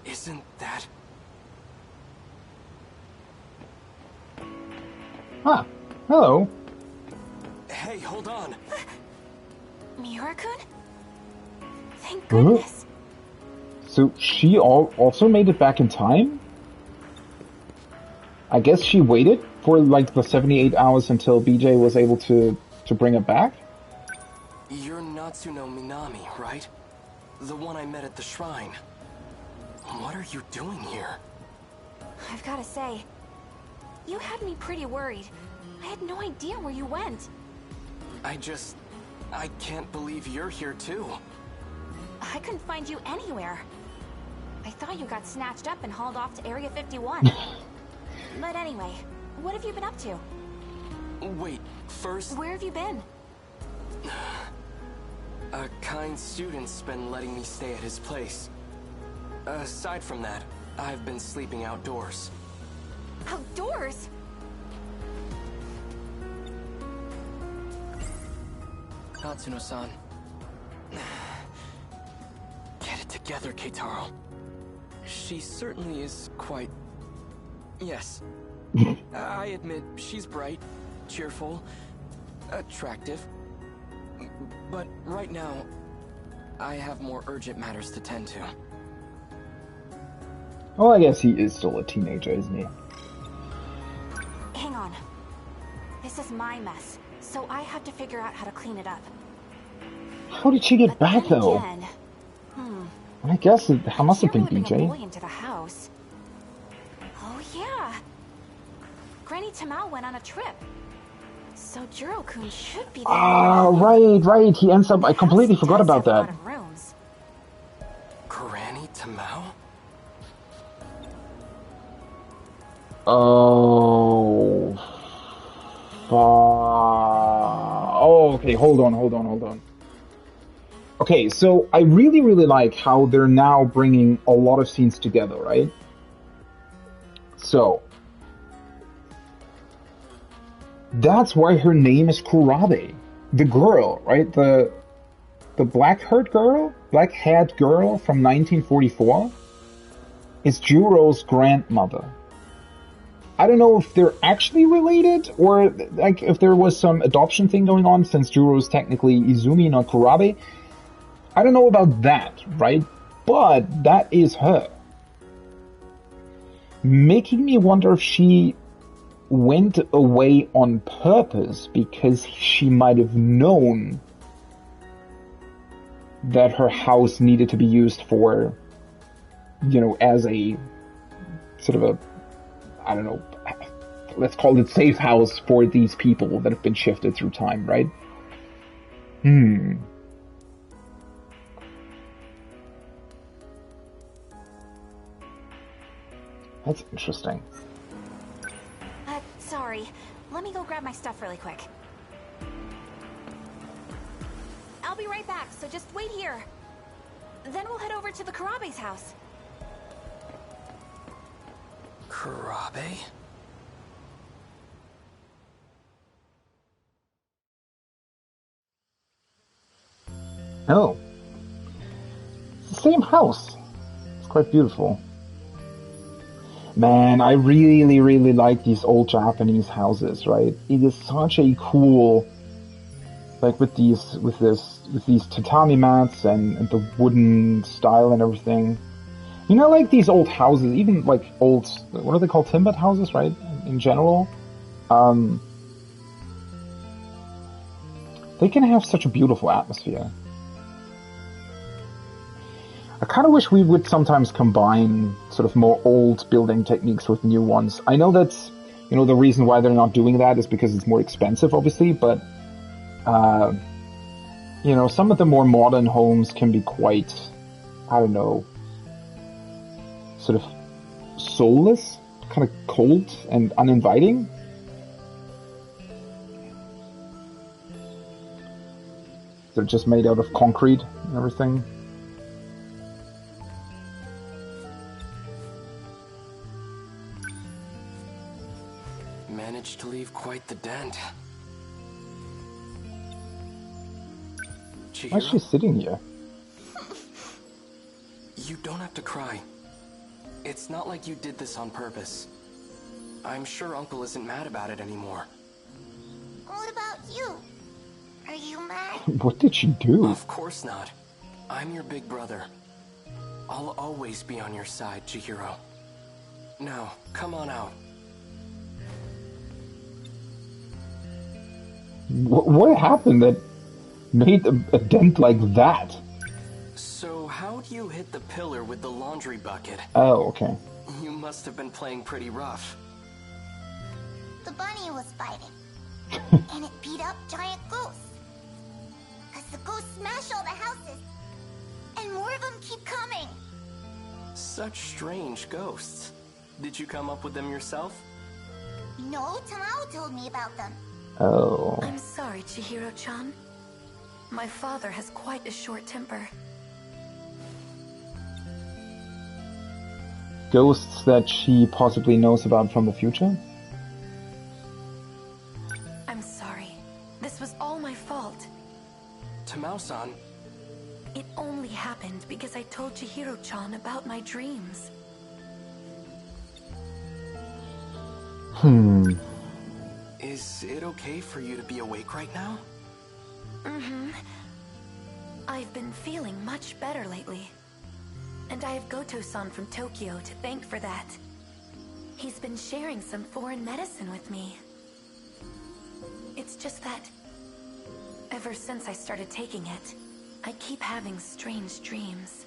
Isn't that... Ah, hello. Hey, hold on. Miura-kun? Thank goodness. So she also made it back in time? I guess she waited for like the 78 hours until BJ was able to bring it back? You're Natsuno Minami, right? The one I met at the shrine. What are you doing here? I've gotta say, you had me pretty worried. I had no idea where you went. I can't believe you're here too. I couldn't find you anywhere. I thought you got snatched up and hauled off to Area 51. But anyway, what have you been up to? Wait, first... Where have you been? A kind student's been letting me stay at his place. Aside from that, I've been sleeping outdoors. Outdoors? Natsuno-san. Get it together, Keitaro. She certainly is quite... Yes. I admit, she's bright, cheerful, attractive. But right now, I have more urgent matters to tend to. Well, I guess he is still a teenager, isn't he? Hang on. This is my mess, so I have to figure out how to clean it up. How did she get back, though? Again, I guess it must have been bring a BJ. boy into the house. Oh yeah. Granny Tamao went on a trip. So Juro-kun should be there. Ah, right. He ends up... I completely forgot about that. Granny Tamao? Oh... Oh, okay, hold on. Okay, so I really, really like how they're now bringing a lot of scenes together, right? So... That's why her name is Kurabe. The girl, right? The black-haired girl from 1944 is Juro's grandmother. I don't know if they're actually related, or like if there was some adoption thing going on, since Juro is technically Izumi, not Kurabe. I don't know about that, right? But that is her. Making me wonder if she went away on purpose because she might have known that her house needed to be used for, you know, as a sort of a, I don't know, let's call it safe house for these people that have been shifted through time, right? That's interesting. Sorry. Let me go grab my stuff really quick. I'll be right back, so just wait here. Then we'll head over to the Kurabe's house. Kurabe? Oh. It's the same house. It's quite beautiful. Man, I really, really like these old Japanese houses, right? It is such a cool, like with these tatami mats and the wooden style and everything. You know, like these old houses, even like old, what are they called? Timbered houses, right? In general. They can have such a beautiful atmosphere. I kind of wish we would sometimes combine sort of more old building techniques with new ones. I know that's, you know, the reason why they're not doing that is because it's more expensive, obviously, but, you know, some of the more modern homes can be quite, I don't know, sort of soulless, kind of cold and uninviting. They're just made out of concrete and everything. Managed to leave quite the dent. Why is she sitting here? You don't have to cry. It's not like you did this on purpose. I'm sure Uncle isn't mad about it anymore. What about you? Are you mad? What did she do? Of course not. I'm your big brother. I'll always be on your side, Chihiro. Now, come on out. What happened that made a dent like that? So how'd you hit the pillar with the laundry bucket? Oh, okay. You must have been playing pretty rough. The bunny was fighting. And it beat up giant ghosts. Cause the ghosts smash all the houses. And more of them keep coming. Such strange ghosts. Did you come up with them yourself? No, Tamao told me about them. Oh. I'm sorry, Chihiro-chan. My father has quite a short temper. Ghosts that she possibly knows about from the future? I'm sorry. This was all my fault. Tamao-san. It only happened because I told Chihiro-chan about my dreams. Is it okay for you to be awake right now? Mm-hmm. I've been feeling much better lately. And I have Goto-san from Tokyo to thank for that. He's been sharing some foreign medicine with me. It's just that, ever since I started taking it, I keep having strange dreams.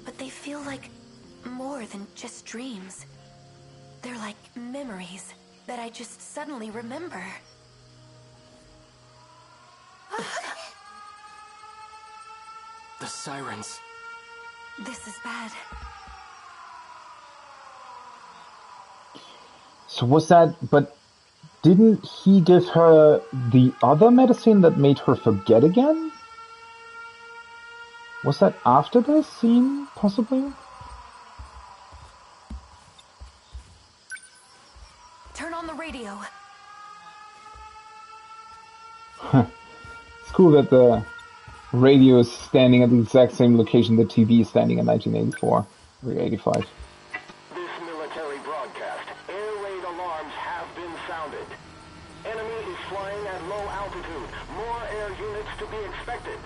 But they feel like more than just dreams. They're like memories that I just suddenly remember. The sirens. This is bad. So was that, but didn't he give her the other medicine that made her forget again? Was that after this scene, possibly? Turn on the radio. It's cool that the radio is standing at the exact same location the TV is standing in 1984 or 85. This military broadcast. Air raid alarms have been sounded. Enemy is flying at low altitude. More air units to be expected.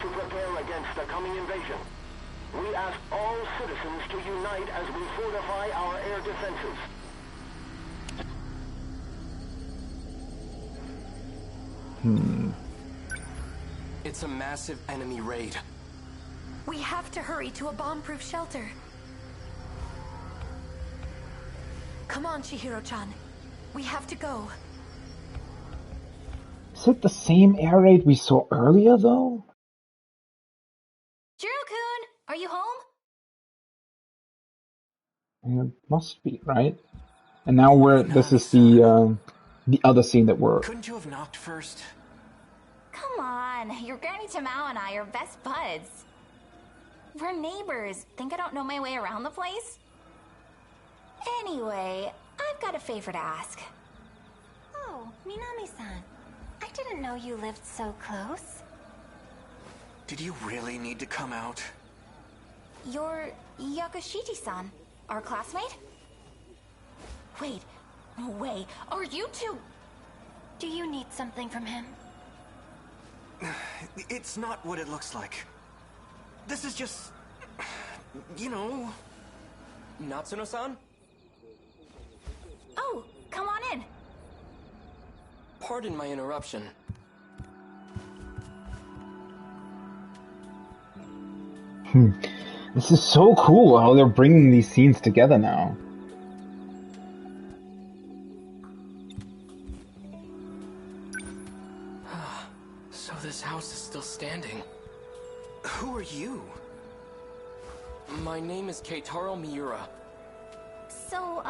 To prepare against the coming invasion. We ask all citizens to unite as we fortify our air defenses. It's a massive enemy raid. We have to hurry to a bomb-proof shelter. Come on, Chihiro-chan. We have to go. Is it the same air raid we saw earlier, though? Jiro-kun, are you home? It must be, right? And now this is the other scene that we're... Couldn't you have knocked first? Come on, your Granny Tamao and I are best buds. We're neighbors. Think I don't know my way around the place? Anyway, I've got a favor to ask. Oh, Minami-san. I didn't know you lived so close. Did you really need to come out? You're Yakushiti-san, our classmate? Wait, no way. Are you two? Do you need something from him? It's not what it looks like. This is just... you know... Natsuno-san? Oh, come on in. Pardon my interruption. This is so cool how they're bringing these scenes together now. So this house is still standing. Who are you? My name is Keitaro Miura. So,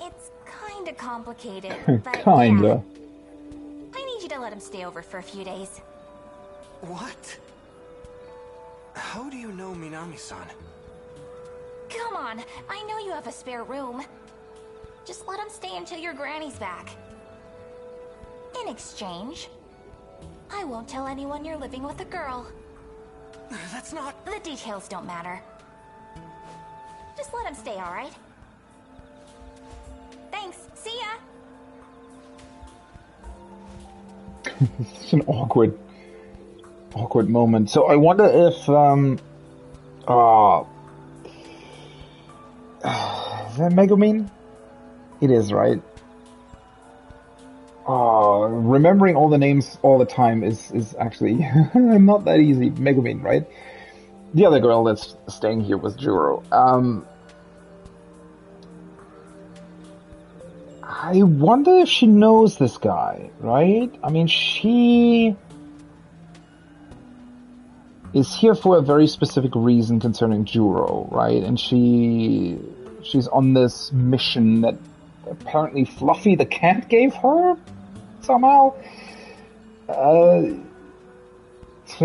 it's kinda complicated, but Kinda. yeah. I need you to let him stay over for a few days. What? How do you know Minami-san? Come on, I know you have a spare room. Just let him stay until your granny's back. In exchange, I won't tell anyone you're living with a girl. That's not... The details don't matter. Just let him stay, alright? Thanks, see ya! It's an awkward moment. So I wonder if, is that Megumin? It is, right? Remembering all the names all the time is actually not that easy. Megumin, right? The other girl that's staying here was Juro. I wonder if she knows this guy, right? I mean, she is here for a very specific reason concerning Juro, right? And she's on this mission that apparently Fluffy the cat gave her somehow. So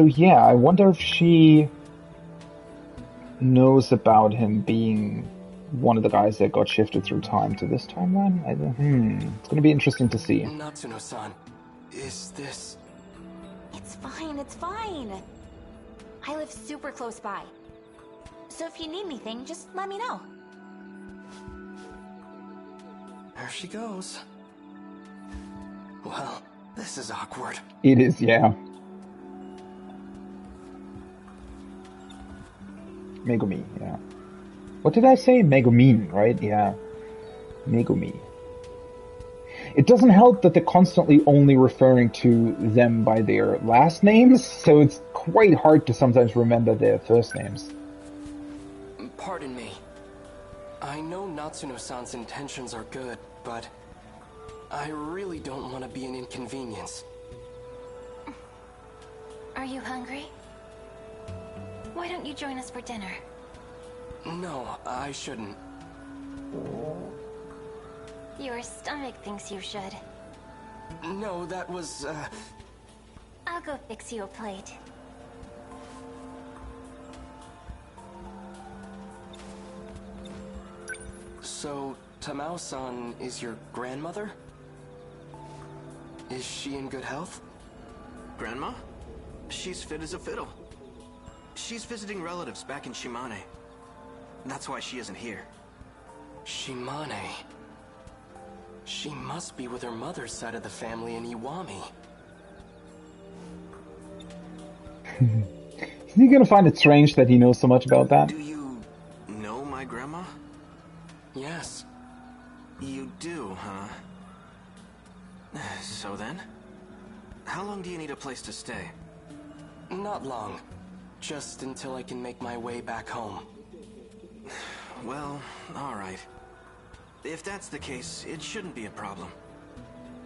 yeah, I wonder if she knows about him being one of the guys that got shifted through time to this timeline. It's going to be interesting to see. Natsuno-san, is this... It's fine, it's fine. I live super close by. So if you need anything, just let me know. There she goes. Well, this is awkward. It is, yeah. Megumi, yeah. What did I say? Megumin, right? Yeah. Megumi. It doesn't help that they're constantly only referring to them by their last names, so it's quite hard to sometimes remember their first names. Pardon me. I know Natsuno-san's intentions are good, but I really don't want to be an inconvenience. Are you hungry? Why don't you join us for dinner? No, I shouldn't. Your stomach thinks you should. No, that was, I'll go fix you a plate. So, Tamao-san is your grandmother? Is she in good health? Grandma? She's fit as a fiddle. She's visiting relatives back in Shimane. That's why she isn't here. Shimane. She must be with her mother's side of the family in Iwami. Is he gonna find it strange that he knows so much about that? Do you know my grandma? Yes. You do, huh? So then? How long do you need a place to stay? Not long. Just until I can make my way back home. Well, alright. If that's the case, it shouldn't be a problem.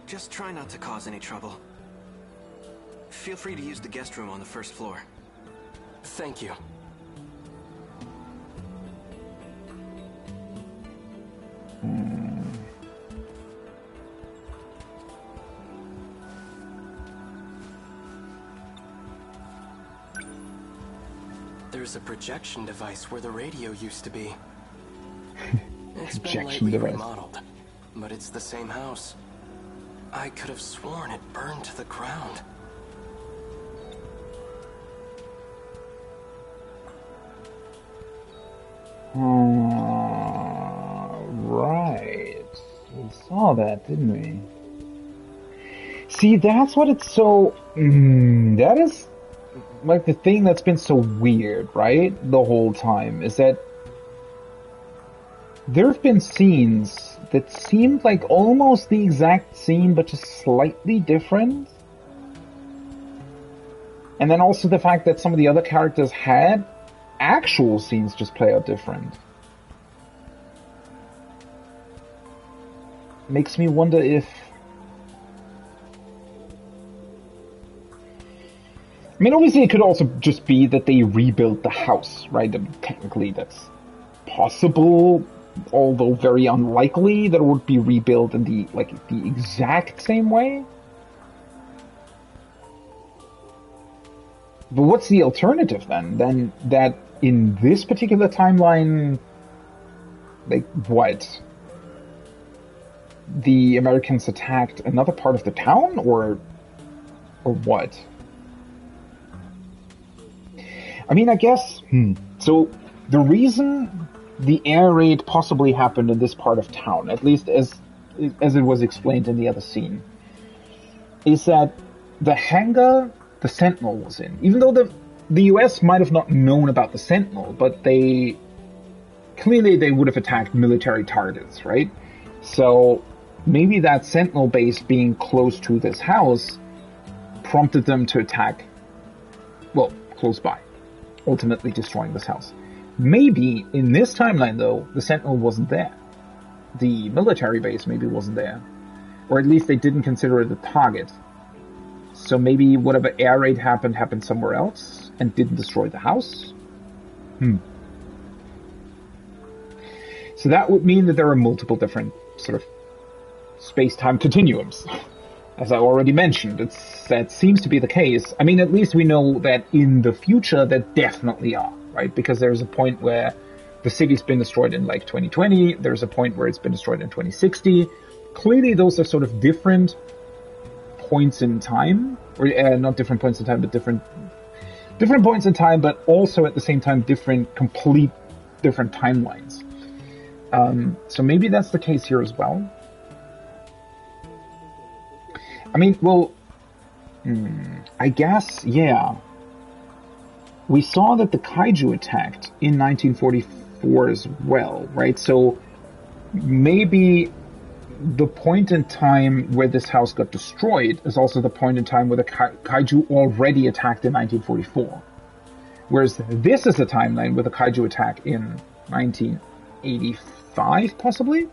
Just try not to cause any trouble. Feel free to use the guest room on the first floor. Thank you. There's a projection device where the radio used to be. It's been lately remodeled, but it's the same house. I could have sworn it burned to the ground. saw that, didn't we? See, that's what it's so... that is, like, the thing that's been so weird, right? The whole time, is that there have been scenes that seemed like almost the exact scene, but just slightly different. And then also the fact that some of the other characters had actual scenes just play out different. Makes me wonder if... I mean, obviously it could also just be that they rebuilt the house, right? I mean, technically that's possible, although very unlikely that it would be rebuilt in the exact same way. But what's the alternative then? Then that in this particular timeline, like, what? The Americans attacked another part of the town, or what? I mean, I guess... So, the reason the air raid possibly happened in this part of town, at least as it was explained in the other scene, is that the hangar the Sentinel was in, even though the US might have not known about the Sentinel, but clearly they would have attacked military targets, right? So, maybe that Sentinel base being close to this house prompted them to attack, well, close by, ultimately destroying this house. Maybe, in this timeline though, the Sentinel wasn't there. The military base maybe wasn't there. Or at least they didn't consider it a target. So maybe whatever air raid happened somewhere else, and didn't destroy the house? So that would mean that there are multiple different sort of space-time continuums. As I already mentioned, that seems to be the case. I mean, at least we know that in the future there definitely are, right? Because there's a point where the city's been destroyed in like 2020, there's a point where it's been destroyed in 2060. Clearly those are sort of different points in time, or not different points in time, but different points in time, but also at the same time complete different timelines. So maybe that's the case here as well. I mean, well, I guess, yeah. We saw that the kaiju attacked in 1944 as well, right? So maybe the point in time where this house got destroyed is also the point in time where the kaiju already attacked in 1944. Whereas this is a timeline with a kaiju attack in 1985, possibly?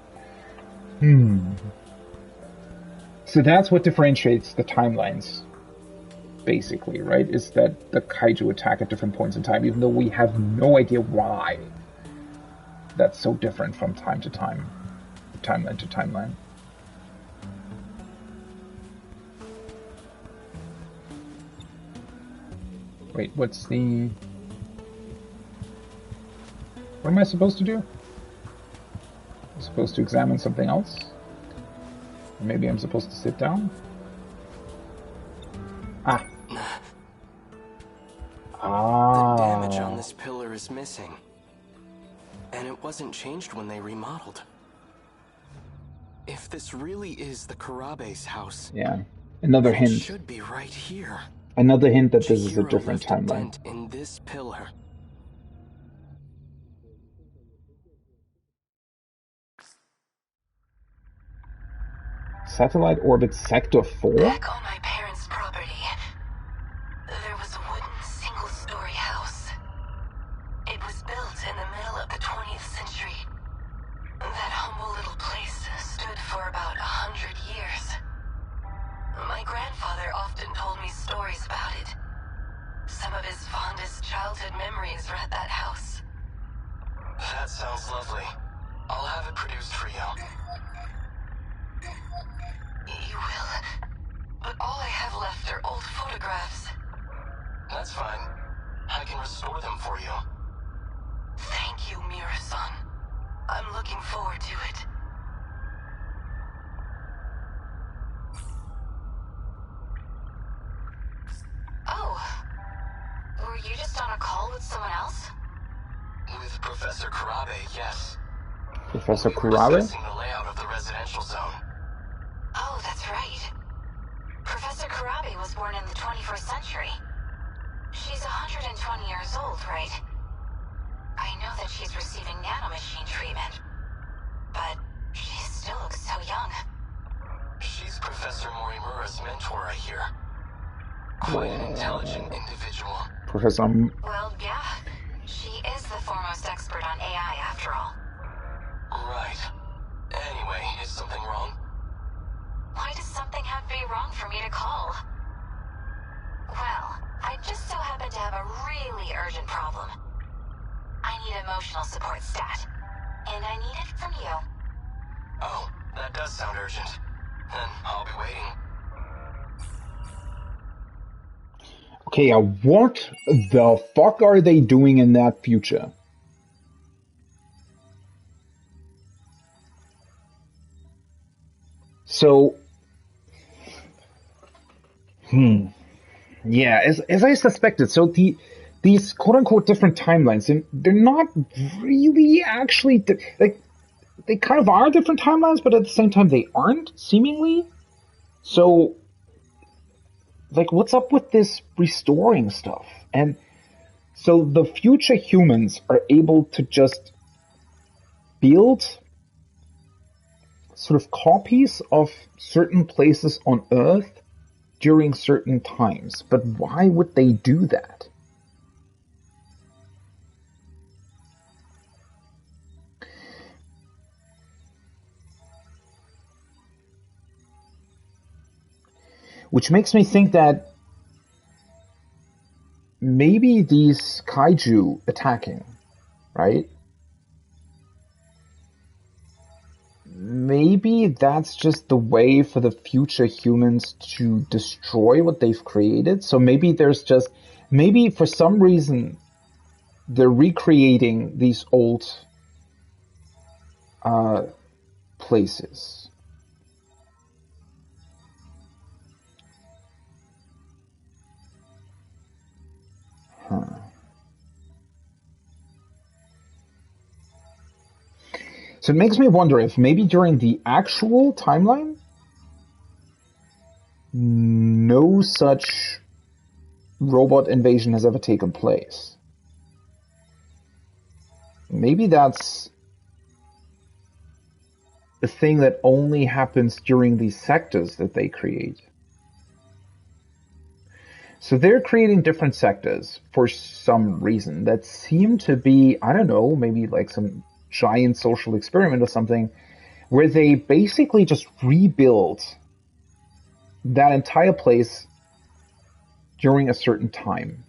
So that's what differentiates the timelines, basically, right? Is that the kaiju attack at different points in time, even though we have no idea why that's so different from time to time, timeline to timeline. Wait, what's the... What am I supposed to do? I'm supposed to examine something else? Or maybe I'm supposed to sit down? Ah. The damage on this pillar is missing. And it wasn't changed when they remodeled. If this really is the Karabe's house... Yeah. Another hint. It should be right here. Another hint that this is a different timeline. In this pillar. Satellite orbit sector 4? Back on my parents' property, there was a wooden single-story house. It was built in the middle of the 20th century. That humble little place stood for about 100 years. My grandfather often told me stories about it. Some of his fondest childhood memories are at that house. That sounds lovely. I'll have it produced for you. You will. But all I have left are old photographs. That's fine. I can restore them for you. Thank you, Mira-san. I'm looking forward to it. Oh. Were you just on a call with someone else? With Professor Karabe, yes. Professor We were Karabe? discussing the layout of the residential zone. Oh, that's right. Professor Karabi was born in the 21st century. She's 120 years old, right? I know that she's receiving nanomachine treatment, but she still looks so young. She's Professor Morimura's mentor, I hear. Quite an intelligent individual. Professor... Well, yeah. She is the foremost expert on AI, after all. Right. Anyway, is something wrong? Why does something have to be wrong for me to call? Well, I just so happen to have a really urgent problem. I need emotional support stat, and I need it from you. Oh, that does sound urgent. Then I'll be waiting. Okay, what the fuck are they doing in that future? So, yeah, as I suspected, so these quote-unquote different timelines, and they're not really actually, like, they kind of are different timelines, but at the same time they aren't, seemingly. So, like, what's up with this restoring stuff? And so the future humans are able to just build sort of copies of certain places on Earth during certain times. But why would they do that? Which makes me think that maybe these kaiju attacking, right? Maybe that's just the way for the future humans to destroy what they've created. So maybe maybe for some reason they're recreating these old places. So it makes me wonder if maybe during the actual timeline, no such robot invasion has ever taken place. Maybe that's a thing that only happens during these sectors that they create. So they're creating different sectors for some reason that seem to be, I don't know, maybe like some giant social experiment or something, where they basically just rebuild that entire place during a certain time.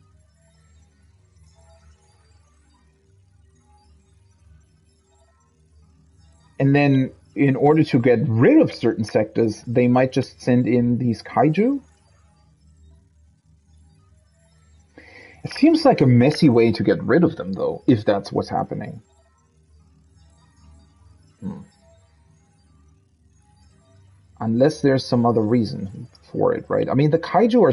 And then in order to get rid of certain sectors, they might just send in these kaiju. It seems like a messy way to get rid of them, though, if that's what's happening. Unless there's some other reason for it, right? I mean, the kaiju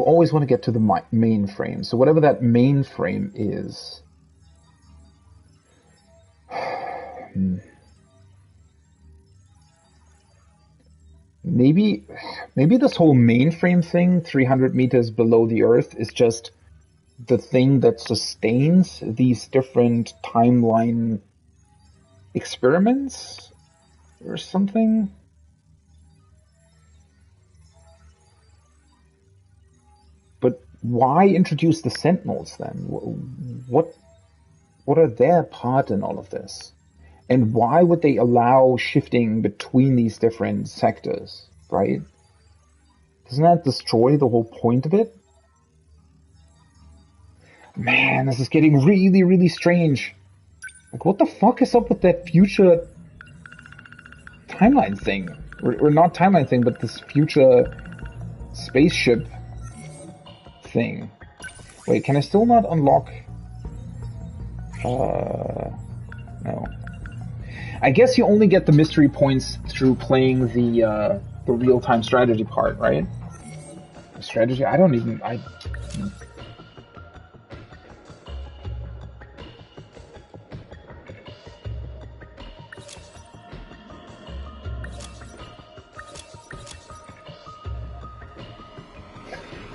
always want to get to the mainframe, so whatever that mainframe is... Maybe this whole mainframe thing, 300 meters below the Earth, is just the thing that sustains these different timeline experiments or something. But why introduce the Sentinels then? What are their part in all of this? And why would they allow shifting between these different sectors, right? Doesn't that destroy the whole point of it? Man, this is getting really, really strange. Like, what the fuck is up with that future timeline thing? Or not timeline thing, but this future spaceship thing. Wait, can I still not unlock? No. I guess you only get the mystery points through playing the real-time strategy part, right? Strategy? I don't even...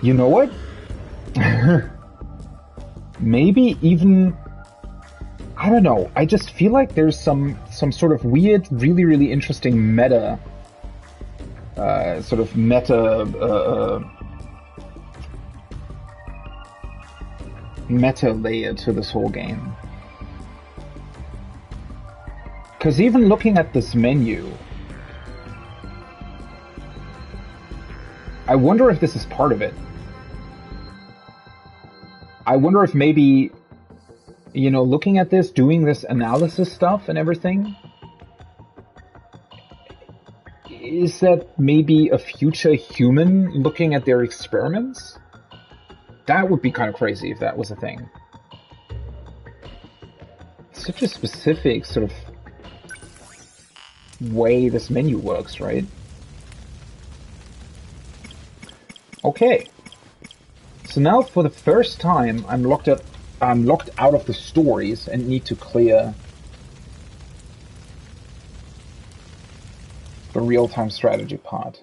You know what? Maybe even... I don't know. I just feel like there's some sort of weird, really, really interesting meta... meta layer to this whole game. Because even looking at this menu, I wonder if this is part of it. I wonder if maybe, you know, looking at this, doing this analysis stuff and everything, is that maybe a future human looking at their experiments? That would be kind of crazy if that was a thing. Such a specific sort of way this menu works, right? Okay. So now for the first time I'm locked out of the stories and need to clear the real-time strategy part.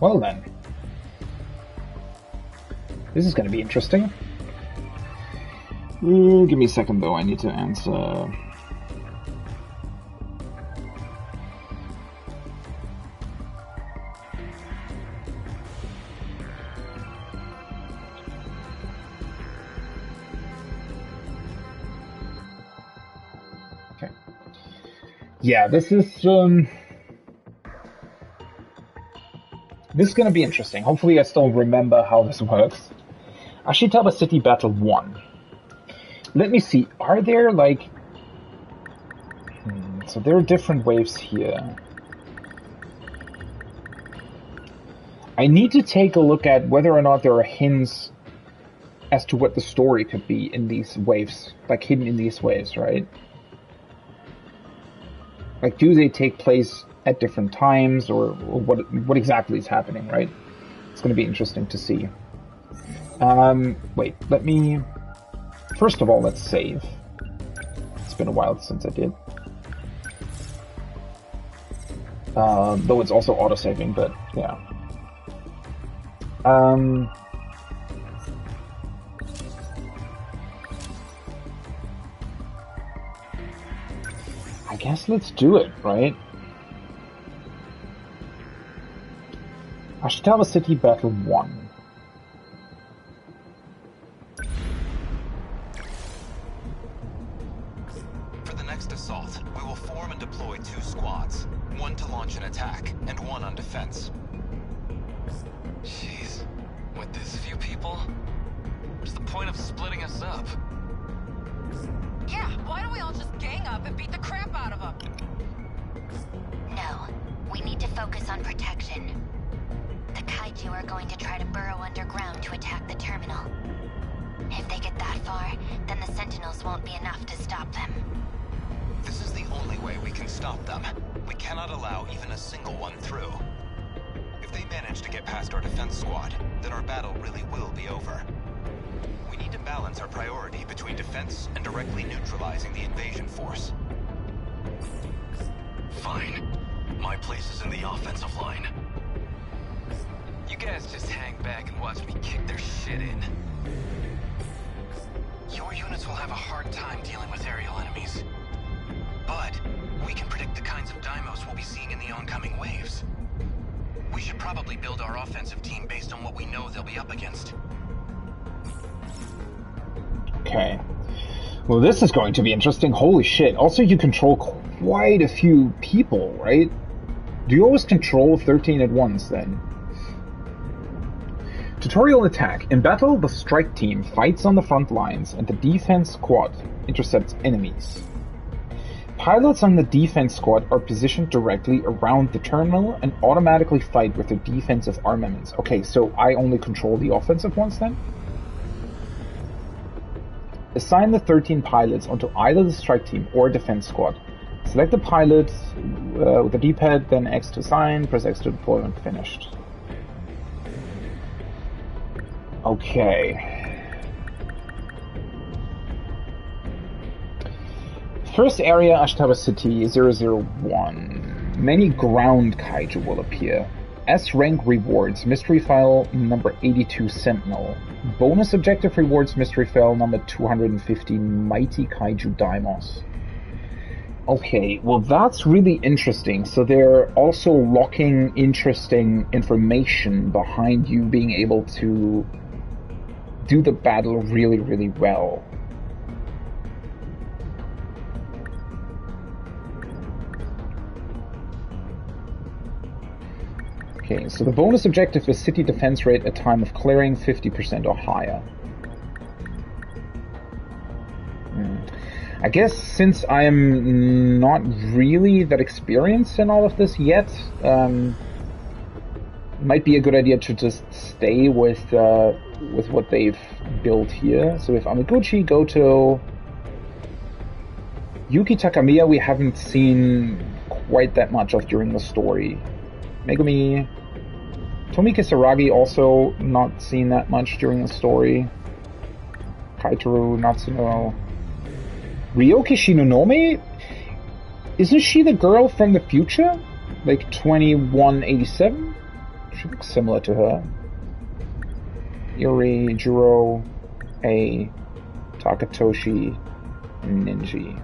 Well then. This is going to be interesting. Give me a second though, I need to answer... Okay. Yeah, this is going to be interesting. Hopefully I still remember how this works. Ashitaba City Battle 1. Let me see, are there like... So there are different waves here. I need to take a look at whether or not there are hints as to what the story could be in these waves, like hidden in these waves, right? Like, do they take place at different times, or what exactly is happening, right? It's going to be interesting to see. Wait, let me... First of all, let's save. It's been a while since I did. Though it's also auto-saving, but yeah. I guess let's do it, right? Ashitaba City Battle 1. For the next assault, we will form and deploy 2 squads. One to launch an attack, and one on defense. Jeez, with this few people, what's the point of splitting us up? Yeah, why don't we all just gang up and beat the crap out of them? No, we need to focus on protection. The kaiju are going to try to burrow underground to attack the terminal. If they get that far, then the Sentinels won't be enough to stop them. This is the only way we can stop them. We cannot allow even a single one through. If they manage to get past our defense squad, then our battle really will be over. We need to balance our priority between defense and directly neutralizing the invasion force. Fine. My place is in the offensive line. You guys just hang back and watch me kick their shit in. Your units will have a hard time dealing with aerial enemies. But we can predict the kinds of Deimos we'll be seeing in the oncoming waves. We should probably build our offensive team based on what we know they'll be up against. Okay. Well, this is going to be interesting. Holy shit. Also, you control quite a few people, right? Do you always control 13 at once, then? Tutorial attack. In battle, the strike team fights on the front lines, and the defense squad intercepts enemies. Pilots on the defense squad are positioned directly around the terminal and automatically fight with their defensive armaments. Okay, so I only control the offensive ones, then? Assign the 13 pilots onto either the strike team or defense squad. Select the pilot with the D-pad, then X to assign, press X to deploy when finished. Okay. First area, Ashitaba City 001. many ground kaiju will appear. S-rank rewards, mystery file number 82 Sentinel. Bonus objective rewards, mystery file number 250 Mighty Kaiju Deimos. Okay, well that's really interesting. So they're also locking interesting information behind you being able to do the battle really, really well. Okay, so the bonus objective is city defense rate at time of clearing 50% or higher. I guess since I'm not really that experienced in all of this yet, might be a good idea to just stay with what they've built here. So with Amaguchi, Goto, Yuki Takamiya we haven't seen quite that much of during the story. Megumi, Tomi Kisaragi also not seen that much during the story. Kaitoru, Natsuno. Ryoki Shinonome? Isn't she the girl from the future? Like 2187? She looks similar to her. Yuri, Juro, A, Takatoshi, and Ninji.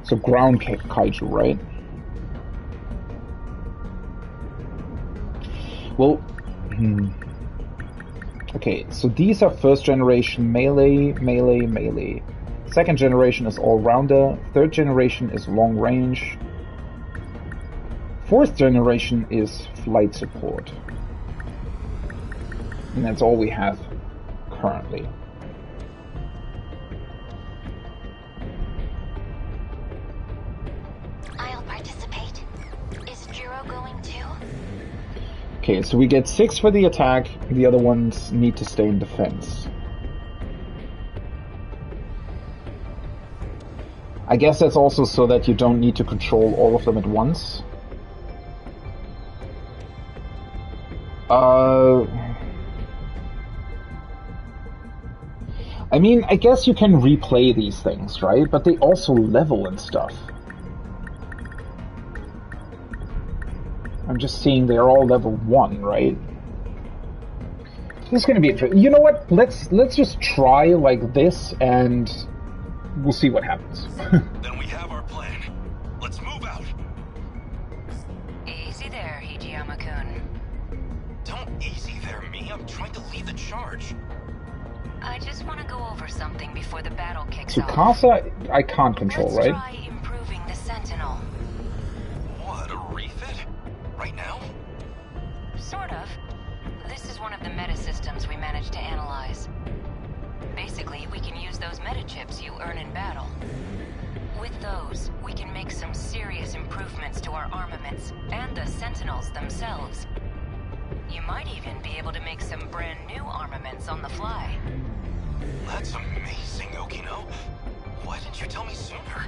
So ground kaiju, right? Well, okay, so these are first generation melee, melee, melee. Second generation is all-rounder. Third generation is long range. Fourth generation is flight support. And that's all we have currently. I'll participate. Is Jiro going too? Okay, so we get 6 for the attack, the other ones need to stay in defense. I guess that's also so that you don't need to control all of them at once. I mean, I guess you can replay these things, right? But they also level and stuff. I'm just seeing they're all level 1, right? This is going to be interesting. You know what? Let's just try like this, and we'll see what happens. Then we have our plan. Let's move out. Easy there, Hijiyama-kun. Don't easy there, me. I'm trying to lead the charge. I just want to go over something before the battle kicks off. Tsukasa, I can't control, Let's right? try improving the Sentinel. What, a refit? Right now? Sort of. This is one of the meta systems we managed to analyze. Basically, we can use those meta chips you earn in battle. With those, we can make some serious improvements to our armaments and the Sentinels themselves. You might even be able to make some brand new armaments on the fly. That's amazing, Okino. Why didn't you tell me sooner?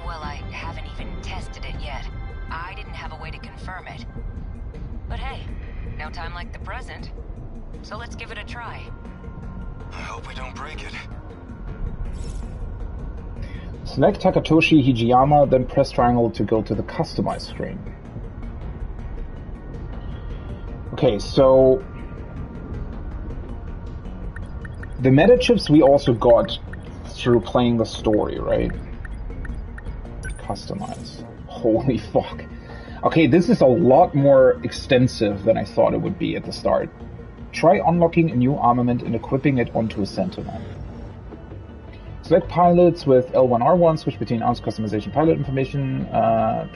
Well, I haven't even tested it yet. I didn't have a way to confirm it. But hey, no time like the present. So let's give it a try. I hope we don't break it. Select Takatoshi Hijiyama, then press triangle to go to the customize screen. Okay, so the meta chips we also got through playing the story, right? Customize. Holy fuck. Okay, this is a lot more extensive than I thought it would be at the start. Try unlocking a new armament and equipping it onto a Sentinel. Select pilots with L1R1, switch between arms customization pilot information,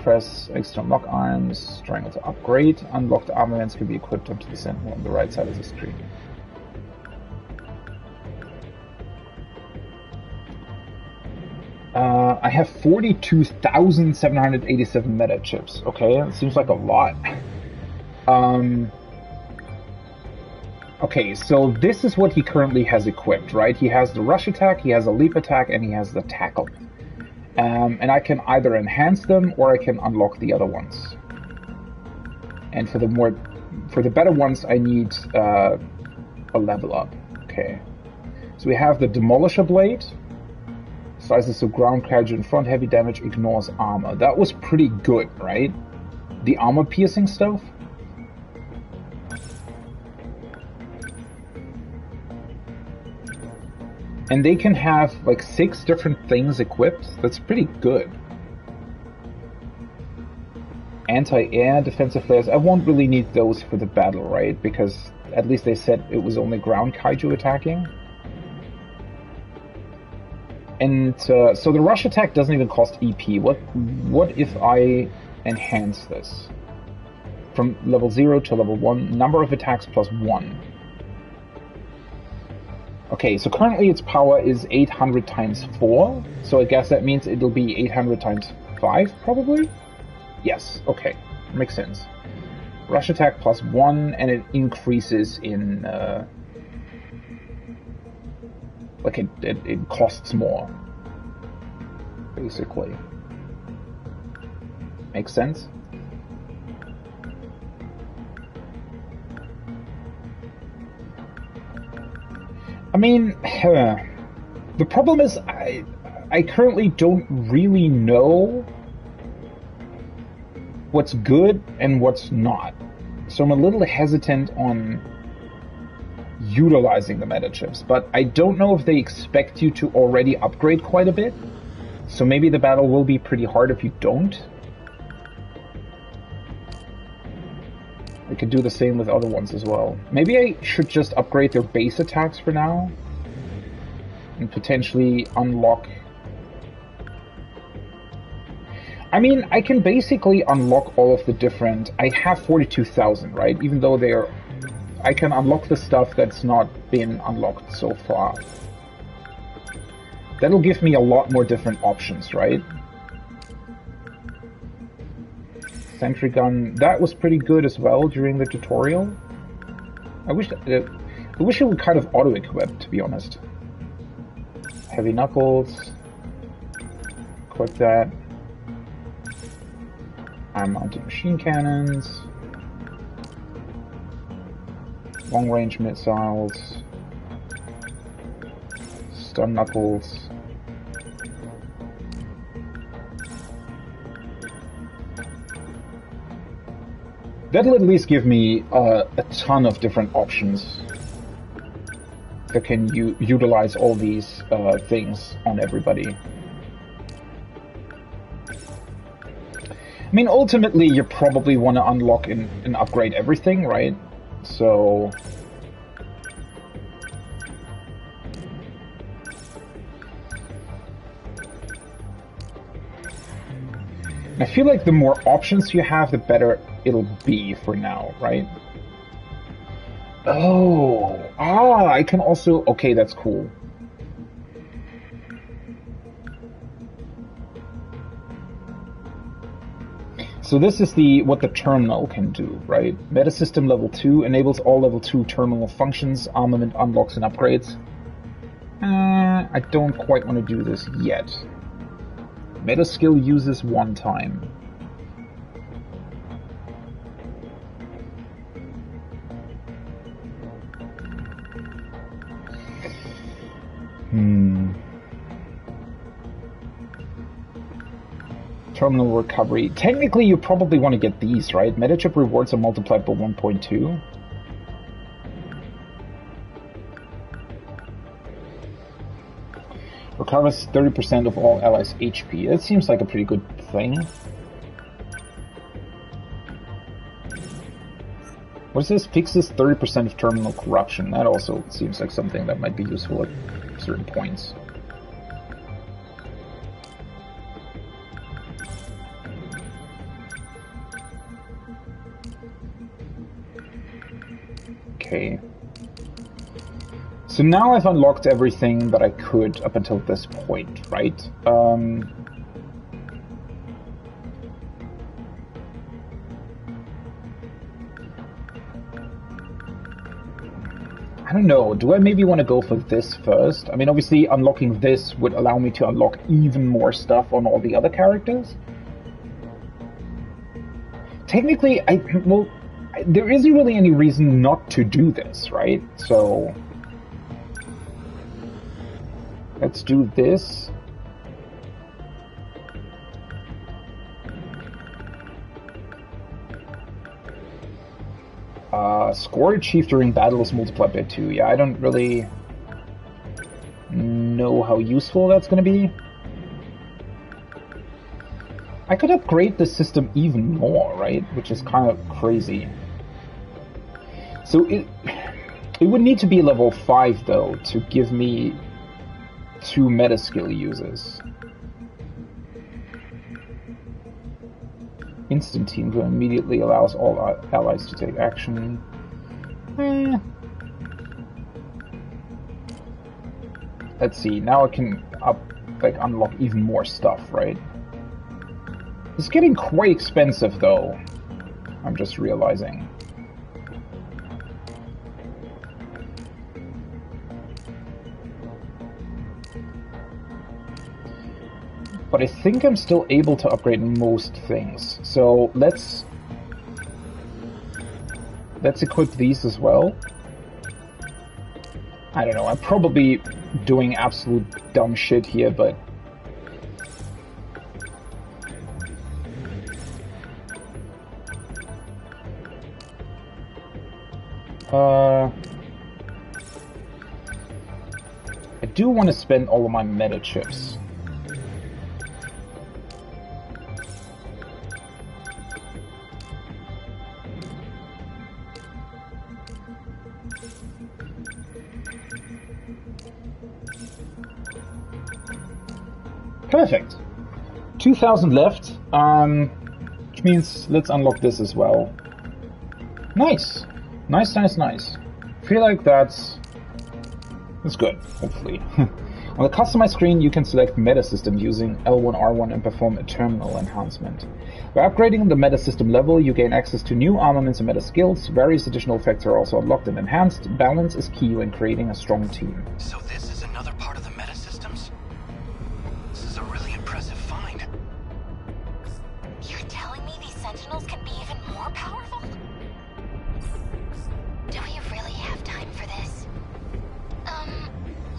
press X to unlock arms, triangle to upgrade. Unlocked armaments can be equipped onto the Sentinel on the right side of the screen. I have 42,787 meta chips. Okay, it seems like a lot. Okay, so this is what he currently has equipped, right? He has the rush attack, he has a leap attack, and he has the tackle. And I can either enhance them or I can unlock the other ones. And for the better ones, I need a level up. Okay. So we have the Demolisher Blade. Slices the ground kaiju in front, heavy damage, ignores armor. That was pretty good, right? The armor-piercing stuff? And they can have, like, 6 different things equipped. That's pretty good. Anti-air, defensive flares. I won't really need those for the battle, right? Because at least they said it was only ground kaiju attacking. And so the rush attack doesn't even cost EP. What if I enhance this? From level 0 to level 1, number of attacks plus 1. Okay, so currently its power is 800 times 4, so I guess that means it'll be 800 times 5, probably? Yes, okay, makes sense. Rush attack plus 1, and it increases in... like, it costs more, basically. Makes sense? I mean, the problem is I currently don't really know what's good and what's not. So I'm a little hesitant on utilizing the meta chips, but I don't know if they expect you to already upgrade quite a bit. So maybe the battle will be pretty hard if you don't. I could do the same with other ones as well. Maybe I should just upgrade their base attacks for now. And potentially unlock... I mean, I can basically unlock all of the different... I have 42,000, right? Even though they're... I can unlock the stuff that's not been unlocked so far. That'll give me a lot more different options, right? Sentry gun, that was pretty good as well during the tutorial. I wish it would kind of auto-equip, to be honest. Heavy knuckles. Equip that. Iron-mounted machine cannons. Long-range missiles. Stun knuckles. That'll at least give me a ton of different options that can utilize all these things on everybody. I mean, ultimately, you probably want to unlock and upgrade everything, right? So... I feel like the more options you have, the better it'll be for now, right? Oh, I can also... Okay, that's cool. So this is what the terminal can do, right? Metasystem level 2 enables all level 2 terminal functions, armament unlocks and upgrades. I don't quite want to do this yet. Meta skill uses 1 time. Terminal recovery. Technically, you probably want to get these, right? Metachip rewards are multiplied by 1.2. Recovers 30% of all allies' HP. That seems like a pretty good thing. What's this? Fixes 30% of terminal corruption. That also seems like something that might be useful at certain points. Okay. So now I've unlocked everything that I could up until this point, right? I don't know, do I maybe want to go for this first? I mean, obviously unlocking this would allow me to unlock even more stuff on all the other characters. Technically, there isn't really any reason not to do this, right? So... Let's do this. Score achieved during battle is multiplied by 2. Yeah, I don't really know how useful that's going to be. I could upgrade the system even more, right? Which is kind of crazy. So it would need to be level 5 though to give me 2 meta skill uses. Instant team who immediately allows all allies to take action. Let's see. Now I can unlock even more stuff, right? It's getting quite expensive though. I'm just realizing. But I think I'm still able to upgrade most things. So let's equip these as well. I don't know, I'm probably doing absolute dumb shit here, but I do want to spend all of my meta chips. Perfect. 2,000 left, which means let's unlock this as well. Nice. Nice. Feel like that's good, hopefully. On the customize screen, you can select meta system using L1, R1 and perform a terminal enhancement. By upgrading the meta system level, you gain access to new armaments and meta skills. Various additional effects are also unlocked and enhanced. Balance is key when creating a strong team. So this is another part of the meta systems? This is a really impressive find. You're telling me these Sentinels can be even more powerful? Do we really have time for this?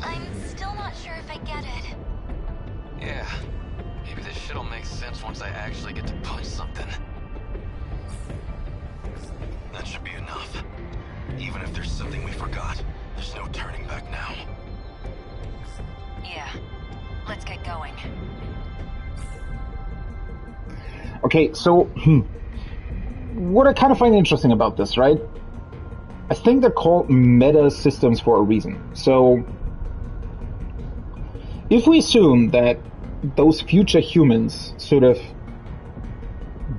I'm still not sure if I get it. Yeah, maybe this shit'll make sense once I actually get to punch something. That should be enough. Even if there's something we forgot, there's no turning back now. Yeah, let's get going. Okay, so what I kind of find interesting about this, right? I think they're called meta systems for a reason. So if we assume that those future humans sort of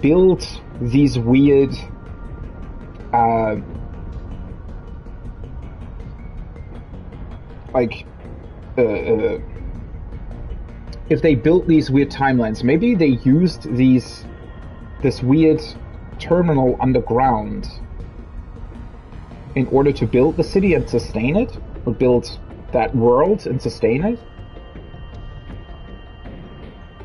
build these weird if they built these weird timelines, maybe they used this weird terminal underground in order to build the city and sustain it, or build that world and sustain it.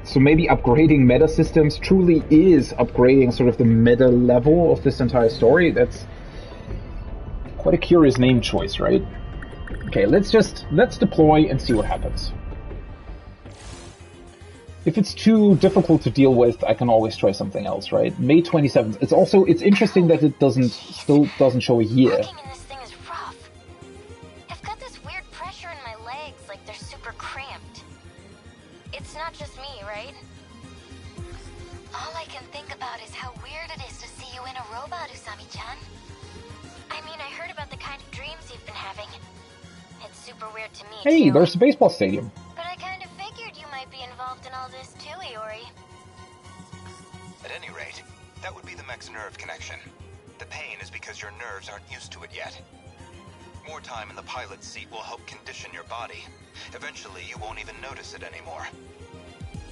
So maybe upgrading meta systems truly is upgrading sort of the meta level of this entire story. That's quite a curious name choice, right? Okay, let's deploy and see what happens. If it's too difficult to deal with, I can always try something else, right? May 27th. It's interesting that it still doesn't show a year. Walking in this thing is rough. I've got this weird pressure in my legs, like they're super cramped. It's not just me, right? All I can think about is how weird it is to see you in a robot, Usami-chan. I mean, I heard about the kind of dreams you've been having. It's super weird to me, Hey, too. there's the baseball stadium. But I kind of figured you might be involved in all this too, Iori. At any rate, that would be the mech's nerve connection. The pain is because your nerves aren't used to it yet. More time in the pilot's seat will help condition your body. Eventually, you won't even notice it anymore.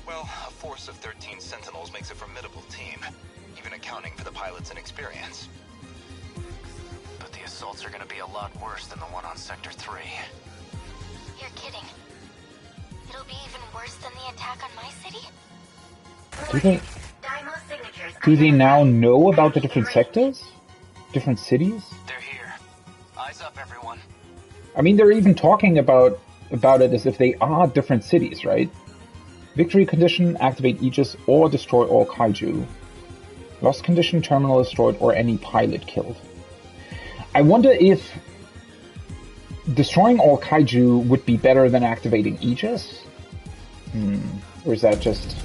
Well, a force of 13 Sentinels makes a formidable team, even accounting for the pilot's inexperience. But the assaults are gonna be a lot worse than the one on Sector 3. You're kidding. It'll be even worse than the attack on my city? Do they now know about the different sectors? Different cities? They're here. Eyes up, everyone. I mean, they're even talking about about it is if they are different cities, right? Victory condition, activate Aegis or destroy all kaiju. Lost condition, terminal destroyed or any pilot killed. I wonder if destroying all kaiju would be better than activating Aegis? Or is that just...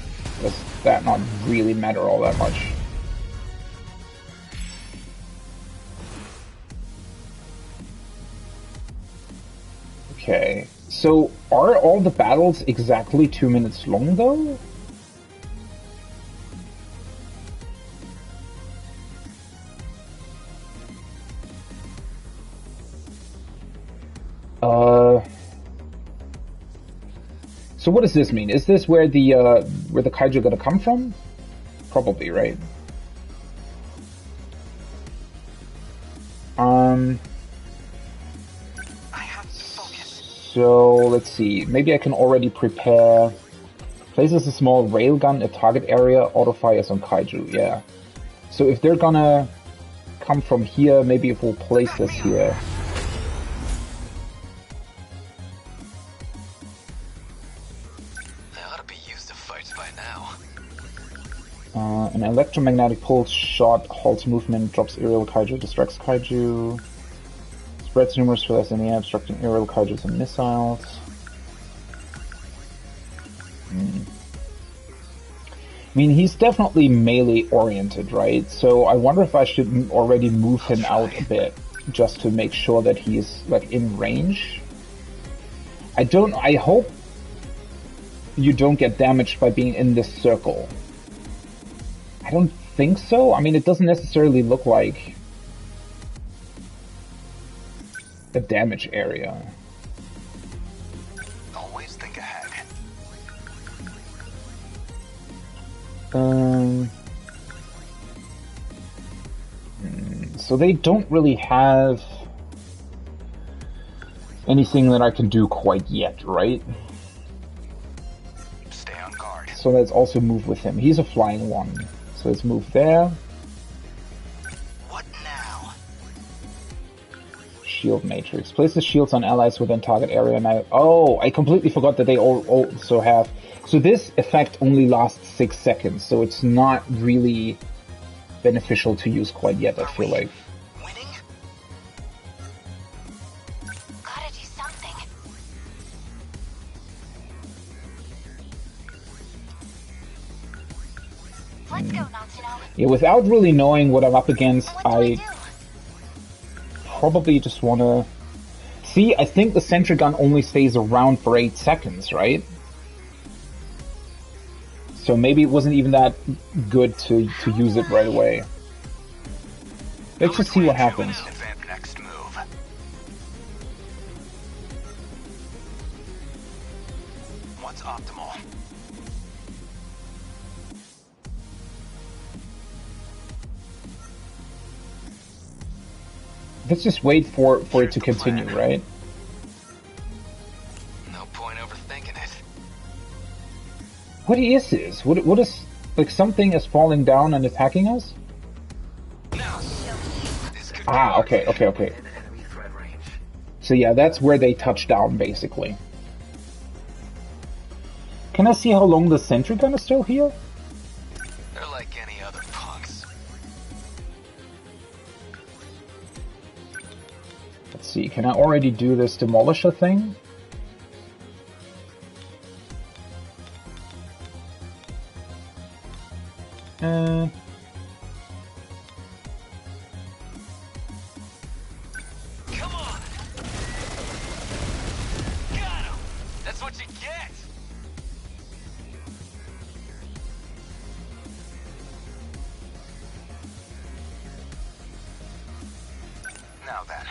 does that not really matter all that much? Okay, so are all the battles exactly 2 minutes long though? So what does this mean? Is this where the kaiju are gonna come from? Probably, right? So let's see. Maybe I can already prepare. Places a small railgun at target area. Auto fires on kaiju. Yeah. So if they're gonna come from here, maybe if we'll place this here. An electromagnetic pulse shot halts movement, drops aerial kaiju, distracts kaiju, spreads numerous flares in the air, obstructing aerial kaijus and missiles. I mean, he's definitely melee oriented, right? So I wonder if I should already move him out a bit, just to make sure that he's like in range. I hope you don't get damaged by being in this circle. I don't think so. I mean, it doesn't necessarily look like a damage area. Always think ahead. So they don't really have anything that I can do quite yet, right? Stay on guard. So let's also move with him. He's a flying one. So let's move there. What now? Shield matrix. Place the shields on allies within target area now. Oh, I completely forgot that they also have... So this effect only lasts 6 seconds, so it's not really beneficial to use quite yet, I feel like. Winning? Gotta do something. Let's go, Natsuno. Yeah, without really knowing what I'm up against, I probably just wanna... See, I think the sentry gun only stays around for 8 seconds, right? So maybe it wasn't even that good to use it right away. Let's just see what happens. Next move. What's optimal? Let's just wait for it to continue, right? No point overthinking it. What is this? What is... Like something is falling down and attacking us? Ah, okay. So yeah, that's where they touch down, basically. Can I see how long the sentry gun is still here? They're like any other punks. Let's see, can I already do this demolisher thing? Come on! Got him! That's what you get! Now then.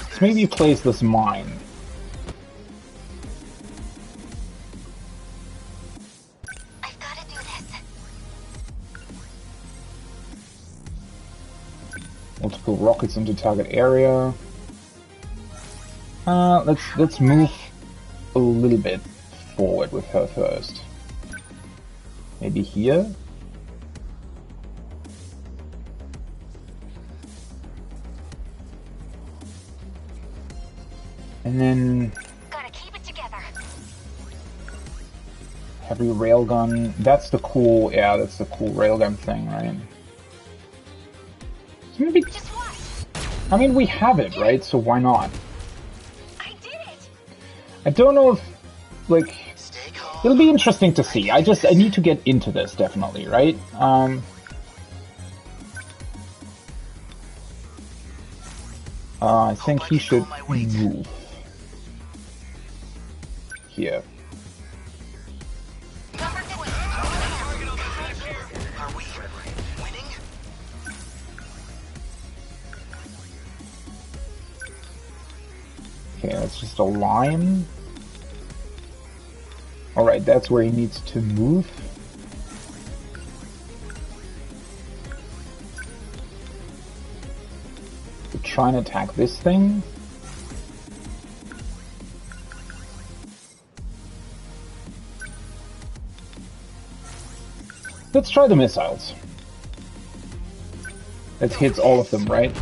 Let's maybe place this mine. I've gotta do this. Multiple rockets into target area. Let's move a little bit forward with her first. Maybe here? And then... Gotta keep it together. Heavy railgun. That's the cool... Yeah, that's the cool railgun thing, right? So maybe... I mean, we have it, right? So why not? I did it! I don't know if... Like... It'll be interesting to see. I need to get into this, definitely, right? I think he should move. Here. Okay, that's just a line. Alright, that's where he needs to move. To try and attack this thing. Let's try the missiles. That hits all of them, right?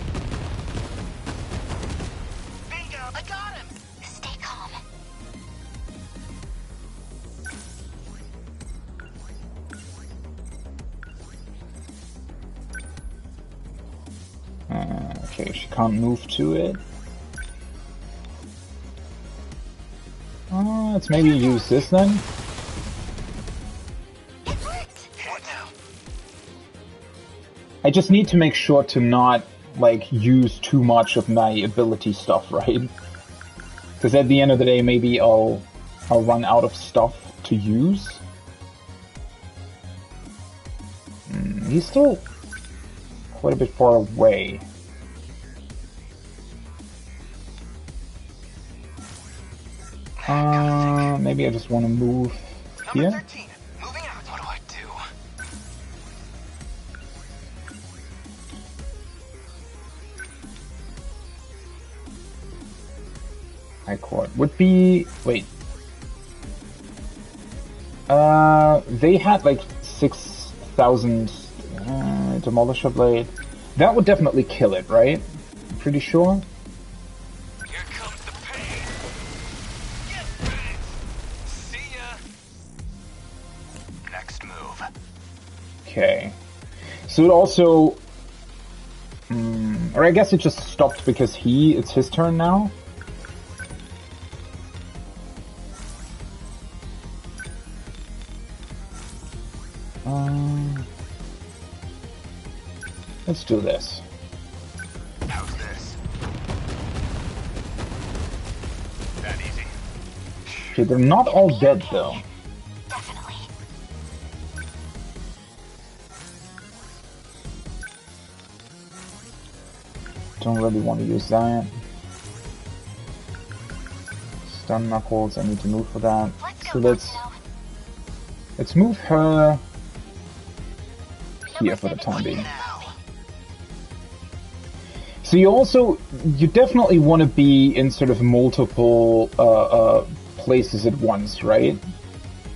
Okay, she can't move to it. Let's maybe use this then. I just need to make sure to not, like, use too much of my ability stuff, right? Because at the end of the day, maybe I'll run out of stuff to use. He's still quite a bit far away. Maybe I just want to move here. What do I do? High court would be... Wait. They had like 6,000 Demolisher Blade. That would definitely kill it, right? I'm pretty sure. Here comes the pain. Get ready. See ya. Next move. Okay. So it also... or I guess it just stopped because it's his turn now. Let's do this. How's this? That easy. Okay, they're not all dead though. Definitely. Don't really want to use that. Stun Knuckles, I need to move for that. So let's move her here for the time being. So you definitely want to be in sort of multiple places at once, right?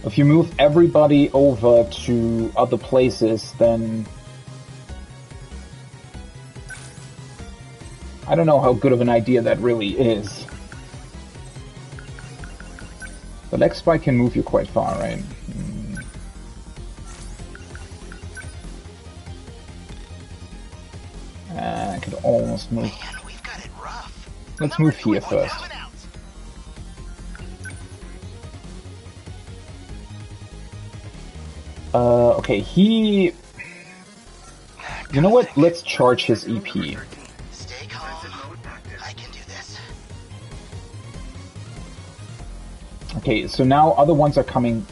If you move everybody over to other places, then I don't know how good of an idea that really is. But X-Spike can move you quite far, right? I could almost move. Man, we've got it rough. Let's move here first. Okay, he... You know what? Let's charge his EP. Stay calm. I can do this. Okay, so now other ones are coming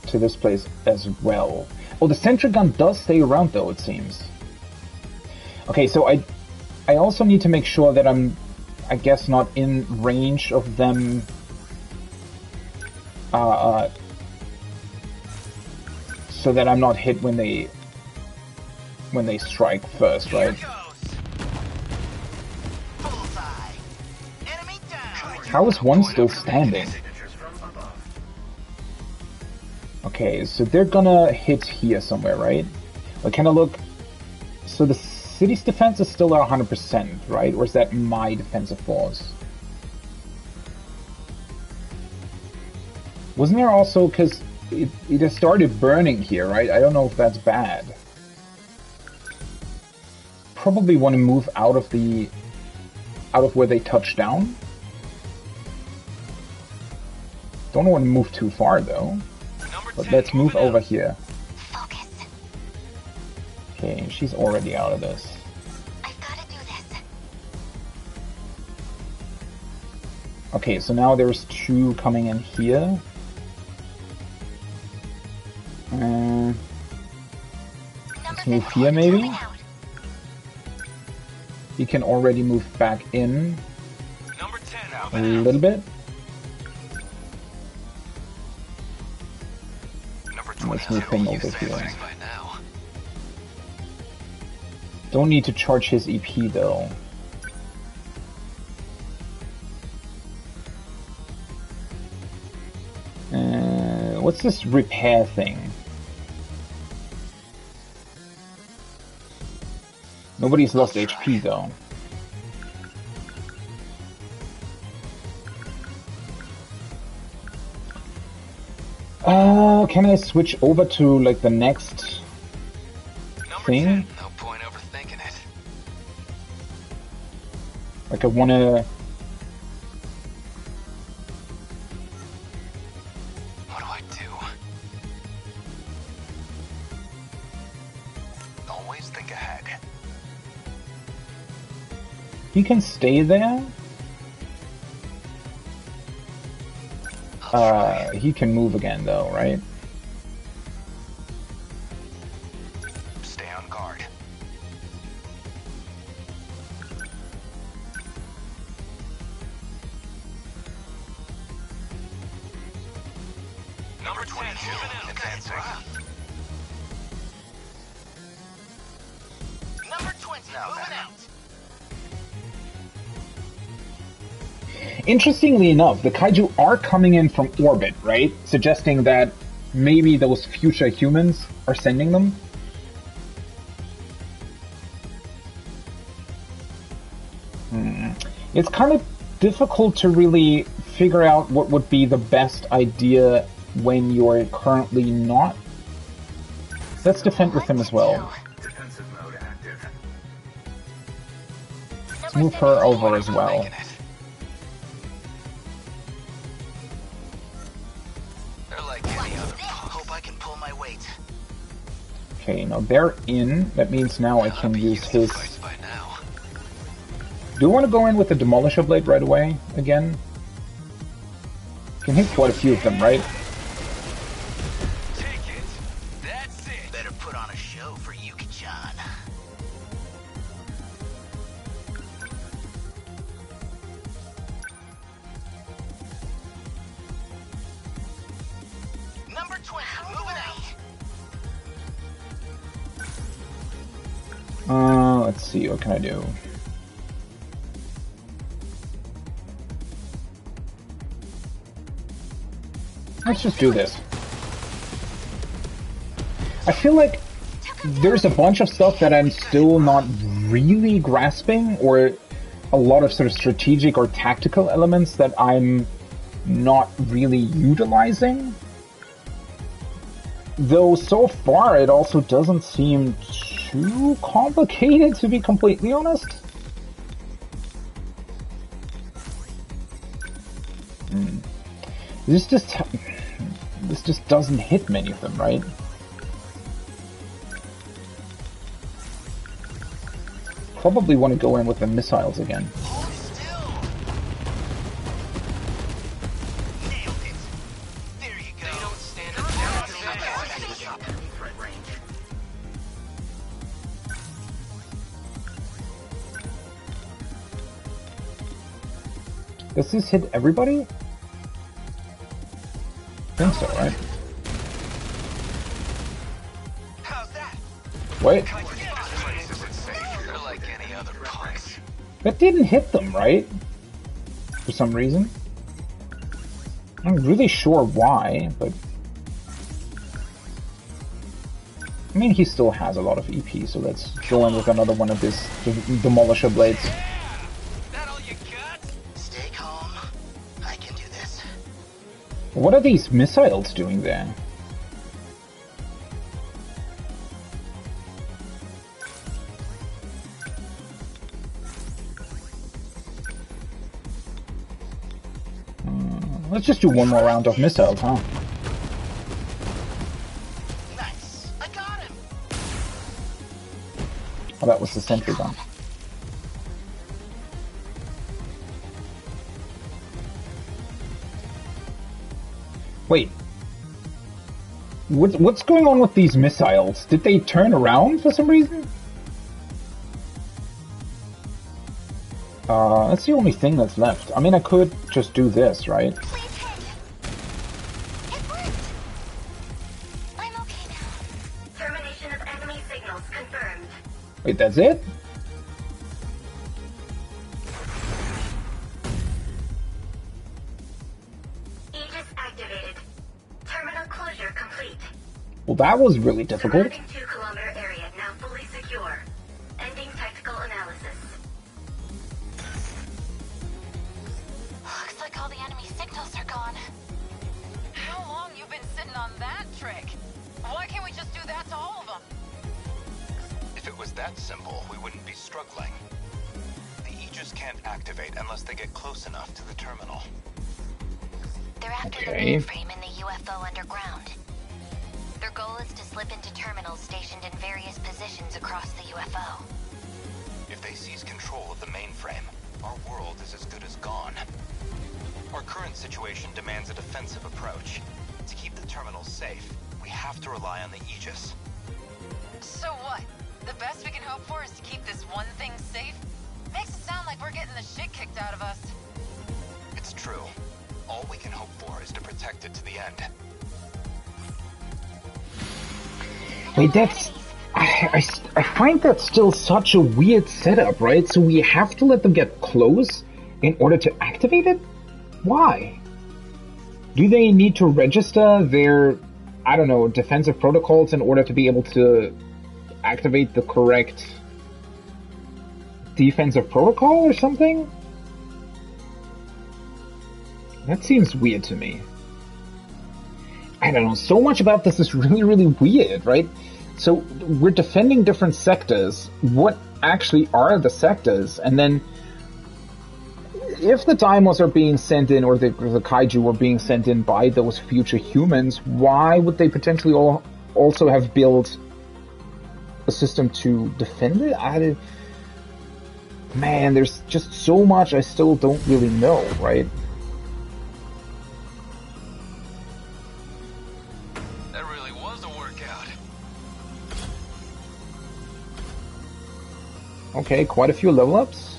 to this place as well. Oh, the sentry gun does stay around though, it seems. Okay, so I also need to make sure that I'm, I guess, not in range of them so that I'm not hit when they strike first, right? How is one still standing? Okay, so they're gonna hit here somewhere, right? But can I look? So the city's defense is still at 100%, right? Or is that my defensive force? Wasn't there also, because it has started burning here, right? I don't know if that's bad. Probably want to move out of where they touched down. Don't want to move too far though. But let's move over here. Okay, she's already out of this. Okay, so now there's two coming in here. Let's move here maybe. He can already move back in a little bit. Let's move him over here. Don't need to charge his EP though. What's this repair thing? Nobody's lost HP though. Can I switch over to like the next thing? No point overthinking it. Like I wanna... What do I do? Always think ahead. He can stay there? He can move again though, right? Stay on guard. Number 22 advancing. Number 20 moving out. Interestingly enough, the kaiju are coming in from orbit, right? Suggesting that maybe those future humans are sending them. It's kind of difficult to really figure out what would be the best idea when you're currently not. Let's defend with him as well. Let's move her over as well. Okay, now they're in. That means now I can use his... Do you want to go in with the Demolisher Blade right away, again? Can hit quite a few of them, right? Take it. That's it. Better put on a show for Yuki-chan. Number 20, moving out. Let's see, what can I do? Let's just do this. I feel like there's a bunch of stuff that I'm still not really grasping, or a lot of sort of strategic or tactical elements that I'm not really utilizing. Though so far it also doesn't seem too complicated, to be completely honest. This just doesn't hit many of them, right? Probably want to go in with the missiles again. Does this hit everybody? I think so, right? Wait. That didn't hit them, right? For some reason. I'm not really sure why, but... I mean, he still has a lot of EP, so let's go in with another one of his Demolisher Blades. Stay calm. I can do this. What are these missiles doing there? Let's just do one more round of missiles, huh? Nice. I got him. Oh, that was the sentry gun. Wait. What's going on with these missiles? Did they turn around for some reason? That's the only thing that's left. I mean, I could just do this, right? Termination of enemy signals confirmed. Wait, that's it? Aegis activated. Terminal closure complete. Well, that was really difficult. 2-kilometer area now fully secure. Ending technical analysis. Looks like all the enemy signals are gone. How long you been sitting on that trick? Why can't we just do that to all of them? If it was that simple, we wouldn't be struggling. The Aegis can't activate unless they get close enough to the terminal. They're after the Okay. mainframe in the UFO underground. Their goal is to slip into terminals stationed in various positions across the UFO. If they seize control of the mainframe, our world is as good as gone. Our current situation demands a defensive approach. To keep the terminals safe, we have to rely on the Aegis. So what? The best we can hope for is to keep this one thing safe? Makes it sound like we're getting the shit kicked out of us. It's true. All we can hope for is to protect it to the end. Wait, that's... I find that still such a weird setup, right? So we have to let them get close in order to activate it? Why? Do they need to register their, I don't know, defensive protocols in order to be able to activate the correct defensive protocol or something? That seems weird to me. I don't know, so much about this is really, really weird, right? So we're defending different sectors. What actually are the sectors? And then if the Deimos are being sent in, or the kaiju are being sent in by those future humans, why would they potentially also have built a system to defend it? Man, there's just so much I still don't really know, right? That really was a workout. Okay, quite a few level ups.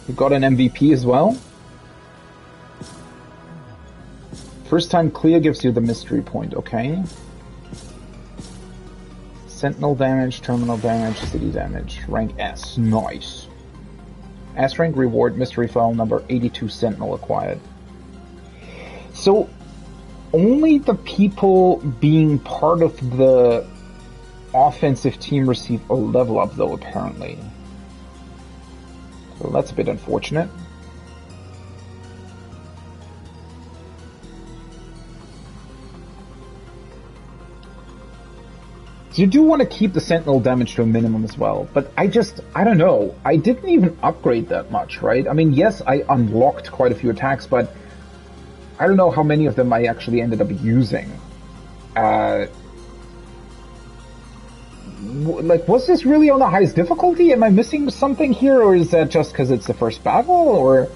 We got an MVP as well. First time clear gives you the mystery point, okay. Sentinel damage, terminal damage, city damage. Rank S, nice. S rank reward, mystery file number 82 Sentinel acquired. So, only the people being part of the offensive team receive a level up though, apparently. So that's a bit unfortunate. So you do want to keep the Sentinel damage to a minimum as well, but I don't know. I didn't even upgrade that much, right? I mean, yes, I unlocked quite a few attacks, but I don't know how many of them I actually ended up using. Like, was this really on the highest difficulty? Am I missing something here, or is that just because it's the first battle, or,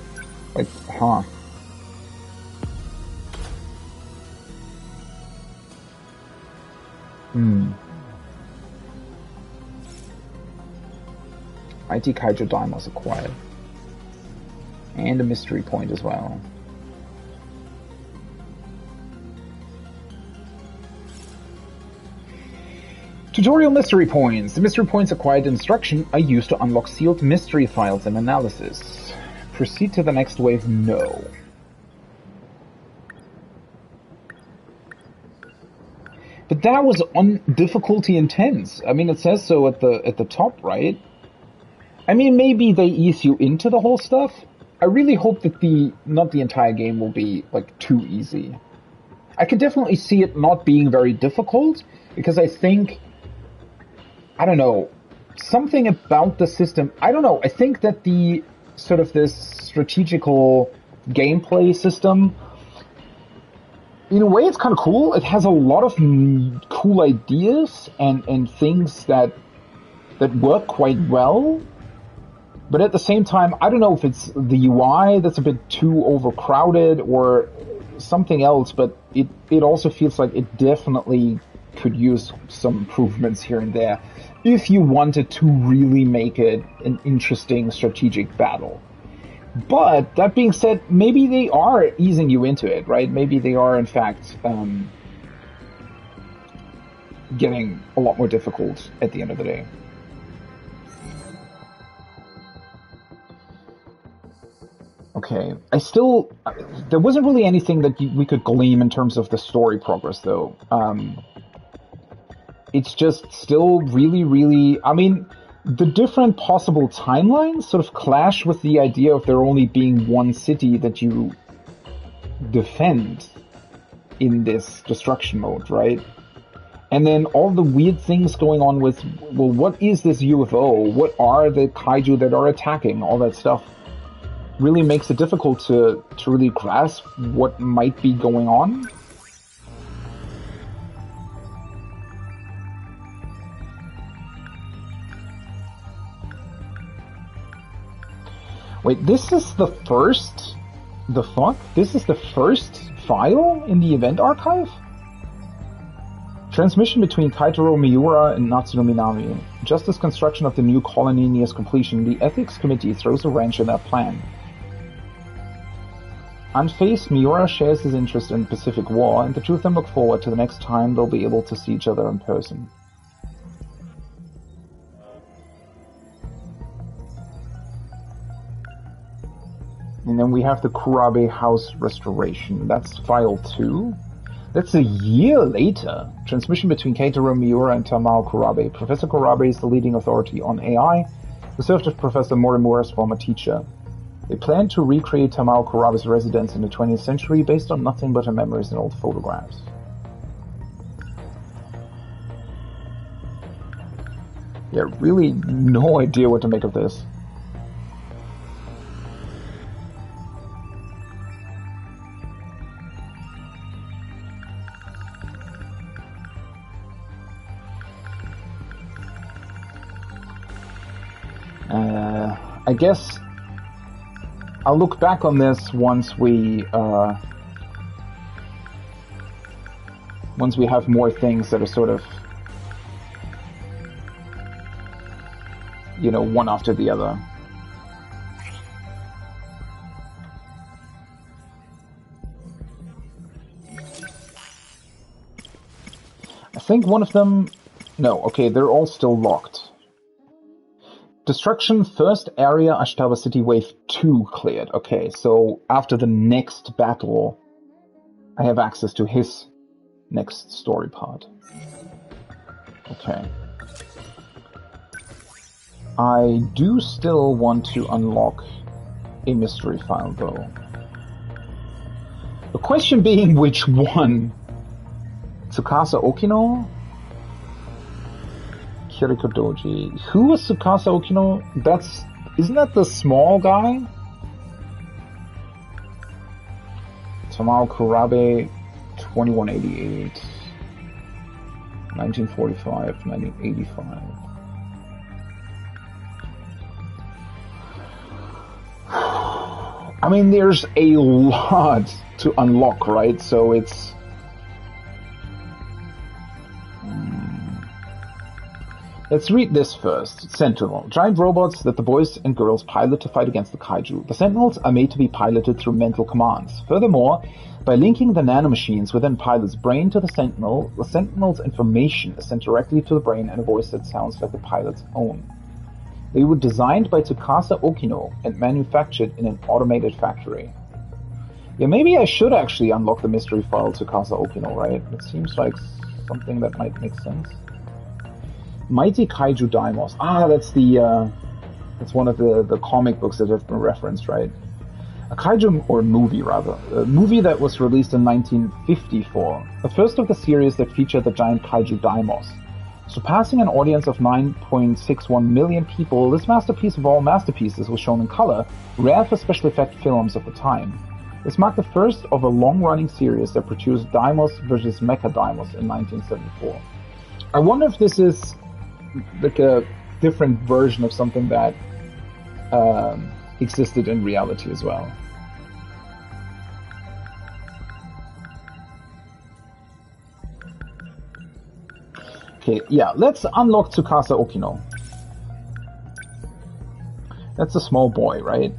like, huh? IT Kaiju Deimos acquired. And a mystery point as well. Tutorial mystery points. The mystery points acquired in instruction are used to unlock sealed mystery files and analysis. Proceed to the next wave, no. But that was on difficulty intense. I mean, it says so at the top, right? I mean, maybe they ease you into the whole stuff. I really hope that not the entire game will be like too easy. I could definitely see it not being very difficult, because I think, I don't know, something about the system, I don't know, I think that the sort of this strategical gameplay system, in a way it's kind of cool. It has a lot of cool ideas and things that work quite well. But at the same time, I don't know if it's the UI that's a bit too overcrowded or something else, but it also feels like it definitely could use some improvements here and there if you wanted to really make it an interesting strategic battle. But that being said, maybe they are easing you into it, right? Maybe they are in fact getting a lot more difficult at the end of the day. Okay, there wasn't really anything that we could glean in terms of the story progress, though. It's just still really, really, I mean, the different possible timelines sort of clash with the idea of there only being one city that you defend in this destruction mode, right? And then all the weird things going on with, well, what is this UFO? What are the kaiju that are attacking? All that stuff really makes it difficult to really grasp what might be going on. Wait, this is the first... The fuck? This is the first file in the event archive? Transmission between Kaitaro Miura and Natsuno Minami. Just as construction of the new colony nears completion, the Ethics Committee throws a wrench in their plan. Unfazed, Miura shares his interest in the Pacific War, and the two of them look forward to the next time they'll be able to see each other in person. And then we have the Kurabe House restoration. That's file 2. That's a year later. Transmission between Keitaro Miura and Tamao Kurabe. Professor Kurabe is the leading authority on AI, who served as Professor Morimura's former teacher. They plan to recreate Tamao Kurabe's residence in the 20th century based on nothing but her memories and old photographs. Yeah, really no idea what to make of this. I guess I'll look back on this once we have more things that are sort of, you know, one after the other. I think one of them... No, okay, they're all still locked. Destruction, first area, Ashitaba City Wave 2 cleared. Okay, so after the next battle, I have access to his next story part. Okay. I do still want to unlock a mystery file, though. The question being, which one? Tsukasa Okino? Kiriko Doji. Who was Tsukasa Okino? Isn't that the small guy? Tamao Kurabe, 2188, 1945, 1985. I mean, there's a lot to unlock, right? So it's... Let's read this first. Sentinel. Giant robots that the boys and girls pilot to fight against the kaiju. The Sentinels are made to be piloted through mental commands. Furthermore, by linking the nanomachines within pilot's brain to the Sentinel's information is sent directly to the brain in a voice that sounds like the pilot's own. They were designed by Tsukasa Okino and manufactured in an automated factory. Yeah, maybe I should actually unlock the mystery file Tsukasa Okino, right? It seems like something that might make sense. Mighty Kaiju Deimos. Ah, that's the that's one of the comic books that have been referenced, right? A kaiju, or movie rather, a movie that was released in 1954, the first of the series that featured the giant kaiju Deimos. Surpassing an audience of 9.61 million people, this masterpiece of all masterpieces was shown in color, rare for special effect films of the time. This marked the first of a long-running series that produced Deimos vs. Mecha Deimos in 1974. I wonder if this is like a different version of something that existed in reality as well. Okay, yeah, let's unlock Tsukasa Okino. That's a small boy, right?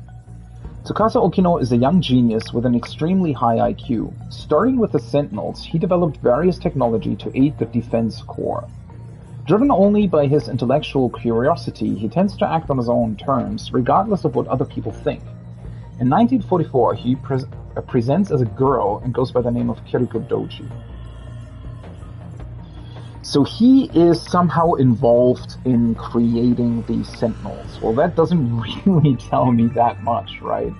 Tsukasa Okino is a young genius with an extremely high IQ. Starting with the Sentinels, he developed various technology to aid the Defense Corps. Driven only by his intellectual curiosity, he tends to act on his own terms, regardless of what other people think. In 1944, he presents as a girl and goes by the name of Kiriko Doji. So he is somehow involved in creating these Sentinels. Well, that doesn't really tell me that much, right?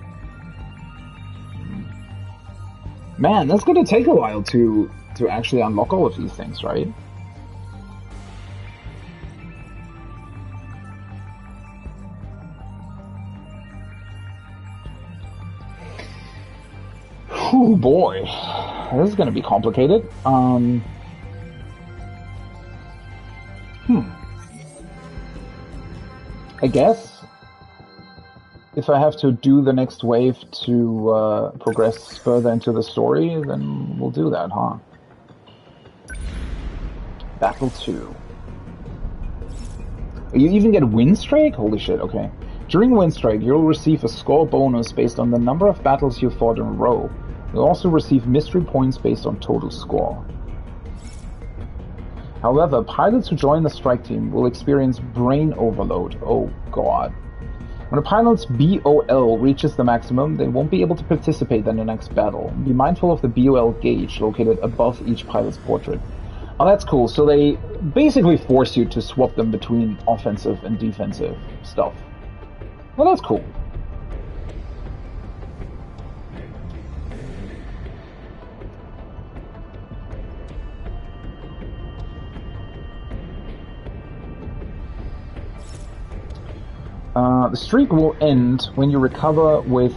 Man, that's gonna take a while to actually unlock all of these things, right? Oh boy, this is gonna be complicated. I guess if I have to do the next wave to progress further into the story, then we'll do that, huh? Battle 2. You even get Win Strike? Holy shit, okay. During Win Strike, you'll receive a score bonus based on the number of battles you fought in a row. You'll also receive mystery points based on total score. However, pilots who join the strike team will experience brain overload. Oh god. When a pilot's BOL reaches the maximum, they won't be able to participate in the next battle. Be mindful of the BOL gauge located above each pilot's portrait. Oh, that's cool. So they basically force you to swap them between offensive and defensive stuff. Well, that's cool. The streak will end when you recover with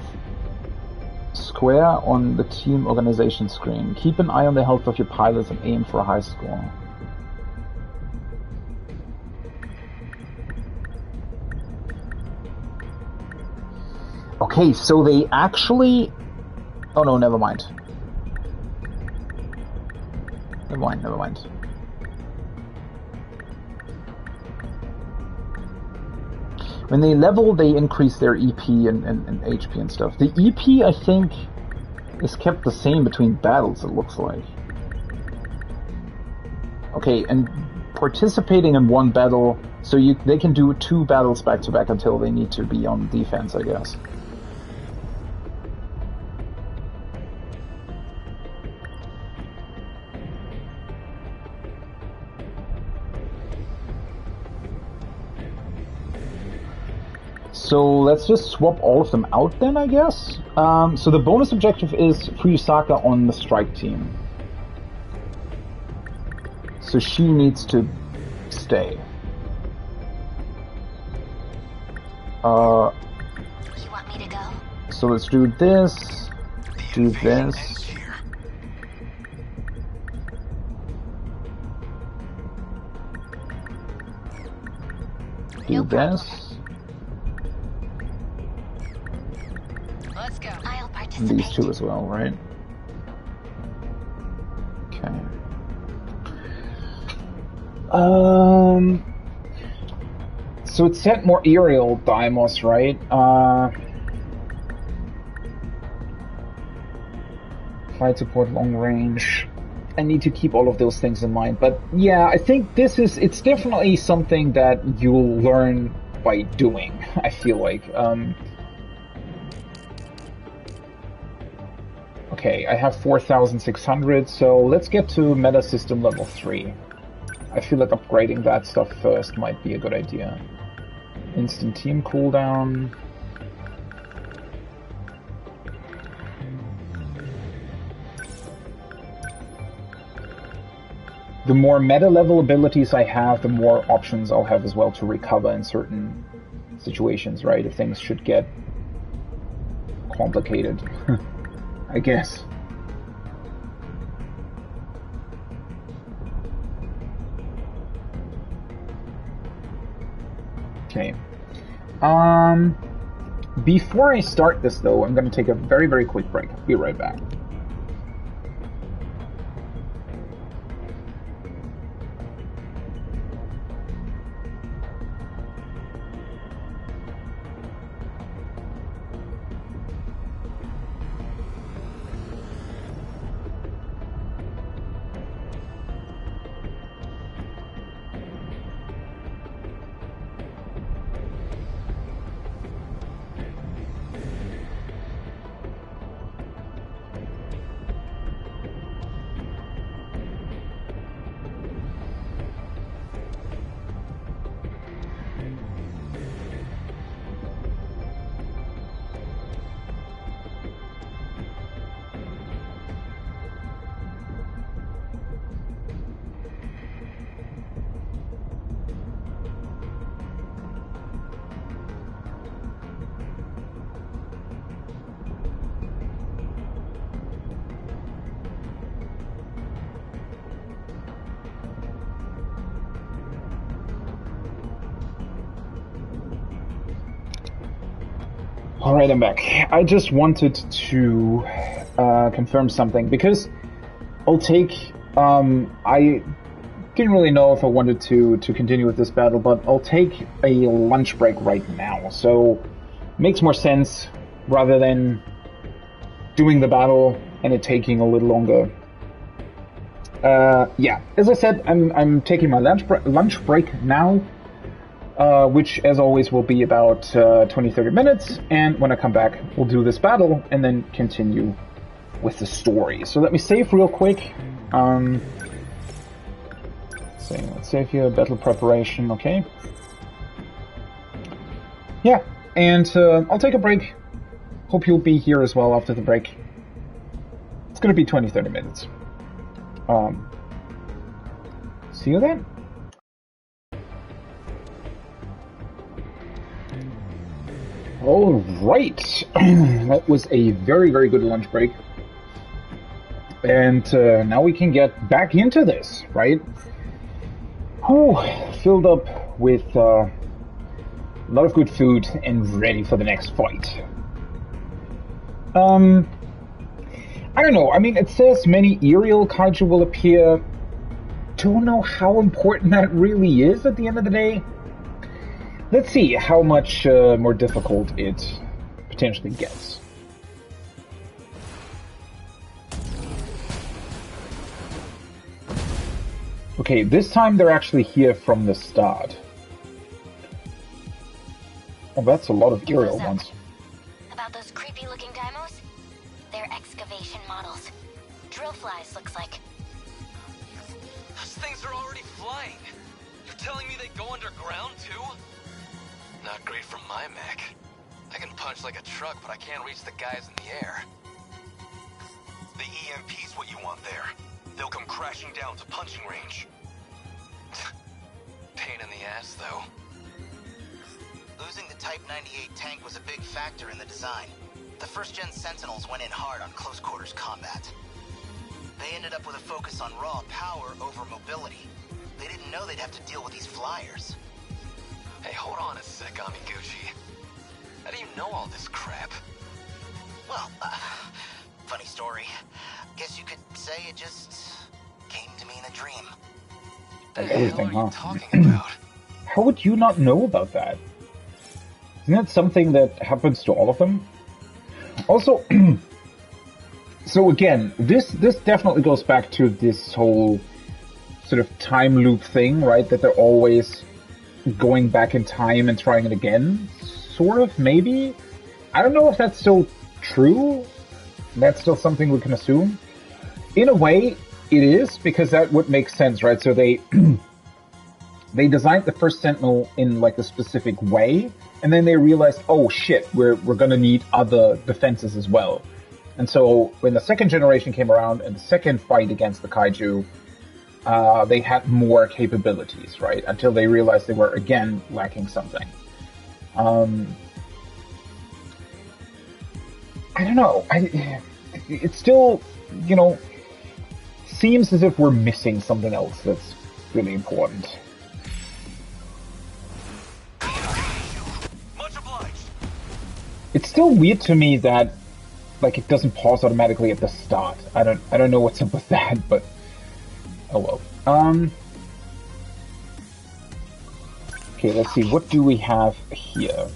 square on the team organization screen. Keep an eye on the health of your pilots and aim for a high score. Okay, so they actually... Oh no, never mind. Never mind. When they level, they increase their EP and HP and stuff. The EP, I think, is kept the same between battles, it looks like. Okay, and participating in one battle, so they can do 2 battles back to back until they need to be on defense, I guess. So let's just swap all of them out then, I guess. So the bonus objective is Fuyusaka on the strike team. So she needs to stay. You want me to go? So let's do this, do this. Do this. Let's go. I'll And participate. these 2 as well, right? Okay. So it's set more aerial Deimos, right? Flight support, long range. I need to keep all of those things in mind. But yeah, I think it's definitely something that you'll learn by doing, I feel like. Okay, Okay, I have 4,600, so let's get to meta system level 3. I feel like upgrading that stuff first might be a good idea. Instant team cooldown. The more meta level abilities I have, the more options I'll have as well to recover in certain situations, right? If things should get complicated, I guess. Okay. Before I start this, though, I'm going to take a very, very quick break. Be right back. Alright, I'm back. I just wanted to confirm something, because I'll take... I didn't really know if I wanted to continue with this battle, but I'll take a lunch break right now, so makes more sense rather than doing the battle and it taking a little longer. Yeah, as I said, I'm taking my lunch break now. Which, as always, will be about 20-30 minutes, and when I come back, we'll do this battle, and then continue with the story. So let me save real quick. Let's save here, battle preparation, okay. Yeah, and I'll take a break. Hope you'll be here as well after the break. It's gonna be 20-30 minutes. See you then. All right, that was a very, very good lunch break. And now we can get back into this, right? Oh, filled up with a lot of good food and ready for the next fight. I don't know, I mean, it says many aerial kaiju will appear. Don't know how important that really is at the end of the day. Let's see how much more difficult it potentially gets. Okay, this time they're actually here from the start. Oh, that's a lot of aerial ones. About those creepy-looking Deimos? They're excavation models. Drill flies, looks like. Those things are already flying. You're telling me they go underground, too? Not great from my mech. I can punch like a truck, but I can't reach the guys in the air. The EMP's what you want there. They'll come crashing down to punching range. Pain in the ass, though. Losing the Type 98 tank was a big factor in the design. The first-gen Sentinels went in hard on close-quarters combat. They ended up with a focus on raw power over mobility. They didn't know they'd have to deal with these flyers. Hey, hold on a sec, Amiguchi. How do you know all this crap? Well, funny story. Guess you could say it just came to me in a dream. Like everything, huh? How would you not know about that? Isn't that something that happens to all of them? Also, so again, this definitely goes back to this whole sort of time loop thing, right? That they're always going back in time and trying it again, sort of, maybe. I don't know if that's still true. That's still something we can assume. In a way, it is, because that would make sense, right? So they they designed the first Sentinel in like a specific way, and then they realized, oh shit, we're gonna need other defenses as well. And so when the second generation came around and the second fight against the kaiju, they had more capabilities, right? Until they realized they were again lacking something. I don't know. It still, you know, seems as if we're missing something else that's really important. It's still weird to me that, like, it doesn't pause automatically at the start. I don't know what's up with that, but oh well. Okay, let's see. What do we have here?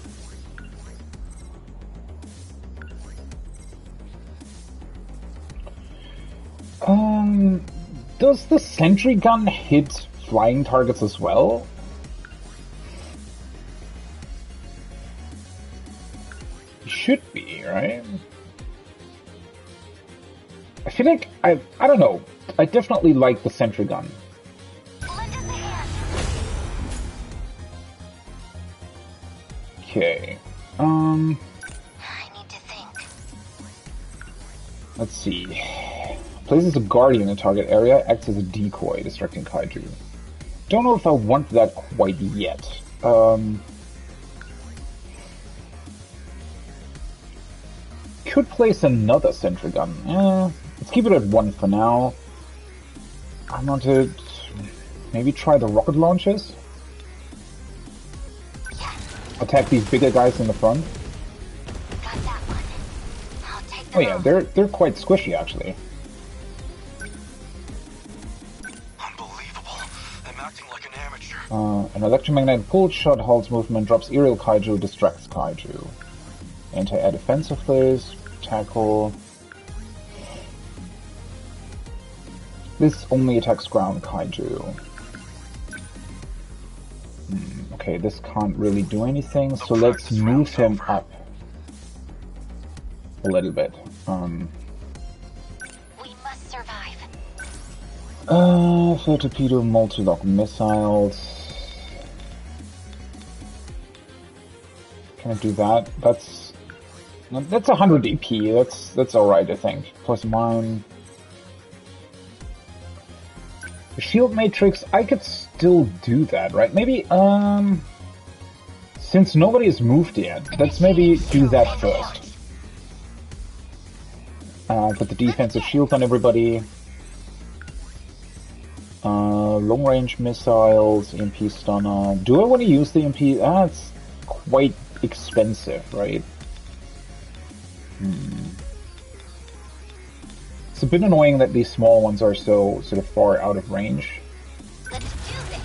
Does the sentry gun hit flying targets as well? Should be, right? I feel like I don't know. I definitely like the sentry gun. Okay. I need to think. Let's see. Places a guardian in the target area, acts as a decoy, distracting kaiju. Don't know if I want that quite yet. Could place another sentry gun. Let's keep it at 1 for now. I want to maybe try the rocket launchers. Attack these bigger guys in the front. Oh yeah, they're quite squishy actually. An electromagnetic pulse shot halts movement, drops aerial kaiju, distracts kaiju. Anti-air defensive phase, tackle. This only attacks ground kaiju. Okay, this can't really do anything, so let's move him up a little bit. We must survive. For torpedo, multi-lock missiles. Can I do that? That's 100 EP. That's alright, I think. Plus mine. The shield matrix, I could still do that, right? Maybe, since nobody has moved yet, let's maybe do that first. Put the defensive shield on everybody. Long-range missiles, EMP stunner. Do I want to use the EMP? It's quite expensive, right? It's a bit annoying that these small ones are so sort of far out of range. Let's do this.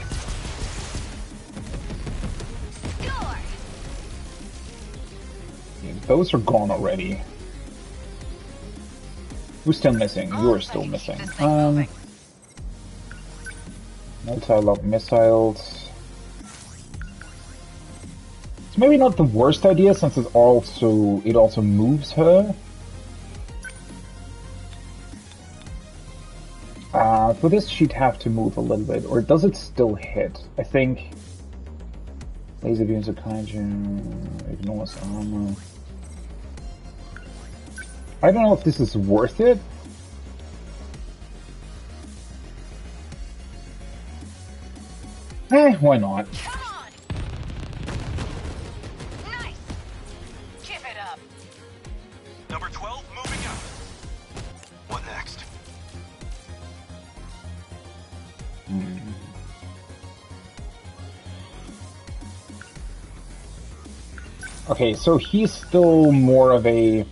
Score. Yeah, those are gone already. Who's still missing? You're still missing. Multi-lock missiles. It's maybe not the worst idea since it also moves her. For this she'd have to move a little bit, or does it still hit? I think laser beams of kaiju, ignores armor. I don't know if this is worth it. Why not? Nice. Give it up. Number 12 moving out. What next? Okay, so he's still more of a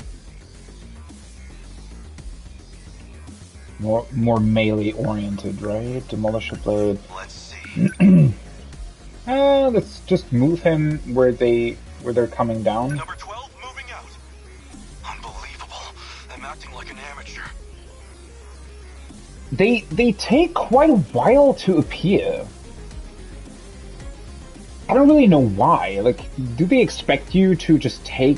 more melee oriented, right? Demolisher blade. Let's see. Let's just move him where they're coming down. Number 12 moving out. Unbelievable. I'm acting like an amateur. They take quite a while to appear. I don't really know why. Like, do they expect you to just take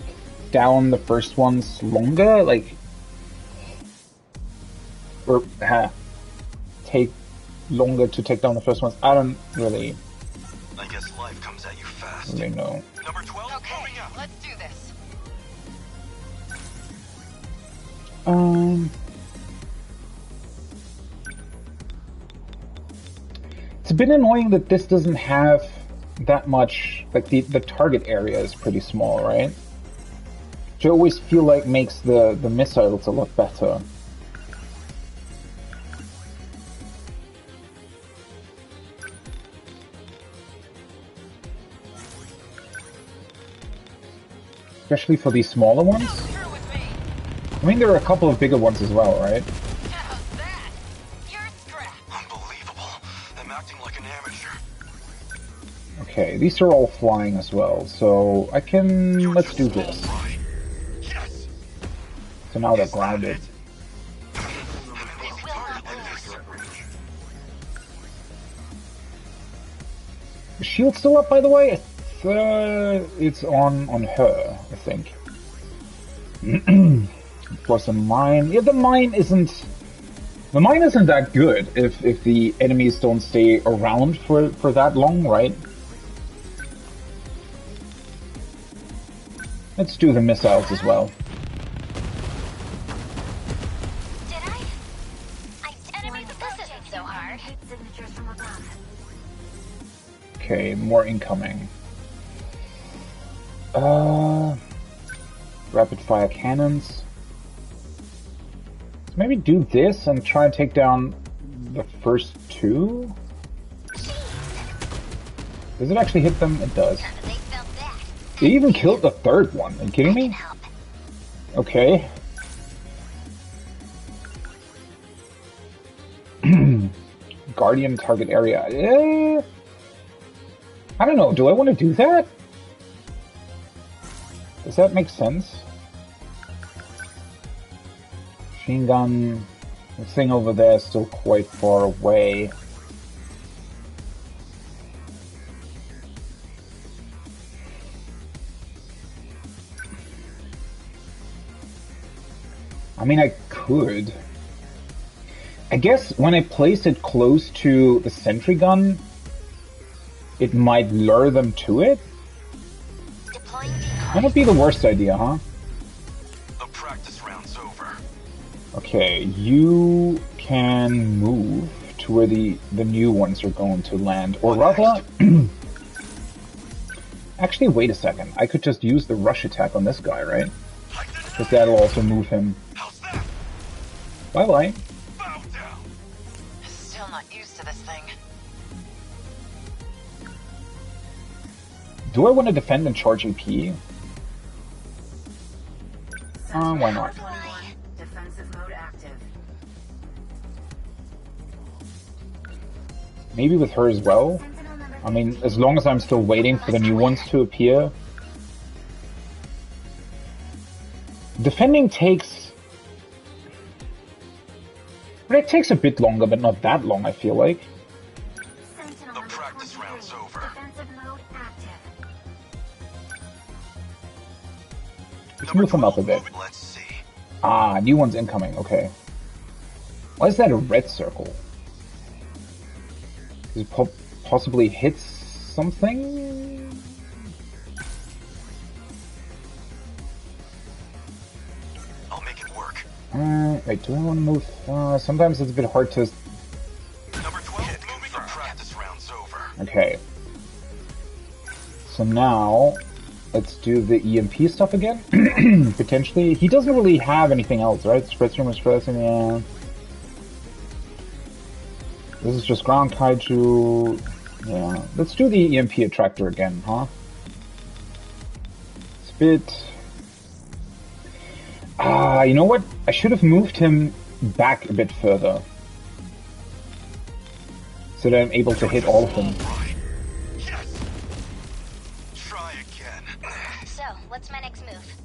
down the first ones longer? Like, or take longer to take down the first ones. I don't really. I guess life comes at you fast. Really know. Number 12, okay, let's do this. It's a bit annoying that this doesn't have that much, like the target area is pretty small, right? Which I always feel like makes the missiles a lot better. Especially for these smaller ones. I mean, there are a couple of bigger ones as well, right? Unbelievable. I'm acting like an amateur. Okay, these are all flying as well, so I can... let's do this. So now they're grounded. The shield's still up, by the way? It's on her, I think. Plus a mine. Yeah, the mine isn't that good if the enemies don't stay around for that long, right? Let's do the missiles as well. Did I? Enemy, this isn't so hard. Signatures from above. Okay, more incoming. Rapid fire cannons. So maybe do this and try and take down the first two? Does it actually hit them? It does. It even killed the third one. Are you kidding me? Okay. Guardian target area. I don't know. Do I want to do that? Does that make sense? Machine gun. The thing over there is still quite far away. I mean, I could. I guess when I place it close to the sentry gun, it might lure them to it. That would be the worst idea, huh? The practice round's over. Okay, you can move to where the new ones are going to land. Or rather... Actually, wait a second. I could just use the rush attack on this guy, right? Because that'll also move him. Bye-bye. Still not used to this thing. Do I want to defend and charge AP? Why not? Defensive mode active. Maybe with her as well? I mean, as long as I'm still waiting for the new ones to appear. Defending takes... But it takes a bit longer, but not that long, I feel like. The practice round's over. Defensive mode active. Let's move them up a bit. Let's see. Ah, new one's incoming, okay. Why is that a red circle? Does it possibly hit something? I'll make it work. Wait, do I want to move? Sometimes it's a bit hard to... Number 12, moving the practice round's over. Okay. So now, let's do the EMP stuff again. Potentially. He doesn't really have anything else, right? Spread rumors, pressing, yeah. This is just ground kaiju. Yeah. Let's do the EMP attractor again, huh? It's a bit... you know what? I should have moved him back a bit further. So that I'm able to hit all of them. Yes. Try again. So, what's my next move?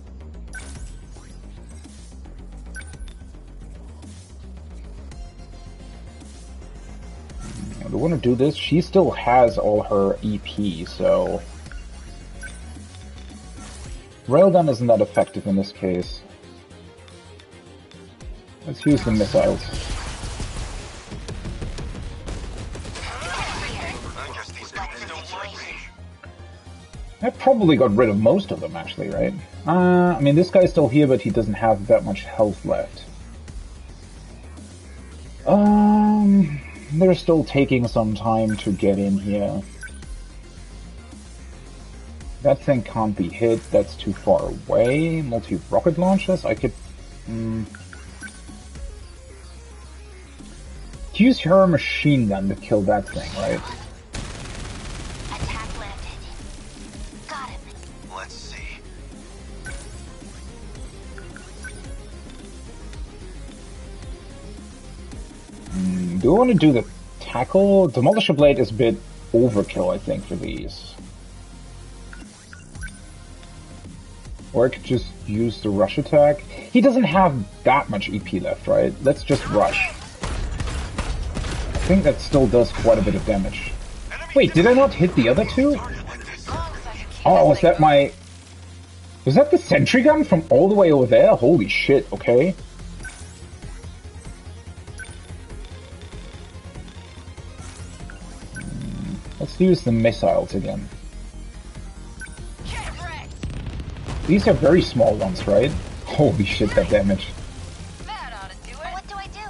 I don't want to do this. She still has all her EP, so... Railgun isn't that effective in this case. Let's use the missiles. What's the situation? I probably got rid of most of them, actually, right? I mean, this guy's still here, but he doesn't have that much health left. They're still taking some time to get in here. That thing can't be hit, that's too far away. Multi-rocket launchers? I could... Use your machine gun to kill that thing, right? Attack landed. Got him. Let's see. Do I want to do the tackle? Demolisher Blade is a bit overkill, I think, for these. Or I could just use the rush attack. He doesn't have that much EP left, right? Let's just rush. I think that still does quite a bit of damage. Wait, did I not hit the other two? Oh, was that my... Was that the sentry gun from all the way over there? Holy shit, okay. Let's use the missiles again. These are very small ones, right? Holy shit, that damage. What do I do?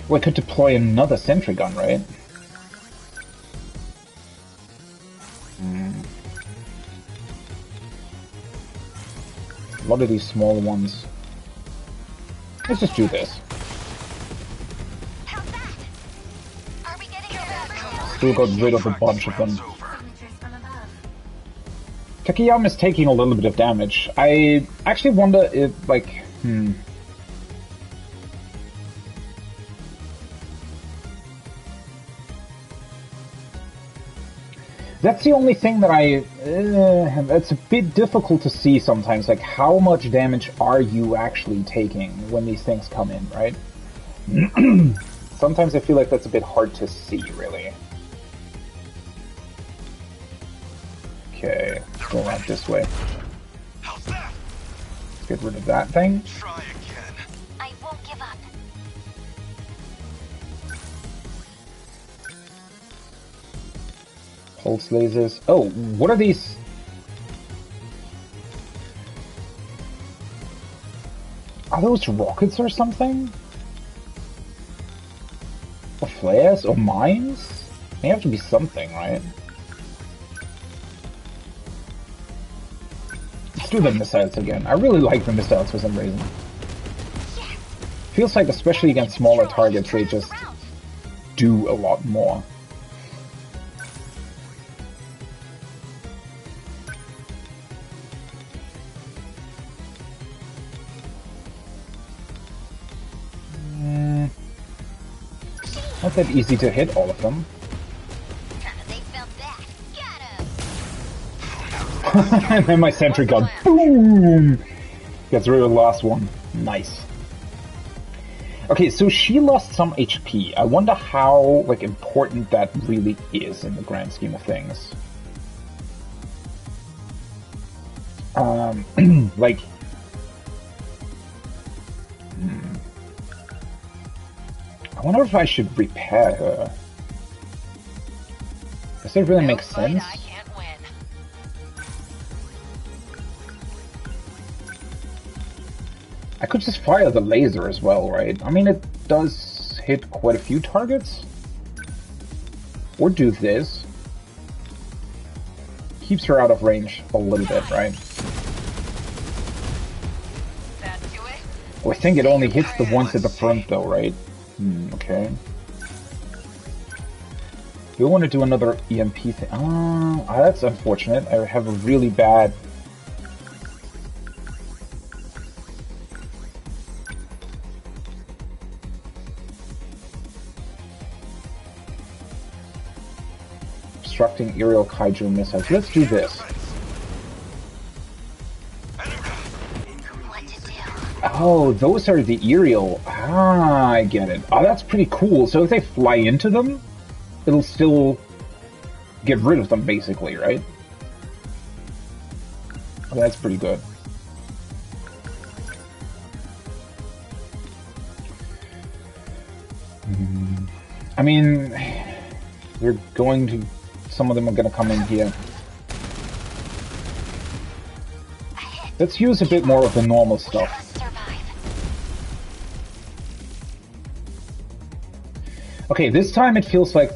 We could deploy another sentry gun, right? A lot of these small ones. Let's just do this. Still got rid of a bunch of them. Takayama's taking a little bit of damage. I actually wonder if, like, That's the only thing that it's a bit difficult to see sometimes, like how much damage are you actually taking when these things come in, right? Sometimes I feel like that's a bit hard to see, really. Okay, let's go around this way. Let's get rid of that thing. I won't give up. Pulse lasers. Oh, what are these? Are those rockets or something? Or flares? Or mines? They have to be something, right? Let's do the missiles again. I really like the missiles for some reason. Feels like, especially against smaller targets, they just do a lot more. Not that easy to hit all of them. And then my sentry gun, boom! Gets rid of the last one. Nice. Okay, so she lost some HP. I wonder how, like, important that really is in the grand scheme of things. Like... I wonder if I should repair her. Does that really make sense? I could just fire the laser as well, right? I mean, it does hit quite a few targets. Or do this. Keeps her out of range a little bit, right? Oh, I think it only hits the ones at the front though, right? Okay. Do I want to do another EMP thing? Oh, that's unfortunate. I have a really bad... Obstructing aerial kaiju missiles. Let's do this. Oh, those are the aerial. Ah, I get it. Oh, that's pretty cool. So if they fly into them, it'll still get rid of them, basically, right? Oh, that's pretty good. I mean, they're going to... Some of them are going to come in here. Let's use a bit more of the normal stuff. Okay, this time it feels like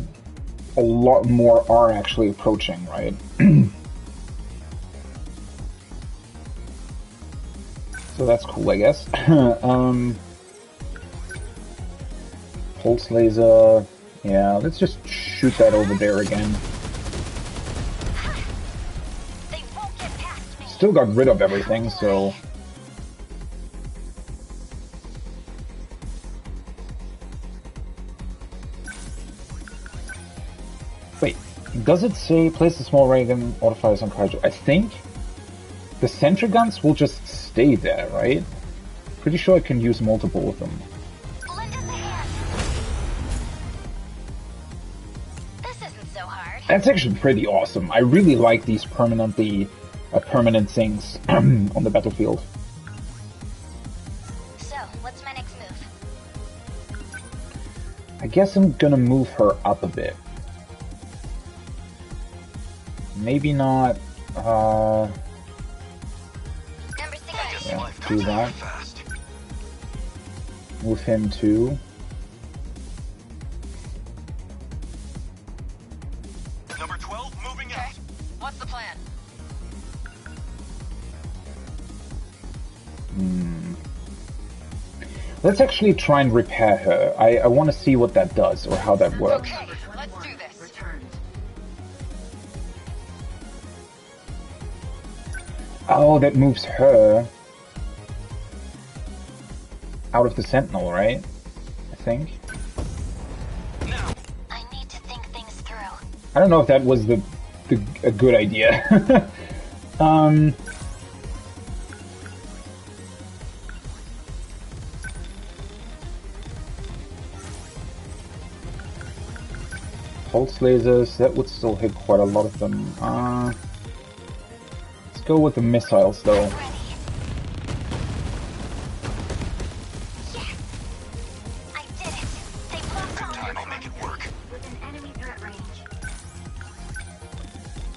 a lot more are actually approaching, right? So that's cool, I guess. Pulse laser. Yeah, let's just shoot that over there again. Still got rid of everything, so... Wait, does it say place a small ray gun autofires on Kaiju? I think the sentry guns will just stay there, right? Pretty sure I can use multiple of them. That's actually pretty awesome. I really like these permanent things on the battlefield. So, what's my next move? I guess I'm gonna move her up a bit. Maybe not, yeah, do that. Move him too. What's the plan? Let's actually try and repair her. I want to see what that does, or how that works. Okay, let's do this. Oh, that moves her out of the Sentinel, right? I think. I need to think things through. I don't know if that was a good idea. Pulse lasers, that would still hit quite a lot of them. Let's go with the missiles, though.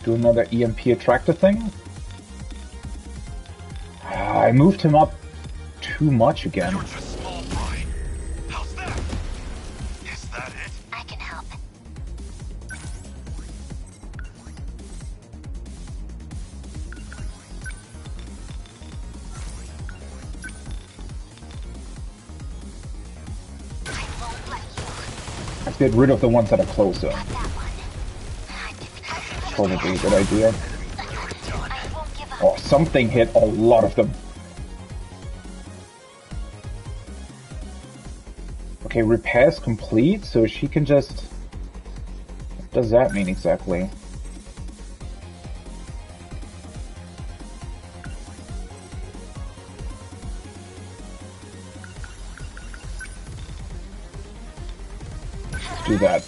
Do another EMP attractor thing. I moved him up too much again. I can help. Let's get rid of the ones that are closer. Probably a good idea. Oh, something hit a lot of them. Okay, repairs complete, so she can just... What does that mean exactly? Let's do that.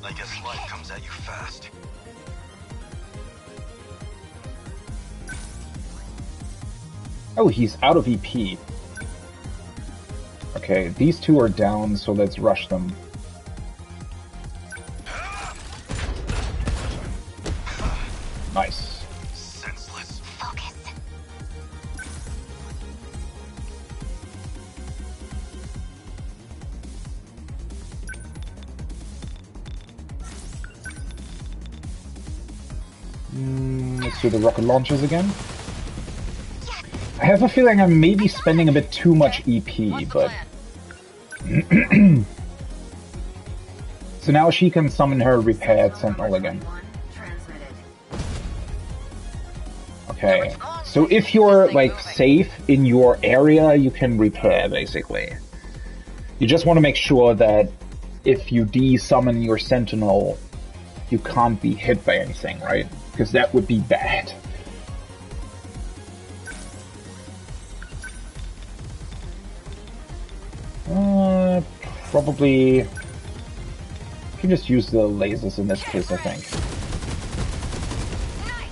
I guess life comes at you fast. Oh, he's out of EP. Okay, these two are down, so let's rush them. Nice. Senseless. Focus. Let's do the rocket launchers again. I have a feeling I'm maybe spending a bit too much EP, but... So now she can summon her repaired Sentinel again. Okay, so if you're, like, safe in your area, you can repair, basically. You just want to make sure that if you de-summon your Sentinel, you can't be hit by anything, right? Because that would be bad. Probably... You can just use the lasers in this case, I think. Nice.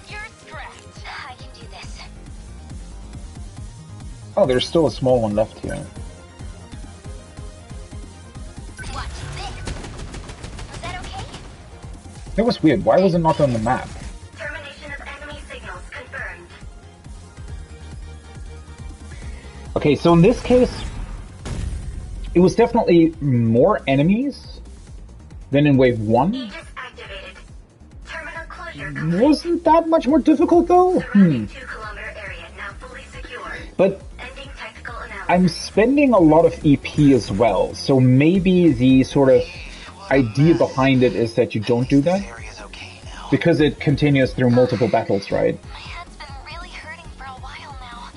You're scrapped. I can do this. Oh, there's still a small one left here. Watch this. Was that okay? That was weird. Why was it not on the map? Termination of enemy signals confirmed. Okay, so in this case, it was definitely more enemies than in Wave 1. Aegis activated. Terminal closure complete. Wasn't that much more difficult, though? Surrounding 2-kilometer area now fully secure. But Ending technical analysis. I'm spending a lot of EP as well, so maybe the sort of idea behind it is that you don't do that. Because it continues through multiple battles, right? My head's been really hurting for a while now.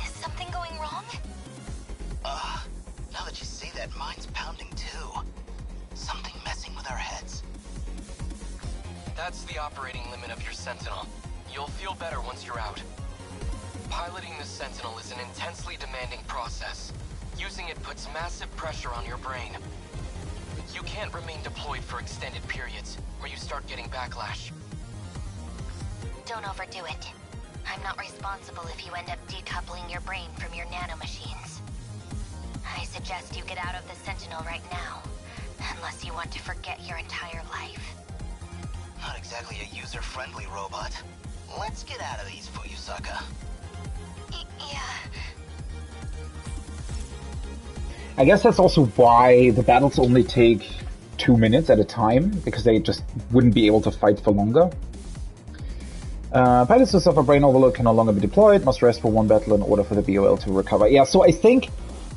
Is something going wrong? Now that you say that, mine's pounding too. Something messing with our heads. That's the operating limit of your Sentinel. You'll feel better once you're out. Piloting the Sentinel is an intensely demanding process. Using it puts massive pressure on your brain. You can't remain deployed for extended periods, or you start getting backlash. Don't overdo it. I'm not responsible if you end up decoupling your brain from your nanomachines. I suggest you get out of the Sentinel right now, unless you want to forget your entire life. Not exactly a user-friendly robot. Let's get out of these, Fuyusaka. Yeah. I guess that's also why the battles only take 2 minutes at a time, because they just wouldn't be able to fight for longer. Pilots who suffer brain overload can no longer be deployed, must rest for one battle in order for the BOL to recover. Yeah, so I think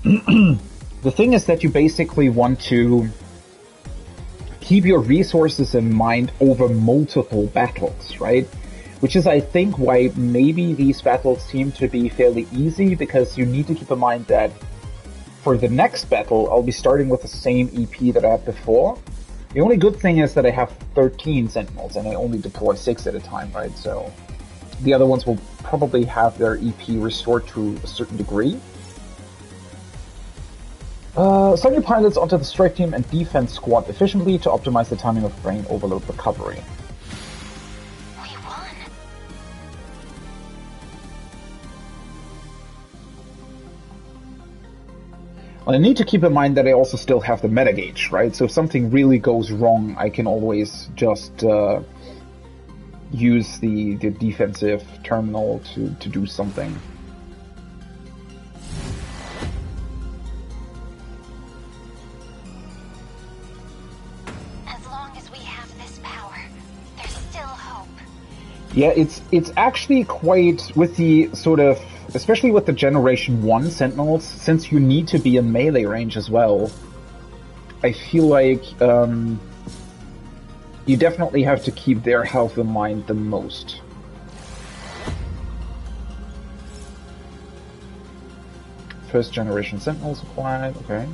the thing is that you basically want to keep your resources in mind over multiple battles, right? Which is, I think, why maybe these battles seem to be fairly easy, because you need to keep in mind that for the next battle, I'll be starting with the same EP that I had before. The only good thing is that I have 13 Sentinels, and I only deploy 6 at a time, right? So the other ones will probably have their EP restored to a certain degree. Send your pilots onto the strike team and defense squad efficiently to optimize the timing of brain overload recovery. Well, I need to keep in mind that I also still have the meta gauge, right? So if something really goes wrong, I can always just use the defensive terminal to do something. As long as we have this power, there's still hope. Yeah, it's actually quite, with the sort of, especially with the Generation 1 Sentinels, since you need to be in melee range as well, I feel like you definitely have to keep their health in mind the most. First Generation Sentinels applied, okay.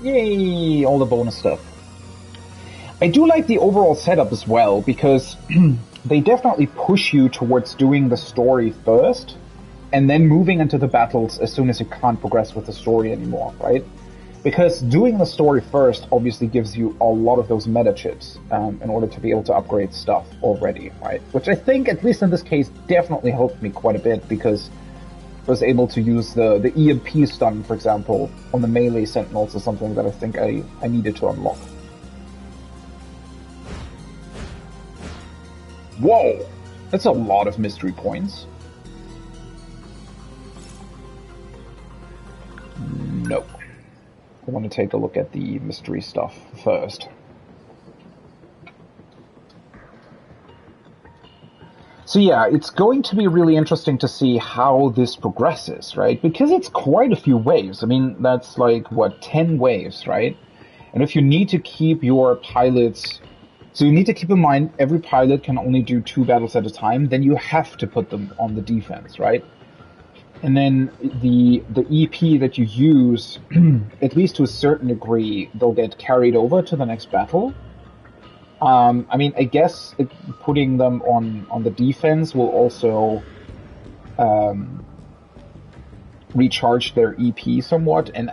Yay, all the bonus stuff. I do like the overall setup as well, because they definitely push you towards doing the story first, and then moving into the battles as soon as you can't progress with the story anymore, right? Because doing the story first obviously gives you a lot of those meta chips in order to be able to upgrade stuff already, right? Which I think, at least in this case, definitely helped me quite a bit, because I was able to use the EMP stun, for example, on the melee Sentinels is something that I think I needed to unlock. Whoa! That's a lot of mystery points. Nope. I want to take a look at the mystery stuff first. So yeah, it's going to be really interesting to see how this progresses, right? Because it's quite a few waves. I mean, that's like, what, 10 waves, right? And if you need to keep your pilots... So you need to keep in mind, every pilot can only do 2 battles at a time, then you have to put them on the defense, right? And then the EP that you use, at least to a certain degree, they'll get carried over to the next battle. I mean, I guess putting them on the defense will also recharge their EP somewhat, and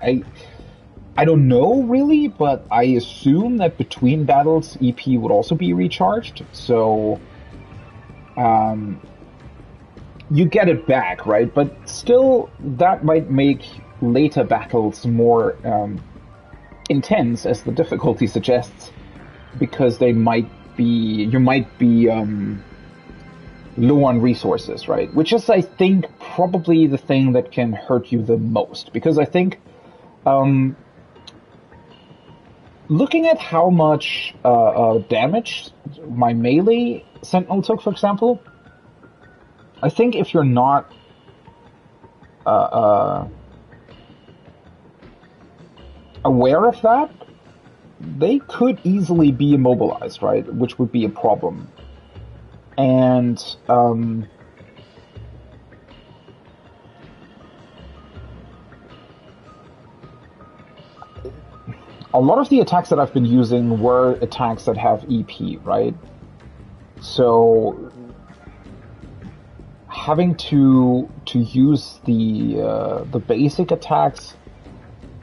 I don't know really, but I assume that between battles EP would also be recharged, so you get it back, right? But still, that might make later battles more intense, as the difficulty suggests, because you might be low on resources, right? Which is, I think, probably the thing that can hurt you the most, because I think looking at how much damage my melee Sentinel took, for example, I think if you're not aware of that, they could easily be immobilized, right? Which would be a problem. And a lot of the attacks that I've been using were attacks that have EP, right? So having to use the basic attacks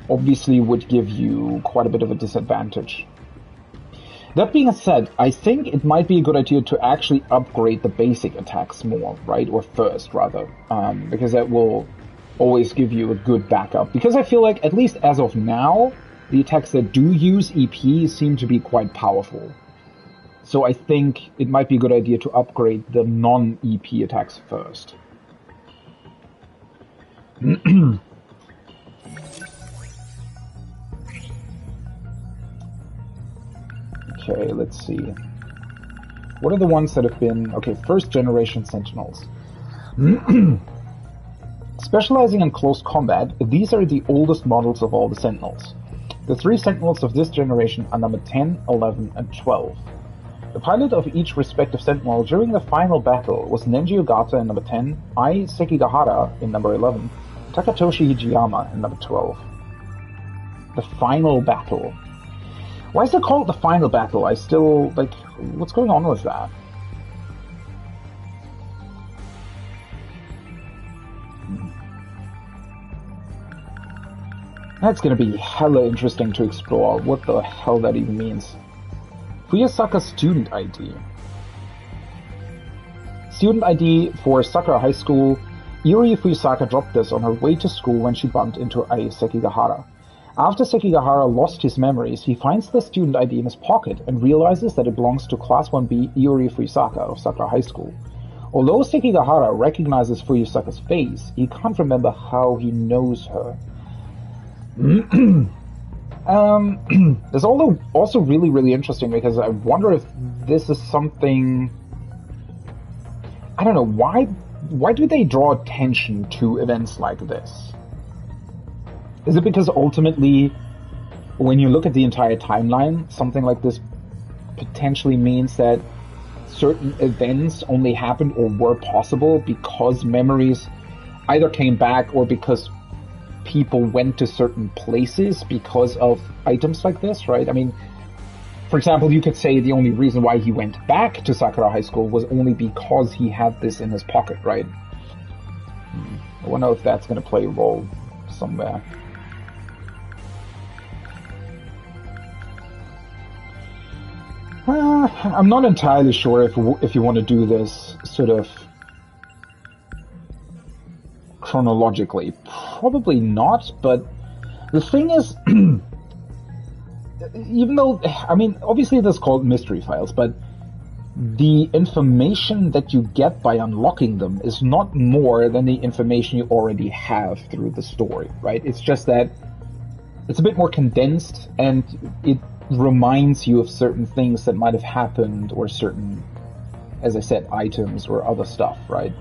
obviously would give you quite a bit of a disadvantage. That being said, I think it might be a good idea to actually upgrade the basic attacks more, right? Or first, rather. Because that will always give you a good backup. Because I feel like, at least as of now, the attacks that do use EP seem to be quite powerful. So I think it might be a good idea to upgrade the non-EP attacks first. Okay, let's see. What are the ones that have been... Okay, first generation Sentinels. Specializing in close combat, these are the oldest models of all the Sentinels. The 3 Sentinels of this generation are number 10, 11, and 12. The pilot of each respective Sentinel during the final battle was Nenji Ogata in number 10, Ai Sekigahara in number 11, Takatoshi Hijiyama in number 12. The final battle. Why is it called the final battle? I still, like, what's going on with that? That's gonna be hella interesting to explore what the hell that even means. Fuyasaka Student ID. Student ID for Sakura High School. Iori Fuyasaka dropped this on her way to school when she bumped into Ai Sekigahara. After Sekigahara lost his memories, he finds the student ID in his pocket and realizes that it belongs to Class 1B Iori Fuyasaka of Sakura High School. Although Sekigahara recognizes Fuyasaka's face, he can't remember how he knows her. It's also really, really interesting because I wonder if this is something... I don't know, why do they draw attention to events like this? Is it because ultimately, when you look at the entire timeline, something like this potentially means that certain events only happened or were possible because memories either came back or because people went to certain places because of items like this, right? I mean, for example, you could say the only reason why he went back to Sakura High School was only because he had this in his pocket, right? I wonder if that's going to play a role somewhere. I'm not entirely sure if you want to do this sort of chronologically. Probably not, but the thing is, even though, I mean, obviously this is called mystery files, but the information that you get by unlocking them is not more than the information you already have through the story, right? It's just that it's a bit more condensed, and it reminds you of certain things that might have happened, or certain, as I said, items or other stuff, right?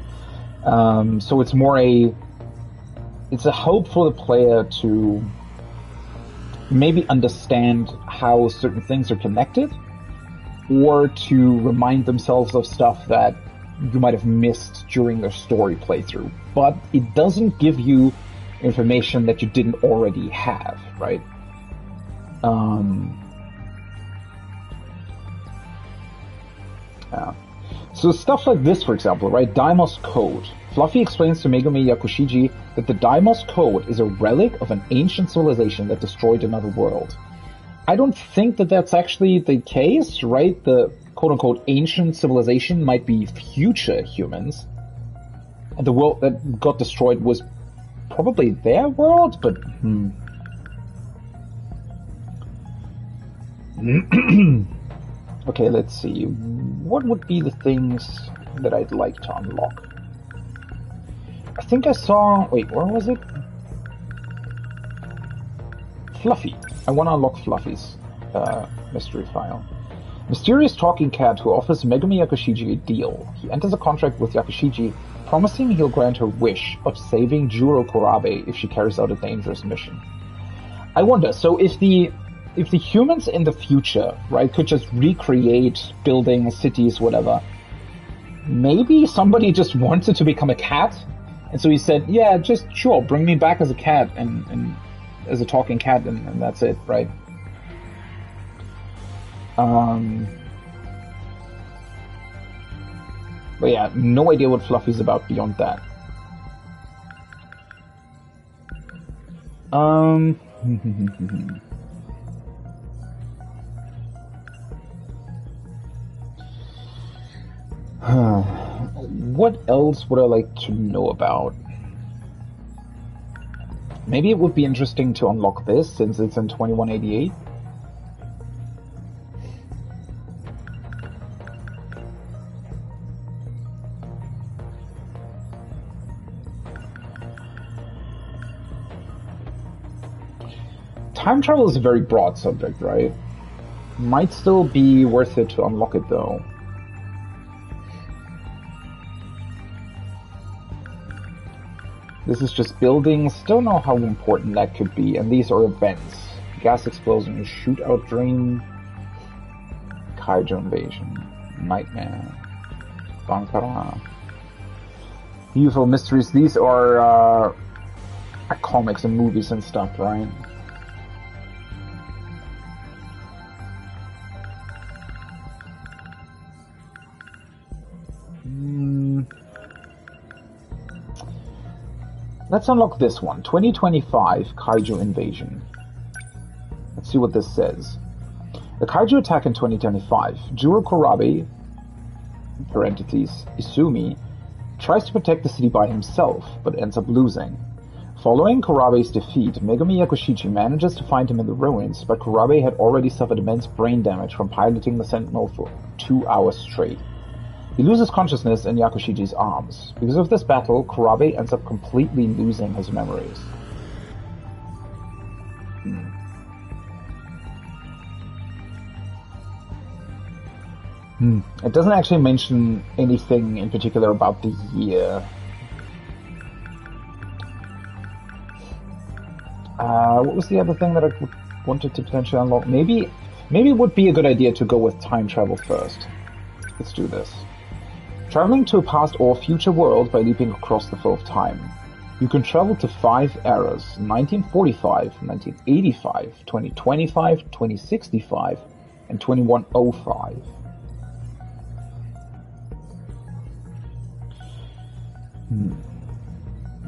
So it's more it's a help for the player to maybe understand how certain things are connected, or to remind themselves of stuff that you might have missed during their story playthrough. But it doesn't give you information that you didn't already have, right? So stuff like this, for example, right? Deimos code. Fluffy explains to Megumi Yakushiji that the Deimos code is a relic of an ancient civilization that destroyed another world. I don't think that that's actually the case, right? The quote-unquote ancient civilization might be future humans. And the world that got destroyed was probably their world, but Okay, let's see. What would be the things that I'd like to unlock? I think I saw... Wait, where was it? Fluffy. I want to unlock Fluffy's mystery file. Mysterious talking cat who offers Megumi Yakushiji a deal. He enters a contract with Yakushiji, promising he'll grant her wish of saving Juro Kurabe if she carries out a dangerous mission. I wonder, so if the humans in the future, right, could just recreate buildings, cities, whatever, maybe somebody just wanted to become a cat? And so he said, yeah, just sure, bring me back as a cat and as a talking cat, and that's it, right? But yeah, no idea what Fluffy's about beyond that. What else would I like to know about? Maybe it would be interesting to unlock this since it's in 2188. Time travel is a very broad subject, right? Might still be worth it to unlock it though. This is just buildings, don't know how important that could be, and these are events. Gas explosion, shootout drain, Kaiju invasion, nightmare, Bankara. UFO mysteries, these are comics and movies and stuff, right? Let's unlock this one, 2025 Kaiju Invasion. Let's see what this says. A Kaiju attack in 2025. Juro Kurabe, parentheses, Izumi, tries to protect the city by himself, but ends up losing. Following Kurabe's defeat, Megumi Yakushiji manages to find him in the ruins, but Kurabe had already suffered immense brain damage from piloting the Sentinel for 2 hours straight. He loses consciousness in Yakushiji's arms. Because of this battle, Kurabe ends up completely losing his memories. It doesn't actually mention anything in particular about the year. What was the other thing that I wanted to potentially unlock? Maybe it would be a good idea to go with time travel first. Let's do this. Traveling to a past or future world by leaping across the flow of time. You can travel to 5 eras: 1945, 1985, 2025, 2065, and 2105.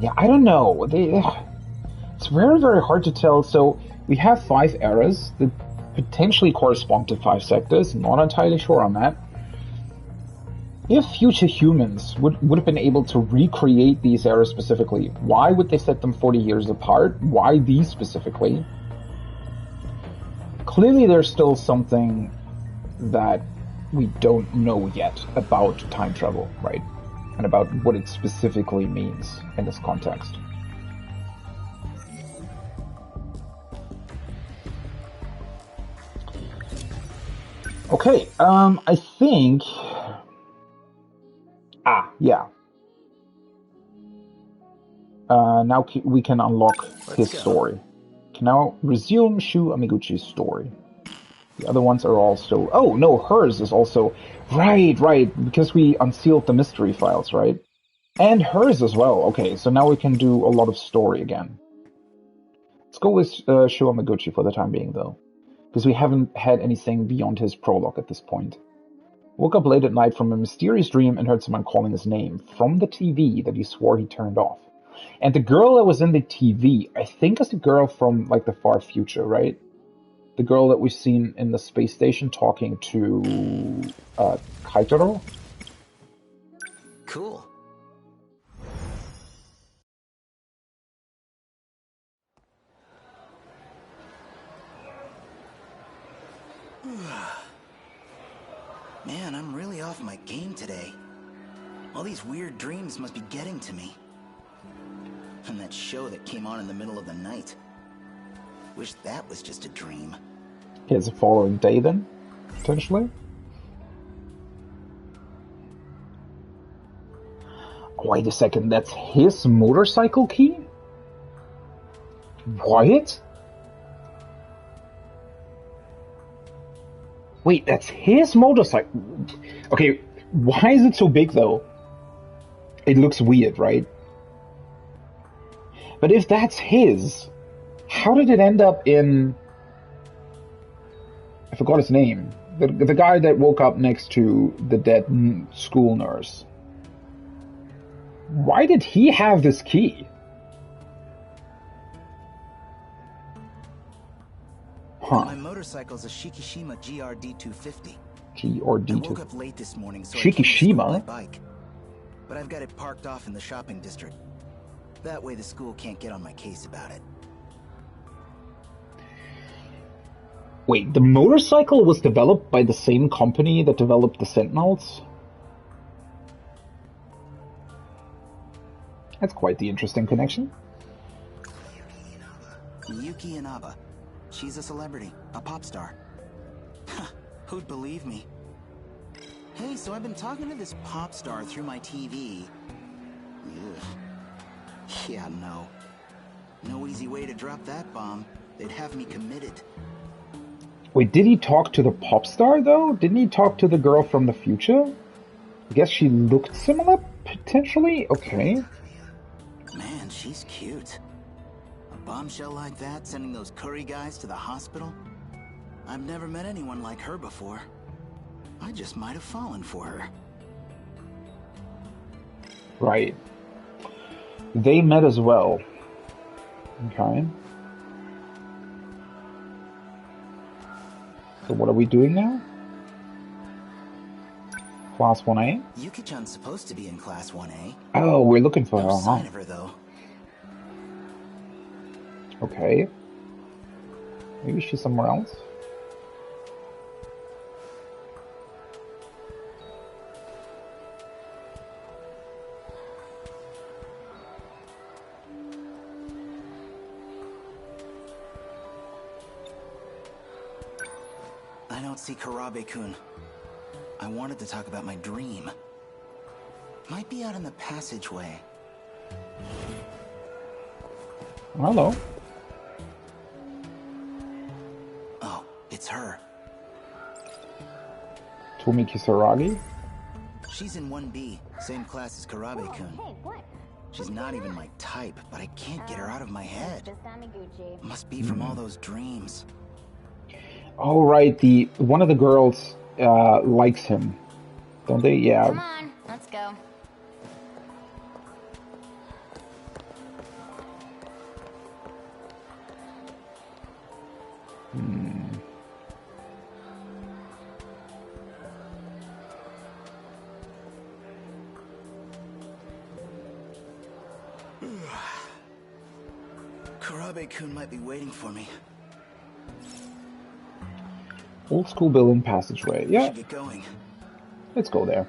Yeah, I don't know. It's very, very hard to tell. So we have 5 eras that potentially correspond to 5 sectors. I'm not entirely sure on that. If future humans would have been able to recreate these eras specifically, why would they set them 40 years apart? Why these specifically? Clearly there's still something that we don't know yet about time travel, right? And about what it specifically means in this context. Okay, I think... yeah. Now we can unlock his story. Can now resume Shu Amiguchi's story. The other ones are all still... Oh, no, hers is also... Right, because we unsealed the mystery files, right? And hers as well. Okay, so now we can do a lot of story again. Let's go with Shu Amiguchi for the time being, though. Because we haven't had anything beyond his prologue at this point. Woke up late at night from a mysterious dream and heard someone calling his name from the TV that he swore he turned off. And the girl that was in the TV, I think is the girl from like the far future, right? The girl that we've seen in the space station talking to Kaitaro. Cool. Man, I'm really off my game today. All these weird dreams must be getting to me. And that show that came on in the middle of the night. Wish that was just a dream. Here's the following day then, potentially. Wait a second, that's his motorcycle key? What? Wait, that's his motorcycle? Okay, why is it so big though? It looks weird, right? But if that's his, how did it end up in... I forgot his name. The guy that woke up next to the dead school nurse. Why did he have this key? Huh. My motorcycle's a Shikishima GRD250. GRD250. I woke up late this morning, so Shikishima? I came to school by bike. But I've got it parked off in the shopping district. That way the school can't get on my case about it. Wait, the motorcycle was developed by the same company that developed the Sentinels? That's quite the interesting connection. Yuki Inaba. She's a celebrity, a pop star. Who'd believe me? Hey, so I've been talking to this pop star through my TV. Ugh. Yeah, no. No easy way to drop that bomb. They'd have me committed. Wait, did he talk to the pop star, though? Didn't he talk to the girl from the future? I guess she looked similar, potentially? Okay. Man, she's cute. A bombshell like that, sending those curry guys to the hospital? I've never met anyone like her before. I just might have fallen for her. Right. They met as well. Okay. So what are we doing now? Class 1A? Yuki-chan's supposed to be in Class 1A. Oh, we're looking for No her, huh? sign of her, though. Okay. Maybe she's somewhere else? I don't see Karabe-kun. I wanted to talk about my dream. Might be out in the passageway. Hello. Oh, it's her. Tomi Kisaragi? She's in 1B, same class as Karabe-kun. She's not even my type, but I can't get her out of my head. Must be from all those dreams. Oh, right, one of the girls likes him. Don't they? Yeah. Come on, let's go. Karabe-kun might be waiting for me. Old school building passageway. We Yeah. should get going. Let's go there.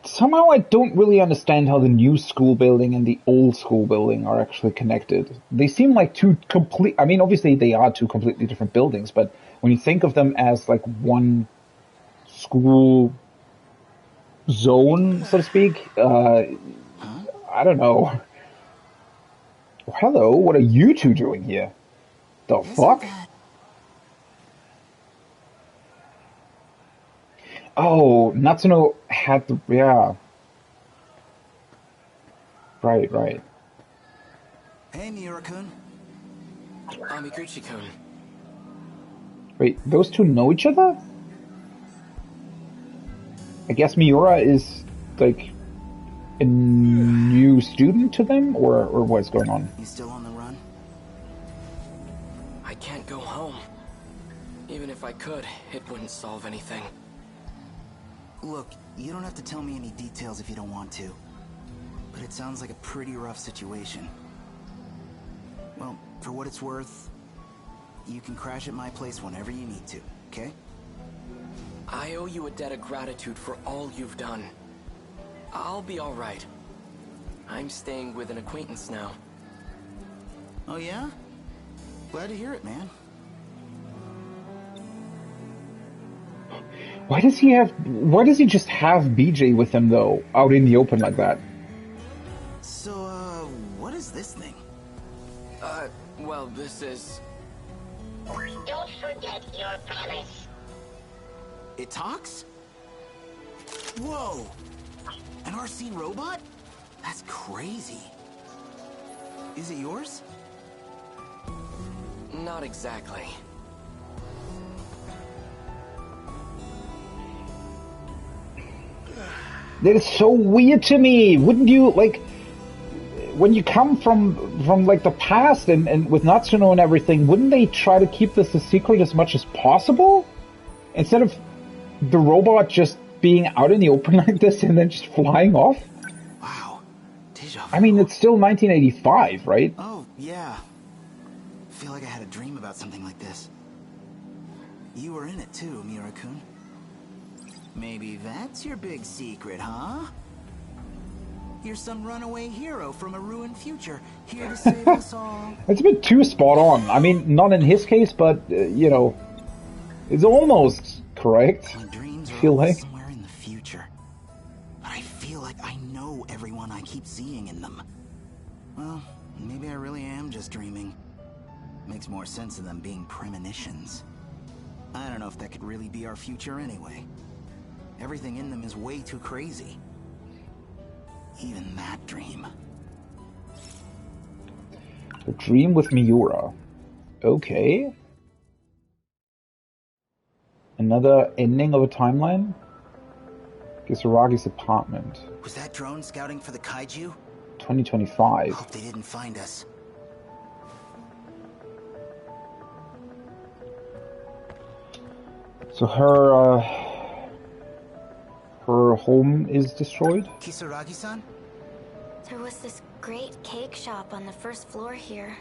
Somehow I don't really understand how the new school building and the old school building are actually connected. They seem like I mean, obviously they are two completely different buildings, but when you think of them as like one school zone, so to speak, I don't know. Hello, what are you two doing here? The fuck? Oh, Natsuno had the... Yeah. Right, right. Hey, Miura-kun. Amiguchi-kun. Wait, those two know each other? I guess Miura is, like, a new student to them, or what's going on? You still on the run? I can't go home. Even if I could, it wouldn't solve anything. Look, you don't have to tell me any details if you don't want to. But it sounds like a pretty rough situation. Well, for what it's worth, you can crash at my place whenever you need to, okay? I owe you a debt of gratitude for all you've done. I'll be all right. I'm staying with an acquaintance now. Oh yeah? Glad to hear it, man. Why does he just have BJ with him, though, out in the open like that? So, what is this thing? Well, this is... Don't forget your promise. It talks? Whoa! An RC robot? That's crazy. Is it yours? Not exactly. That is so weird to me. Wouldn't you, like, when you come from like the past and with Natsuno and everything, wouldn't they try to keep this a secret as much as possible? Instead of the robot just being out in the open like this and then just flying off? Wow. Deja vu. I mean, it's still 1985, right? Oh, yeah. I feel like I had a dream about something like this. You were in it too, Miura-kun. Maybe that's your big secret, huh? You're some runaway hero from a ruined future, here to save us all. It's a bit too spot on. I mean, not in his case, but, you know, it's almost correct. My dreams are I feel like. somewhere in the future. But I feel like I know everyone I keep seeing in them. Well, maybe I really am just dreaming. Makes more sense than them being premonitions. I don't know if that could really be our future anyway. Everything in them is way too crazy. Even that dream. The dream with Miura. Okay. Another ending of a timeline? Kisaragi's apartment. Was that drone scouting for the kaiju? 2025. Hope they didn't find us. So her home is destroyed? Kisaragi-san? There was this great cake shop on the first floor here.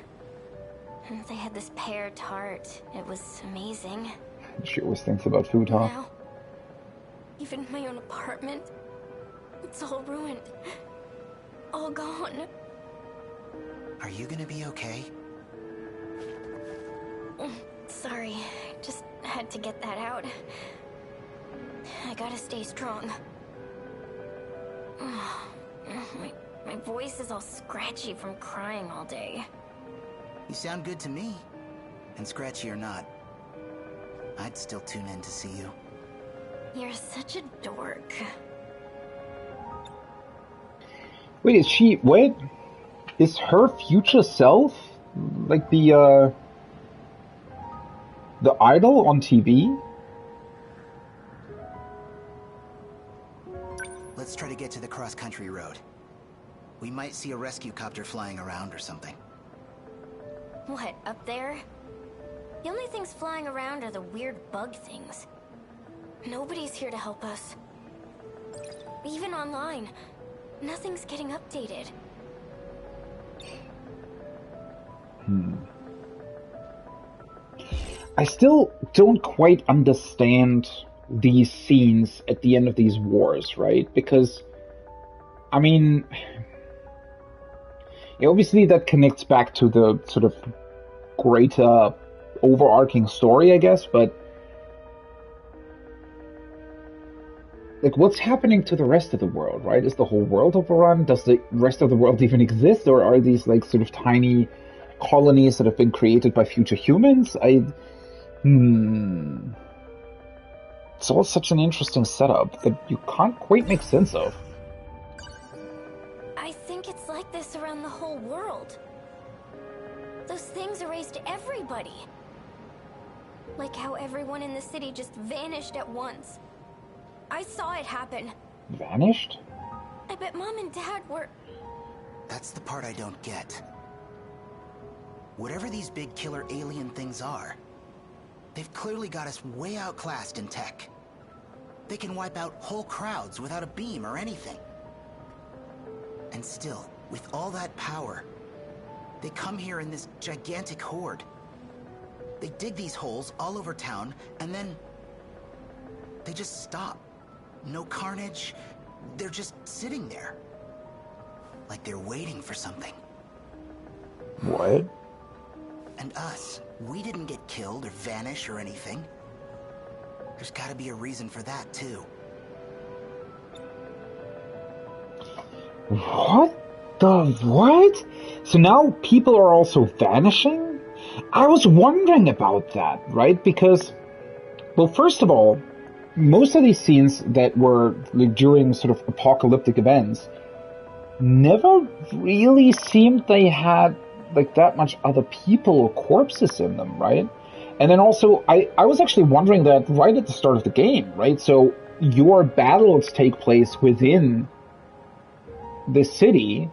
And they had this pear tart. It was amazing. She always thinks about food, huh? Now, even my own apartment, it's all ruined. All gone. Are you gonna be okay? Sorry, just had to get that out. I gotta stay strong. My voice is all scratchy from crying all day. You sound good to me. And scratchy or not, I'd still tune in to see you. You're such a dork. Wait, is her future self like the idol on TV? Let's try to get to the cross-country road. We might see a rescue copter flying around or something. What, up there? The only things flying around are the weird bug things. Nobody's here to help us. Even online, nothing's getting updated. I still don't quite understand these scenes at the end of these wars, right? Because, I mean, obviously that connects back to the sort of greater overarching story, I guess, but like, what's happening to the rest of the world, right? Is the whole world overrun? Does the rest of the world even exist, or are these like sort of tiny colonies that have been created by future humans? It's all such an interesting setup that you can't quite make sense of. I think it's like this whole world. Those things erased everybody. Like how everyone in the city just vanished at once. I saw it happen. Vanished? I bet Mom and Dad were... That's the part I don't get. Whatever these big killer alien things are, they've clearly got us way outclassed in tech. They can wipe out whole crowds without a beam or anything. And still, with all that power, they come here in this gigantic horde. They dig these holes all over town, and then... they just stop. No carnage. They're just sitting there. Like they're waiting for something. What? And us, we didn't get killed or vanish or anything. There's gotta be a reason for that, too. What the what? So now people are also vanishing? I was wondering about that, right? Because, well, first of all, most of these scenes that were like, during sort of apocalyptic events never really seemed they had like that much other people or corpses in them, right? And then also, I was actually wondering that right at the start of the game, right? So your battles take place within the city,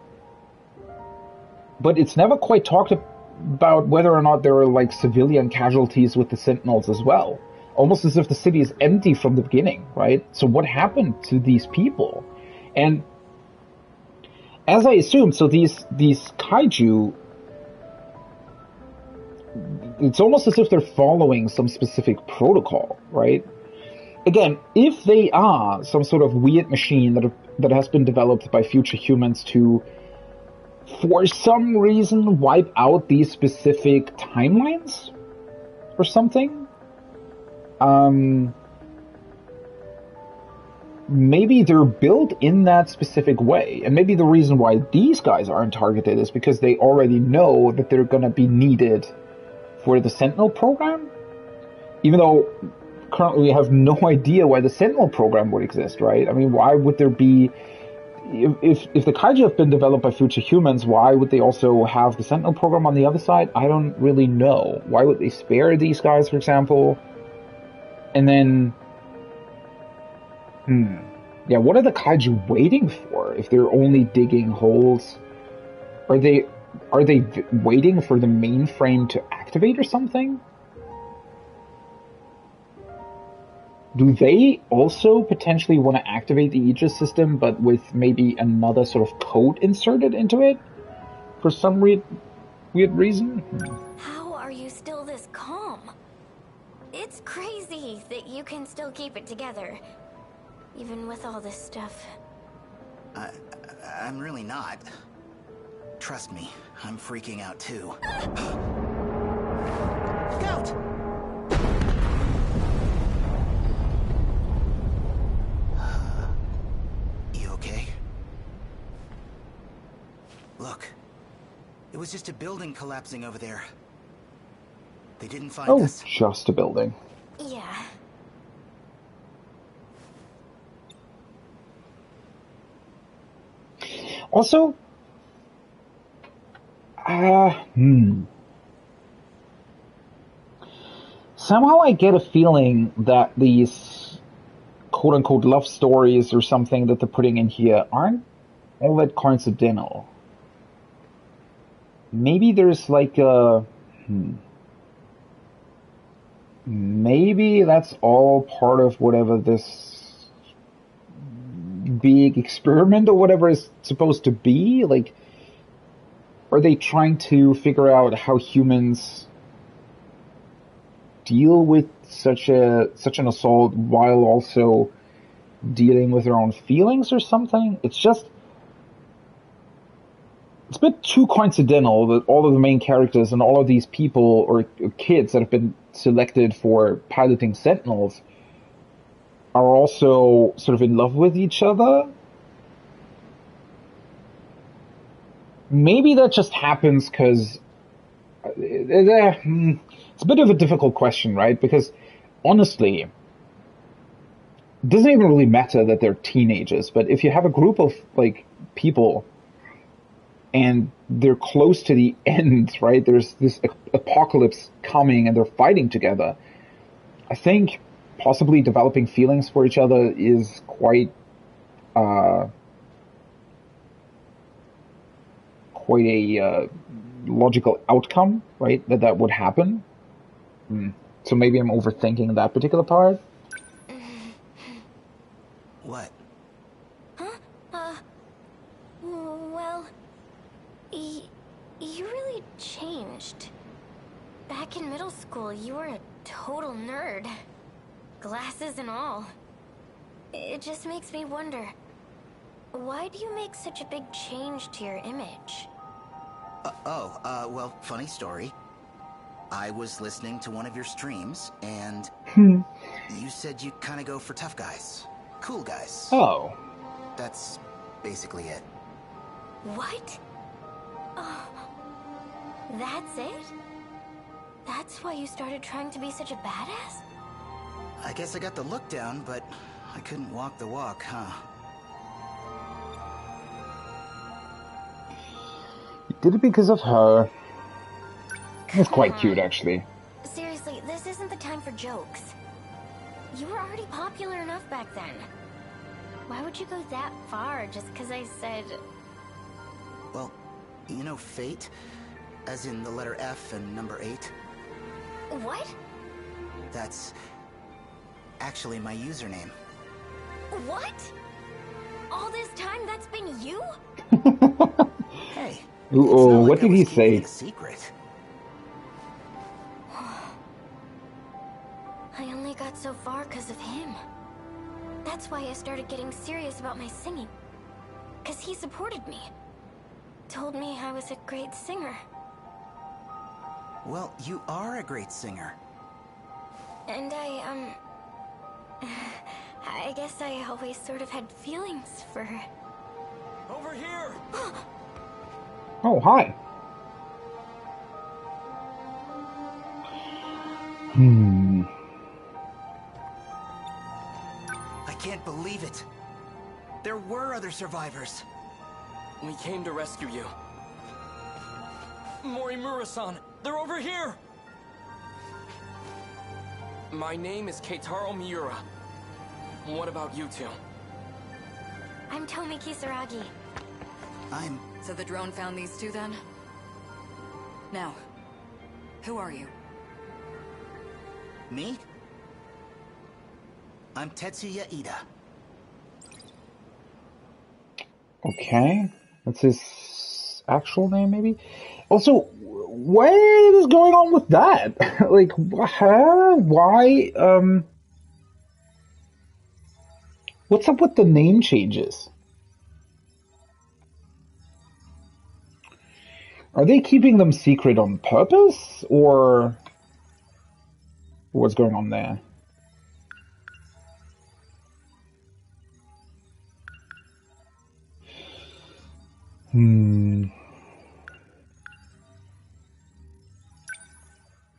but it's never quite talked about whether or not there are like civilian casualties with the Sentinels as well. Almost as if the city is empty from the beginning, right? So what happened to these people? And as I assumed, so these kaiju, it's almost as if they're following some specific protocol, right? Again, if they are some sort of weird machine that has been developed by future humans to, for some reason, wipe out these specific timelines or something, maybe they're built in that specific way. And maybe the reason why these guys aren't targeted is because they already know that they're going to be needed for the Sentinel program. Even though currently we have no idea why the Sentinel program would exist, right? I mean, why would there be... If the kaiju have been developed by future humans, why would they also have the Sentinel program on the other side? I don't really know. Why would they spare these guys, for example? And then... yeah, what are the kaiju waiting for if they're only digging holes? Are they waiting for the mainframe to activate or something? Do they also potentially want to activate the Aegis system, but with maybe another sort of code inserted into it? For some weird reason? How are you still this calm? It's crazy that you can still keep it together. Even with all this stuff. I'm really not. Trust me, I'm freaking out too. Scout! You okay? Look. It was just a building collapsing over there. They didn't find us. Oh, just a building. Yeah. Also, somehow I get a feeling that these quote-unquote love stories or something that they're putting in here aren't all that coincidental. Maybe there's like a... Maybe that's all part of whatever this big experiment or whatever is supposed to be. Like, are they trying to figure out how humans deal with such an assault while also dealing with their own feelings or something? It's a bit too coincidental that all of the main characters and all of these people or kids that have been selected for piloting Sentinels are also sort of in love with each other. Maybe that just happens because it's a bit of a difficult question, right? Because honestly, it doesn't even really matter that they're teenagers, but if you have a group of like people and they're close to the end, right? There's this apocalypse coming, and they're fighting together. I think possibly developing feelings for each other is quite a logical outcome, right? That would happen. So maybe I'm overthinking that particular part. What? Well, you really changed. Back in middle school, you were a total nerd. Glasses and all. It just makes me wonder, why do you make such a big change to your image? Well, funny story. I was listening to one of your streams, and you said you kind of go for tough guys. Cool guys. Oh. That's basically it. What? Oh, that's it? That's why you started trying to be such a badass? I guess I got the look down, but I couldn't walk the walk, huh? You did it because of her. It's quite cute, actually. Seriously, this isn't the time for jokes. You were already popular enough back then. Why would you go that far just because I said... Well, you know fate? As in the letter F and number 8? What? That's actually my username. What? All this time that's been you? Hey. Ooh, what did he say? A secret. I only got so far because of him. That's why I started getting serious about my singing. Because he supported me. Told me I was a great singer. Well, you are a great singer. And I guess I always sort of had feelings for her. Over here! Oh, hi. I can't believe it. There were other survivors. We came to rescue you. Morimura-san, they're over here! My name is Keitaro Miura. What about you two? I'm Tomi Kisaragi. So the drone found these two then? Now, who are you? Me? I'm Tetsuya Ida. Okay. That's his actual name, maybe? Also, what is going on with that? Like, why, what's up with the name changes? Are they keeping them secret on purpose, or what's going on there?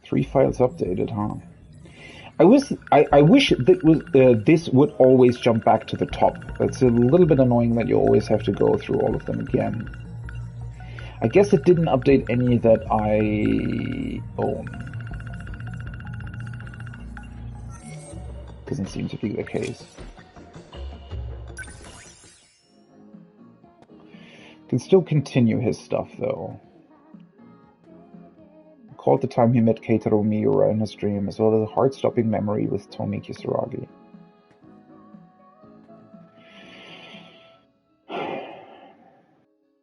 Three files updated, huh? I wish that this would always jump back to the top. It's a little bit annoying that you always have to go through all of them again. I guess it didn't update any that I own. Doesn't seem to be the case. Can still continue his stuff, though. Called the time he met Keitaro Miura in his dream, as well as a heart-stopping memory with Tomi Kisaragi.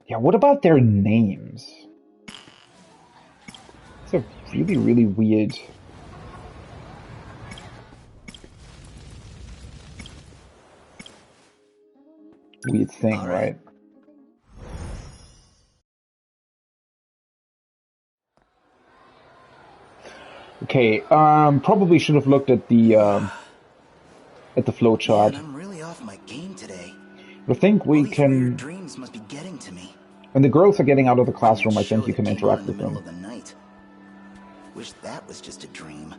Yeah, what about their names? It's a really, really weird thing, right? Okay, probably should have looked at the flowchart. Man, I'm really off my game today. I think we All these can. weird dreams must be getting to me. When the girls are getting out of the classroom, I think you can interact with them. Of the night. Wish that was just a dream.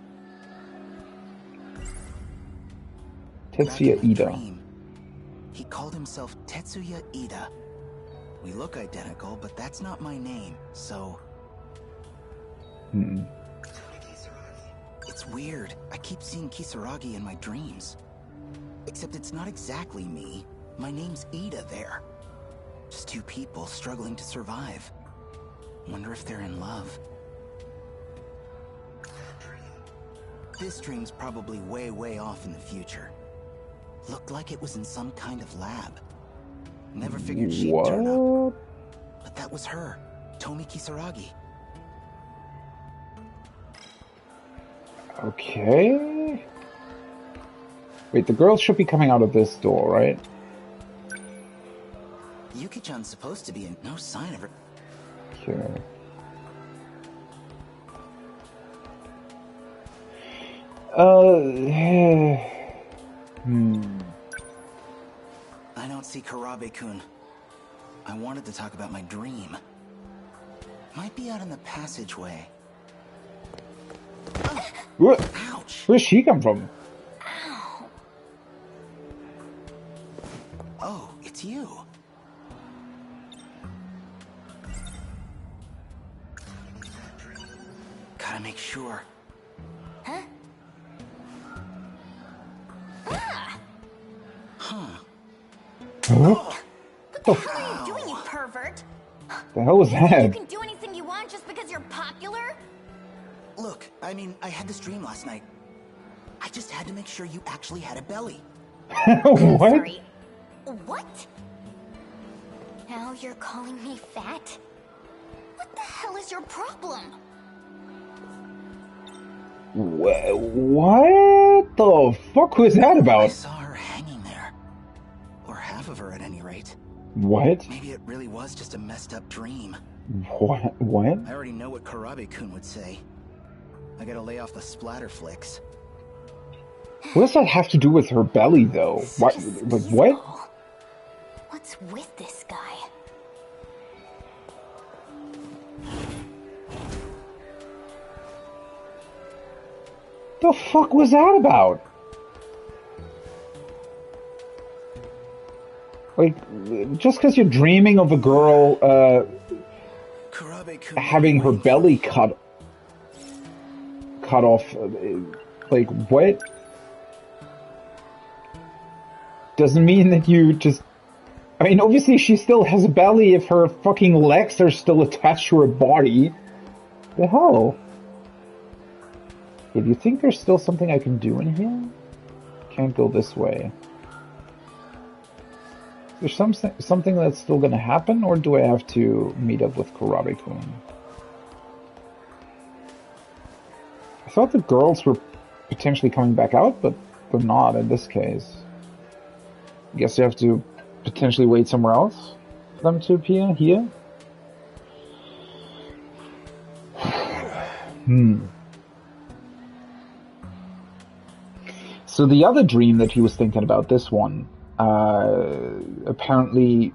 Tetsuya Ida. He called himself Tetsuya Ida. We look identical, but that's not my name, so... It's weird. I keep seeing Kisaragi in my dreams. Except it's not exactly me. My name's Ida there. Just two people struggling to survive. Wonder if they're in love. This dream's probably way, way off in the future. Looked like it was in some kind of lab. Never figured she'd turn up. But that was her, Tomi Kisaragi. Okay. Wait, the girls should be coming out of this door, right? Yuki-chan's supposed to be in. No sign of her. Okay. I don't see Karabe-kun. I wanted to talk about my dream. Might be out in the passageway. What? Ouch! Where'd she come from? Ow. Oh, it's you. Gotta make sure. Huh? Huh. What? What the hell are you doing, you pervert? The hell was You that? can do anything you want just because you're popular? Look, I mean, I had this dream last night. I just had to make sure you actually had a belly. What? Sorry. What? Now you're calling me fat? What the hell is your problem? What the fuck was that I about? saw her hanging there. Or half of her at any rate. What? Maybe it really was just a messed up dream. What? What? I already know what Karabe-kun would say. I gotta lay off the splatter flicks. What does that have to do with her belly, though? What? Like, what? What's with this guy? The fuck was that about? Like, just because you're dreaming of a girl, having her belly cut off, like, what? Doesn't mean that you just... I mean, obviously she still has a belly if her fucking legs are still attached to her body. The hell? Okay, do you think there's still something I can do in here? Can't go this way. Is there something that's still gonna happen, or do I have to meet up with Karabe-kun? I thought the girls were potentially coming back out, but they're not in this case. I guess you have to potentially wait somewhere else for them to appear here? So the other dream that he was thinking about, this one, apparently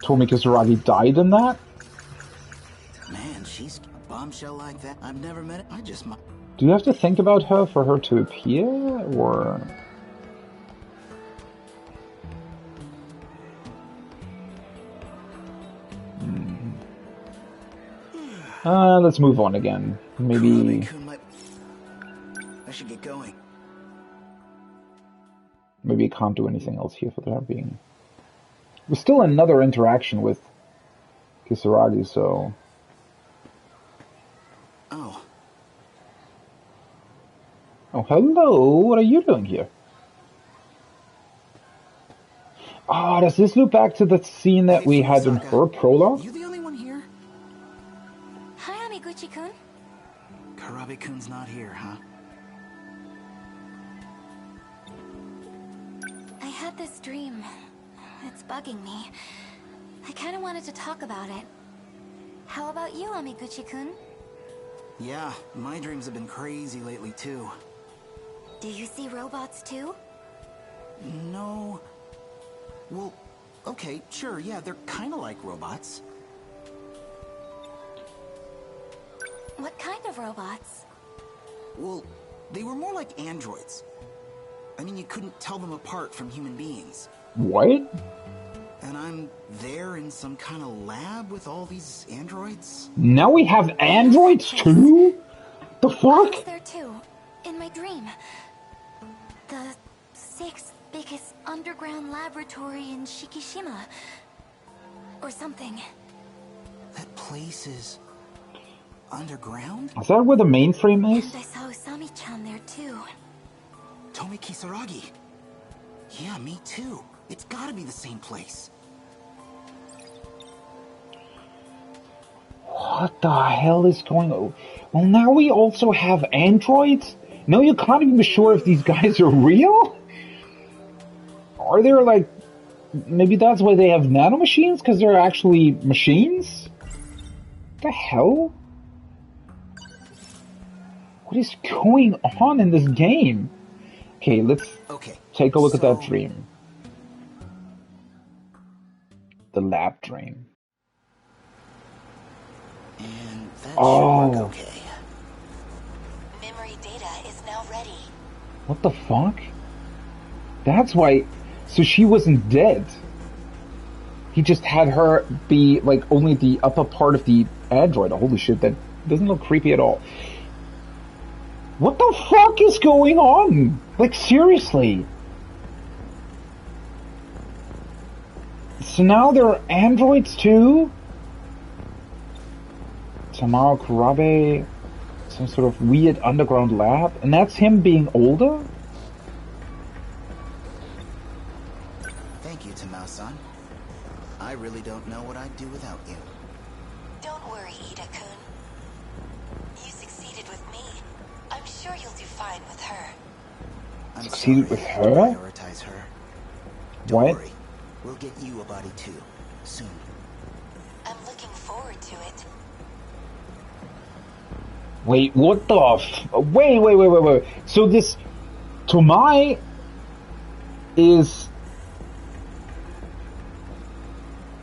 Tomi Kisaragi died in that? Man, she's a bombshell like that. I've never met it. I just might. Do you have to think about her for her to appear, or... Let's move on again. Maybe... I should get going. Maybe I can't do anything else here for the time being. There's still another interaction with Kisaragi, so... Oh, hello! What are you doing here? Ah, does this loop back to the scene that we had in her prologue? You the only one here? Hi, Amiguchi-kun. Karabe-kun's not here, huh? I had this dream. It's bugging me. I kind of wanted to talk about it. How about you, Amiguchi-kun? Yeah, my dreams have been crazy lately, too. Do you see robots, too? No. Well, okay, sure, yeah, they're kind of like robots. What kind of robots? Well, they were more like androids. I mean, you couldn't tell them apart from human beings. What? And I'm there in some kind of lab with all these androids? Now we have androids too? The fuck? I was there too, in my dream. The 6th biggest underground laboratory in Shikishima. Or something. That place is underground? Is that where the mainframe is? And I saw Usami-chan there too. Tomi Kisaragi. Yeah, me too. It's gotta be the same place. What the hell is going on? Well, now we also have androids? No, you can't even be sure if these guys are real? Are there, like... Maybe that's why they have nanomachines? Because they're actually machines? What the hell? What is going on in this game? Okay, let's take a look at that dream. The lab dream. And that Oh. should work okay. Memory data is now ready. What the fuck? That's why... So she wasn't dead. He just had her be, like, only the upper part of the android. Holy shit, that doesn't look creepy at all. What the fuck is going on? Like, seriously. So now there are androids too? Tamaro Kurabe, some sort of weird underground lab, and that's him being older? Thank you, Tamao-san. I really don't know what I'd do without you. Don't worry, Ida-kun. You succeeded with me. I'm sure you'll do fine with her. I'm Succeeded with sorry, her? I have to prioritize her. Don't What? worry. We'll get you a body too, soon. I'm looking forward to it. Wait, what the wait. So this Tomai is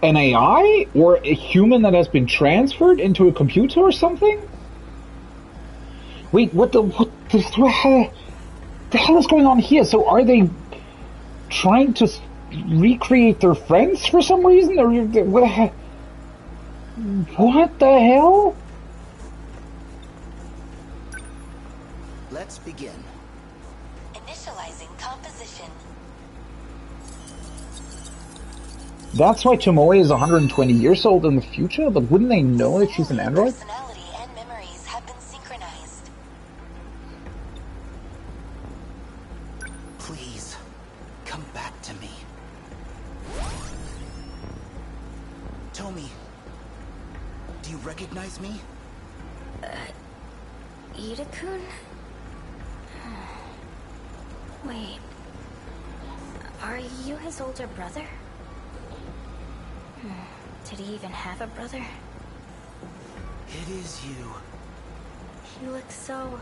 an AI or a human that has been transferred into a computer or something? Wait, what the hell is going on here? So are they trying to recreate their friends for some reason? Or what the hell? Let's begin. Initializing composition. That's why Tomoe is 120 years old in the future, but wouldn't they know that she's an android? Personality and memories have been synchronized. Please, come back to me. Tomi, do you recognize me? Ida-kun? Wait. Are you his older brother? Did he even have a brother? It is you. You look so...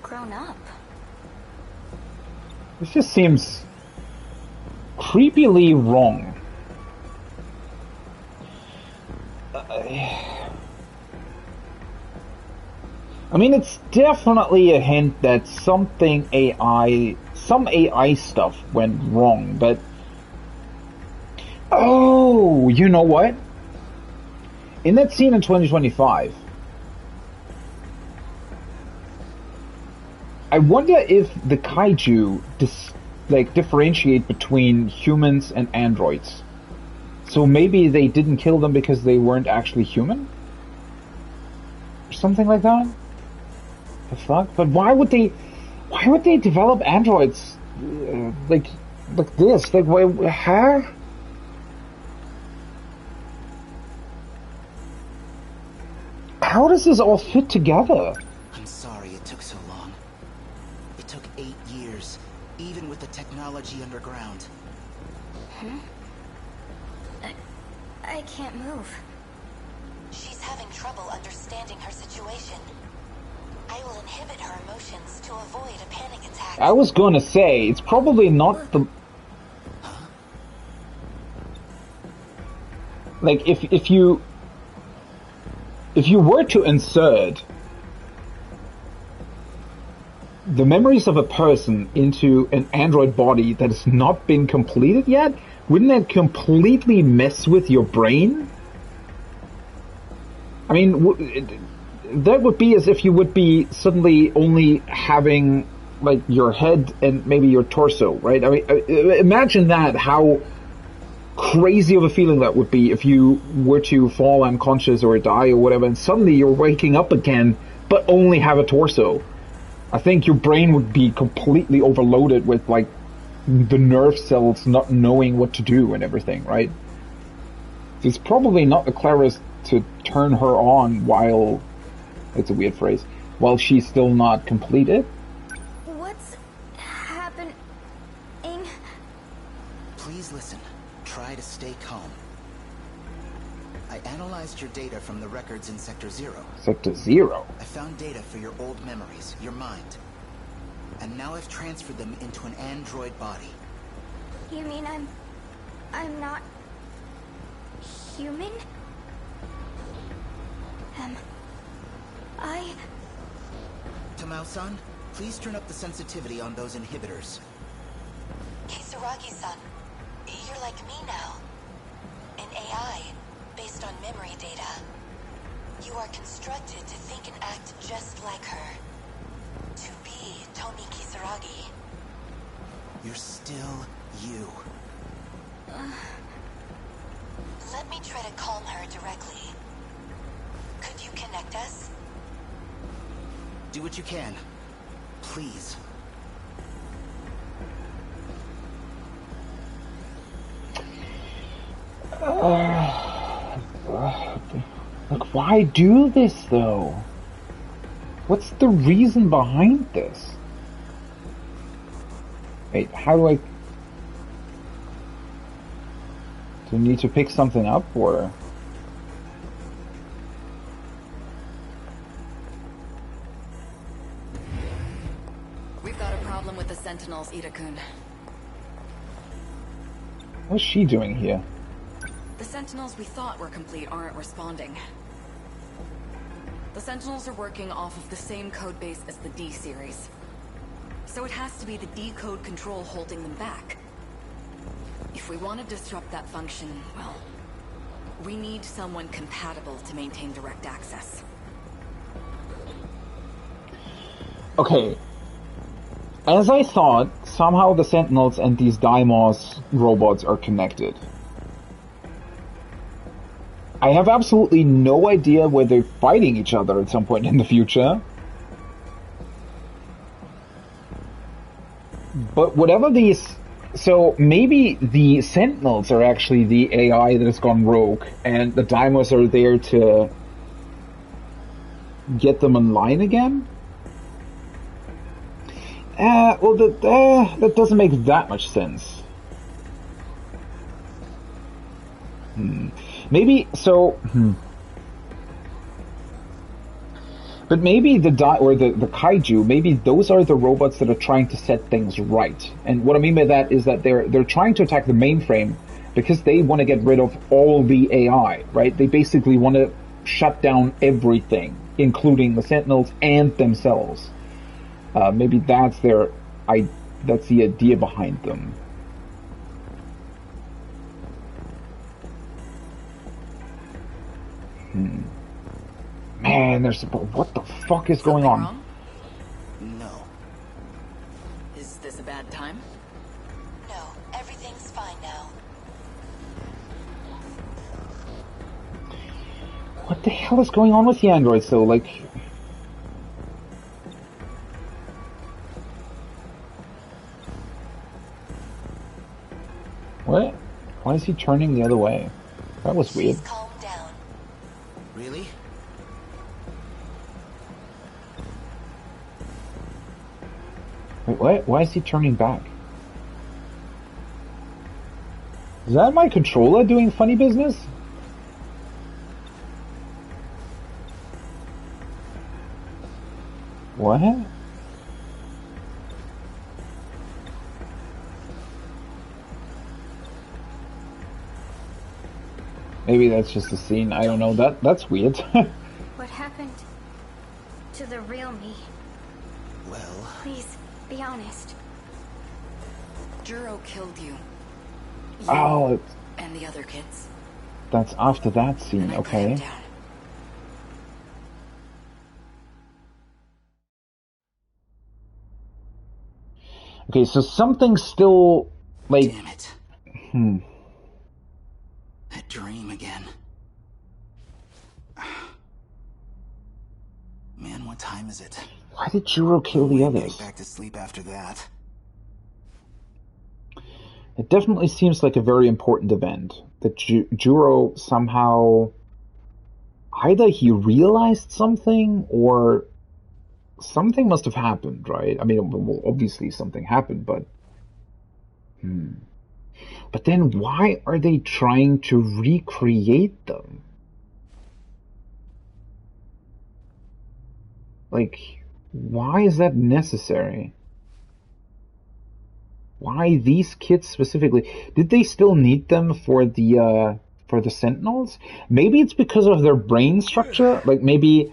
grown up. This just seems creepily wrong. I mean, it's definitely a hint that some AI stuff went wrong, but... Oh, you know what? In that scene in 2025, I wonder if the kaiju differentiate between humans and androids. So maybe they didn't kill them because they weren't actually human? Or something like that? The fuck? But why would they develop androids like this? Like, why, huh? How does this all fit together? I'm sorry it took so long. It took 8 years, even with the technology underground. I can't move. She's having trouble understanding her situation. I will inhibit her emotions to avoid a panic attack. I was gonna say, it's probably not the... Like, if you were to insert the memories of a person into an android body that has not been completed yet, wouldn't that completely mess with your brain? I mean, that would be as if you would be suddenly only having, like, your head and maybe your torso, right? I mean, imagine that, how crazy of a feeling that would be if you were to fall unconscious or die or whatever, and suddenly you're waking up again, but only have a torso. I think your brain would be completely overloaded with, like, the nerve cells not knowing what to do and everything, right? It's probably not the cleverest to turn her on while, it's a weird phrase, while she's still not completed. What's happening? Please listen. Try to stay calm. I analyzed your data from the records in Sector 0. Sector 0? I found data for your old memories, your mind. And now I've transferred them into an android body. You mean I'm not human? Tamao-san, please turn up the sensitivity on those inhibitors. Kisaragi-san, you're like me now. An AI, based on memory data. You are constructed to think and act just like her. To be Tomi Kisaragi. You're still you. Let me try to calm her directly. Could you connect us? Do what you can. Please. Like, why do this, though? What's the reason behind this? Wait, how do I... Do I need to pick something up, or... We've got a problem with the Sentinels, Ida-kun. What's she doing here? The Sentinels we thought were complete aren't responding. The Sentinels are working off of the same codebase as the D-series. So it has to be the D-code control holding them back. If we want to disrupt that function, well, we need someone compatible to maintain direct access. Okay. As I thought, somehow the Sentinels and these Deimos robots are connected. I have absolutely no idea where they're fighting each other at some point in the future. But whatever these... So maybe the Sentinels are actually the AI that has gone rogue, and the Deimos are there to get them in line again? Well, that doesn't make that much sense. Maybe, so... But maybe the kaiju, maybe those are the robots that are trying to set things right. And what I mean by that is that they're trying to attack the mainframe because they want to get rid of all the AI, right? They basically want to shut down everything, including the Sentinels and themselves. Maybe that's that's the idea behind them. Man, what the fuck is going on? Wrong? No. Is this a bad time? No, everything's fine now. What the hell is going on with the androids, though? Like... What? Why is he turning the other way? That was weird. Calm down. Really? Wait, what? Why is he turning back? Is that my controller doing funny business? What? Maybe that's just a scene. I don't know. That's weird. What happened to the real me? Well... Please, be honest. Juro killed you. Oh, And the other kids. That's after that scene, okay. Okay, so something's still, like... Damn it. That dream again. Man, what time is it? Why did Juro kill the others? Getting back to sleep after that. It definitely seems like a very important event. That Juro somehow... Either he realized something, or... Something must have happened, right? I mean, well, obviously something happened, but... But then why are they trying to recreate them? Like, why is that necessary? Why these kids specifically? Did they still need them for the Sentinels? Maybe it's because of their brain structure. Like maybe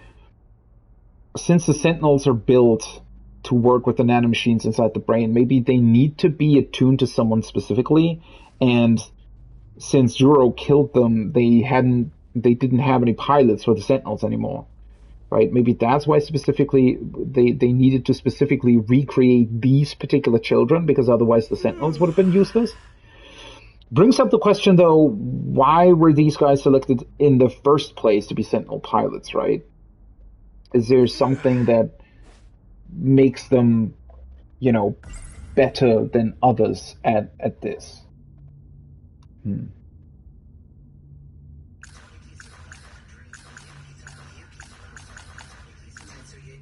since the Sentinels are built to work with the nanomachines inside the brain, maybe they need to be attuned to someone specifically. And since Juro killed them, they didn't have any pilots for the Sentinels anymore. Right? Maybe that's why specifically they needed to specifically recreate these particular children, because otherwise the Sentinels would have been useless. Brings up the question, though, why were these guys selected in the first place to be Sentinel pilots, right? Is there something that makes them, better than others at this?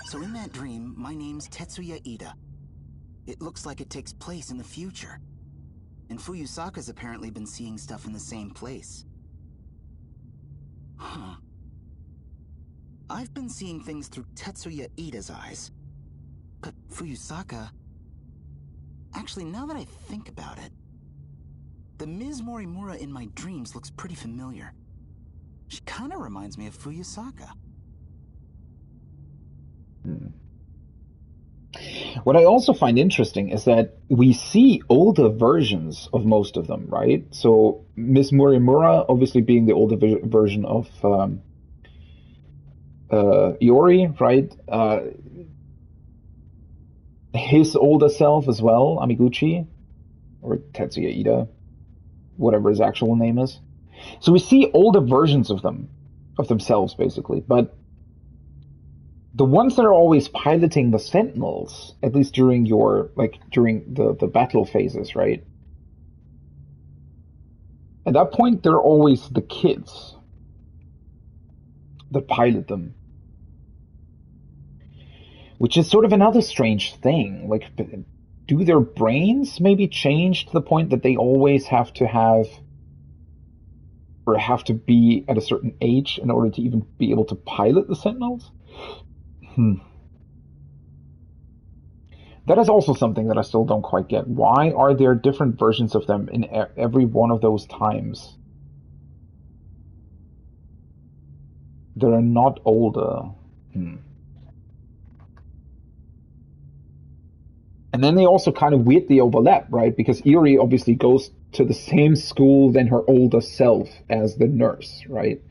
So in that dream, my name's Tetsuya Ida. It looks like it takes place in the future. And Fuyusaka's apparently been seeing stuff in the same place. Huh. I've been seeing things through Tetsuya Ida's eyes. But Fuyusaka... Actually, now that I think about it, the Ms. Morimura in my dreams looks pretty familiar. She kind of reminds me of Fuyusaka. What I also find interesting is that we see older versions of most of them, right? So Miss Morimura obviously being the older version of Iori, right? His older self as well, Amiguchi, or Tetsuya Ida, whatever his actual name is. So we see older versions of them, of themselves basically, but the ones that are always piloting the Sentinels, at least during the battle phases, right? At that point, they're always the kids that pilot them. Which is sort of another strange thing. Like, do their brains maybe change to the point that they always have to be at a certain age in order to even be able to pilot the Sentinels? That is also something that I still don't quite get. Why are there different versions of them in every one of those times? They're not older. And then they also kind of weirdly overlap, right? Because Iori obviously goes to the same school than her older self as the nurse, right?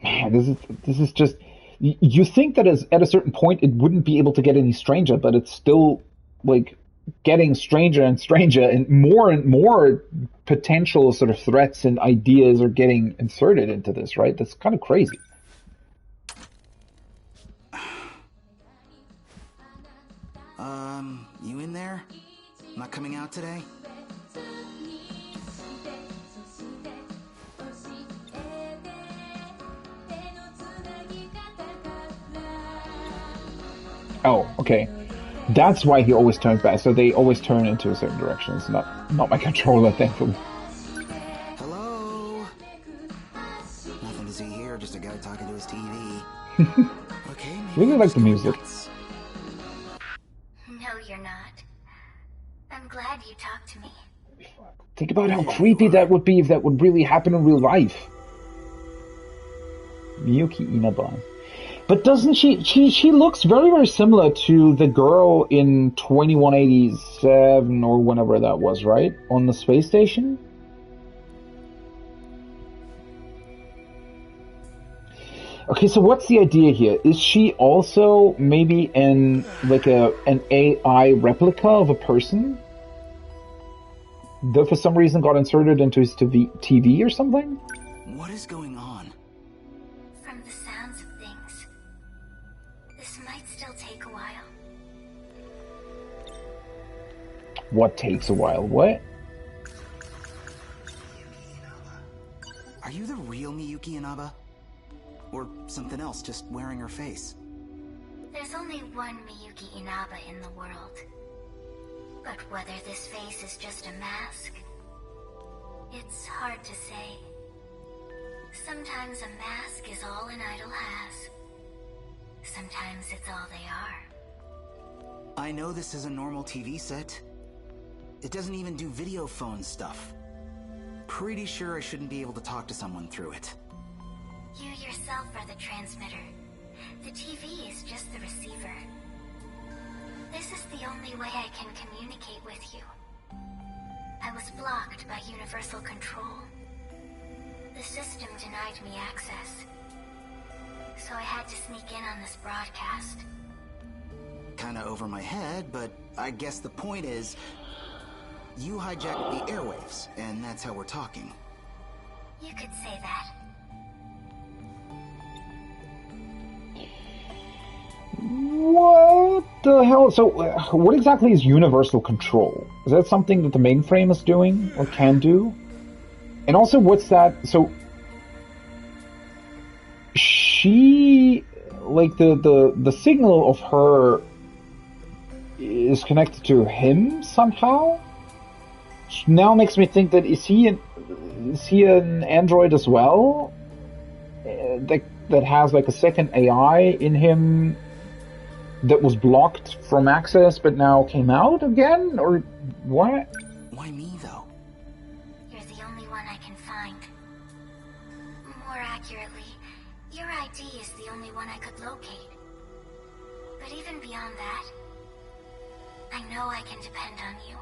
Man, this is just... You think that at a certain point it wouldn't be able to get any stranger, but it's still, like, getting stranger and stranger, and more potential sort of threats and ideas are getting inserted into this, right? That's kind of crazy. You in there? Not coming out today? Oh, okay. That's why he always turns back. So they always turn into a certain direction. It's not my controller, thankfully. Hello? Nothing to see here, just a guy talking to his TV. Okay, Really like the music. No, you're not. I'm glad you talked to me. Think about how creepy that would be if that would really happen in real life. Miyuki Inaba. But doesn't she looks very, very similar to the girl in 2187 or whenever that was, right? On the space station? Okay, so what's the idea here? Is she also maybe an AI replica of a person? That for some reason got inserted into his TV or something? What is going on? From the sounds of things, this might still take a while. What takes a while? What? Are you the real Miyuki Inaba? Or something else just wearing her face? There's only one Miyuki Inaba in the world. But whether this face is just a mask, it's hard to say. Sometimes a mask is all an idol has. Sometimes it's all they are. I know this is a normal TV set. It doesn't even do video phone stuff. Pretty sure I shouldn't be able to talk to someone through it. You yourself are the transmitter. The TV is just the receiver. This is the only way I can communicate with you. I was blocked by Universal Control. The system denied me access. So I had to sneak in on this broadcast. Kinda over my head, but I guess the point is, you hijacked the airwaves, and that's how we're talking. You could say that. What the hell? So, what exactly is universal control? Is that something that the mainframe is doing, or can do? And also, what's that? So, she, like, the signal of her is connected to him somehow? Which now makes me think that is he an android as well? That has, like, a second AI in him that was blocked from access but now came out again? Or what? Why me, though? You're the only one I can find. More accurately, your ID is the only one I could locate. But even beyond that, I know I can depend on you.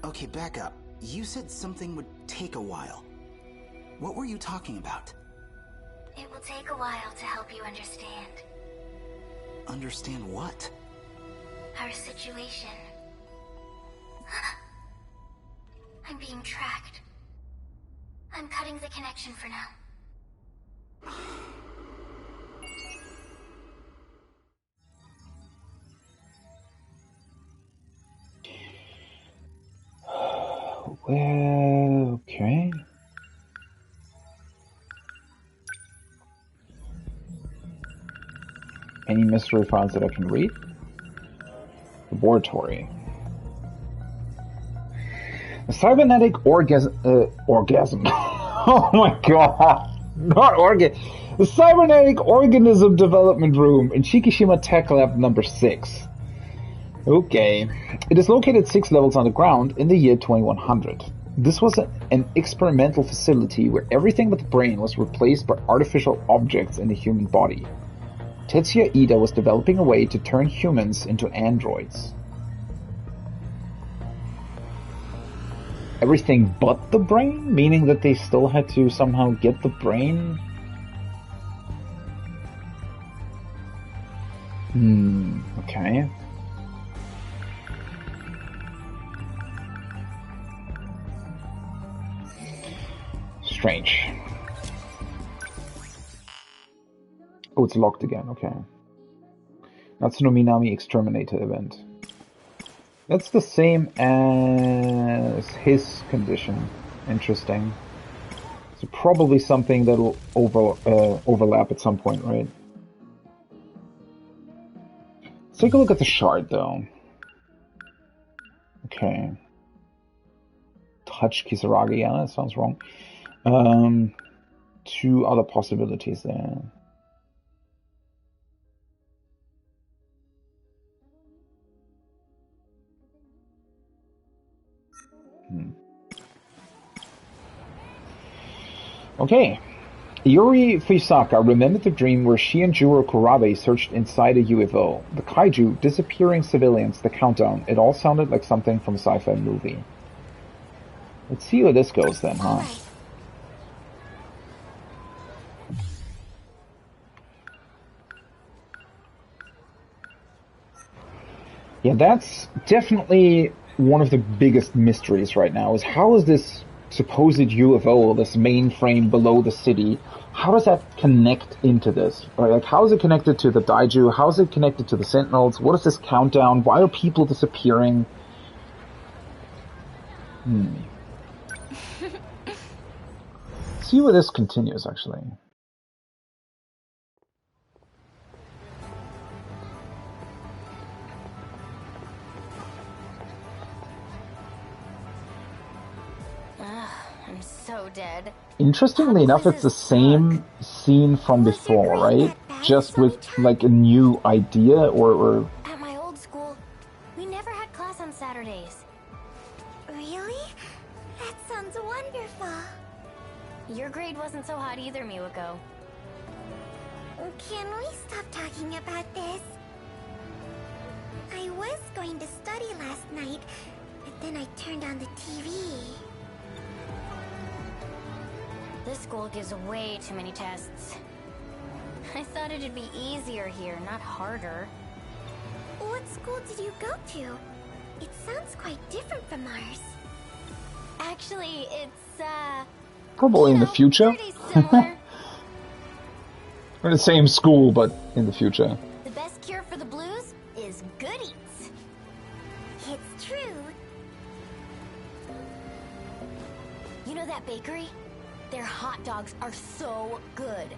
Okay, back up. You said something would take a while. What were you talking about? It will take a while to help you understand. Understand what? Our situation. I'm being tracked. I'm cutting the connection for now. Well, okay. Any mystery files that I can read? Laboratory. A cybernetic orgasm. Oh my god! Not organ. The cybernetic organism development room in Shikishima Tech Lab number 6. Okay. It is located 6 levels underground in the year 2100. This was an experimental facility where everything but the brain was replaced by artificial objects in the human body. Tetsuya Ida was developing a way to turn humans into androids. Everything but the brain? Meaning that they still had to somehow get the brain? Okay. Strange. Oh, it's locked again, okay. Natsuno Minami Exterminator event. That's the same as his condition. Interesting. So probably something that'll overlap at some point, right? Let's take a look at the shard, though. Okay. Touch Kisaragi, yeah, that sounds wrong. 2 other possibilities there. Okay. Yuri Fusaka remembered the dream where she and Juro Kurabe searched inside a UFO. The kaiju, disappearing civilians, the countdown. It all sounded like something from a sci-fi movie. Let's see where this goes then, huh? Yeah, that's definitely one of the biggest mysteries right now, is how is this supposed UFO, this mainframe below the city, how does that connect into this? Right? Like, how is it connected to the Daiju? How is it connected to the Sentinels? What is this countdown? Why are people disappearing? See where this continues, actually. I'm so dead. Interestingly enough, it's the same scene from before, right? Just with, like, a new idea, or... At my old school, we never had class on Saturdays. Really? That sounds wonderful. Your grade wasn't so hot either, Miwako. Can we stop talking about this? I was going to study last night, but then I turned on the TV. This school gives way too many tests. I thought it'd be easier here, not harder. What school did you go to? It sounds quite different from ours. Actually, it's, probably in the future. We're in the same school, but in the future. The best cure for the blues is good eats. It's true. You know that bakery? Their hot dogs are so good.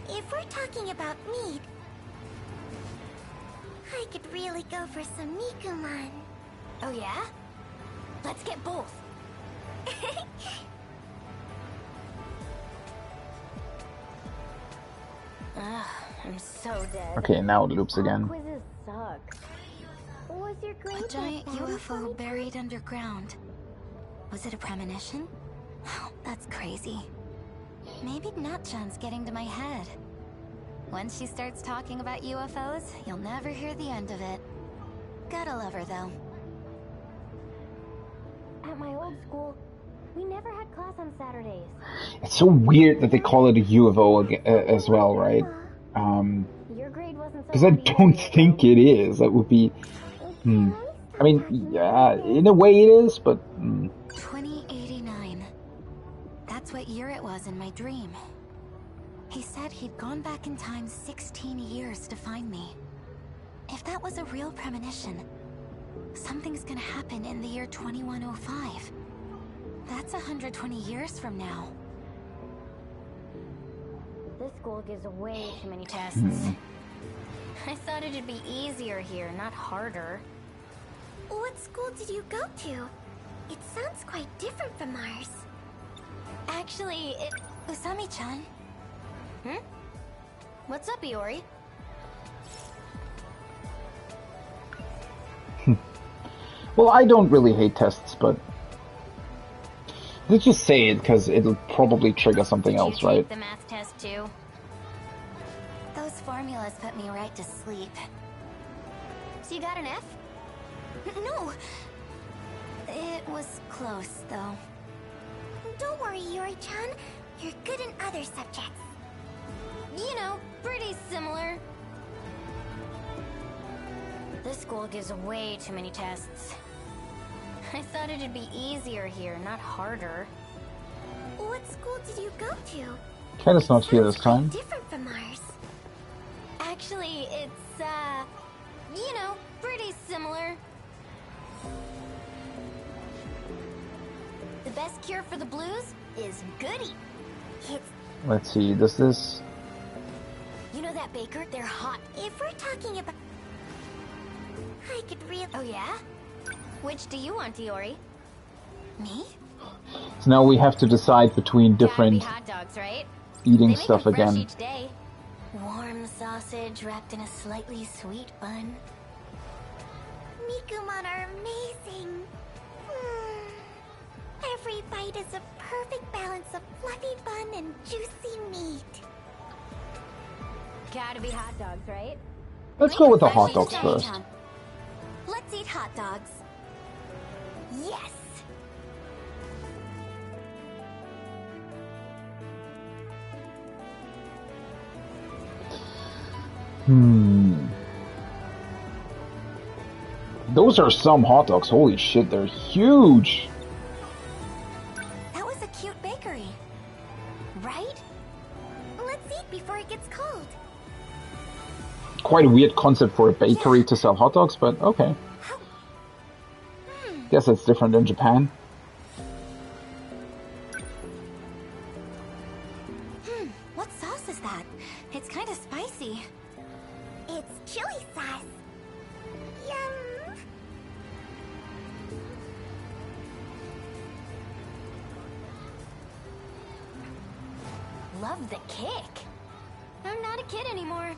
If we're talking about meat, I could really go for some Mikumon. Oh yeah? Let's get both. Ugh, I'm so dead. Okay, now it loops again. Quizzes suck. Was your grade a giant UFO buried underground? Was it a premonition? That's crazy. Maybe Natchan's getting to my head. Once she starts talking about UFOs, you'll never hear the end of it. Gotta love her, though. At my old school, we never had class on Saturdays. It's so weird that they call it a UFO as well, right? Because I don't think it is. That would be... I mean, yeah, in a way it is, but... 2089. That's what year it was in my dream. He said he'd gone back in time 16 years to find me. If that was a real premonition, something's gonna happen in the year 2105. That's 120 years from now. This school gives way too many tests. I thought it'd be easier here, not harder. What school did you go to? It sounds quite different from ours. Actually, Usami-chan. What's up, Iori? Well, I don't really hate tests, but... Let's just say it, because it'll probably trigger something else, right? The math test, too. Those formulas put me right to sleep. So you got an F? No! It was close, though. Don't worry, Yuri-chan. You're good in other subjects. You know, pretty similar. This school gives way too many tests. I thought it'd be easier here, not harder. What school did you go to? Cat is not here this time. Different from ours. Actually, it's, you know, pretty similar. The best cure for the blues is goody. Let's see, does this... You know that baker? They're hot. If we're talking about... I could really... Oh, yeah? Which do you want, Iori? Me? So now we have to decide between different hot dogs, right? eating stuff again. Each day. Warm sausage wrapped in a slightly sweet bun. Mikumon are amazing. bite is a perfect balance of fluffy fun and juicy meat. Gotta be hot dogs, right? Let's go with the hot dogs first. Let's eat hot dogs. Yes! Those are some hot dogs. Holy shit, they're huge. That was a cute bakery. Right? Let's eat before it gets cold. Quite a weird concept for a bakery to sell hot dogs, but okay. Guess it's different in Japan. What sauce is that? It's kind of spicy. It's chili sauce. Yum! Love the kick. I'm not a kid anymore.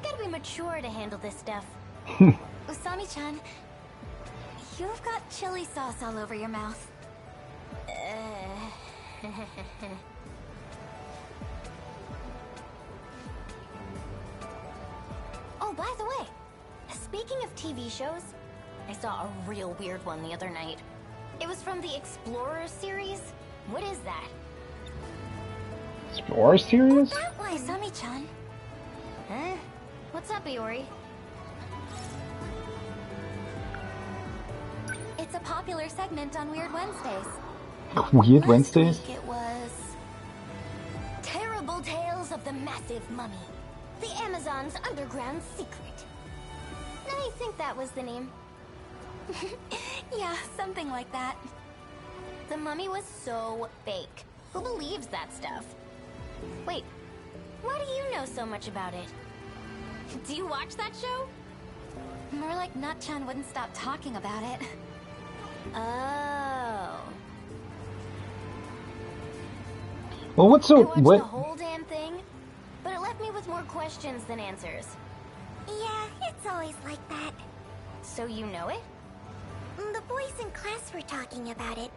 Gotta be mature to handle this stuff. Usami-chan, you've got chili sauce all over your mouth. Oh, by the way, speaking of TV shows, I saw a real weird one the other night. It was from the Explorer series. What is that? Explorer series? That one! Usami-chan. Huh? What's up, Iori? It's a popular segment on Weird Wednesdays. Weird Wednesdays? It was... Terrible Tales of the Massive Mummy. The Amazon's underground secret. I think that was the name. Yeah, something like that. The mummy was so fake. Who believes that stuff? Wait, why do you know so much about it? Do you watch that show? More like Nut-chan wouldn't stop talking about it. Oh. Well, what's so... I watched what? the whole damn thing, but it left me with more questions than answers. Yeah, it's always like that. So you know it? The boys in class were talking about it.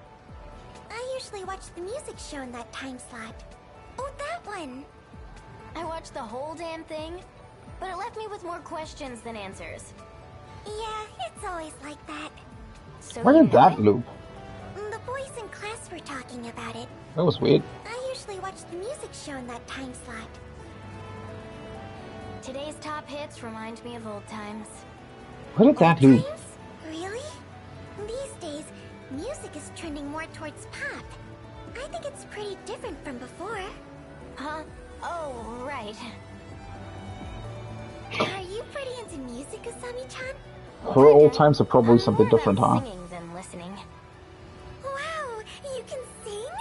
I usually watch the music show in that time slot. Oh, that one! I watched the whole damn thing, but it left me with more questions than answers. Yeah, it's always like that. So Where did that loop? The boys in class were talking about it. That was weird. I usually watch the music show in that time slot. Today's top hits remind me of old times. Where did that loop? Really? These days, music is trending more towards pop. I think it's pretty different from before. Huh? Oh, right. Are you pretty into music, Usami-chan? Her old times are probably something different, huh? Singing than listening. Wow, you can sing?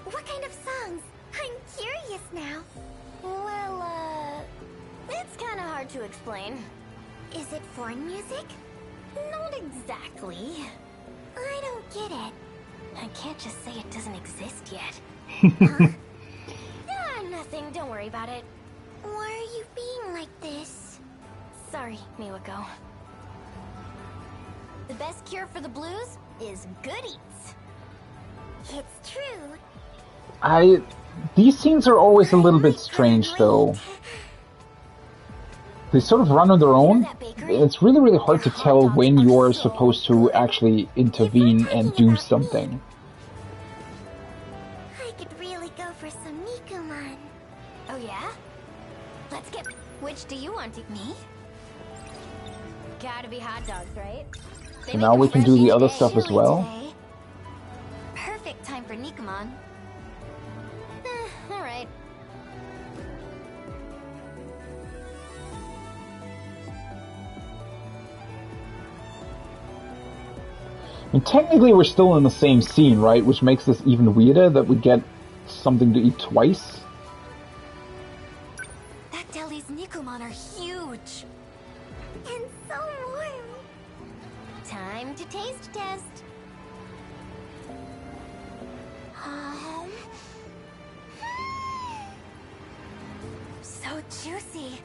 What kind of songs? I'm curious now. Well, it's kind of hard to explain. Is it foreign music? Not exactly. I don't get it. I can't just say it doesn't exist yet. Huh? Nothing. Don't worry about it. Why are you being like this? Sorry, Miwako. The best cure for the blues is good eats. It's true. These scenes are always a little bit strange, though. They sort of run on their own. It's really, really hard to tell when you're supposed to actually intervene and do something. I could really go for some Nikumon. Oh yeah? Let's get... Which do you want? Me? Gotta be hot dogs, right? So now we can do the other stuff as well. Perfect time for Nikumon. Alright. And technically we're still in the same scene, right? Which makes this even weirder that we get something to eat twice. That deli's Nikumon are huge. And so warm. Time to taste test. So juicy.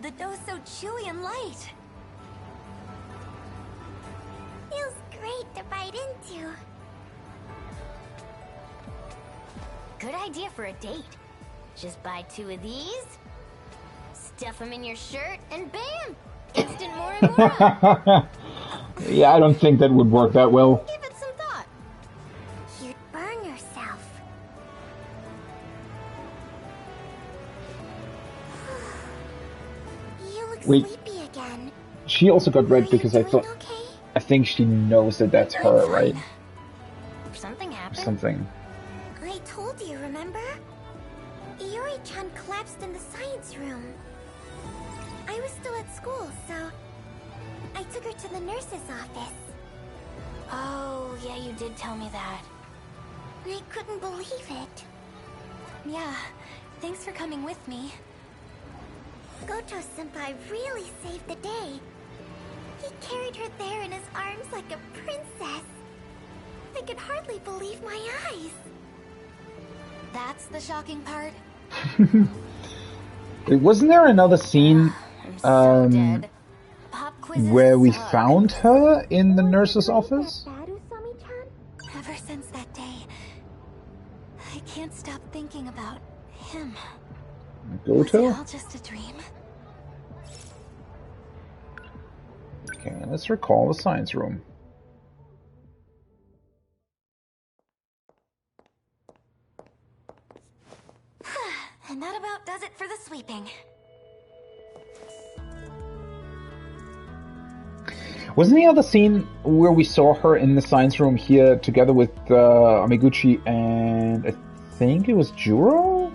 The dough's so chewy and light. Feels into. Good idea for a date. Just buy 2 of these, stuff them in your shirt, and bam! Instant Morimura! Yeah, I don't think that would work that well. Give it some thought. You'd burn yourself. You look Wait. sleepy again. She also got red because I think she knows that that's her, right? Something happened. Something. I told you, remember? Iori-chan collapsed in the science room. I was still at school, so I took her to the nurse's office. Oh, yeah, you did tell me that. I couldn't believe it. Yeah, thanks for coming with me. Goto-senpai really saved the day. He carried her there in his arms like a princess. I could hardly believe my eyes. That's the shocking part? Wait, wasn't there another scene where we found her in the nurse's office? Ever since that day, I can't stop thinking about him. Goto? Was it all just a dream? Okay, let's recall the science room. And that about does it for the sweeping. Wasn't the other scene where we saw her in the science room here together with Amiguchi and I think it was Juro?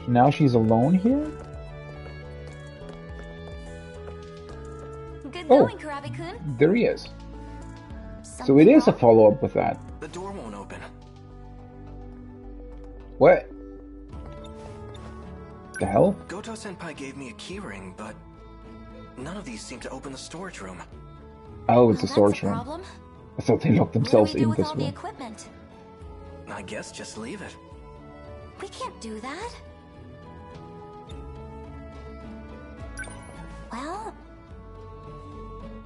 Now she's alone here? Good going, Kurabe-kun. There he is. So it is a follow-up with that. The door won't open. What? The hell? Goto-senpai gave me a keyring, but none of these seem to open the storage room. Oh, it's a storage room. Problem? I thought they locked themselves in this room. Equipment? I guess just leave it. We can't do that. Well,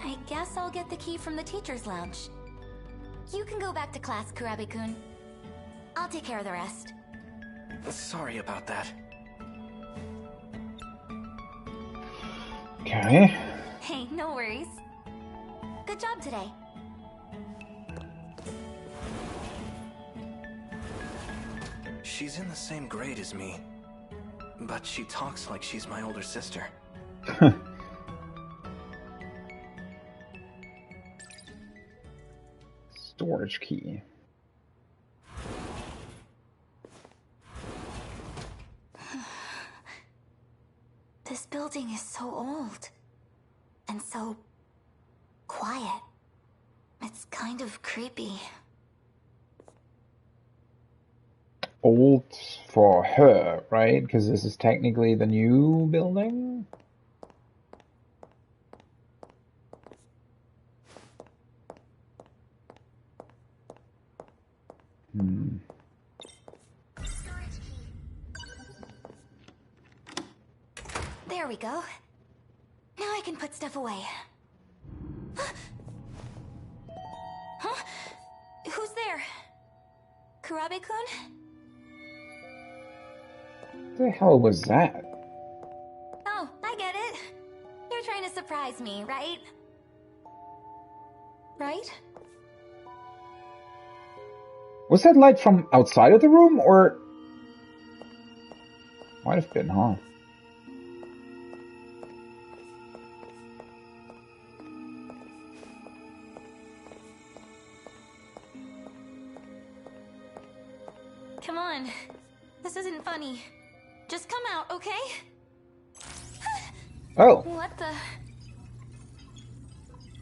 I guess I'll get the key from the teacher's lounge. You can go back to class, Kurabe-kun. I'll take care of the rest. Sorry about that. Okay. Hey, no worries. Good job today. She's in the same grade as me, but she talks like she's my older sister. Storage key. This building is so old. And so quiet. It's kind of creepy. Old for her, right? Because this is technically the new building? There we go. Now I can put stuff away. Huh? Who's there? Kurabe-kun? What the hell was that? Oh, I get it. You're trying to surprise me, right? Right? Was that light from outside of the room, or... Might have been, huh? Come on. This isn't funny. Just come out, okay? Oh. What the...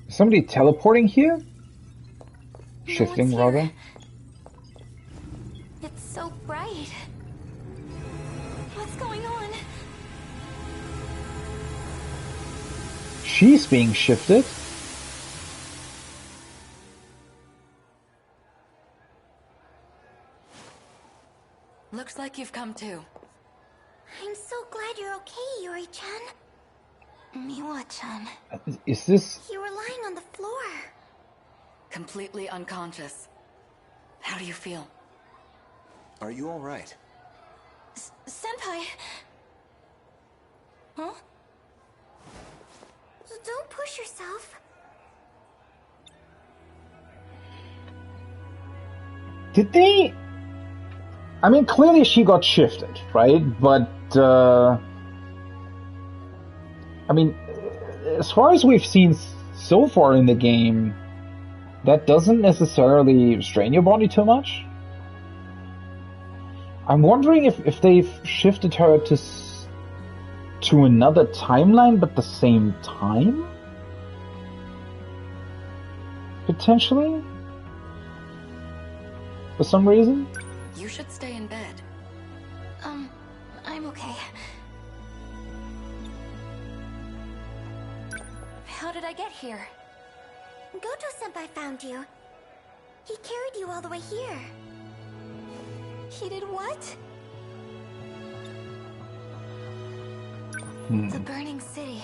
Somebody teleporting here? Shifting, rather? It's so bright. What's going on? She's being shifted. Looks like you've come to. I'm so glad you're okay, Yuri-chan. Miwa-chan. Is this... You were lying on the floor. completely unconscious. How do you feel? Are you all right? Senpai! Huh? Don't push yourself. Did they... I mean, clearly she got shifted, right? But, I mean, as far as we've seen so far in the game, that doesn't necessarily strain your body too much. I'm wondering if they've shifted her to another timeline, but the same time? Potentially? For some reason? You should stay in bed. I'm okay. How did I get here? Goto-senpai found you. He carried you all the way here. He did what? The burning city.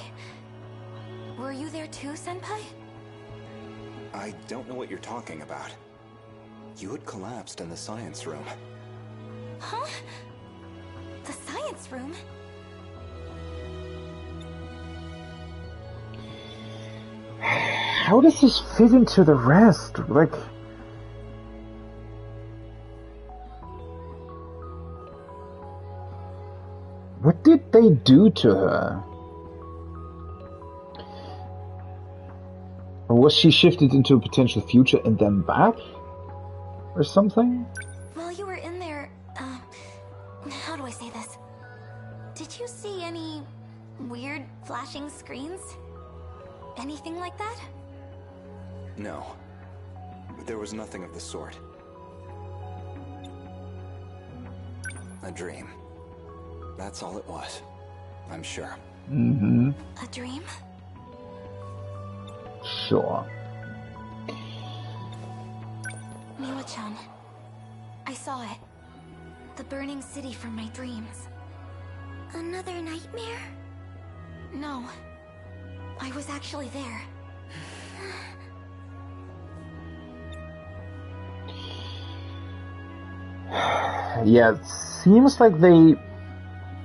Were you there too, Senpai? I don't know what you're talking about. You had collapsed in the science room. Huh? The science room? How does this fit into the rest? Like... What did they do to her? Or was she shifted into a potential future and then back? Or something? While you were in there, how do I say this? Did you see any weird flashing screens? Anything like that? No. There was nothing of the sort. A dream. That's all it was. I'm sure. Mm-hmm. A dream? Sure. Miwa-chan, I saw it. The burning city from my dreams. Another nightmare? No. I was actually there. Yeah, it seems like they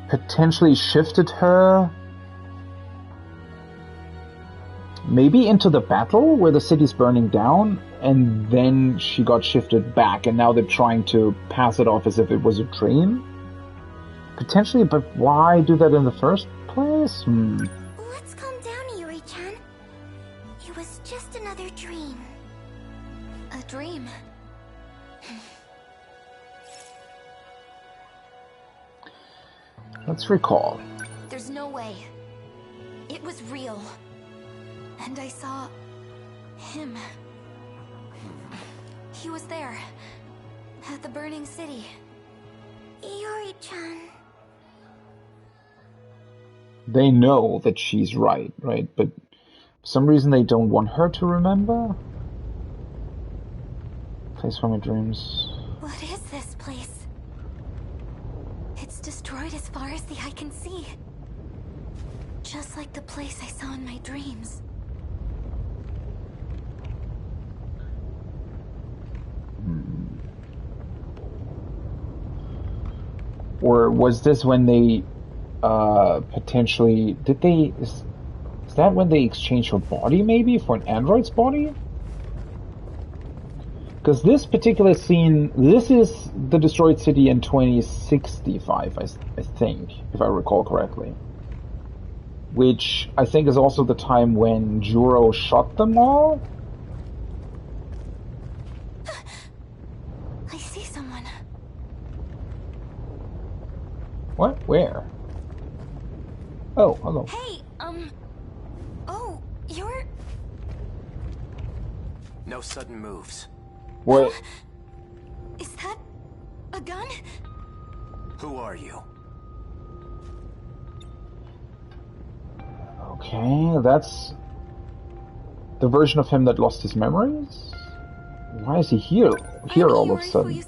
potentially shifted her maybe into the battle where the city's burning down, and then she got shifted back, and now they're trying to pass it off as if it was a dream? Potentially, but why do that in the first place? Let's calm down, Yuri-chan. It was just another dream. A dream? Let's recall. There's no way. It was real. And I saw... him. He was there. At the burning city. Yuri-chan. They know that she's right? But for some reason they don't want her to remember? Place from my dreams. What is this place? It's destroyed as far as the eye can see. Just like the place I saw in my dreams. Or was this when they potentially... Did they... Is that when they exchanged her body, maybe? For an android's body? Because this particular scene... This is the destroyed city in 2065, I think, if I recall correctly. Which I think is also the time when Juro shot them all? I see someone. What? Where? Oh, hello. Hey, oh, you're... No sudden moves. What? Is that a gun? Who are you? Okay, that's the version of him that lost his memories? Why is he here all of a sudden?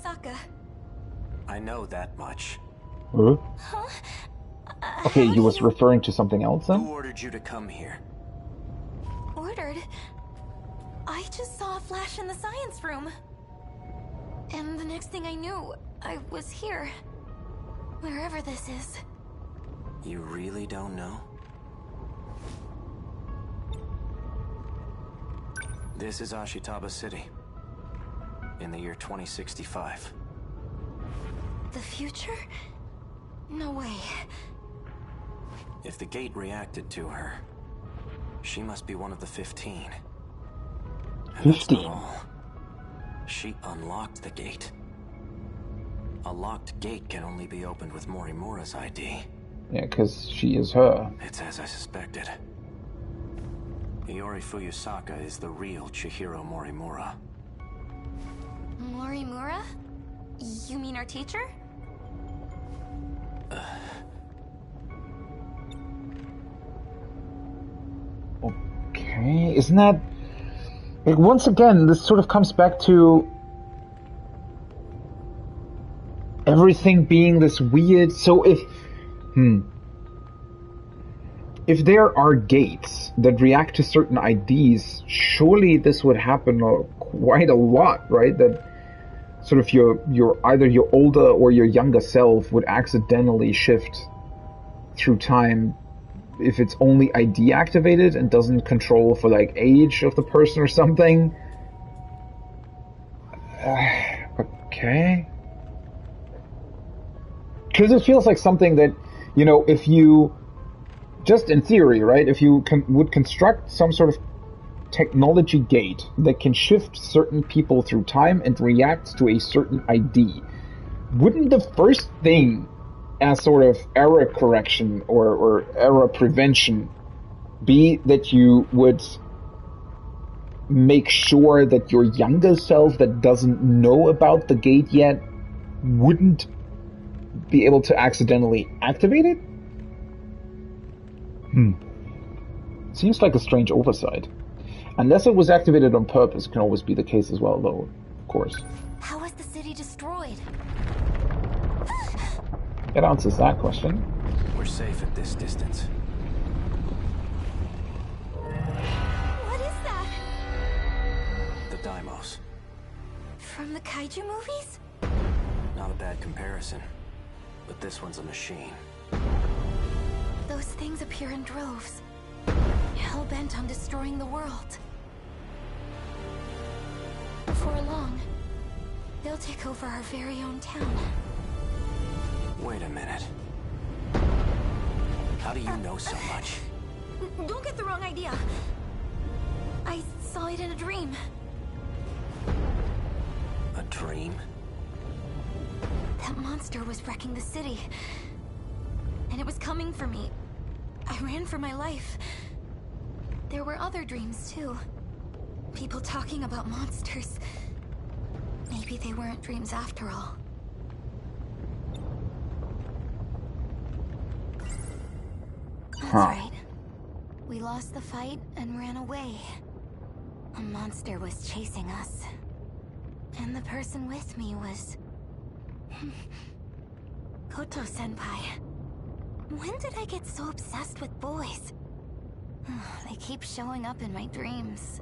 I know that much. Huh? Okay, he was referring to something else then? Who ordered you to come here? Ordered? I just saw a flash in the science room. And the next thing I knew, I was here. Wherever this is. You really don't know? This is Ashitaba City. In the year 2065. The future? No way. If the gate reacted to her, she must be one of the 15. And that's not all. She unlocked the gate. A locked gate can only be opened with Morimura's ID. Yeah, because she is her. It's as I suspected. Iori Fuyusaka is the real Chihiro Morimura. Morimura? You mean our teacher? Okay, isn't that... Like, once again, this sort of comes back to everything being this weird... So if there are gates that react to certain IDs, surely this would happen quite a lot, right? That sort of your either your older or your younger self would accidentally shift through time if it's only ID activated and doesn't control for like age of the person or something. Okay. Because it feels like something that, you know, if you, just in theory, right, if you would construct some sort of technology gate that can shift certain people through time and reacts to a certain ID, wouldn't the first thing as sort of error correction or error prevention be that you would make sure that your younger self that doesn't know about the gate yet wouldn't be able to accidentally activate it? Seems like a strange oversight. Unless it was activated on purpose, can always be the case as well, though, of course. How was the city destroyed? It answers that question. We're safe at this distance. What is that? The Deimos. From the kaiju movies? Not a bad comparison, but this one's a machine. Those things appear in droves, hell-bent on destroying the world. Before long, they'll take over our very own town. Wait a minute. How do you know so much? Don't get the wrong idea. I saw it in a dream. A dream? That monster was wrecking the city. And it was coming for me. I ran for my life. There were other dreams, too. People talking about monsters. Maybe they weren't dreams after all. That's right. We lost the fight and ran away. A monster was chasing us. And the person with me was... Koto-senpai. When did I get so obsessed with boys? They keep showing up in my dreams.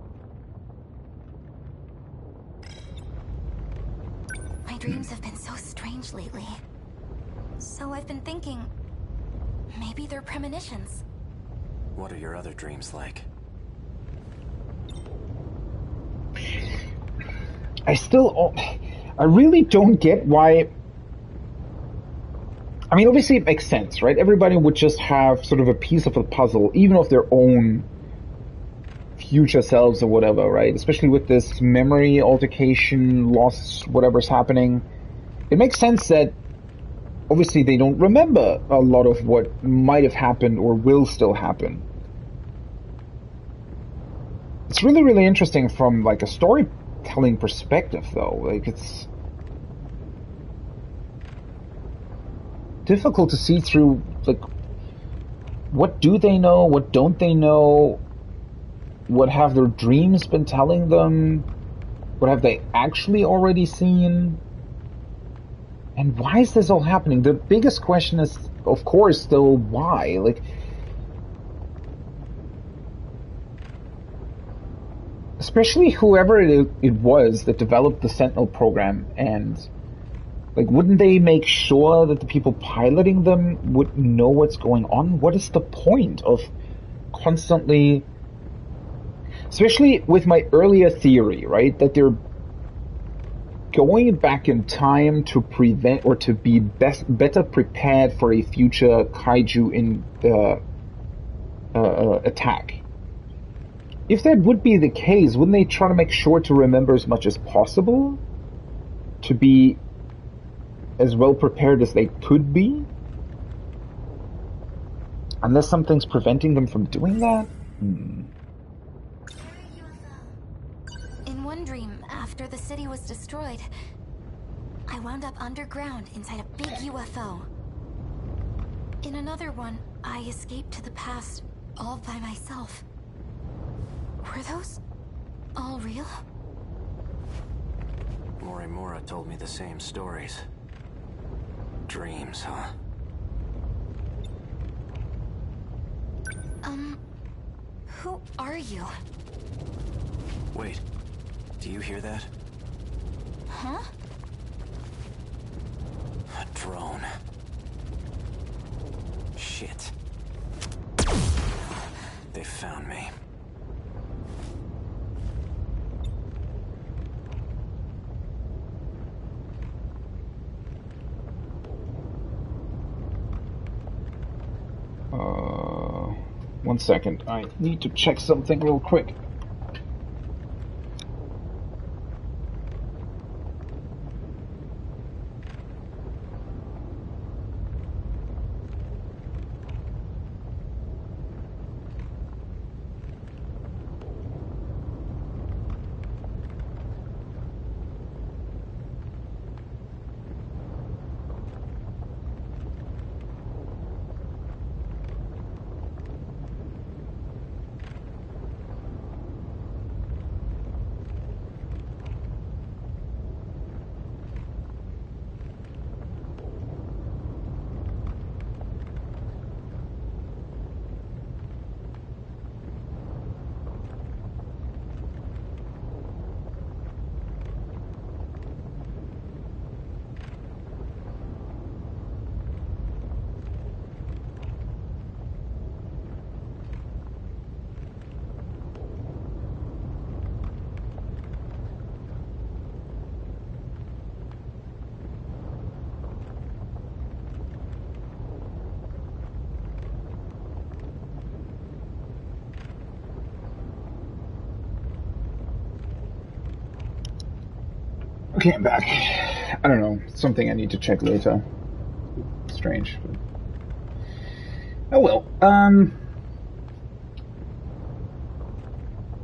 My dreams have been so strange lately. So I've been thinking... maybe they're premonitions. What are your other dreams like? I really don't get why... I mean, obviously it makes sense, right? Everybody would just have sort of a piece of the puzzle, even of their own future selves or whatever, right? Especially with this memory altercation, loss, whatever's happening. It makes sense that obviously they don't remember a lot of what might have happened or will still happen. It's really, really interesting from like a storytelling perspective, though. Like, it's difficult to see through, like, what do they know, what don't they know, what have their dreams been telling them, what have they actually already seen, and why is this all happening? The biggest question is, of course, still why. Like, especially whoever it was that developed the Sentinel program, and like, wouldn't they make sure that the people piloting them would know what's going on? What is the point of constantly, especially with my earlier theory, right, that they're going back in time to prevent or to be better prepared for a future kaiju in attack. If that would be the case, wouldn't they try to make sure to remember as much as possible? To be as well prepared as they could be? Unless something's preventing them from doing that? In one dream, after the city was destroyed, I wound up underground inside a big UFO. In another one, I escaped to the past all by myself. Were those all real? Morimura told me the same stories. Dreams, huh? Who are you? Wait, do you hear that? Huh? A drone. Shit. They found me. One second. I need to check something real quick. Okay, I'm back. I don't know. Something I need to check later. Strange. But... oh well.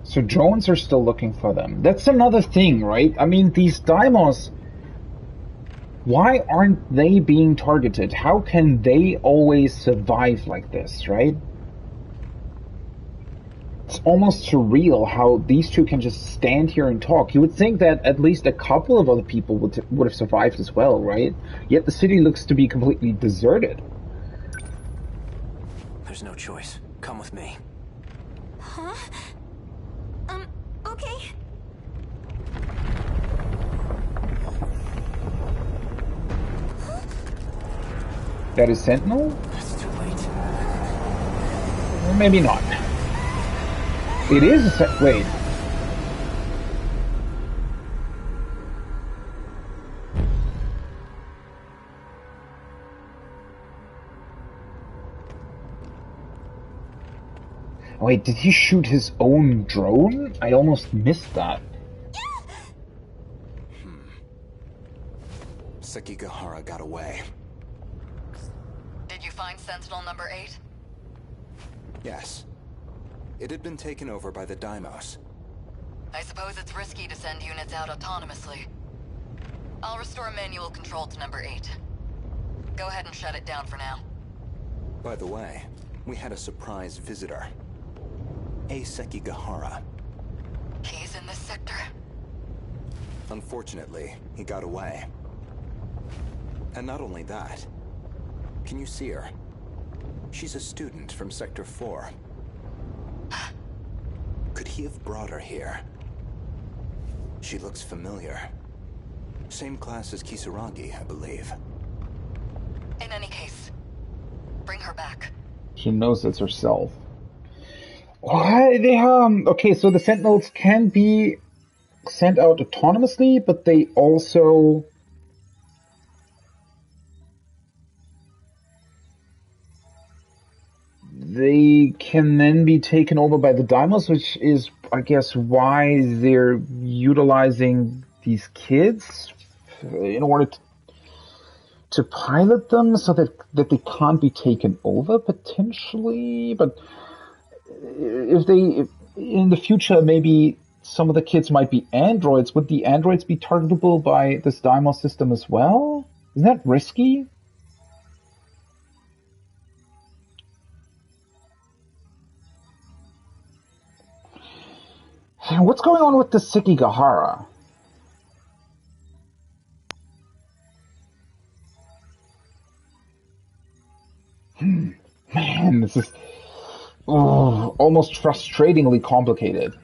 So drones are still looking for them. That's another thing, right? I mean, these Deimos, why aren't they being targeted? How can they always survive like this, right? It's almost surreal how these two can just stand here and talk. You would think that at least a couple of other people would have survived as well, right? Yet the city looks to be completely deserted. There's no choice. Come with me. Huh? Okay. That is Sentinel? It's too late. Or maybe not. It is a wait. Wait, did he shoot his own drone? I almost missed that. Sekigahara got away. Did you find Sentinel number 8? Yes. It had been taken over by the Deimos. I suppose it's risky to send units out autonomously. I'll restore manual control to number 8. Go ahead and shut it down for now. By the way, we had a surprise visitor. A Sekigahara. He's in this sector? Unfortunately, he got away. And not only that, can you see her? She's a student from Sector 4. Could he have brought her here She looks familiar. Same class as Kisaragi, I believe. In any case, bring her back. She knows it's herself. Why they okay, so the Sentinels can be sent out autonomously, but they also they can then be taken over by the Deimos, which is, I guess, why they're utilizing these kids in order to pilot them, so that they can't be taken over potentially. But if in the future maybe some of the kids might be androids, would the androids be targetable by this Deimos system as well? Isn't that risky? What's going on with the Sekigahara? Man, this is almost frustratingly complicated.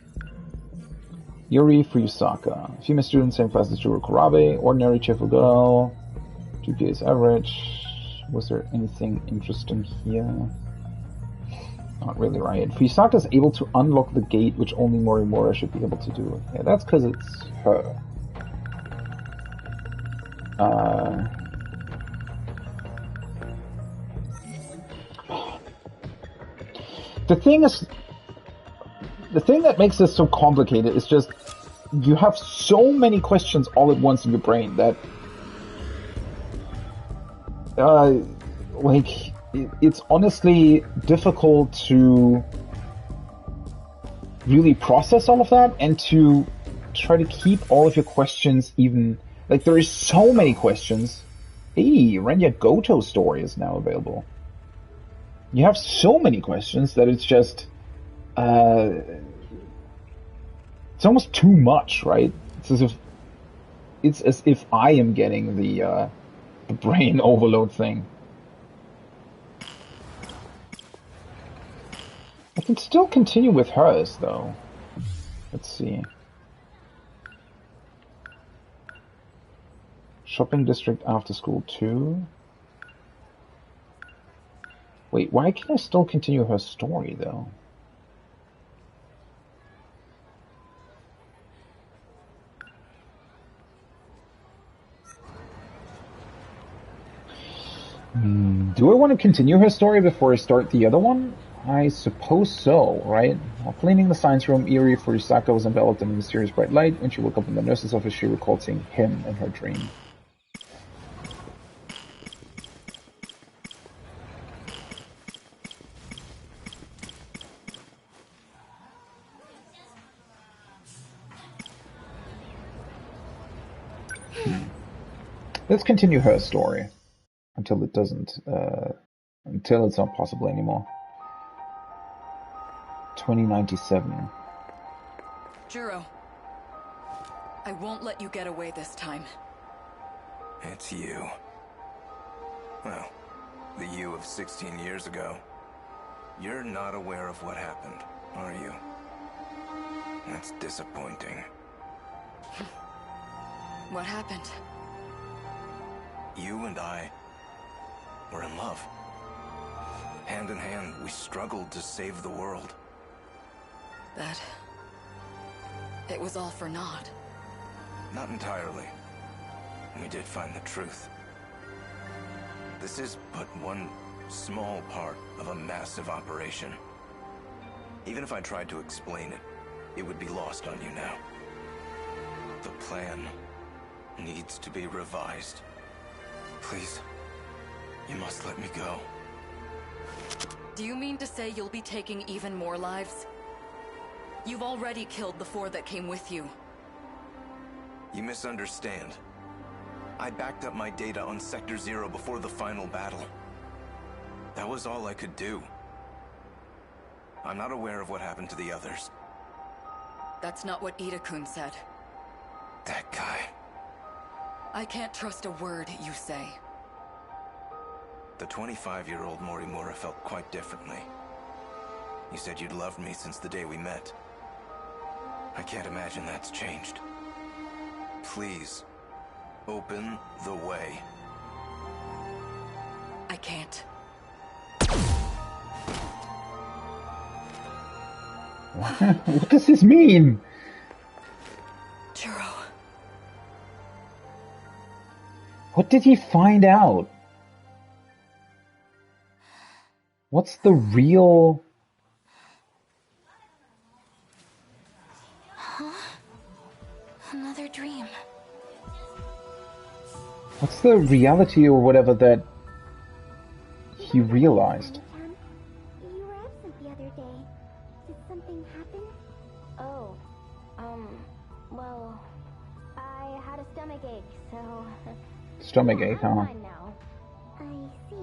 Yuri Fuyusaka. Female student, same class as Juro Kurabe. Ordinary, cheerful girl. GPA is average. Was there anything interesting here? Not really, right? Fuyusaka is able to unlock the gate, which only Morimura should be able to do. Yeah, that's because it's her. The thing that makes this so complicated is just you have so many questions all at once in your brain that like it's honestly difficult to really process all of that and to try to keep all of your questions even. Like, there is so many questions. Hey, Renya Goto story is now available. You have so many questions that it's just it's almost too much, right? It's as if I am getting the brain overload thing. I can still continue with hers, though. Let's see. Shopping district after school 2. Wait, why can I still continue her story, though? Do I want to continue her story before I start the other one? I suppose so, right? While cleaning the science room, Iri Furisaka was enveloped in a mysterious bright light. When she woke up in the nurse's office, she recalled seeing him in her dream. Let's continue her story until it doesn't, until it's not possible anymore. 2097. Juro, I won't let you get away this time. It's you. Well, the you of 16 years ago. You're not aware of what happened, are you? That's disappointing. What happened? You and I were in love. Hand in hand, we struggled to save the world. That... it was all for naught. Not entirely. We did find the truth. This is but one small part of a massive operation. Even if I tried to explain it, it would be lost on you now. The plan needs to be revised. Please, you must let me go. Do you mean to say you'll be taking even more lives? You've already killed the 4 that came with you. You misunderstand. I backed up my data on Sector 0 before the final battle. That was all I could do. I'm not aware of what happened to the others. That's not what Ida-kun said. That guy. I can't trust a word you say. The 25-year-old Morimura felt quite differently. You said you'd loved me since the day we met. I can't imagine that's changed. Please, open the way. I can't. What does this mean? Juro. What did he find out? What's the real... Huh? Another dream. What's the reality or whatever that he realized? You were absent the other day. Did something happen? Oh, well, I had a stomachache, so... Stomachache, huh? I'm fine now. I see.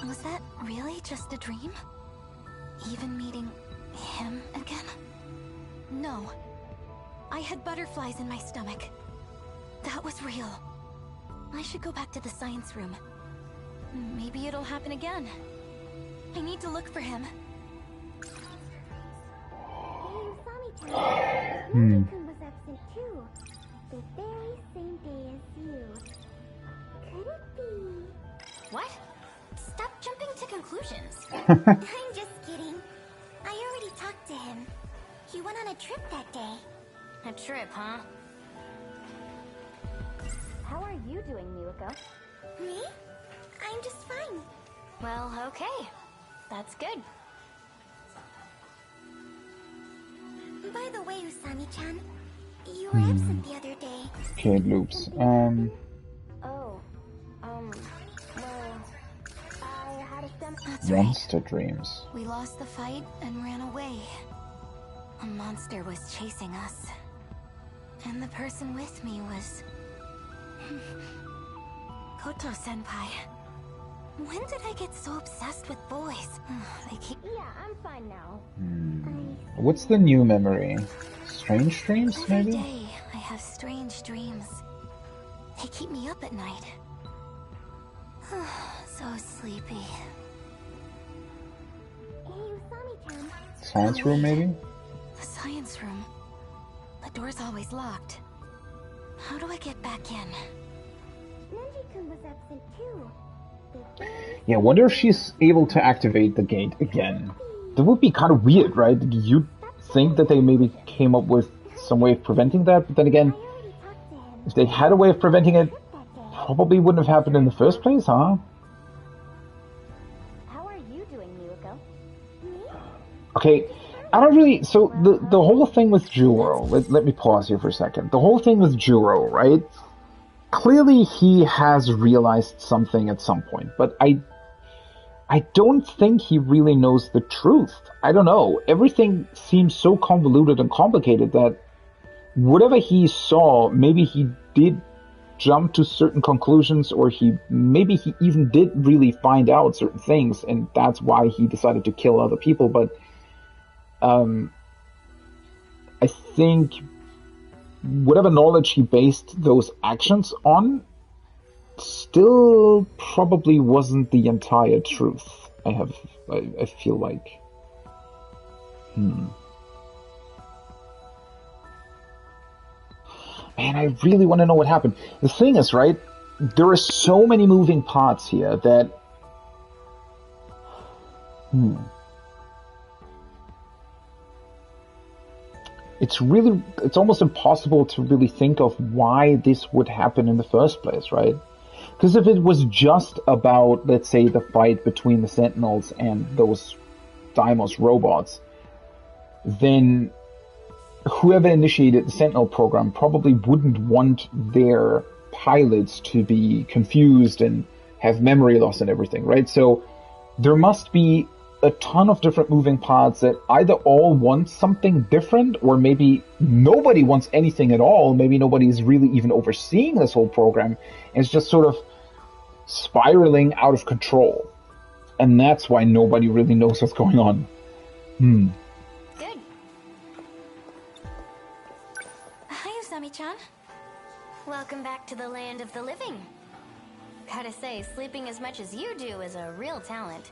Was that really just a dream? Even meeting him again? No. I had butterflies in my stomach. That was real. I should go back to the science room. Maybe it'll happen again. I need to look for him. Sentinel was absent too. The very same day as you. Could it be... What? Stop jumping to conclusions. I'm just kidding. I already talked to him. He went on a trip that day. A trip, huh? How are you doing, Miwako? Me? I'm just fine. Well, okay. That's good. By the way, Usami-chan, you were absent the other day. Okay, it loops. Oh, well, I had a stomach... That's Monster dreams. We lost the fight and ran away. A monster was chasing us. And the person with me was... Koto-senpai. When did I get so obsessed with boys? They keep... Yeah, I'm fine now. What's the new memory? Strange dreams, maybe? Every day, I have strange dreams. They keep me up at night. So sleepy. Hey, Usami-chan. Science room, maybe? The science room. The door's always locked. How do I get back in? Nenji-kun was absent too. Yeah, I wonder if she's able to activate the gate again. That would be kind of weird, right? You'd think that they maybe came up with some way of preventing that, but then again, if they had a way of preventing it, probably wouldn't have happened in the first place, huh? How are you doing, Miwako? Okay, I don't really... So, the whole thing with Juro... Let me pause here for a second. The whole thing with Juro, right? Clearly he has realized something at some point, but I don't think he really knows the truth. I don't know. Everything seems so convoluted and complicated that whatever he saw, maybe he did jump to certain conclusions, or maybe he even did really find out certain things, and that's why he decided to kill other people, but I think whatever knowledge he based those actions on still probably wasn't the entire truth. I feel like. Man, I really want to know what happened. The thing is, right, there are so many moving parts here that... It's almost impossible to really think of why this would happen in the first place, right? Because if it was just about, let's say, the fight between the Sentinels and those Deimos robots, then whoever initiated the Sentinel program probably wouldn't want their pilots to be confused and have memory loss and everything, right? So there must be a ton of different moving parts that either all want something different, or maybe nobody wants anything at all. Maybe nobody's really even overseeing this whole program, and it's just sort of spiraling out of control. And that's why nobody really knows what's going on. Good. Hi, Usami-chan. Welcome back to the land of the living. Gotta say, sleeping as much as you do is a real talent.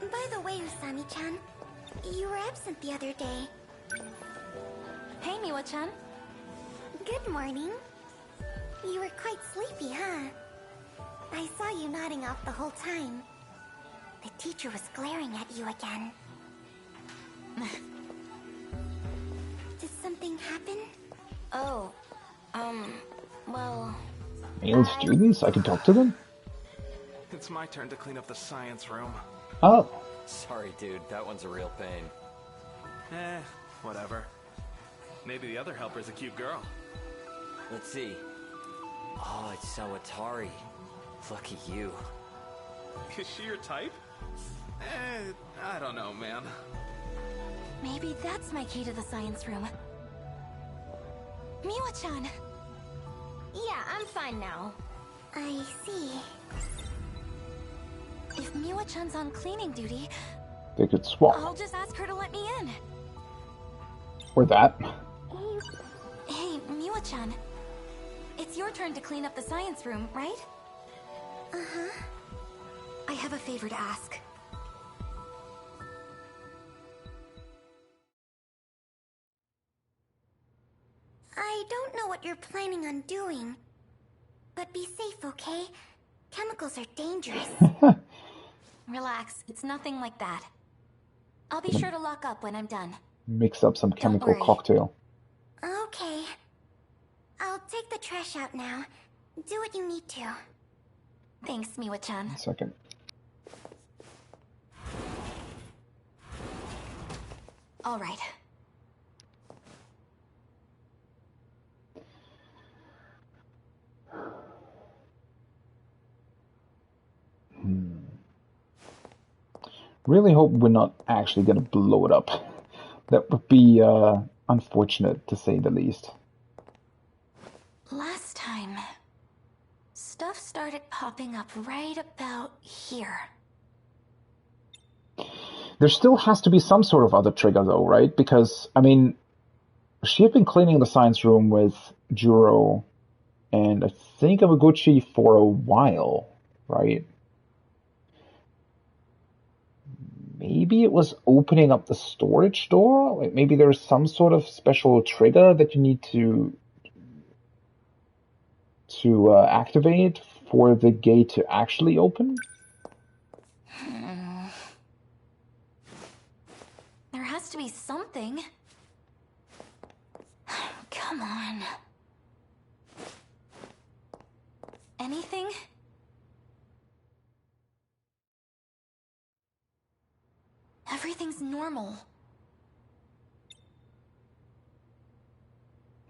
By the way, Usami-chan, You were absent the other day. Hey, Miwa-chan. Good morning. You were quite sleepy, huh? I saw you nodding off the whole time. The teacher was glaring at you again. Did something happen? Oh, well... Male students? I can talk to them? It's my turn to clean up the science room. Oh. Sorry, dude. That one's a real pain. Whatever. Maybe the other helper's a cute girl. Let's see. Oh, it's Sawatari. Lucky you. Is she your type? I don't know, man. Maybe that's my key to the science room. Miwa-chan! Yeah, I'm fine now. I see. If Miwa-chan's on cleaning duty, They could swap. I'll just ask her to let me in. Or that. Hey, Miwa-chan. It's your turn to clean up the science room, right? Uh-huh. I have a favor to ask. I don't know what you're planning on doing. But be safe, okay? Chemicals are dangerous. Relax, it's nothing like that. I'll be sure to lock up when I'm done. Mix up some chemical cocktail. Okay. I'll take the trash out now. Do what you need to. Thanks, Miwa-chan. 1 second. All right. Really hope we're not actually gonna blow it up. That would be unfortunate, to say the least. Last time, stuff started popping up right about here. There still has to be some sort of other trigger, though, right? Because, I mean, she had been cleaning the science room with Juro and I think Avaguchi for a while, right? Maybe it was opening up the storage door? Like maybe there's some sort of special trigger that you need to activate for the gate to actually open? There has to be something. Come on. Anything? Everything's normal.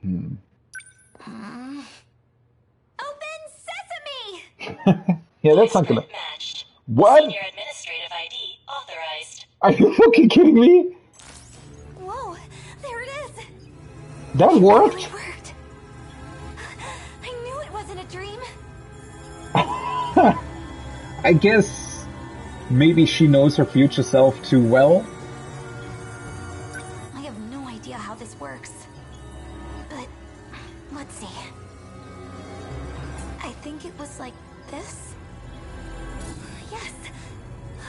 Open sesame! Yeah, that's not gonna... What? Senior administrative ID authorized. Are you fucking kidding me? Whoa, there it is! That worked? It worked. I knew it wasn't a dream. I guess maybe she knows her future self too well. I have no idea how this works. But, let's see. I think it was like this? Yes!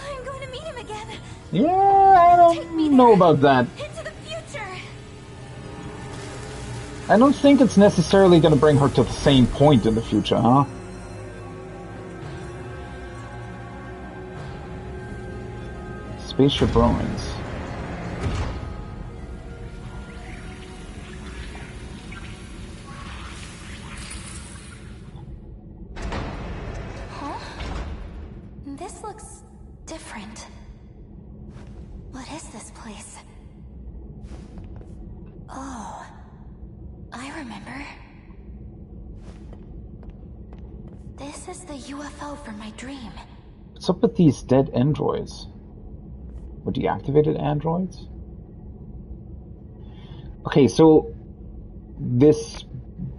I'm going to meet him again! Yeah, I don't know about that. Into the future! I don't think it's necessarily going to bring her to the same point in the future, huh? Spaceship ruins. Huh? This looks different. What is this place? Oh, I remember. This is the UFO from my dream. What's up with these dead androids? Or deactivated androids? Okay, so this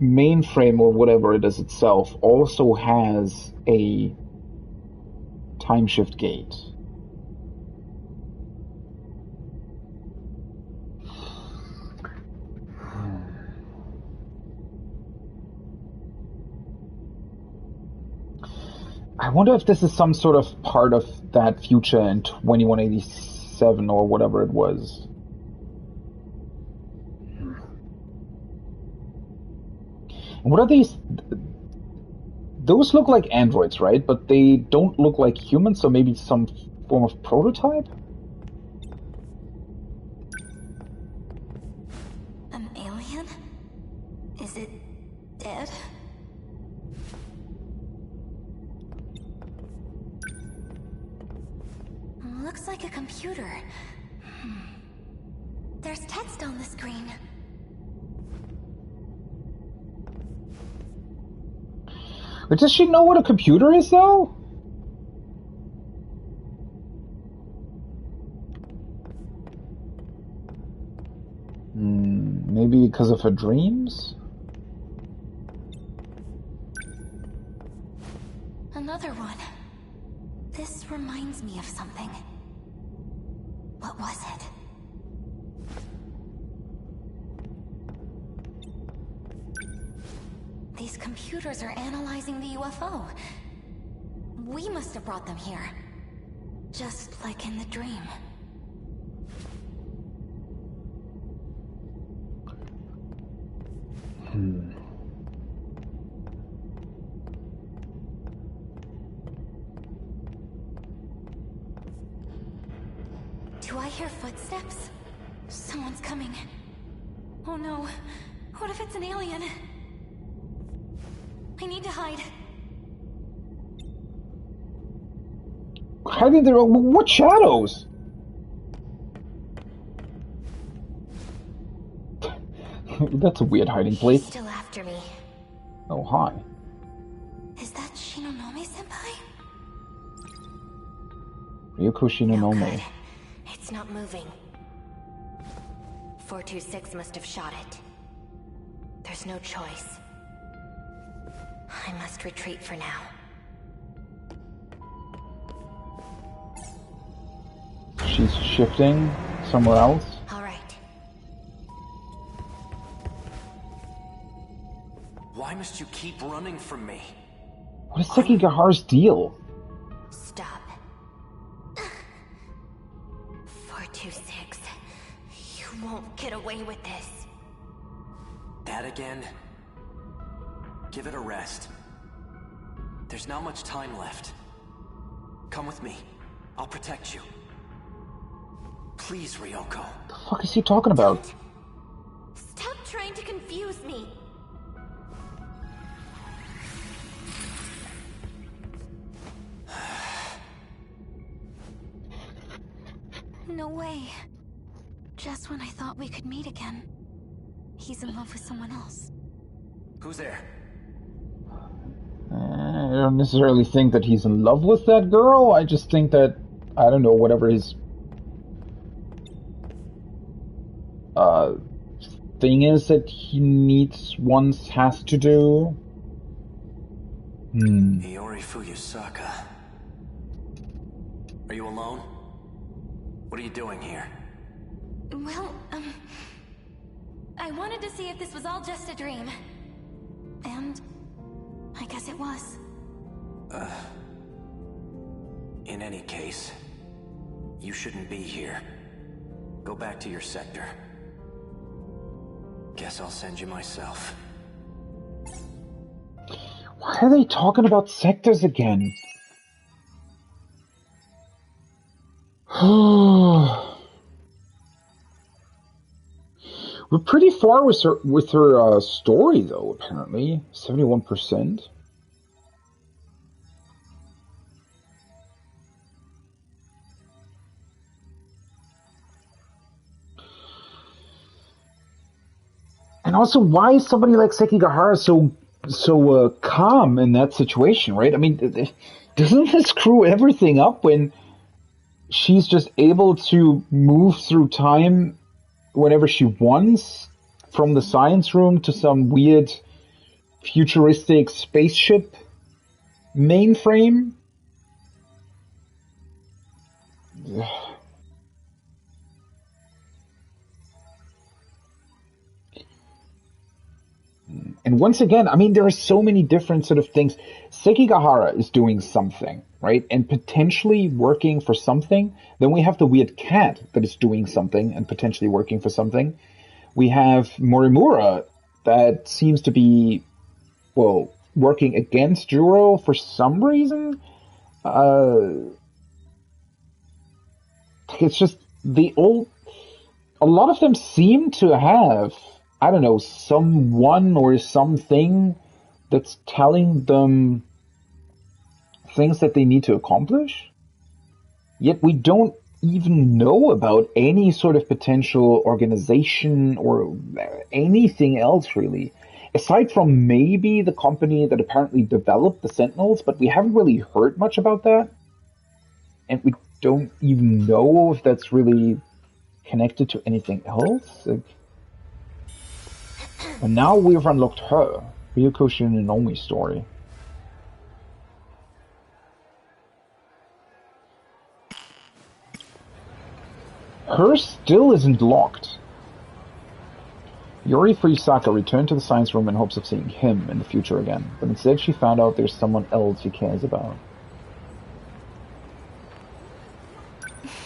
mainframe or whatever it is itself also has a time shift gate. I wonder if this is some sort of part of that future in 2186 7 or whatever it was. What are these? Those look like androids, right? But they don't look like humans, so maybe some form of prototype? An alien? Is it dead? Looks like a computer. There's text on the screen. But does she know what a computer is, though? Maybe because of her dreams? Another one. This reminds me of something. What was it? These computers are analyzing the UFO. We must have brought them here. Just like in the dream. Do I hear footsteps? Someone's coming. Oh no. What if it's an alien? I need to hide. Hiding there? What shadows? That's a weird hiding place. He's still after me. Oh, hi. Is that Shinonome-senpai? Ryuko Shinonome. It's not moving. 426 must have shot it. There's no choice. I must retreat for now. She's shifting somewhere else. All right. Why must you keep running from me? What is Sekigahara's deal? Stop. 426. You won't get away with this. That again? Give it a rest. There's not much time left. Come with me. I'll protect you. Please, Ryoko. The fuck is he talking about? Stop trying to confuse me. No way. Just when I thought we could meet again, he's in love with someone else. Who's there? I don't necessarily think that he's in love with that girl. I just think that, I don't know, whatever his thing is that he has to do. Iori Fuyusaka. Are you alone? What are you doing here? Well, I wanted to see if this was all just a dream. And I guess it was. In any case, you shouldn't be here. Go back to your sector. Guess I'll send you myself. Why are they talking about sectors again? We're pretty far with her story, though. Apparently, 71%. And also, why is somebody like Sekigahara so calm in that situation, right? I mean, doesn't this screw everything up when she's just able to move through time whenever she wants, from the science room to some weird futuristic spaceship mainframe? And once again, I mean, there are so many different sort of things. Sekigahara is doing something, right? And potentially working for something. Then we have the weird cat that is doing something and potentially working for something. We have Morimura that seems to be, well, working against Juro for some reason. It's just a lot of them seem to have, I don't know, someone or something that's telling them things that they need to accomplish. Yet we don't even know about any sort of potential organization or anything else, really. Aside from maybe the company that apparently developed the Sentinels, but we haven't really heard much about that. And we don't even know if that's really connected to anything else. And now we've unlocked her, Ryuko Shinonomi's story. Hers still isn't locked. Yuri Furisaka returned to the science room in hopes of seeing him in the future again, but instead she found out there's someone else she cares about.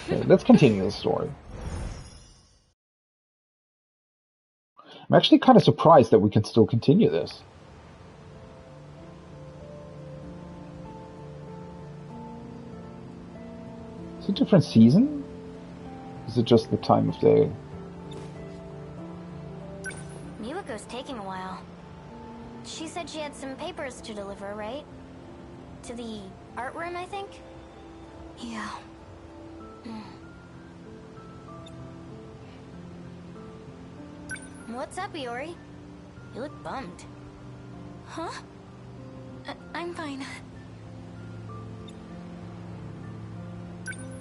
Okay, let's continue the story. I'm actually kind of surprised that we can still continue this. Is it a different season? Is it just the time of day? Miwako's taking a while. She said she had some papers to deliver, right? To the art room, I think? Yeah. What's up, Iori? You look bummed. Huh? I'm fine.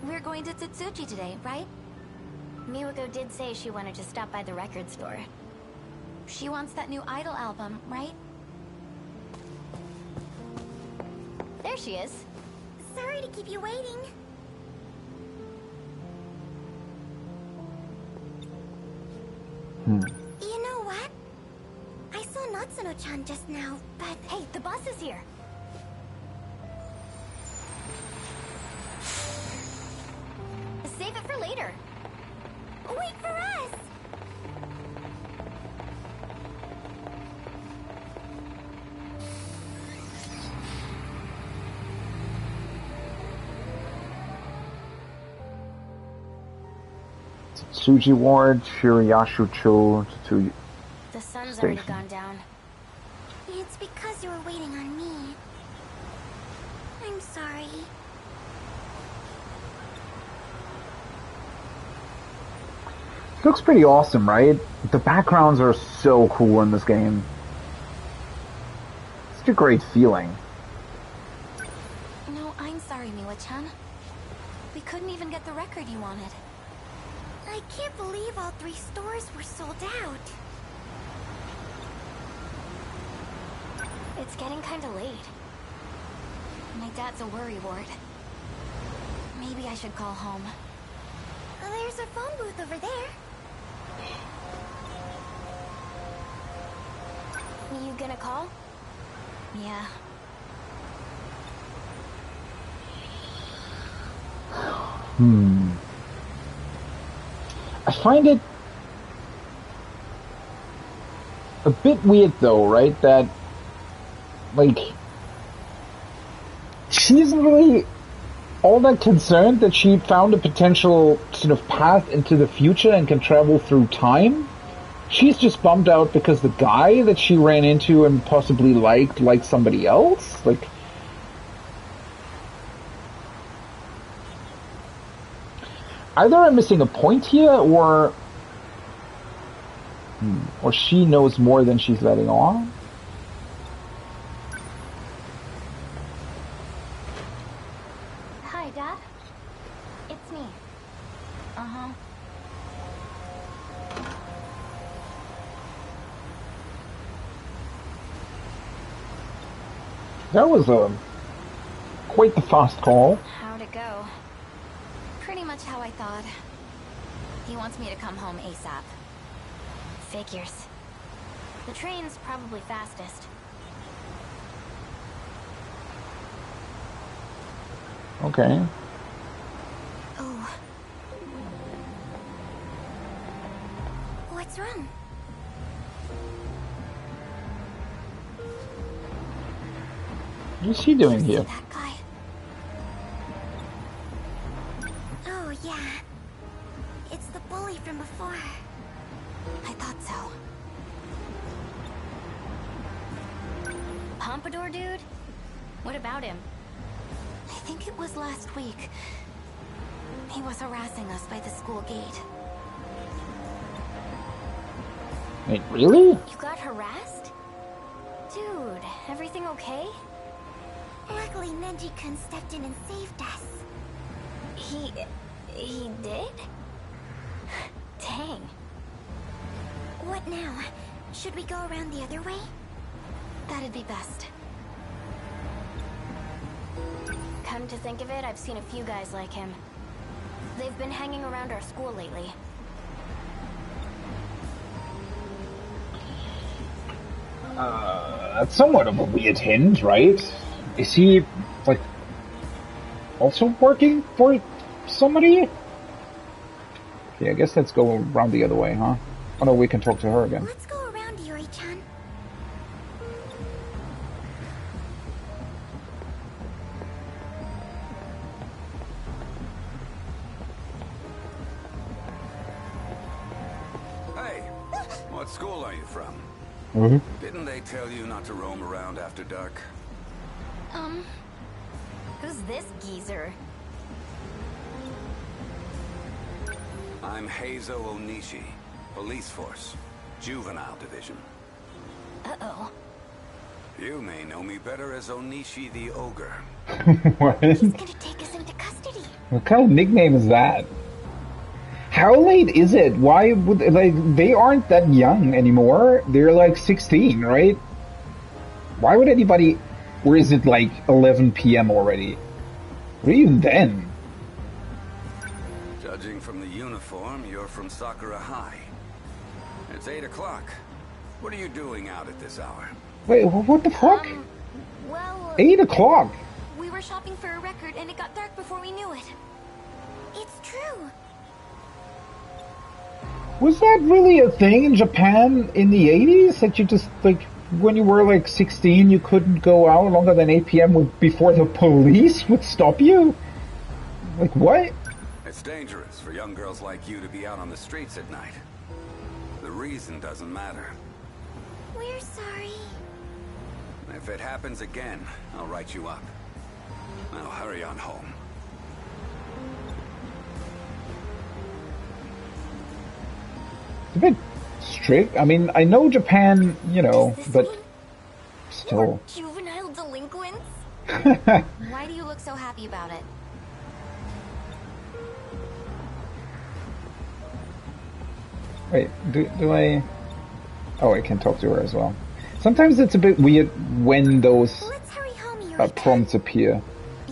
We're going to Tsutsuchi today, right? Miwako did say she wanted to stop by the record store. She wants that new Idol album, right? There she is. Sorry to keep you waiting. You know what? I saw Natsuno-chan just now, but... Hey, the bus is here! Save it for later! Wait for us! Tsuji Ward, Shirayashu-cho, to The sun's station. already gone down. It's because you were waiting on me. I'm sorry. It looks pretty awesome, right? The backgrounds are so cool in this game. Such a great feeling. No, I'm sorry, Miwa-chan. We couldn't even get the record you wanted. I can't believe all 3 stores were sold out. It's getting kinda late. My dad's a worry ward. Maybe I should call home. There's a phone booth over there. You gonna call? Yeah. I find it a bit weird though, right? That, like, she isn't really all that concerned that she found a potential sort of path into the future and can travel through time. She's just bummed out because the guy that she ran into and possibly liked somebody else. Like, either I'm missing a point here, or she knows more than she's letting on. Hi, Dad. It's me. Uh-huh. That was quite the fast call. How'd it go? Pretty much how I thought. He wants me to come home ASAP. Figures. The train's probably fastest. Okay. Oh. What's wrong? What is she doing here? That guy. Oh, yeah. It's the bully from before. I thought so. Pompadour dude? What about him? I think it was last week. He was harassing us by the school gate. Wait, really? You got harassed? Dude, everything okay? Luckily, Neji-kun stepped in and saved us. He did? Dang. What now? Should we go around the other way? That'd be best. Come to think of it, I've seen a few guys like him. They've been hanging around our school lately. That's somewhat of a weird hint, right? Is he, like, also working for somebody? Yeah, I guess let's go around the other way, huh? Oh no, we can talk to her again. Let's go around, Yuri-chan. Hey, what school are you from? Didn't they tell you not to roam around after dark? Who's this geezer? I'm Heizo Onishi, Police Force, Juvenile Division. Uh-oh. You may know me better as Onishi the Ogre. What? He's gonna take us into custody. What kind of nickname is that? How late is it? Why would, like, they aren't that young anymore. They're like 16, right? Why would anybody, or is it like 11 p.m. already? What are you then? Judging from the uniform, you're from Sakura High. It's 8 o'clock. What are you doing out at this hour? Wait, what the fuck? Well... 8 o'clock? We were shopping for a record and it got dark before we knew it. It's true. Was that really a thing in Japan in the 80s? That you just, like, when you were like 16, you couldn't go out longer than 8 p.m. before the police would stop you? Like, what? It's dangerous for young girls like you to be out on the streets at night. The reason doesn't matter. We're sorry. If it happens again, I'll write you up. Now hurry on home. It's a bit strict. I mean, I know Japan, you know, but still. Juvenile delinquents? Why do you look so happy about it? Wait, do I... Oh, I can talk to her as well. Sometimes it's a bit weird when those prompts appear.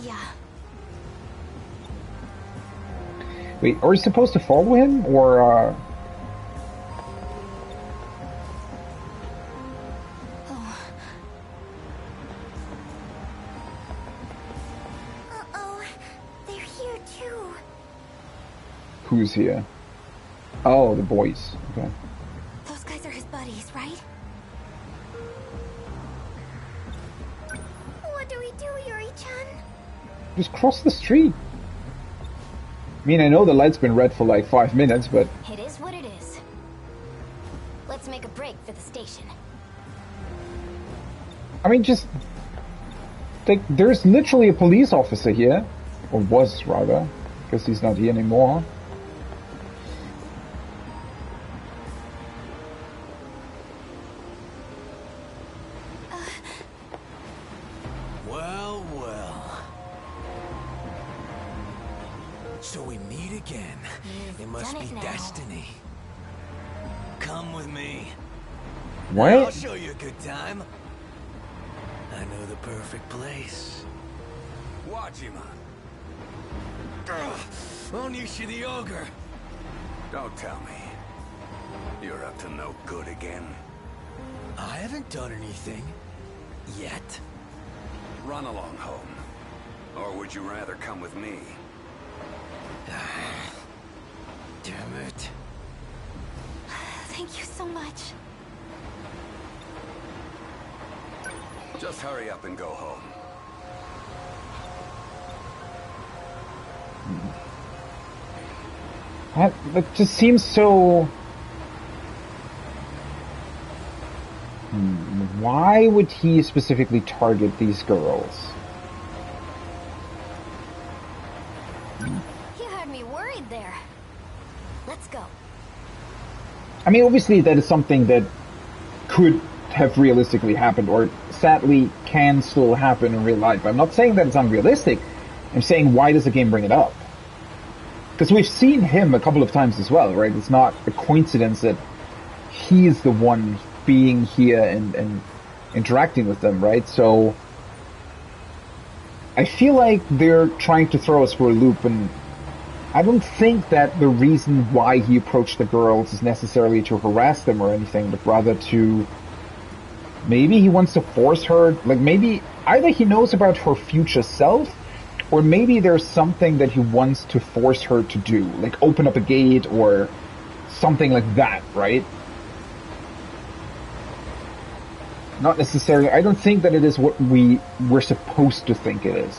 Yeah. Wait, are we supposed to follow him, or, Uh-oh, they're here too. Who's here? Oh, the boys. Okay. Those guys are his buddies, right? What do we do, Yuri-chan? Just cross the street. I mean, I know the light's been red for like 5 minutes, but... It is what it is. Let's make a break for the station. I mean, just... Like, there's literally a police officer here. Or was, rather. Because he's not here anymore. Well, well. So we meet again. It must be destiny. Come with me. What? I'll show you a good time. I know the perfect place. Wajima. Onishi the Ogre. Don't tell me. You're up to no good again. I haven't done anything. Yet. Run along home. Or would you rather come with me? Damn it. Thank you so much. Just hurry up and go home. That just seems so... Why would he specifically target these girls? You had me worried there. Let's go. I mean, obviously that is something that could have realistically happened, or sadly can still happen in real life. I'm not saying that it's unrealistic. I'm saying, why does the game bring it up? Because we've seen him a couple of times as well, right? It's not a coincidence that he is the one being here and interacting with them, right? So I feel like they're trying to throw us for a loop, and I don't think that the reason why he approached the girls is necessarily to harass them or anything, but rather to... Maybe he wants to force her, like maybe either he knows about her future self, or maybe there's something that he wants to force her to do, like open up a gate or something like that, right? Not necessarily, I don't think that it is what we're supposed to think it is.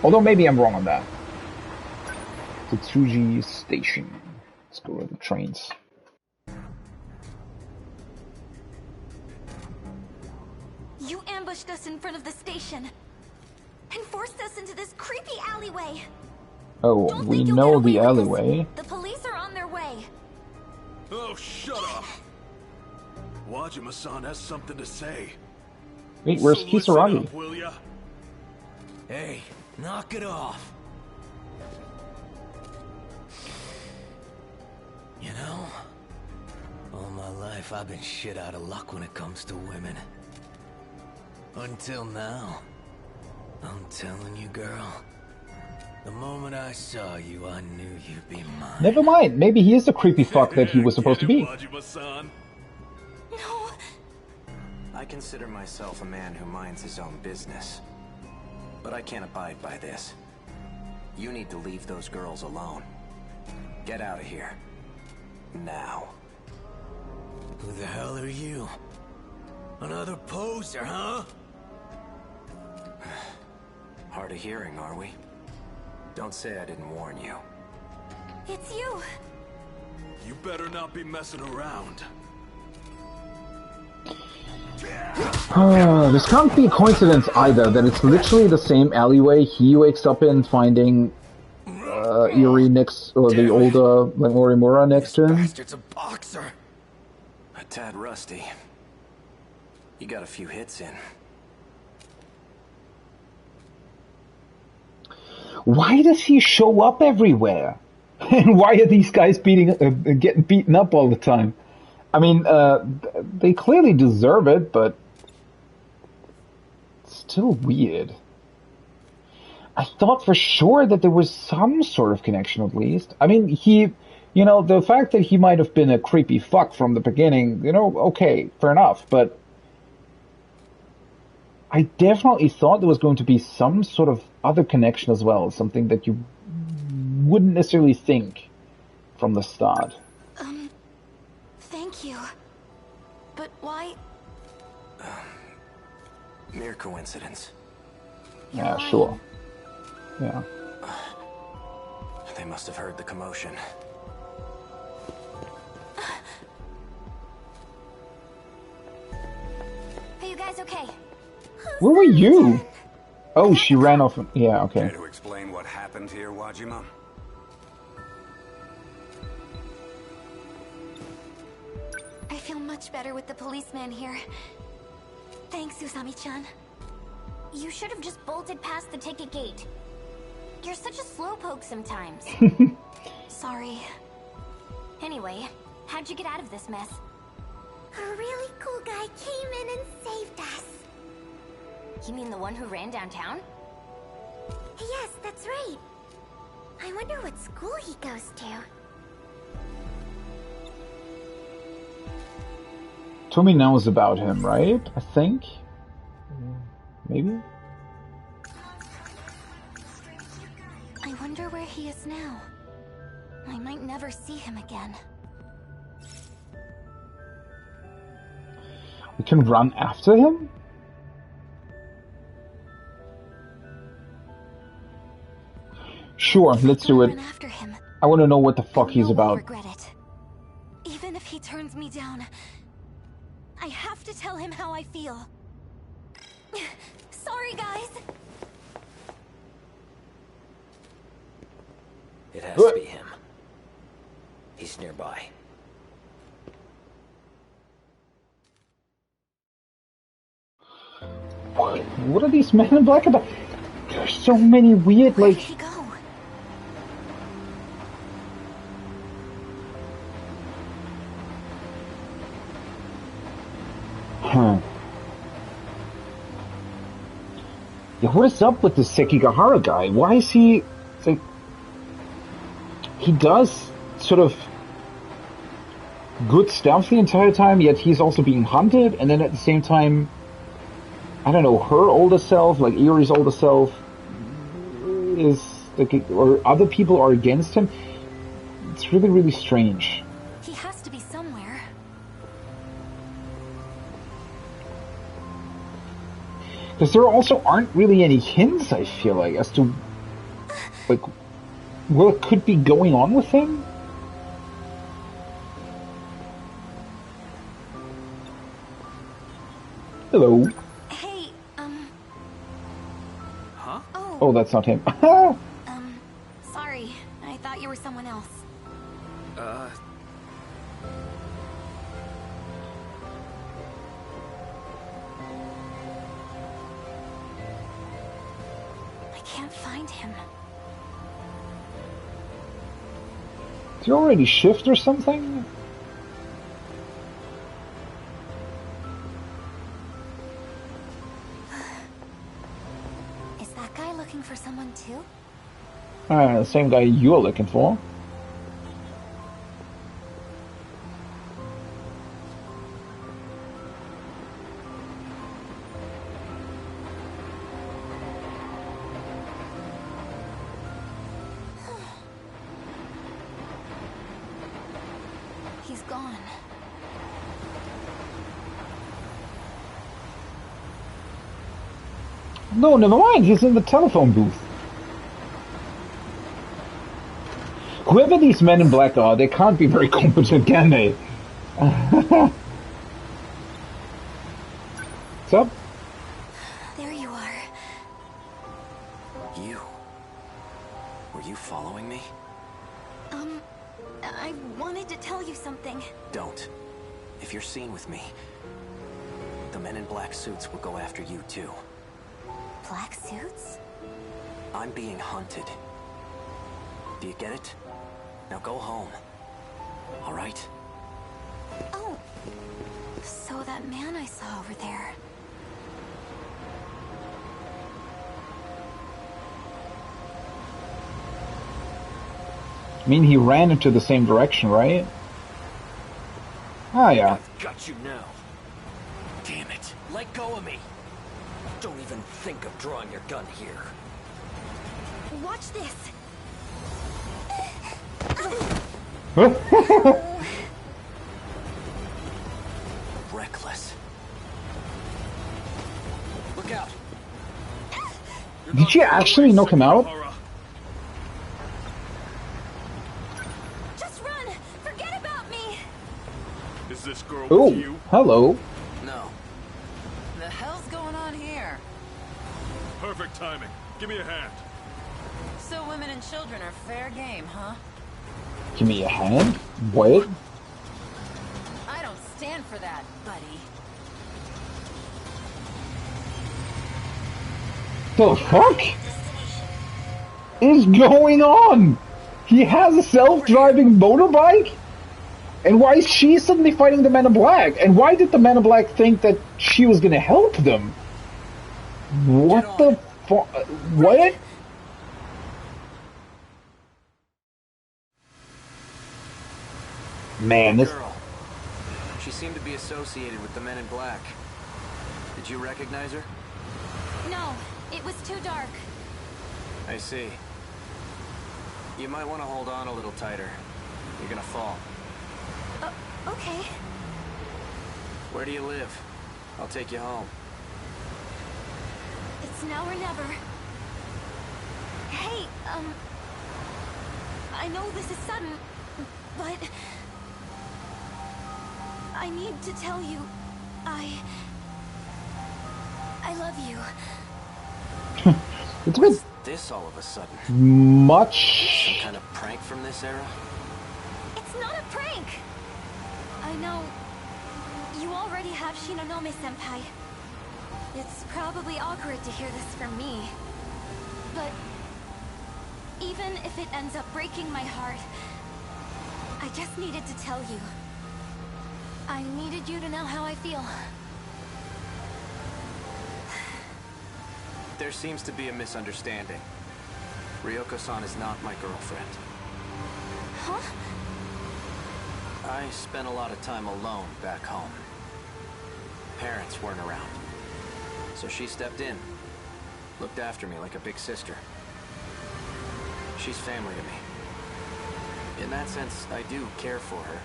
Although maybe I'm wrong on that. Tsuji Station. Let's go to the trains. You ambushed us in front of the station and forced us into this creepy alleyway. Oh, we know the alleyway. The police are on their way. Oh, shut up! Wajima-san has something to say. Wait, where's Kisaragi? Up, will ya? Hey, knock it off. You know, all my life I've been shit out of luck when it comes to women. Until now. I'm telling you, girl. The moment I saw you, I knew you'd be mine. Never mind, maybe he is the creepy fuck that he was supposed to be. No. I consider myself a man who minds his own business. But I can't abide by this. You need to leave those girls alone. Get out of here. Now. Who the hell are you? Another poser, huh? Hard of hearing, are we? Don't say I didn't warn you. It's you. You better not be messing around. This can't be a coincidence either, that it's literally the same alleyway he wakes up in, finding Iri next, or the older Morimura next to him. Bastard's a boxer. A tad rusty. You got a few hits in. Why does he show up everywhere? And why are these guys getting beaten up all the time? I mean, they clearly deserve it, but it's still weird. I thought for sure that there was some sort of connection at least. I mean, the fact that he might have been a creepy fuck from the beginning, okay, fair enough, but I definitely thought there was going to be some sort of other connection as well, something that you wouldn't necessarily think from the start. Thank you. But why? Mere coincidence. Yeah, sure. Yeah. They must have heard the commotion. Are you guys okay? Where were you? Oh, she ran off. Yeah, okay. Care to explain what happened here, Wajima? I feel much better with the policeman here. Thanks, Usami-chan. You should have just bolted past the ticket gate. You're such a slowpoke sometimes. Sorry. Anyway, how'd you get out of this mess? A really cool guy came in and saved us. You mean the one who ran downtown? Yes, that's right. I wonder what school he goes to. Tommy knows about him, right? I think? Maybe? he is now. I might never see him again. We can run after him? Sure, let's do it. Run after him. I want to know what the fuck he's about. Regret it. Even if he turns me down, I have to tell him how I feel. Sorry, guys. It has to be him. He's nearby. What are these men in black about? There's so many weird, like... Where did he go? Huh. Yeah, what is up with this Sekigahara guy? Why is he... It's like... He does sort of good stuff the entire time, yet he's also being hunted, and then at the same time, I don't know, her older self, like Iori's older self, is like, or other people are against him. It's really, really strange. He has to be somewhere. Because there also aren't really any hints, I feel like, as to like what could be going on with him. Hello. Hey, Huh? Oh, that's not him. Sorry. I thought you were someone else. I can't find him. Did you already shift or something? Is that guy looking for someone too? The same guy you're looking for. He's gone. No, never mind. He's in the telephone booth. Whoever these men in black are, they can't be very competent, can they? What's up? There you are. You? Were you following me? I wanted to tell you something. Don't. If you're seen with me, the men in black suits will go after you too. Black suits? I'm being hunted. Do you get it? Now go home. All right? Oh, so that man I saw over there. I mean, he ran into the same direction, right? Ah, yeah. I've got you now. Damn it. Let go of me. Don't even think of drawing your gun here. Watch this. Reckless. Look out. Did you actually knock him out? Just run. Forget about me. Is this girl Oh, with you? hello. No. The hell's going on here? Perfect timing. Give me a hand. So women and children are fair game, huh? Give me a hand? What? I don't stand for that, buddy. The fuck is going on? He has a self-driving motorbike? And why is she suddenly fighting the Men in Black? And why did the Men in Black think that she was gonna help them? What the fuck? What? Man, this... Girl. She seemed to be associated with the Men in Black. Did you recognize her? No, it was too dark. I see. You might want to hold on a little tighter. You're gonna fall. Okay. Where do you live? I'll take you home. It's now or never. Hey, I know this is sudden, but I need to tell you, I love you. It's a bit This all of a sudden. much. Some kind of prank from this era? It's not a prank! I know you already have Shinonome-senpai. It's probably awkward to hear this from me. But even if it ends up breaking my heart, I just needed to tell you. I needed you to know how I feel. There seems to be a misunderstanding. Ryoko-san is not my girlfriend. Huh? I spent a lot of time alone back home. Parents weren't around. So she stepped in. Looked after me like a big sister. She's family to me. In that sense, I do care for her.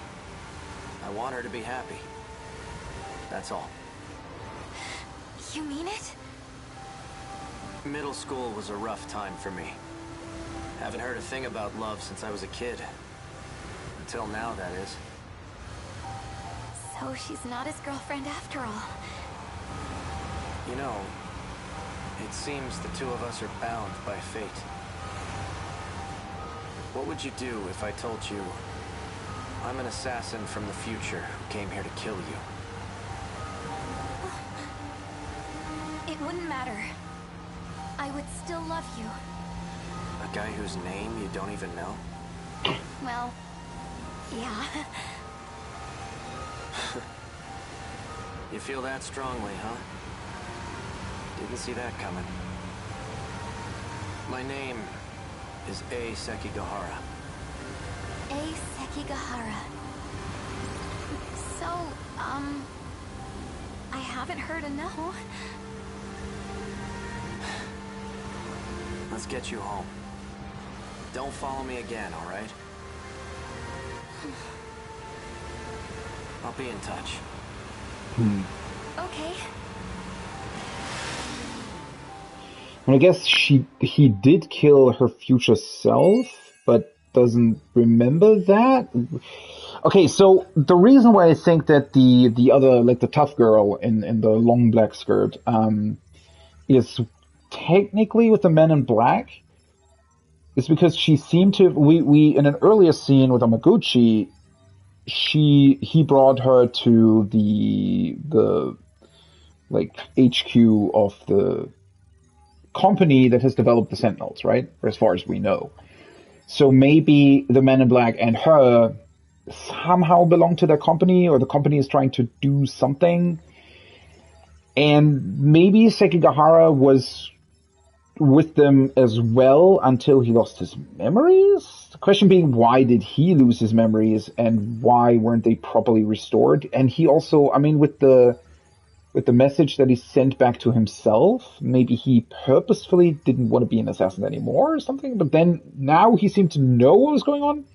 I want her to be happy. That's all. You mean it? Middle school was a rough time for me. Haven't heard a thing about love since I was a kid. Until now, that is. So she's not his girlfriend after all. You know, it seems the two of us are bound by fate. What would you do if I told you I'm an assassin from the future who came here to kill you? It wouldn't matter. I would still love you. A guy whose name you don't even know? Well, yeah. You feel that strongly, huh? Didn't see that coming. My name is A. Sekigahara. A. Sekigahara. So, I haven't heard a no. Let's get you home. Don't follow me again, all right? I'll be in touch. Okay. And I guess he did kill her future self, but doesn't remember that. Okay, so the reason why I think that the other, like the tough girl in the long black skirt, is technically with the Men in Black, is because she seemed to, we in an earlier scene with Amaguchi, he brought her to the like HQ of the company that has developed the Sentinels, right? Or as far as we know. So maybe the Men in Black and her somehow belong to their company, or the company is trying to do something. And maybe Sekigahara was with them as well until he lost his memories? The question being, why did he lose his memories, and why weren't they properly restored? And he also, I mean, with the message that he sent back to himself, maybe he purposefully didn't want to be an assassin anymore or something, but then now he seemed to know what was going on?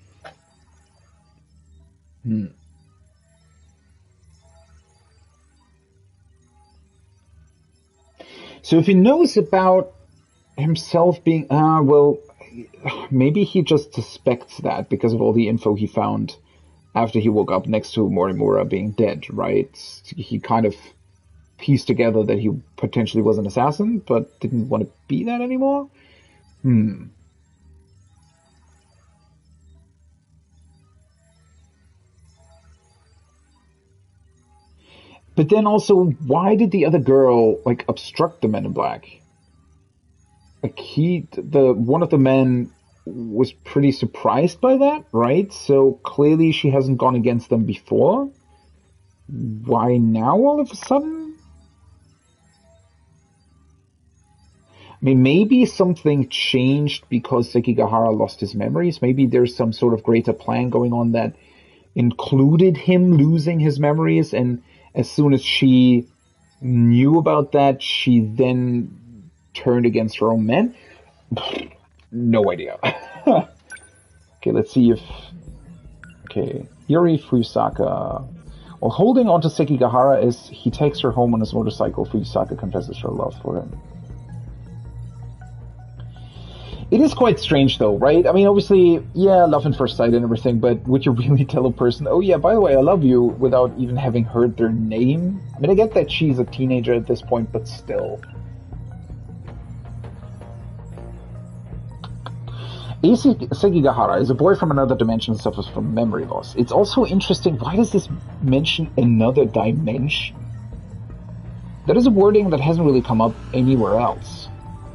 So if he knows about himself being, well, maybe he just suspects that because of all the info he found after he woke up next to Morimura being dead, right? He kind of pieced together that he potentially was an assassin, but didn't want to be that anymore? But then also, why did the other girl, like, obstruct the Men in Black? Like, one of the men was pretty surprised by that, right? So clearly she hasn't gone against them before. Why now all of a sudden? I mean, maybe something changed because Sekigahara lost his memories. Maybe there's some sort of greater plan going on that included him losing his memories, and as soon as she knew about that, she then turned against her own men? No idea. Okay, let's see if... Okay, Yuri Fuyusaka. While holding onto Sekigahara as he takes her home on his motorcycle, Fuyusaka confesses her love for him. It is quite strange though, right? I mean, obviously, yeah, love at first sight and everything, but would you really tell a person, oh yeah, by the way, I love you, without even having heard their name? I mean, I get that she's a teenager at this point, but still. Sekigahara is a boy from another dimension and suffers from memory loss. It's also interesting, why does this mention another dimension? That is a wording that hasn't really come up anywhere else.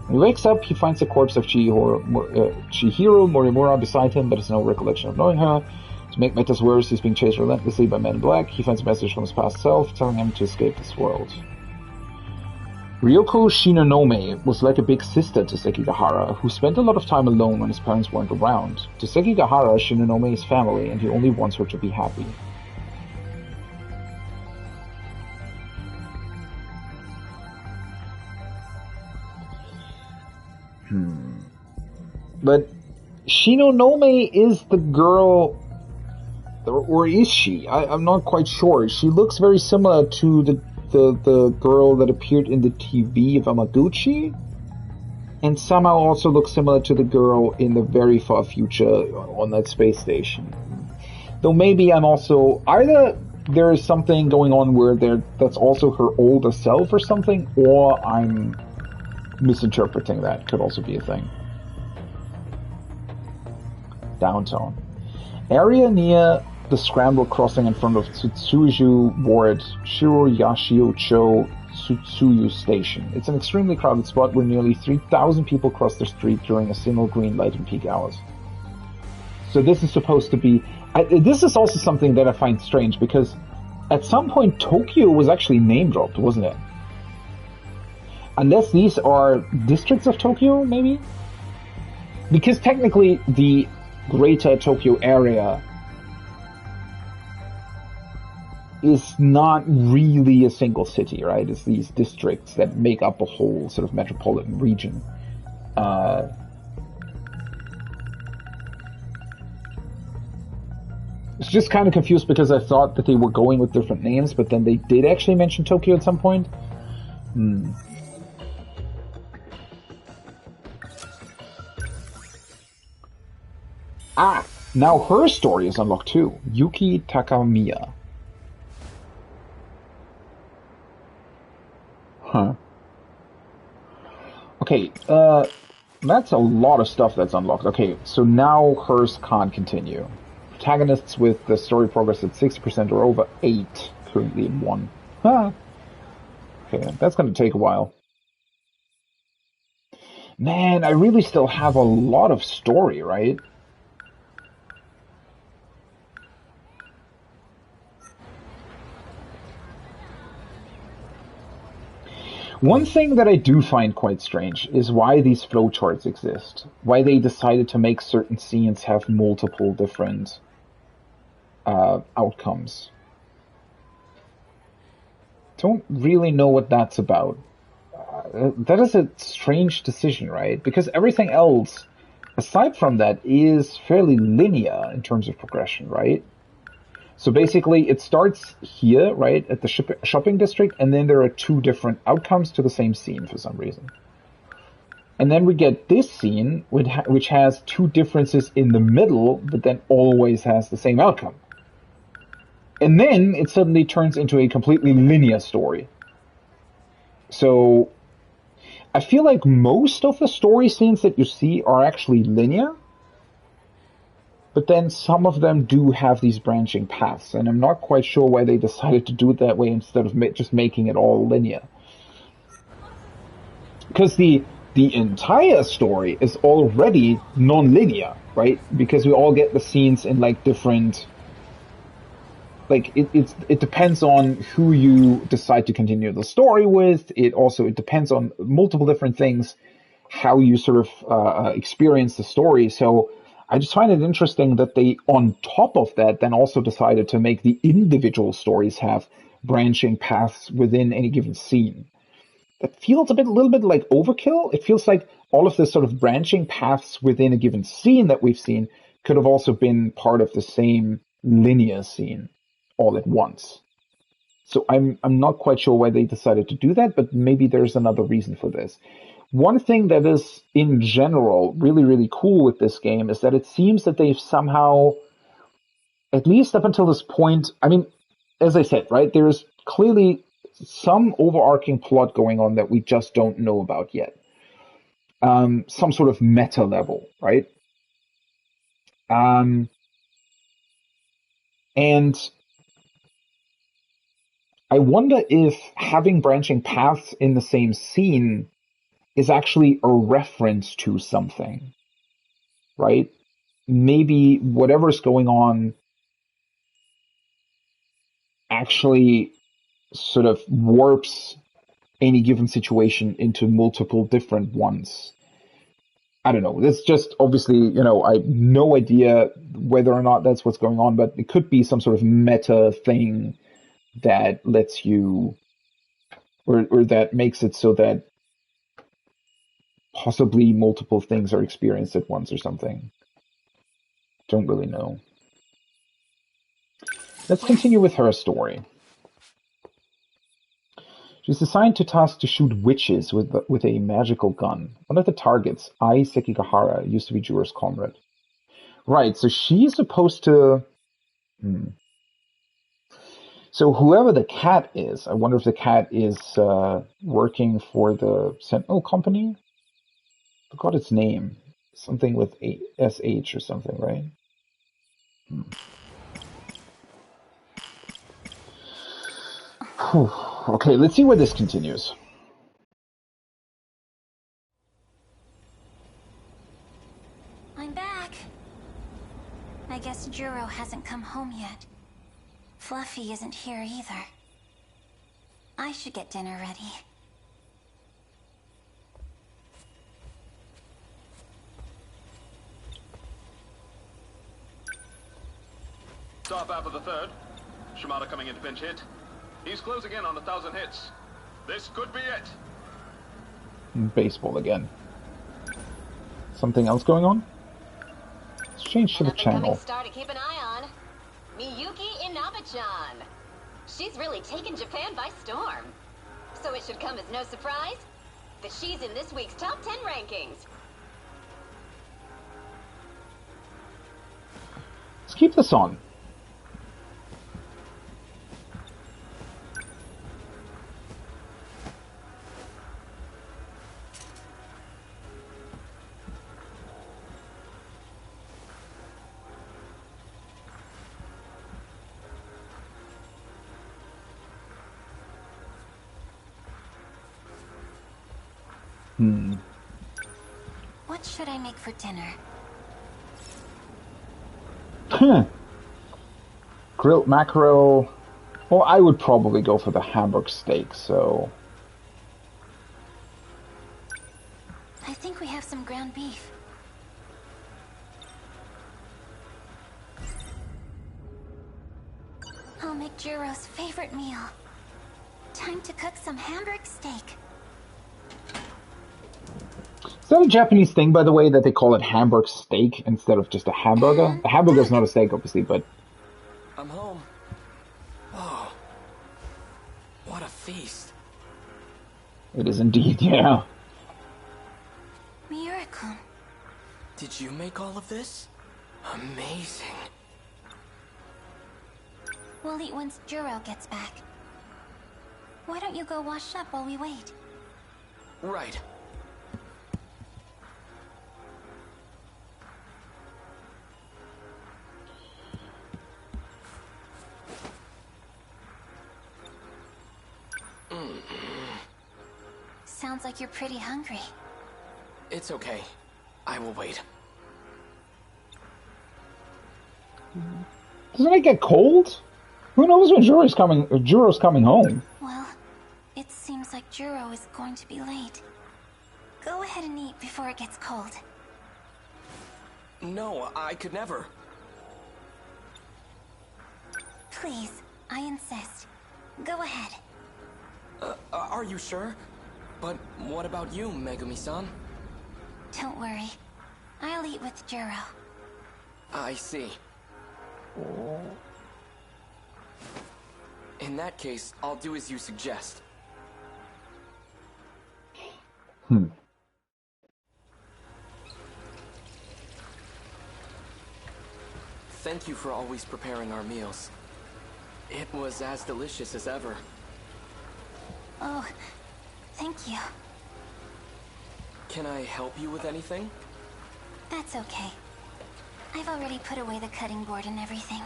When he wakes up, he finds the corpse of Chihiro Morimura beside him, but has no recollection of knowing her. To make matters worse, he's being chased relentlessly by Men in Black. He finds a message from his past self, telling him to escape this world. Ryoko Shinonome was like a big sister to Sekigahara, who spent a lot of time alone when his parents weren't around. To Sekigahara, Shinonome is family, and he only wants her to be happy. But Shinonome is the girl, or is she? I'm not quite sure. She looks very similar to the girl that appeared in the TV of Amaguchi, and somehow also looks similar to the girl in the very far future on that space station. Though maybe I'm also, either there is something going on where that's also her older self or something, or I'm misinterpreting that. Could also be a thing. Downtown. Area near the scramble crossing in front of Tsutsuyu Ward, Shiroyashio-cho Tsutsuyu Station. It's an extremely crowded spot where nearly 3,000 people cross the street during a single green light in peak hours. So this is supposed to be... this is also something that I find strange, because at some point Tokyo was actually name-dropped, wasn't it? Unless these are districts of Tokyo, maybe? Because technically the greater Tokyo area is not really a single city, right? It's these districts that make up a whole sort of metropolitan region. I was just kind of confused because I thought that they were going with different names, but then they did actually mention Tokyo at some point. Ah, now her story is unlocked too. Yuki Takamiya. Huh. Okay, that's a lot of stuff that's unlocked. Okay, so now hers can't continue. Protagonists with the story progress at 60% or over 8, currently in 1. Huh. Okay, that's gonna take a while. Man, I really still have a lot of story, right? One thing that I do find quite strange is why these flowcharts exist. Why they decided to make certain scenes have multiple different outcomes. Don't really know what that's about. That is a strange decision, right? Because everything else, aside from that, is fairly linear in terms of progression, right? So basically, it starts here, right, at the shopping district, and then there are 2 different outcomes to the same scene for some reason. And then we get this scene, which has 2 differences in the middle, but then always has the same outcome. And then it suddenly turns into a completely linear story. So I feel like most of the story scenes that you see are actually linear, but then some of them do have these branching paths, and I'm not quite sure why they decided to do it that way instead of just making it all linear. Because the entire story is already non-linear, right? Because we all get the scenes in like different... Like, it depends on who you decide to continue the story with. It depends on multiple different things, how you sort of experience the story. So I just find it interesting that they, on top of that, then also decided to make the individual stories have branching paths within any given scene. It feels a little bit like overkill. It feels like all of this sort of branching paths within a given scene that we've seen could have also been part of the same linear scene all at once. So I'm not quite sure why they decided to do that, but maybe there's another reason for this. One thing that is, in general, really, really cool with this game is that it seems that they've somehow, at least up until this point, I mean, as I said, right, there's clearly some overarching plot going on that we just don't know about yet. Some sort of meta level, right? And I wonder if having branching paths in the same scene is actually a reference to something, right? Maybe whatever's going on actually sort of warps any given situation into multiple different ones. I don't know. It's just obviously, I have no idea whether or not that's what's going on, but it could be some sort of meta thing that lets you, or that makes it so that possibly multiple things are experienced at once or something. Don't really know. Let's continue with her story. She's assigned to task to shoot witches with a magical gun. One of the targets, Ai Sekigahara, used to be Juro's comrade. Right, so she's supposed to... So whoever the cat is, I wonder if the cat is working for the Sentinel company? I forgot its name. Something with SH or something, right? Okay, let's see where this continues. I'm back. I guess Juro hasn't come home yet. Fluffy isn't here either. I should get dinner ready. Top half of the third. Shimada coming in to pinch hit. He's closing in on 1,000 hits. This could be it. Baseball again. Something else going on? Let's change to the channel. Star to keep an eye on. Miyuki Inaba-chan. She's really taken Japan by storm. So it should come as no surprise that she's in this week's top 10 rankings. Let's keep this on. What should I make for dinner? Grilled mackerel. Well, I would probably go for the Hamburg steak, so... I think we have some ground beef. I'll make Juro's favorite meal. Time to cook some Hamburg steak. Is that a Japanese thing, by the way, that they call it Hamburg steak instead of just a hamburger? A hamburger is not a steak, obviously, but... I'm home. Oh, what a feast. It is indeed, yeah. Miura-kun. Did you make all of this? Amazing. We'll eat once Juro gets back. Why don't you go wash up while we wait? Right. Sounds like you're pretty hungry. It's okay. I will wait. Doesn't it get cold? Who knows when Juro's coming home? Well, it seems like Juro is going to be late. Go ahead and eat before it gets cold. No, I could never. Please, I insist. Go ahead. Are you sure? But what about you, Megumi-san? Don't worry. I'll eat with Juro. I see. In that case, I'll do as you suggest. Thank you for always preparing our meals. It was as delicious as ever. Oh, thank you. Can I help you with anything? That's okay. I've already put away the cutting board and everything.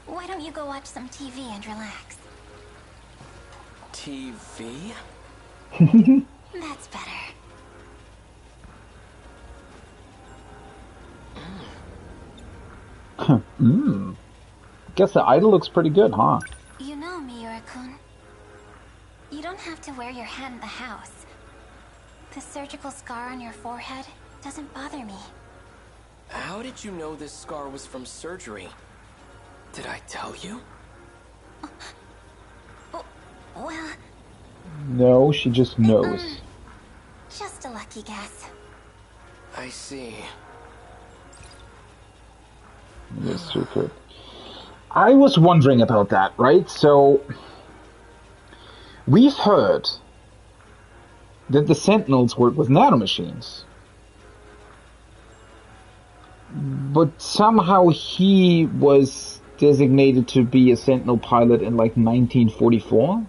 Why don't you go watch some TV and relax? TV? That's better. Guess the idol looks pretty good, huh? You know, Miura-kun, you don't have to wear your hat in the house. The surgical scar on your forehead doesn't bother me. How did you know this scar was from surgery? Did I tell you? Well... No, she just knows. Just a lucky guess. I see. Yes, you could. I was wondering about that, right? So, we've heard that the Sentinels work with nanomachines. But somehow he was designated to be a Sentinel pilot in like 1944.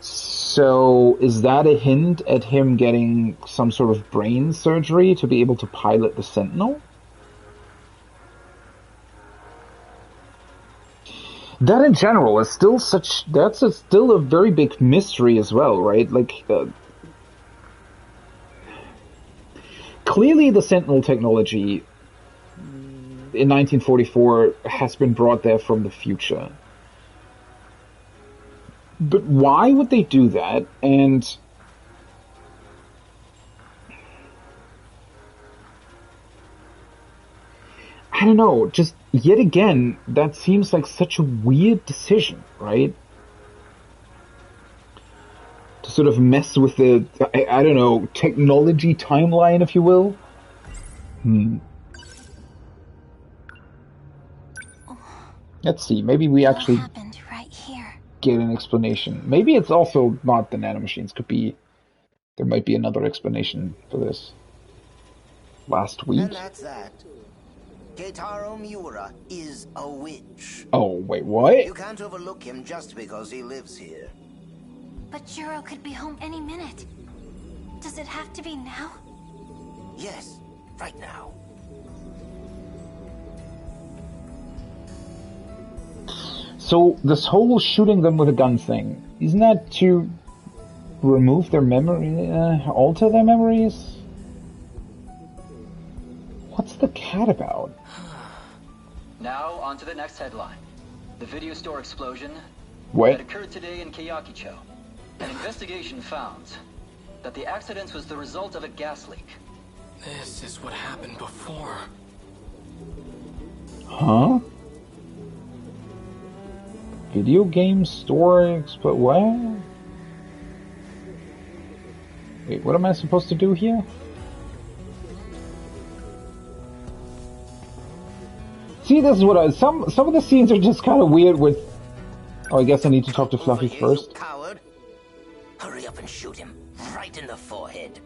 So is that a hint at him getting some sort of brain surgery to be able to pilot the Sentinel? That in general is still still a very big mystery as well, right? Like, clearly the Sentinel technology in 1944 has been brought there from the future. But why would they do that? And I don't know, just yet again, that seems like such a weird decision, right? To sort of mess with the, I don't know, technology timeline, if you will. Let's see, maybe we actually right here. Get an explanation. Maybe it's also not the nanomachines. There might be another explanation for this. Last week? And that's that. Keitaro Miura is a witch. Oh, wait, what? You can't overlook him just because he lives here. But Juro could be home any minute. Does it have to be now? Yes, right now. So, this whole shooting them with a gun thing, isn't that to remove their memory, alter their memories? What's the cat about? Now, on to the next headline. The video store explosion that occurred today in Keiyakicho. An investigation found that the accident was the result of a gas leak. This is what happened before. Huh? Video game store what? Wait, what am I supposed to do here? See, this is what some of the scenes are just kind of weird with... Oh, I guess I need to talk to Fluffy first. Coward. Hurry up and shoot him right in the forehead.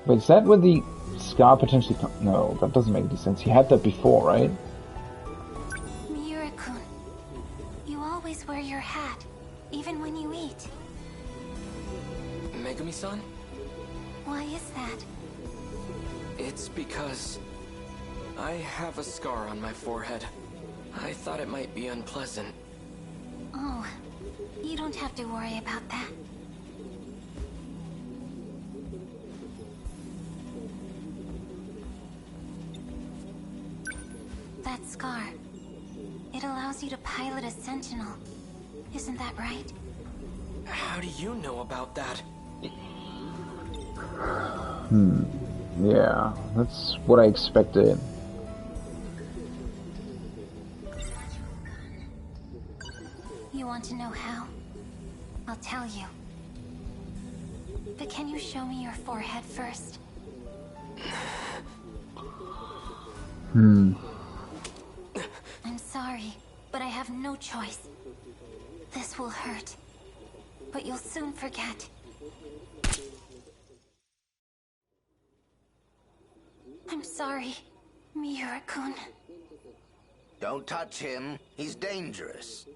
Wait, is that where the scar potentially comes? No, that doesn't make any sense. He had that before, right? Miura-kun, you always wear your hat, even when you eat. Megumi-san? Why is that? It's because I have a scar on my forehead. I thought it might be unpleasant. Oh, you don't have to worry about that. That scar, it allows you to pilot a Sentinel. Isn't that right? How do you know about that? Yeah, that's what I expected. You want to know how? I'll tell you. But can you show me your forehead first? Hmm. I'm sorry, but I have no choice. This will hurt, but you'll soon forget. I'm sorry, Miura-kun. Don't touch him. He's dangerous.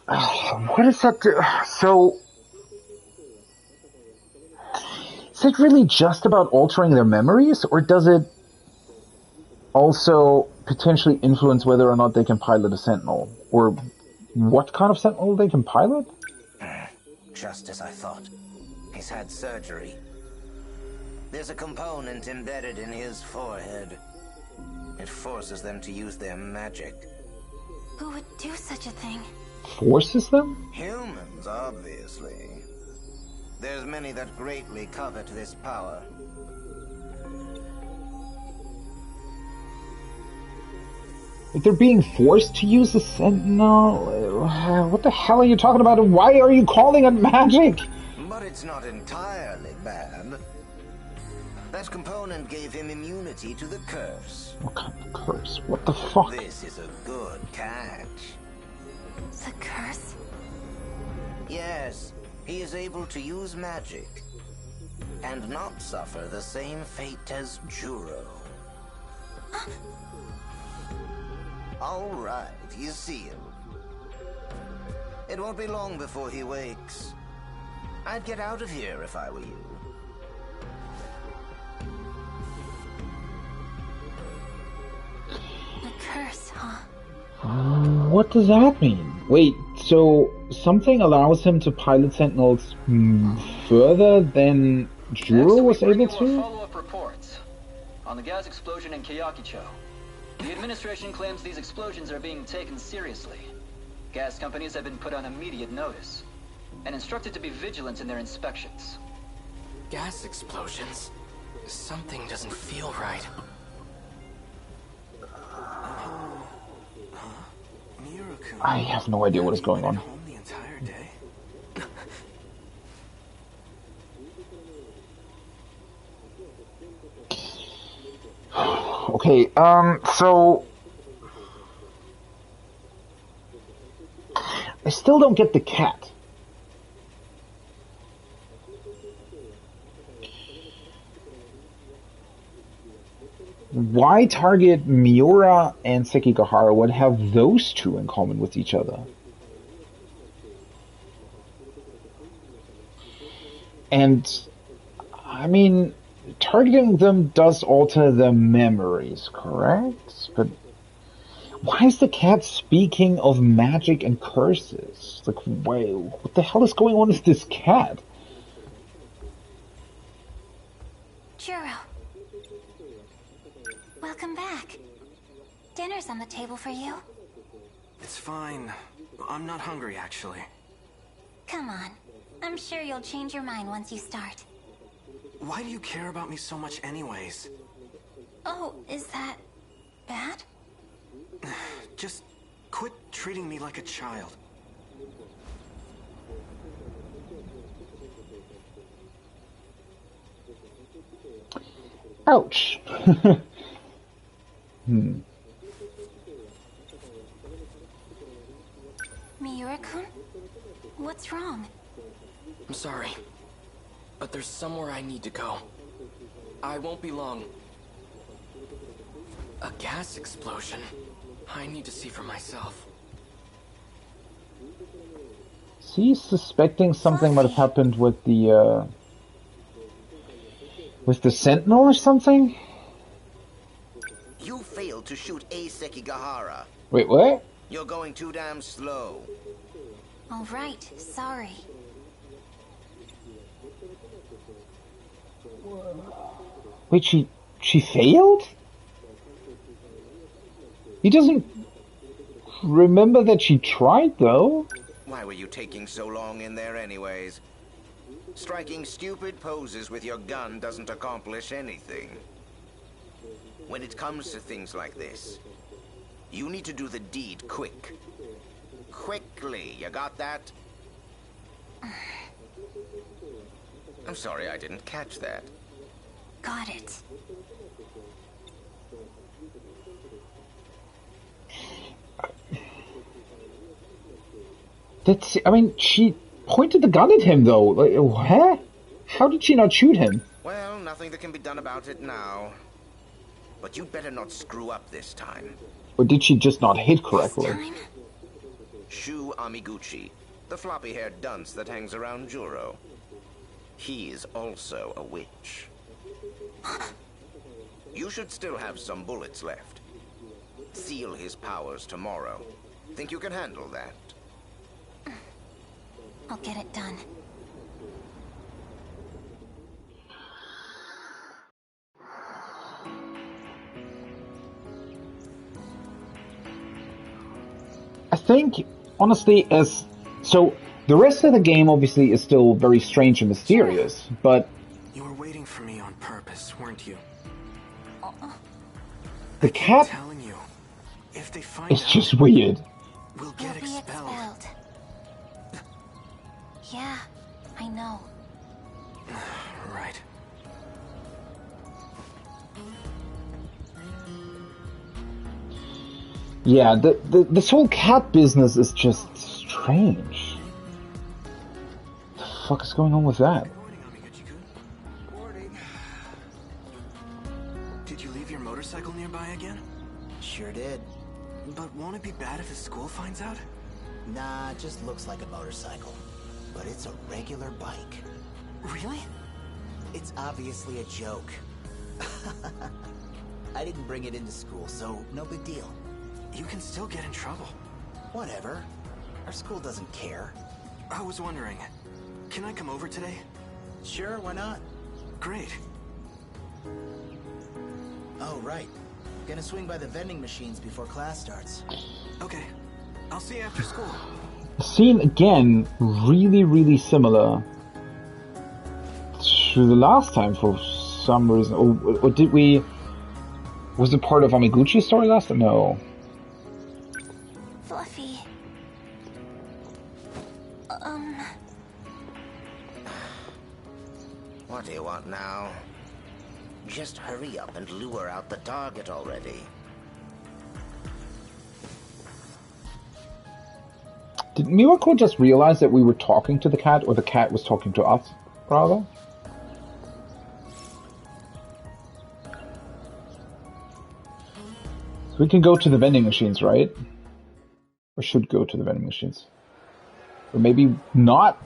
What does that do? So, is it really just about altering their memories, or does it also potentially influence whether or not they can pilot a Sentinel? Or what kind of Sentinel they can pilot? Just as I thought. He's had surgery. There's a component embedded in his forehead. It forces them to use their magic. Who would do such a thing? Forces them? Humans, obviously. There's many that greatly covet this power. If they're being forced to use the Sentinel, what the hell are you talking about? And why are you calling it magic? But it's not entirely bad. That component gave him immunity to the curse. What kind of curse? What the fuck? This is a good catch. The curse? Yes, he is able to use magic and not suffer the same fate as Juro. All right, you see him. It won't be long before he wakes. I'd get out of here if I were you. The curse, huh? What does that mean? Wait, so something allows him to pilot Sentinels further than Juro was able to? Follow-up reports on the gas explosion in Kyakicho. The administration claims these explosions are being taken seriously. Gas companies have been put on immediate notice and instructed to be vigilant in their inspections. Gas explosions? Something doesn't feel right. I have no idea what is going on. The entire day? Okay, so I still don't get the cat. Why target Miura and Sekigahara? What have those two in common with each other? And, I mean, targeting them does alter the memories, correct? But why is the cat speaking of magic and curses? Like, wait, what the hell is going on with this cat? Juro. Welcome back. Dinner's on the table for you. It's fine. I'm not hungry, actually. Come on. I'm sure you'll change your mind once you start. Why do you care about me so much anyways? Oh, is that bad? Just quit treating me like a child. Ouch. Miura-kun? What's wrong? I'm sorry, but there's somewhere I need to go. I won't be long. A gas explosion? I need to see for myself. Is he suspecting something might have happened with the Sentinel or something? You failed to shoot a Sekigahara. Wait, what? You're going too damn slow. All right, sorry. Wait, she failed? He doesn't remember that she tried, though. Why were you taking so long in there anyways? Striking stupid poses with your gun doesn't accomplish anything. When it comes to things like this, you need to do the deed quick. quickly. You got that? I'm sorry I didn't catch that. Got it. I mean, she pointed the gun at him, though. Like, huh? How did she not shoot him? Well, nothing that can be done about it now. But you better not screw up this time. Or did she just not hit correctly? Shu Amiguchi, the floppy-haired dunce that hangs around Juro. He's also a witch. You should still have some bullets left. Seal his powers tomorrow. Think you can handle that? I'll get it done. I think, honestly, so the rest of the game obviously is still very strange and mysterious, but You were waiting for me on purpose, weren't you? the cat Telling you, if they find is out, just weird. we'll get expelled. Yeah, I know. Right. Yeah, this whole cat business is just strange. What the fuck is going on with that? Did you leave your motorcycle nearby again? Sure did. But won't it be bad if the school finds out? Nah, it just looks like a motorcycle. But it's a regular bike. Really? It's obviously a joke. I didn't bring it into school, so no big deal. You can still get in trouble. Whatever. Our school doesn't care. I was wondering, can I come over today? Sure, why not? Great. Oh, right. Gonna swing by the vending machines before class starts. Okay. I'll see you after school. Scene again, really, really similar to the last time for some reason. Or did we... Was it part of Amiguchi's story last time? No. Fluffy. What do you want now? Just hurry up and lure out the target already. Did Miwako just realize that we were talking to the cat, or the cat was talking to us, rather? We can go to the vending machines, right? Or should go to the vending machines. Or maybe not.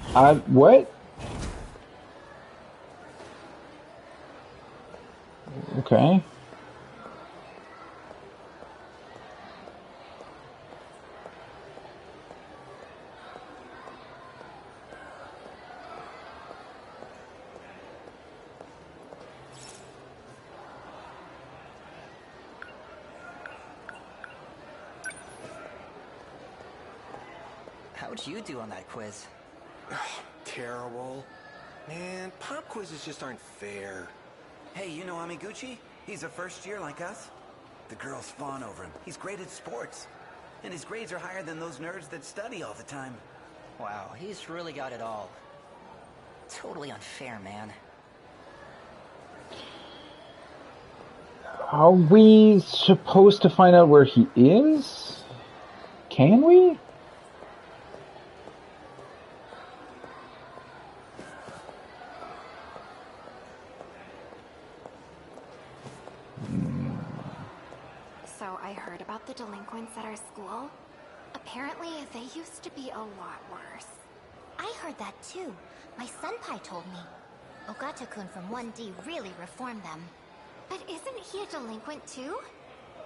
What? Okay. How'd you do on that quiz? Terrible. Man, pop quizzes just aren't fair. Hey, you know Amiguchi? He's a first year like us. The girls fawn over him. He's great at sports. And his grades are higher than those nerds that study all the time. Wow, he's really got it all. Totally unfair, man. Are we supposed to find out where he is? Can we? So I heard about the delinquents at our school. Apparently, they used to be a lot worse. I heard that too. My senpai told me. Ogata-kun from 1D really reformed them. But isn't he a delinquent too?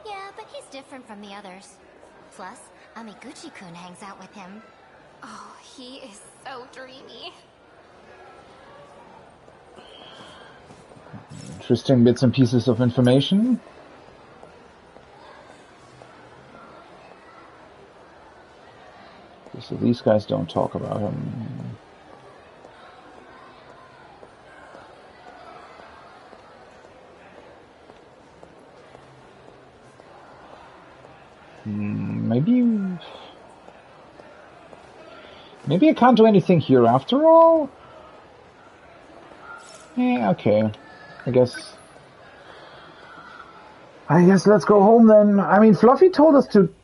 Yeah, but he's different from the others. Plus, Amiguchi-kun hangs out with him. Oh, he is so dreamy. Interesting bits and pieces of information. So these guys don't talk about him. Maybe... Maybe I can't do anything here after all? Yeah, okay. I guess let's go home then. I mean, Fluffy told us to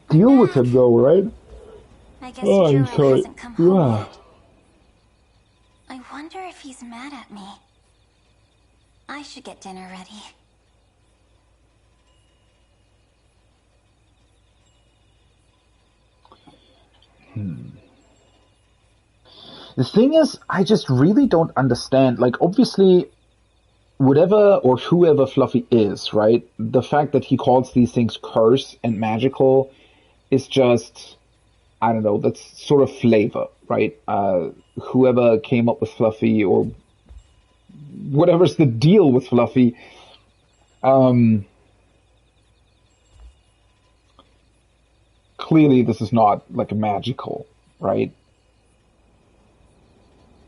deal with him though, right? I guess I'm Juro sorry. hasn't come home Yeah. yet. I wonder if he's mad at me. I should get dinner ready. The thing is, I just really don't understand. Like, obviously, whatever or whoever Fluffy is, right? The fact that he calls these things curse and magical is just, I don't know, that's sort of flavor, right? Whoever came up with Fluffy or whatever's the deal with Fluffy, clearly this is not like a magical, right?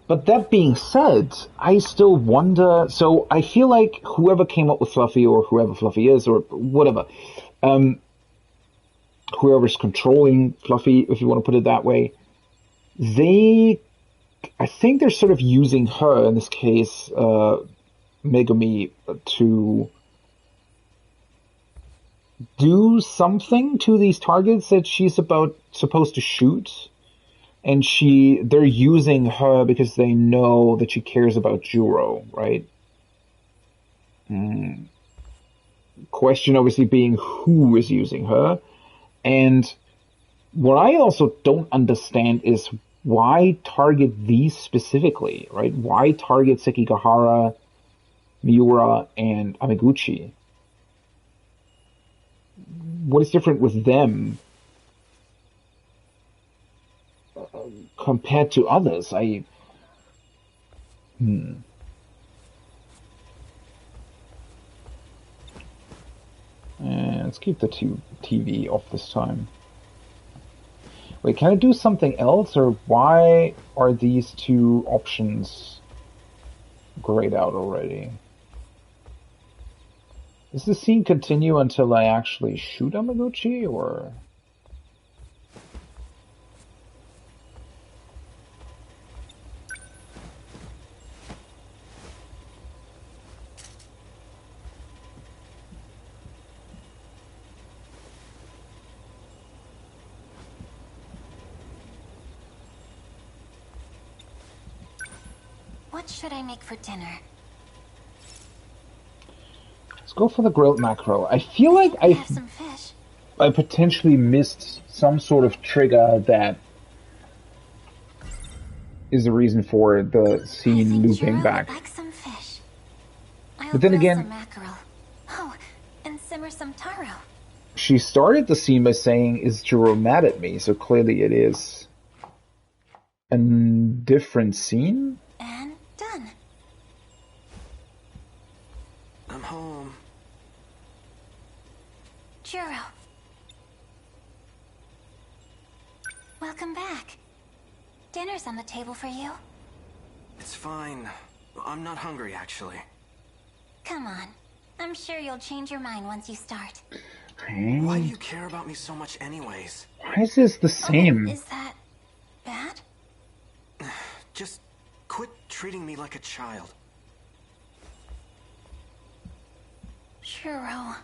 But that being said, I still wonder, so I feel like whoever came up with Fluffy or whoever Fluffy is or whatever, whoever's controlling Fluffy, if you want to put it that way, I think they're sort of using her, in this case, Megumi, to do something to these targets that she's supposed to shoot. And they're using her because they know that she cares about Juro, right? Question obviously being who is using her. And what I also don't understand is why target these specifically, right? Why target Sekigahara, Miura, and Amiguchi? What is different with them compared to others? Let's keep the TV off this time. Wait, can I do something else, or why are these two options grayed out already? Does the scene continue until I actually shoot Amiguchi, or...? What should I make for dinner? Let's go for the grilled mackerel. I feel like I potentially missed some sort of trigger that is the reason for the scene looping back. Like some fish. But then again, some mackerel. Oh, and simmer some taro. She started the scene by saying, "Is Juro mad at me?" So clearly it is a different scene. And done. I'm home. Juro. Welcome back. Dinner's on the table for you. It's fine. I'm not hungry, actually. Come on. I'm sure you'll change your mind once you start. Why do you care about me so much anyways? Why is this the same? Is that bad? Just quit treating me like a child. Juro.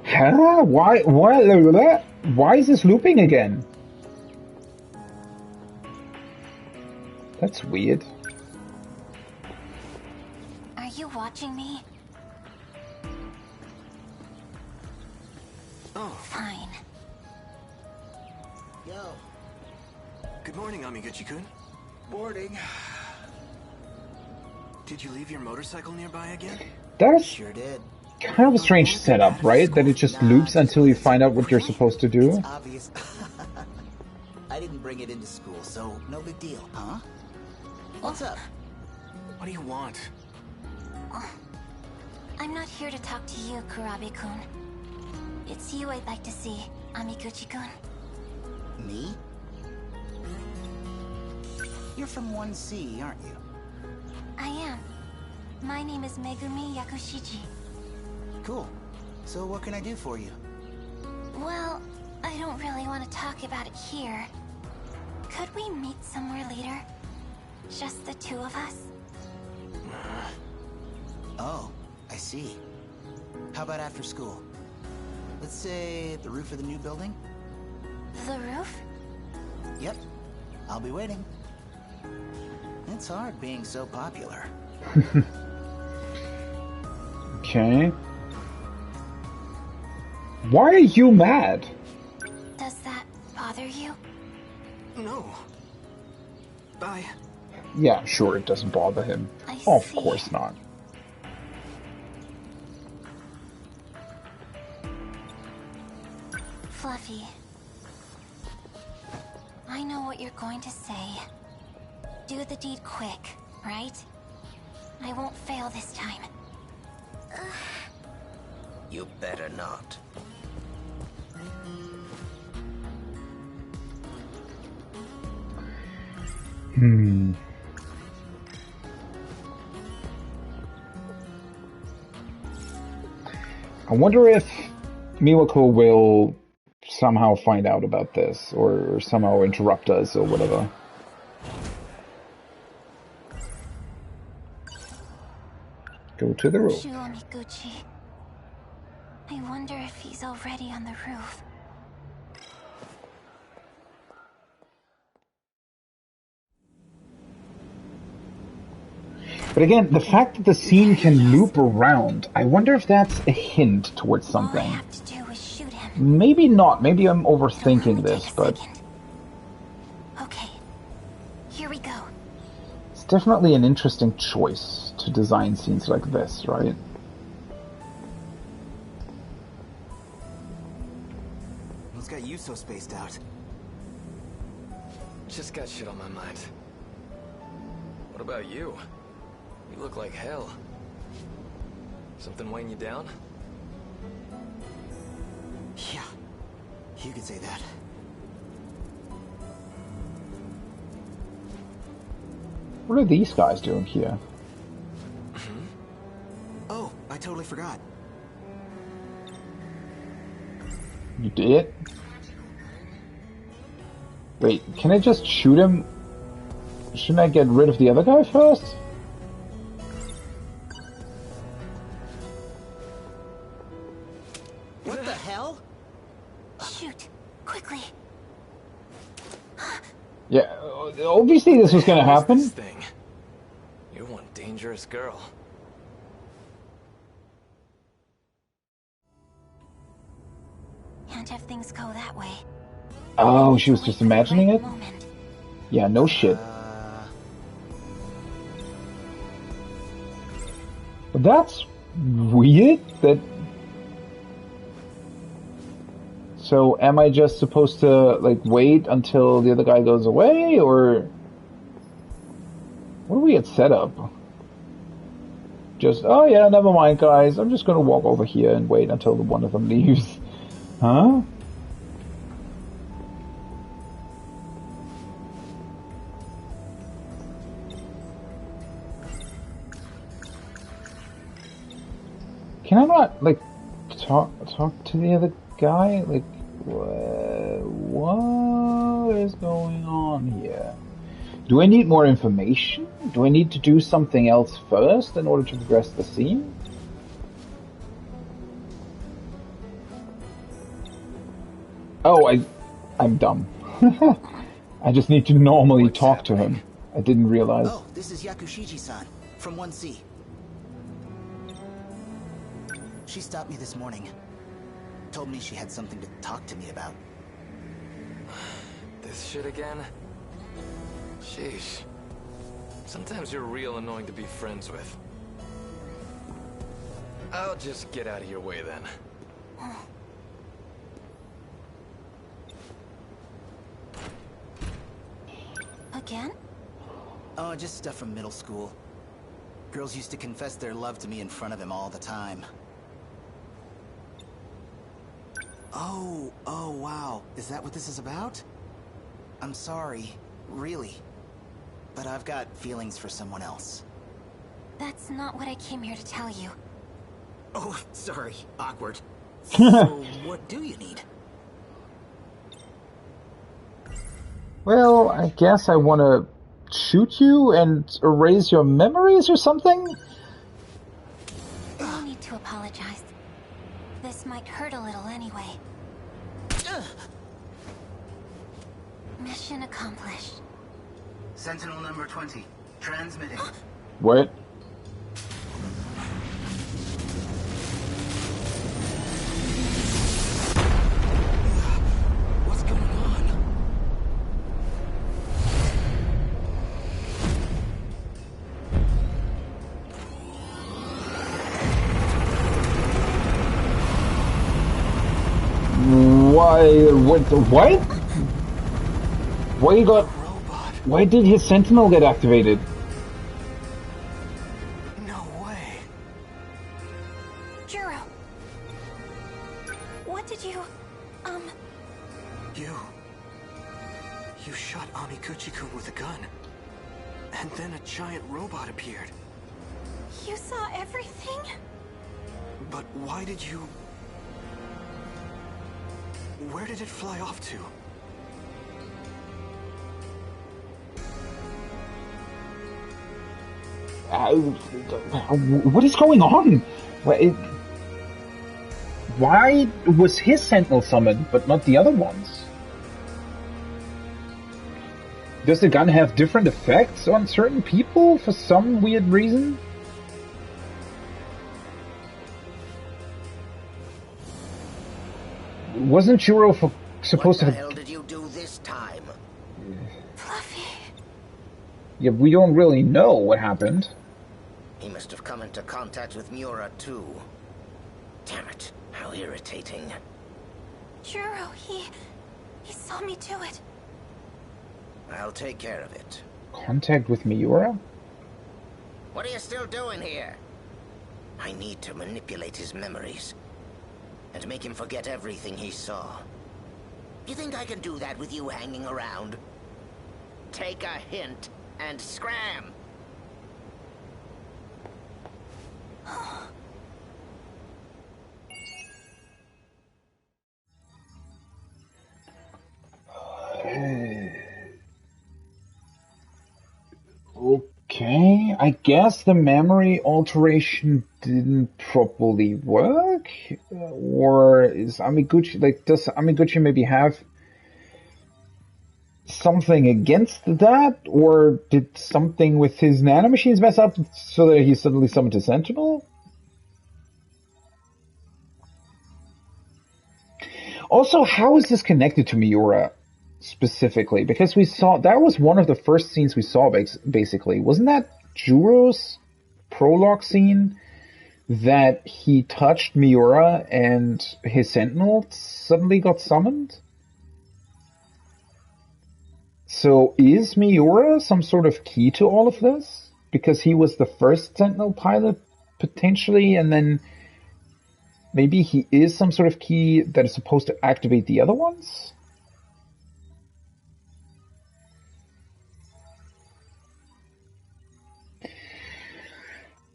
Huh? Why is this looping again? That's weird. Are you watching me? Oh. Fine. Yo. Good morning, Amiguchi-kun. Morning. Did you leave your motorcycle nearby again? That's sure did. Kind of a strange setup, right? That it just loops until you find out what you're supposed to do. It's obvious. I didn't bring it into school, so no big deal, huh? What's up? What do you want? I'm not here to talk to you, Kurabe-kun. It's you I'd like to see, Amiguchi-kun. Me? You're from 1C, aren't you? I am. My name is Megumi Yakushiji. Cool. So what can I do for you? Well, I don't really want to talk about it here. Could we meet somewhere later? Just the two of us? Oh, I see. How about after school? Let's say the roof of the new building? The roof? Yep. I'll be waiting. It's hard being so popular. Okay. Why are you mad? Does that bother you? No. Yeah, sure, it doesn't bother him. Of course not. Fluffy. I know what you're going to say. Do the deed quick, right? I won't fail this time. You better not. I wonder if Miwako will somehow find out about this, or somehow interrupt us, or whatever. Go to the roof. Amiguchi. I wonder if he's already on the roof. But again, the fact that the scene can loop around, I wonder if that's a hint towards something. All I have to do is shoot him. Maybe not. Maybe I'm overthinking this, but Okay, here we go. it's definitely an interesting choice to design scenes like this, right? What's got you so spaced out? Just got shit on my mind. What about you? You look like hell. Something weighing you down? Yeah, you could say that. What are these guys doing here? Oh, I totally forgot. You did? Wait, can I just shoot him? Shouldn't I get rid of the other guy first? What the hell? Shoot, quickly. Yeah, obviously this was gonna happen. This thing. You're one dangerous girl. Can't have things go that way. Oh, she was just imagining it? Yeah, no shit. But that's weird. So am I just supposed to, like, wait until the other guy goes away, or what do we get set up? Just, oh yeah, never mind guys, I'm just gonna walk over here and wait until the one of them leaves. Huh? Can I not, like, talk to the other guy? Like, what is going on here? Do I need more information? Do I need to do something else first in order to progress the scene? Oh, I'm dumb. I just need to normally talk to him. I didn't realize. Oh, this is Yakushiji-san from 1C. She stopped me this morning. Told me she had something to talk to me about. This shit again? Sheesh. Sometimes you're real annoying to be friends with. I'll just get out of your way then. Again? Oh, just stuff from middle school. Girls used to confess their love to me in front of him all the time. Oh, wow. Is that what this is about? I'm sorry, really. But I've got feelings for someone else. That's not what I came here to tell you. Oh, sorry. Awkward. So, what do you need? Well, I guess I want to shoot you and erase your memories or something? No need to apologize. This might hurt a little anyway. Mission accomplished. Sentinel number 20, transmitting. What? What's going on? Why? What? Why did his Sentinel get activated? No way. Juro. What did you... You shot Amiguchi-kun with a gun. And then a giant robot appeared. You saw everything? But why did you... Where did it fly off to? What is going on? Why was his Sentinel summoned, but not the other ones? Does the gun have different effects on certain people for some weird reason? Wasn't Juro supposed to... What the hell did you do this time? Yeah, we don't really know what happened. He must have come into contact with Miura too. Damn it, how irritating. Juro, he saw me do it. I'll take care of it. Contact with Miura? What are you still doing here? I need to manipulate his memories. And make him forget everything he saw. You think I can do that with you hanging around? Take a hint and scram! Okay, I guess the memory alteration didn't properly work? Or is Amiguchi, does Amiguchi maybe have something against that? Or did something with his nanomachines mess up so that he suddenly summoned a Sentinel? Also, how is this connected to Miura specifically? Because we saw, that was one of the first scenes we saw, basically. Wasn't that Juro's prologue scene? That he touched Miura and his Sentinel suddenly got summoned? So is Miura some sort of key to all of this? Because he was the first Sentinel pilot, potentially, and then maybe he is some sort of key that is supposed to activate the other ones?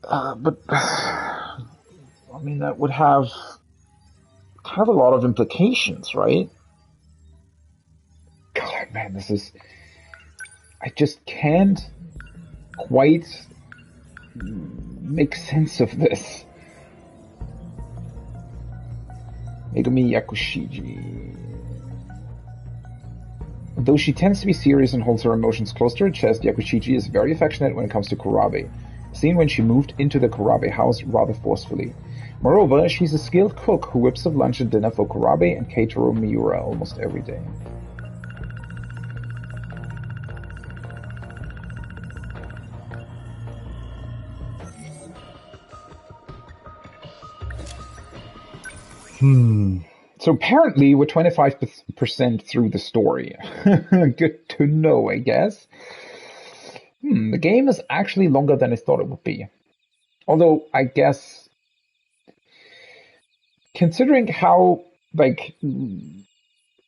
But I mean, that would have a lot of implications, right? God, man, this is... I just can't quite make sense of this. Megumi Yakushiji. Though she tends to be serious and holds her emotions close to her chest, Yakushiji is very affectionate when it comes to Kurabe, seen when she moved into the Kurabe house rather forcefully. Moreover, she's a skilled cook who whips up lunch and dinner for Kurabe and Keitaro Miura almost every day. So apparently we're 25% through the story. Good to know, I guess. The game is actually longer than I thought it would be. Although, I guess, considering how,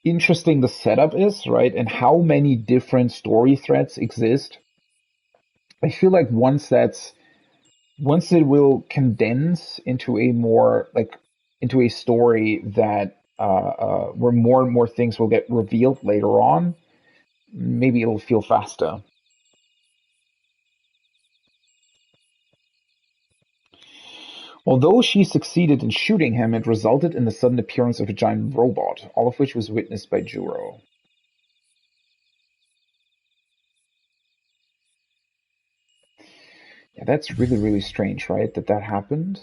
interesting the setup is, right, and how many different story threads exist, I feel like once it will condense into a more, into a story that where more and more things will get revealed later on, maybe it'll feel faster. Although she succeeded in shooting him, it resulted in the sudden appearance of a giant robot, all of which was witnessed by Juro. Yeah, that's really, really strange, right? That happened.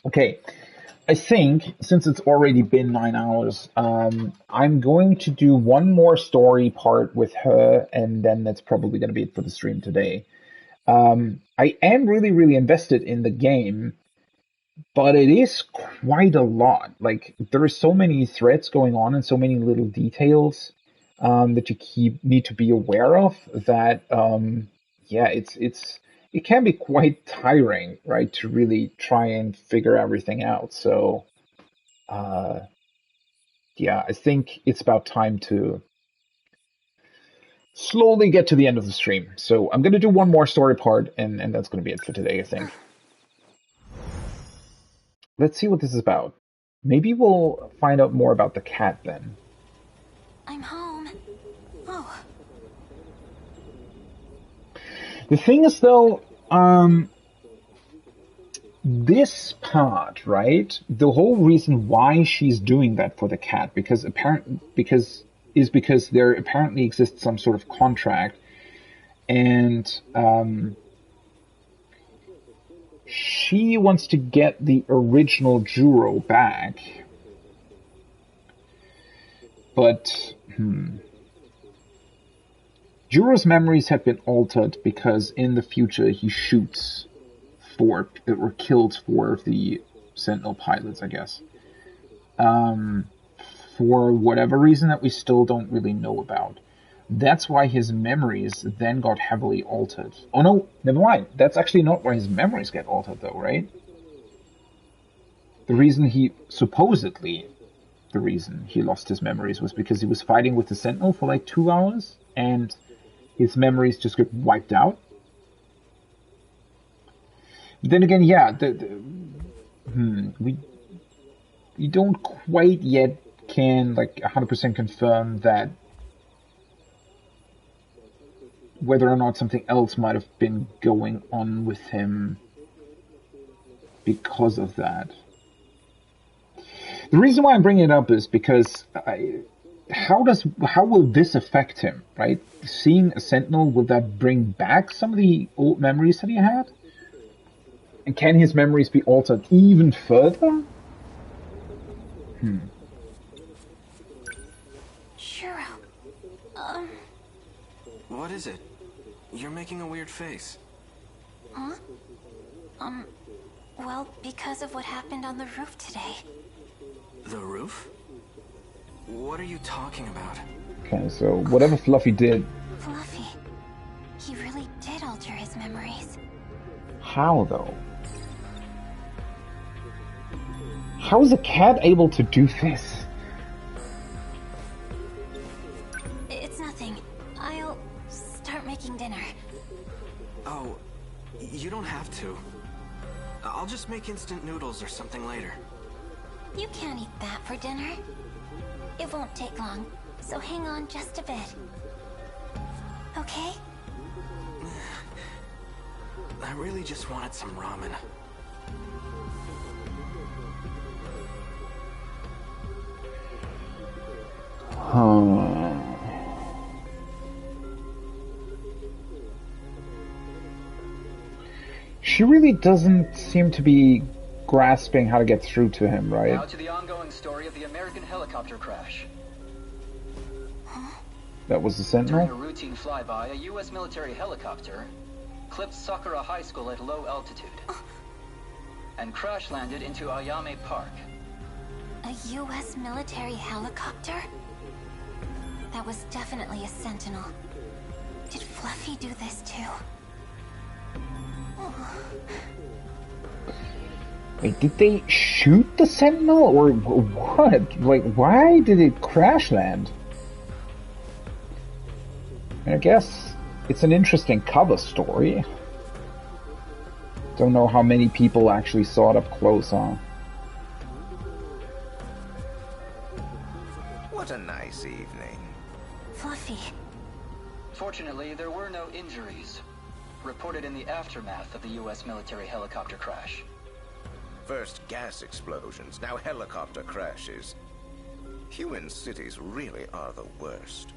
Okay, I think, since it's already been 9 hours, I'm going to do one more story part with her, and then that's probably going to be it for the stream today. I am really, really invested in the game, but it is quite a lot. Like, there are so many threads going on and so many little details that you need to be aware of that, yeah, it can be quite tiring, right, to really try and figure everything out. So, yeah, I think it's about time to slowly get to the end of the stream. So I'm going to do one more story part, and that's going to be it for today, I think. Let's see what this is about. Maybe we'll find out more about the cat then. I'm home. Oh. The thing is, though, this part, right? The whole reason why she's doing that for the cat, because there apparently exists some sort of contract, and she wants to get the original Juro back, but Juro's memories have been altered because in the future he shoots or kills 4 of the Sentinel pilots, I guess. For whatever reason that we still don't really know about. That's why his memories then got heavily altered. Oh no, never mind. That's actually not why his memories get altered though, right? The reason he lost his memories was because he was fighting with the Sentinel for like 2 hours and his memories just got wiped out. Then again, yeah, we don't quite yet can like 100% confirm that whether or not something else might have been going on with him because of that. The reason why I'm bringing it up is because how will this affect him, right? Seeing a Sentinel, will that bring back some of the old memories that he had? And can his memories be altered even further? Juro. What is it? You're making a weird face. Huh? Well, because of what happened on the roof today. The roof? What are you talking about? Okay, so whatever Fluffy did... Fluffy. He really did alter his memories. How, though? How is a cat able to do this? It's nothing. I'll start making dinner. Oh, you don't have to. I'll just make instant noodles or something later. You can't eat that for dinner. It won't take long, so hang on just a bit. Okay? I really just wanted some ramen. She really doesn't seem to be grasping how to get through to him, right? Now to the ongoing story of the American helicopter crash. That was the Sentinel? During a routine flyby, a U.S. military helicopter clipped Sakura High School at low altitude and crash-landed into Ayame Park. A U.S. military helicopter? That was definitely a Sentinel. Did Fluffy do this too? Wait, did they shoot the Sentinel or what? Like, why did it crash land? I guess it's an interesting cover story. Don't know how many people actually saw it up close, huh? What a nice evening. Fluffy. Fortunately, there were no injuries reported in the aftermath of the U.S. military helicopter crash. First gas explosions, now helicopter crashes. Human cities really are the worst.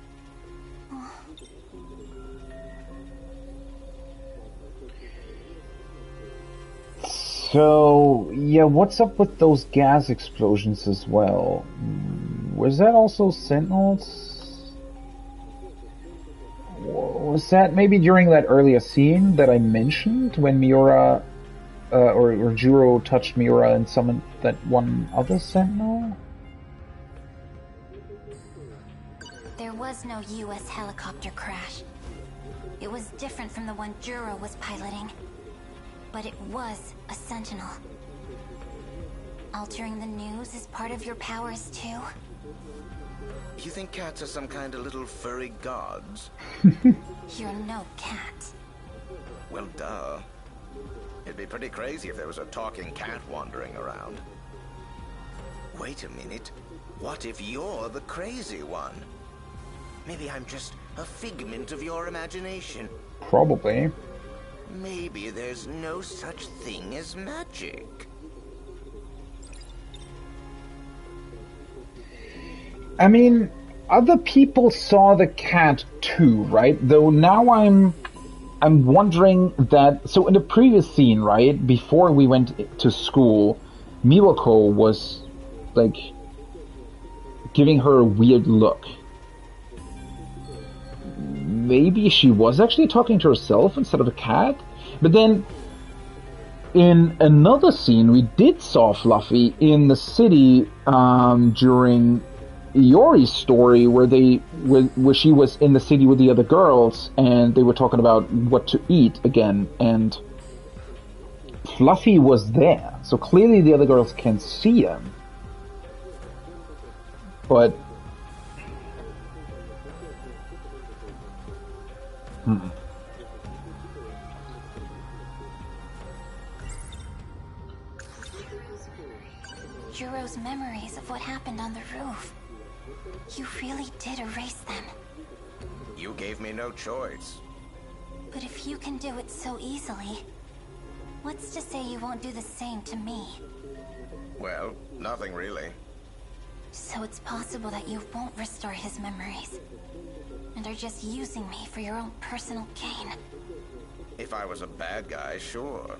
So, yeah, what's up with those gas explosions as well? Was that also Sentinels? Was that maybe during that earlier scene that I mentioned when Miura, or Juro touched Miura and summoned that one other Sentinel? There was no U.S. helicopter crash. It was different from the one Juro was piloting. But it was a Sentinel. Altering the news is part of your powers, too? You think cats are some kind of little furry gods? You're no cat. Well, duh. It'd be pretty crazy if there was a talking cat wandering around. Wait a minute. What if you're the crazy one? Maybe I'm just a figment of your imagination. Probably. Maybe there's no such thing as magic. I mean, other people saw the cat too, right? Though now I'm wondering that... So in the previous scene, right, before we went to school, Miwako was, like, giving her a weird look. Maybe she was actually talking to herself instead of a cat? But then, in another scene, we did saw Fluffy in the city during Iori's story, where she was in the city with the other girls, and they were talking about what to eat again, and Fluffy was there. So clearly the other girls can see him. But... Juro's memories of what happened on the roof. You really did erase them. You gave me no choice. But if you can do it so easily, what's to say you won't do the same to me? Well, nothing really. So it's possible that you won't restore his memories, and are just using me for your own personal gain. If I was a bad guy, sure.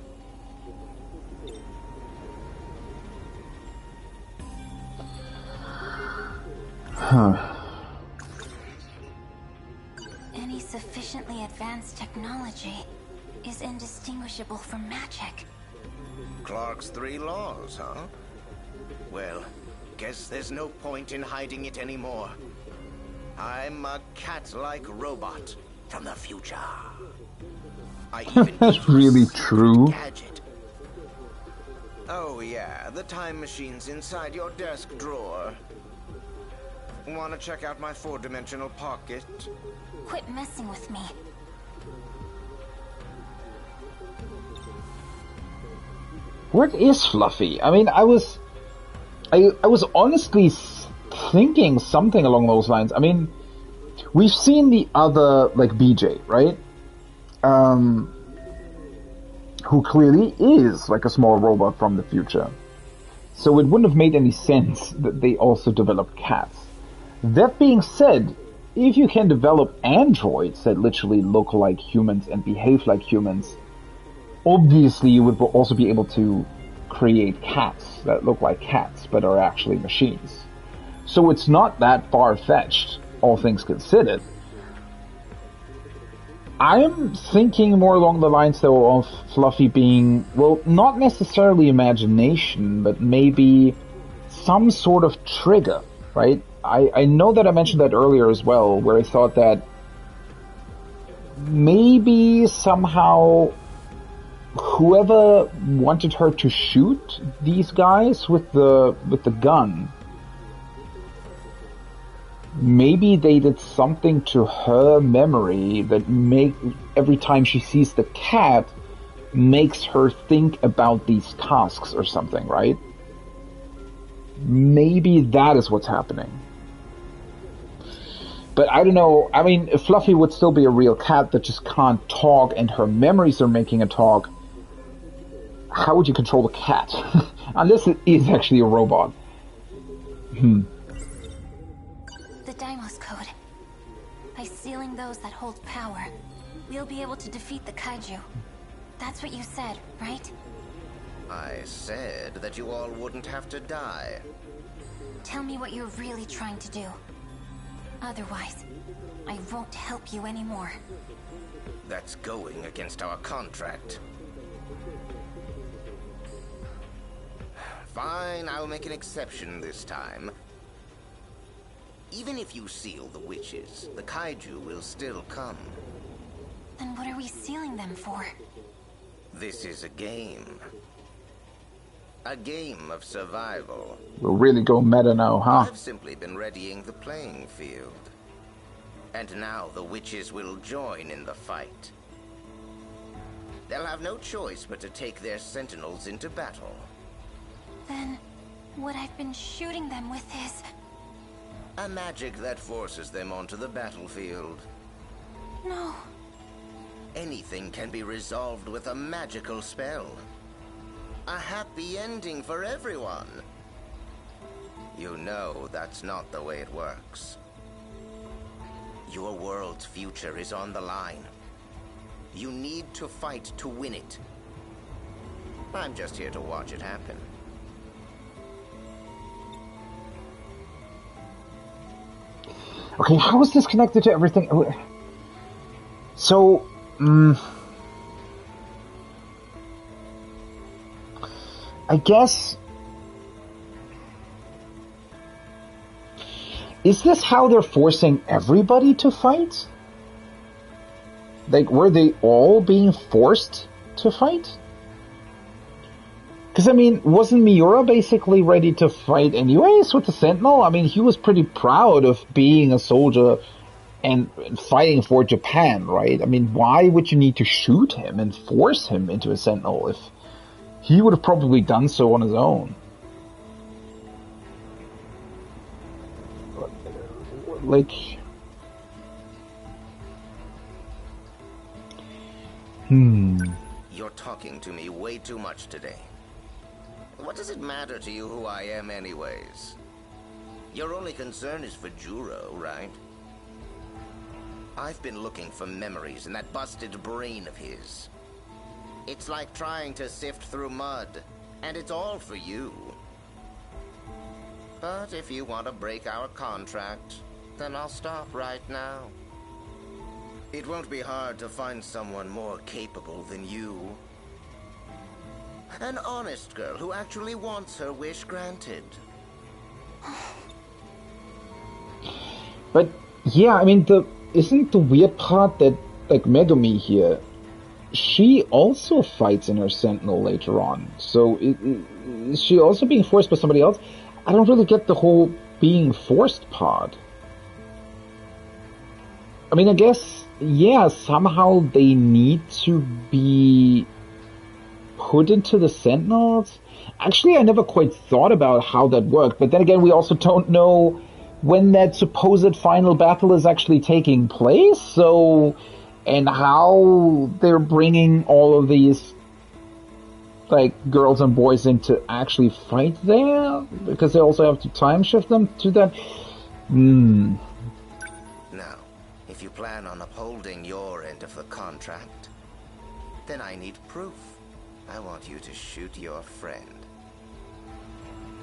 Huh. Any sufficiently advanced technology is indistinguishable from magic. Clark's 3 laws, huh? Well, guess there's no point in hiding it anymore. I'm a cat-like robot from the future. I even That's really true. Gadget. Oh yeah, the time machine's inside your desk drawer. Want to check out my 4-dimensional pocket? Quit messing with me. What is Fluffy? I mean, I was honestly thinking something along those lines. I mean, we've seen the other, like, BJ, right? Who clearly is, like, a small robot from the future. So it wouldn't have made any sense that they also developed cats. That being said, if you can develop androids that literally look like humans and behave like humans, obviously you would also be able to create cats that look like cats but are actually machines. So it's not that far-fetched, all things considered. I'm thinking more along the lines, though, of Fluffy being, well, not necessarily imagination, but maybe some sort of trigger, right? I know that I mentioned that earlier as well, where I thought that maybe somehow whoever wanted her to shoot these guys with the gun, maybe they did something to her memory that make every time she sees the cat, makes her think about these tasks or something, right? Maybe that is what's happening. But I don't know, I mean, if Fluffy would still be a real cat that just can't talk and her memories are making her talk, how would you control a cat? Unless it is actually a robot. The Deimos code. By sealing those that hold power, we'll be able to defeat the kaiju. That's what you said, right? I said that you all wouldn't have to die. Tell me what you're really trying to do. Otherwise, I won't help you anymore. That's going against our contract. Fine, I'll make an exception this time. Even if you seal the witches, the kaiju will still come. Then what are we sealing them for? This is a game. A game of survival. We'll really go meta now, huh? I've simply been readying the playing field. And now the witches will join in the fight. They'll have no choice but to take their Sentinels into battle. Then, what I've been shooting them with is... a magic that forces them onto the battlefield. No. Anything can be resolved with a magical spell. A happy ending for everyone. You know that's not the way it works. Your world's future is on the line. You need to fight to win it. I'm just here to watch it happen. Okay, how is this connected to everything? So, I guess... is this how they're forcing everybody to fight? Like, were they all being forced to fight? Because, I mean, wasn't Miura basically ready to fight anyways with the Sentinel? I mean, he was pretty proud of being a soldier and fighting for Japan, right? I mean, why would you need to shoot him and force him into a Sentinel if he would have probably done so on his own? Like... You're talking to me way too much today. What does it matter to you who I am anyways? Your only concern is for Juro, right? I've been looking for memories in that busted brain of his. It's like trying to sift through mud, and it's all for you. But if you want to break our contract, then I'll stop right now. It won't be hard to find someone more capable than you. An honest girl who actually wants her wish granted. But, yeah, I mean, isn't the weird part that, like, Megumi here, she also fights in her Sentinel later on. So, is she also being forced by somebody else? I don't really get the whole being forced part. I mean, I guess, yeah, somehow they need to be put into the Sentinels? Actually, I never quite thought about how that worked, but then again, we also don't know when that supposed final battle is actually taking place, so, and how they're bringing all of these, like, girls and boys in to actually fight there, because they also have to time shift them to that. Now, if you plan on upholding your end of the contract, then I need proof. I want you to shoot your friend.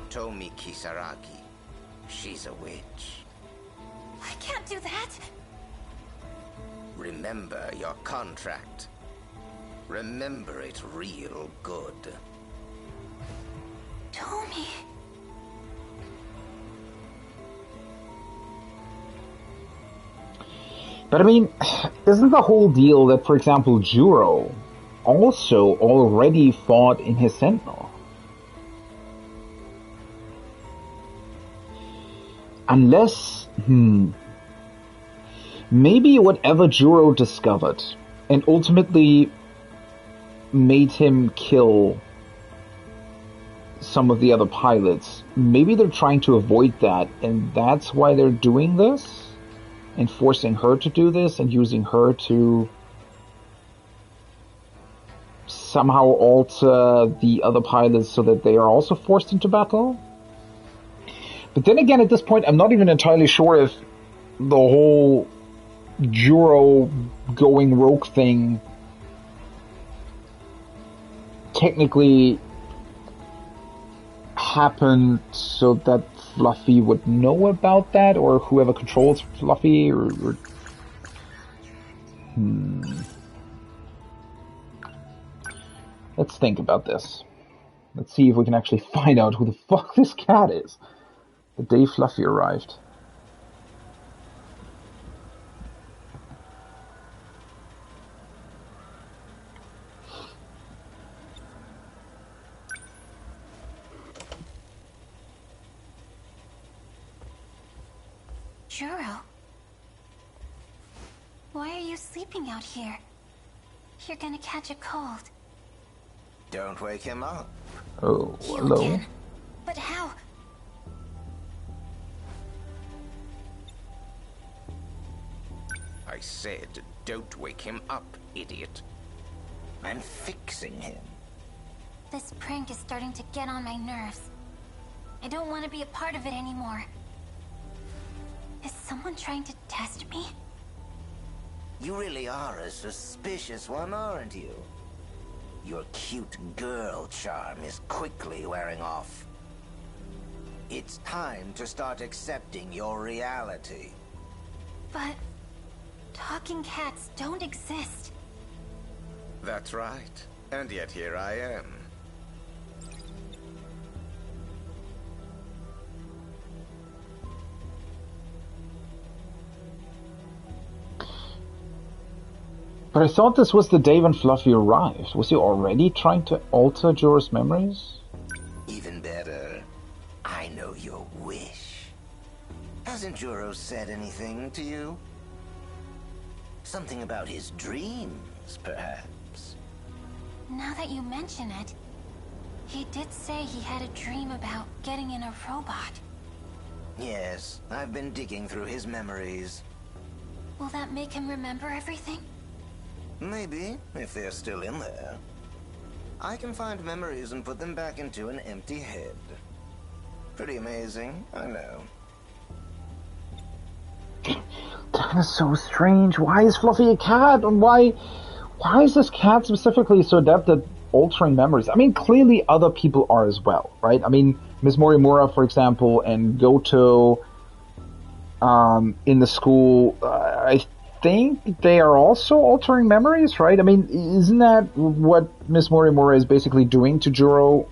Tomi Kisaragi. She's a witch. I can't do that. Remember your contract. Remember it real good. Tomi. But I mean, isn't the whole deal that, for example, Juro also already fought in his Sentinel? Unless, maybe whatever Juro discovered, and ultimately made him kill some of the other pilots. Maybe they're trying to avoid that, and that's why they're doing this, and forcing her to do this, and using her to somehow alter the other pilots so that they are also forced into battle. But then again, at this point, I'm not even entirely sure if the whole Juro going rogue thing technically happened so that Fluffy would know about that, or whoever controls Fluffy, or Let's think about this. Let's see if we can actually find out who the fuck this cat is. The day Fluffy arrived. Juro, why are you sleeping out here? You're gonna catch a cold. Don't wake him up. Oh, You hello. again? But how? I said, don't wake him up, idiot. I'm fixing him. This prank is starting to get on my nerves. I don't want to be a part of it anymore. Is someone trying to test me? You really are a suspicious one, aren't you? Your cute girl charm is quickly wearing off. It's time to start accepting your reality. But talking cats don't exist. That's right. And yet here I am. But I thought this was the day when Fluffy arrived. Was he already trying to alter Juro's memories? Even better, I know your wish. Hasn't Juro said anything to you? Something about his dreams, perhaps? Now that you mention it, he did say he had a dream about getting in a robot. Yes, I've been digging through his memories. Will that make him remember everything? Maybe, if they're still in there. I can find memories and put them back into an empty head. Pretty amazing, I know. That is so strange. Why is Fluffy a cat? And why is this cat specifically so adept at altering memories? I mean, clearly other people are as well, right? I mean, Ms. Morimura, for example, and Goto in the school, I think they are also altering memories, right? I mean, isn't that what Ms. Morimura is basically doing to Juro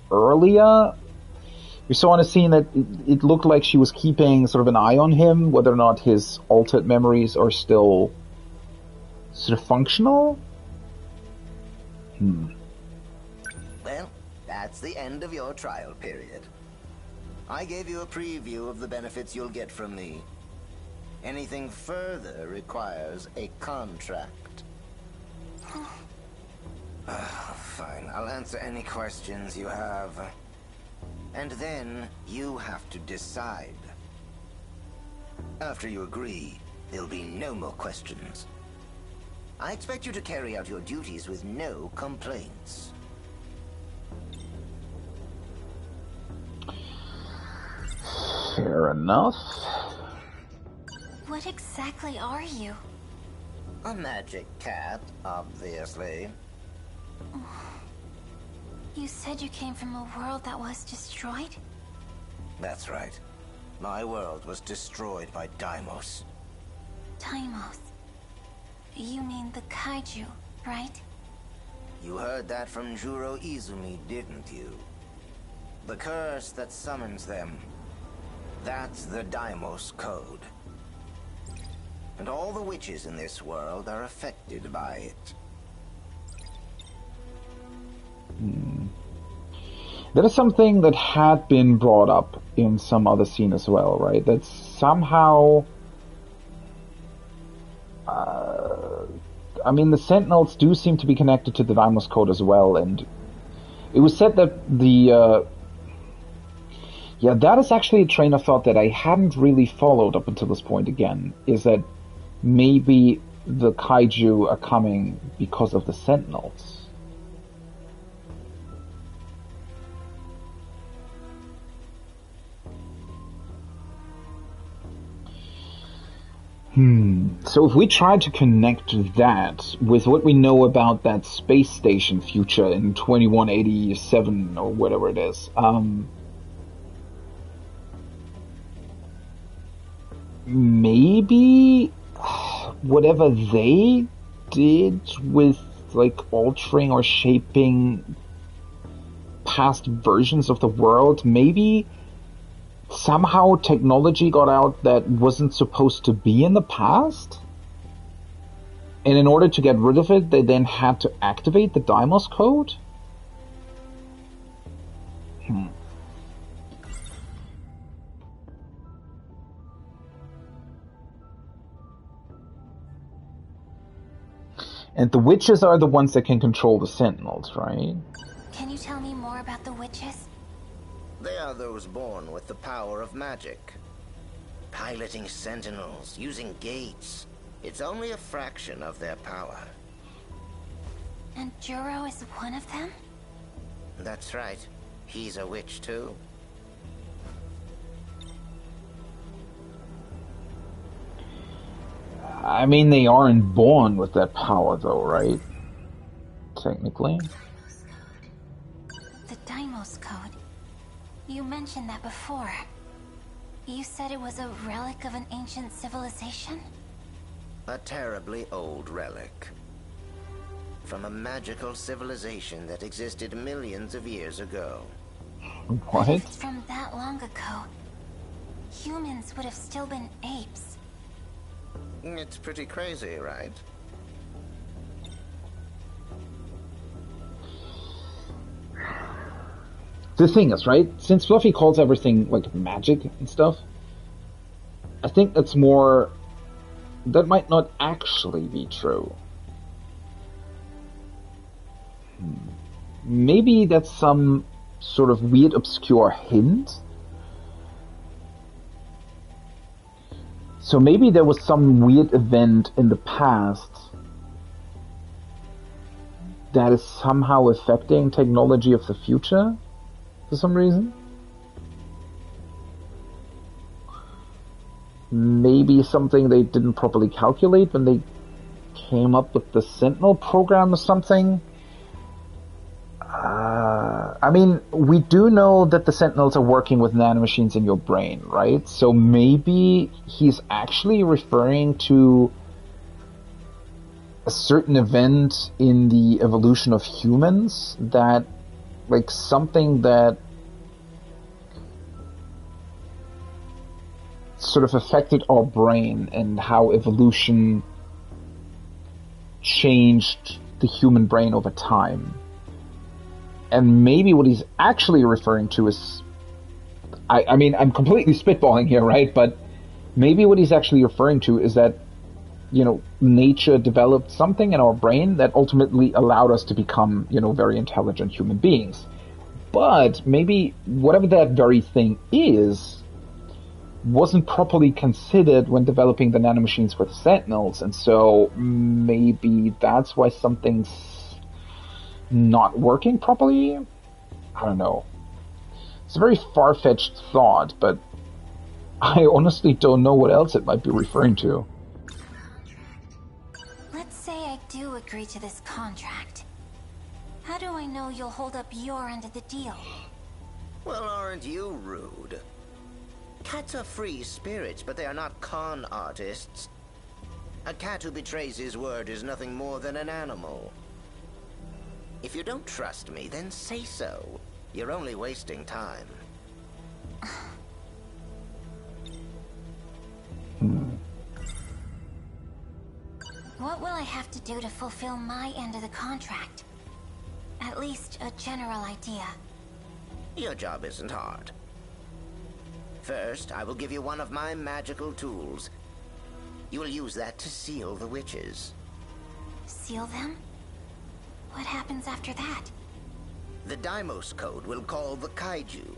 earlier? We saw in a scene that it looked like she was keeping sort of an eye on him, whether or not his altered memories are still sort of functional. Well, that's the end of your trial period. I gave you a preview of the benefits you'll get from me. Anything further requires a contract. Fine, I'll answer any questions you have. And then you have to decide. After you agree, there'll be no more questions. I expect you to carry out your duties with no complaints. Fair enough. What exactly are you? A magic cat, obviously. You said you came from a world that was destroyed? That's right. My world was destroyed by Deimos. Deimos. You mean the kaiju, right? You heard that from Juro Izumi, didn't you? The curse that summons them. That's the Deimos code. And all the witches in this world are affected by it. That is something that had been brought up in some other scene as well, right? That somehow I mean, the Sentinels do seem to be connected to the Deimos code as well, and it was said that the yeah, that is actually a train of thought that I hadn't really followed up until this point again, is that maybe the kaiju are coming because of the Sentinels. So if we try to connect that with what we know about that space station future in 2187 or whatever it is, maybe whatever they did with like altering or shaping past versions of the world, maybe somehow technology got out that wasn't supposed to be in the past, and in order to get rid of it they then had to activate the Deimos code. And the witches are the ones that can control the Sentinels, right? Can you tell me more about the witches? They are those born with the power of magic. Piloting Sentinels, using gates. It's only a fraction of their power. And Juro is one of them? That's right. He's a witch too. I mean, they aren't born with that power though, right? Technically. The Deimos code. You mentioned that before. You said it was a relic of an ancient civilization? A terribly old relic. From a magical civilization that existed millions of years ago. What? If it's from that long ago, humans would have still been apes. It's pretty crazy, right? The thing is, right, since Fluffy calls everything like magic and stuff, I think that's more, that might not actually be true. Maybe that's some sort of weird obscure hint. So maybe there was some weird event in the past that is somehow affecting technology of the future for some reason. Maybe something they didn't properly calculate when they came up with the Sentinel program or something. I mean, we do know that the Sentinels are working with nanomachines in your brain, right? So maybe he's actually referring to a certain event in the evolution of humans that, like, something that sort of affected our brain and how evolution changed the human brain over time. And maybe what he's actually referring to is, I mean, I'm completely spitballing here, right? But maybe what he's actually referring to is that, you know, nature developed something in our brain that ultimately allowed us to become, you know, very intelligent human beings. But maybe whatever that very thing is wasn't properly considered when developing the nanomachines with Sentinels, and so maybe that's why something's not working properly? I don't know. It's a very far-fetched thought, but I honestly don't know what else it might be referring to. Let's say I do agree to this contract. How do I know you'll hold up your end of the deal? Well, aren't you rude? Cats are free spirits, but they are not con artists. A cat who betrays his word is nothing more than an animal. If you don't trust me, then say so. You're only wasting time. What will I have to do to fulfill my end of the contract? At least a general idea. Your job isn't hard. First, I will give you one of my magical tools. You will use that to seal the witches. Seal them? What happens after that? The Deimos code will call the kaiju.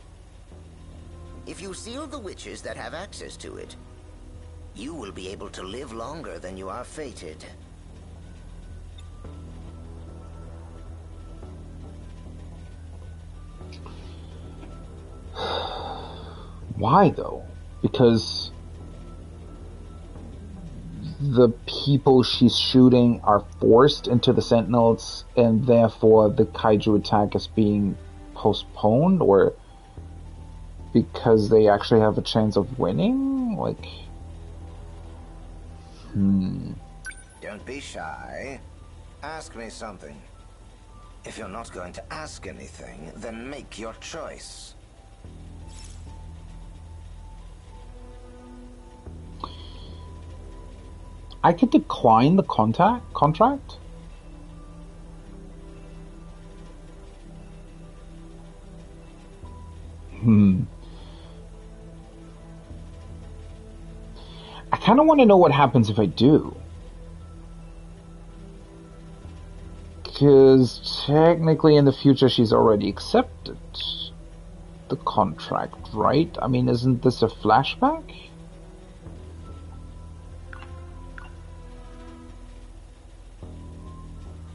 If you seal the witches that have access to it, you will be able to live longer than you are fated. Why though? Because the people she's shooting are forced into the Sentinels, and therefore the kaiju attack is being postponed, or because they actually have a chance of winning? Like, Don't be shy. Ask me something. If you're not going to ask anything, then make your choice. I could decline the contract? I kind of want to know what happens if I do. Because technically in the future she's already accepted the contract, right? I mean, isn't this a flashback?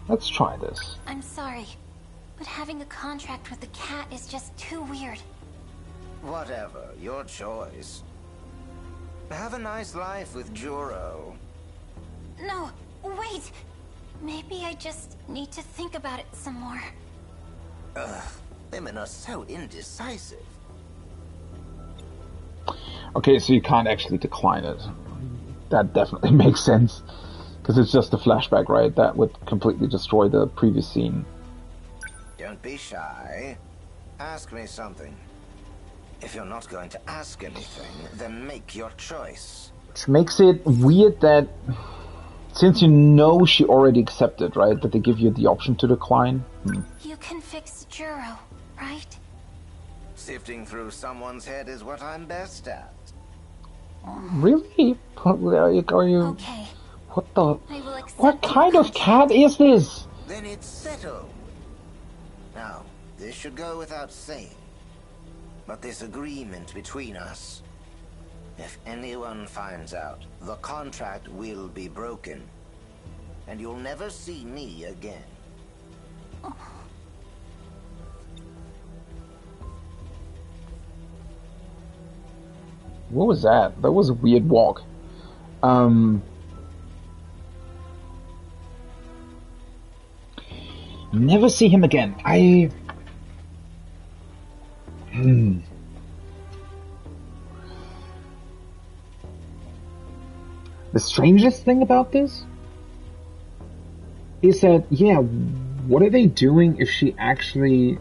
Let's try this. I'm sorry, but having a contract with the cat is just too weird. Whatever, your choice. Have a nice life with Juro. No, wait! Maybe I just need to think about it some more. Ugh, women are so indecisive. Okay, so you can't actually decline it. That definitely makes sense. Because it's just a flashback, right? That would completely destroy the previous scene. Don't be shy. Ask me something. If you're not going to ask anything, then make your choice. Which makes it weird that, since you know she already accepted, right? That they give you the option to decline. You can fix Juro, right? Sifting through someone's head is what I'm best at. Really? Are you... Okay. What the... What kind of cat is this? Then it's settled. Now, this should go without saying. But this agreement between us, if anyone finds out, the contract will be broken. And you'll never see me again. What was that? That was a weird walk. Never see him again. The strangest thing about this is that, yeah, what are they doing if she actually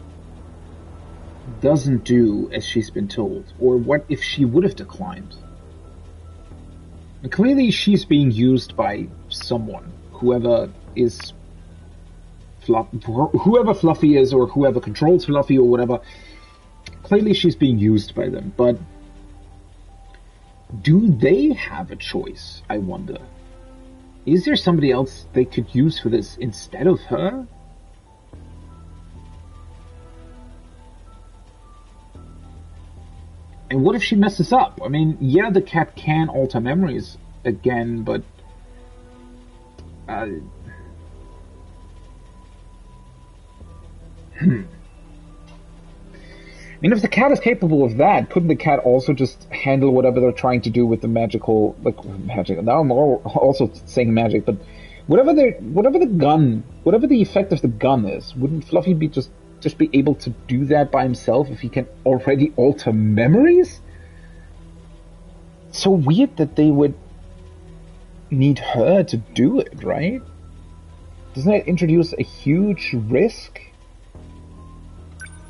doesn't do as she's been told? Or what if she would have declined? And clearly she's being used by someone, whoever Fluffy is, or whoever controls Fluffy or whatever. Clearly she's being used by them, but do they have a choice, I wonder? Is there somebody else they could use for this instead of her? And what if she messes up? I mean, yeah, the cat can alter memories again, but... I mean, if the cat is capable of that, couldn't the cat also just handle whatever they're trying to do with the magical, magic? Now I'm also saying magic, but whatever the effect of the gun is, wouldn't Fluffy be just be able to do that by himself if he can already alter memories? So weird that they would need her to do it, right? Doesn't that introduce a huge risk?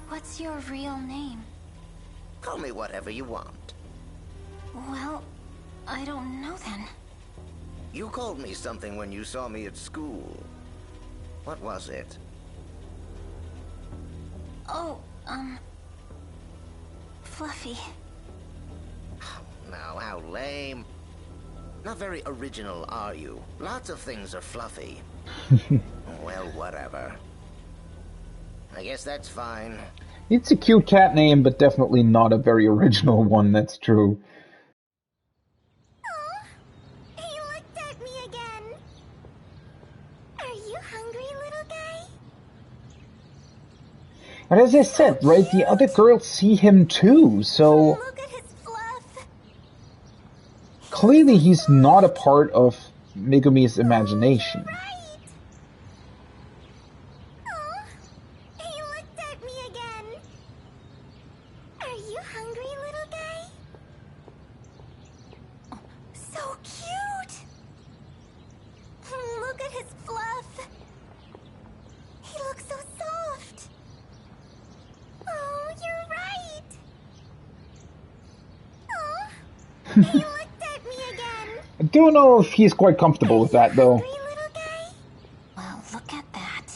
What's your real name? Call me whatever you want. Well, I don't know then. You called me something when you saw me at school. What was it? Oh, Fluffy. Now, how lame. Not very original, are you? Lots of things are fluffy. Well, whatever. I guess that's fine. It's a cute cat name, but definitely not a very original one, that's true. He looked at me again. Are you hungry, little guy? And as I said, right, the other girls see him too, so... Look at his fluff. Clearly he's not a part of Megumi's imagination. He looked at me again. Are you hungry, little guy? So cute. Look at his fluff. He looks so soft. Oh, you're right. Oh, he looked at me again. I don't know if he's quite comfortable with that, though. Well, look at that.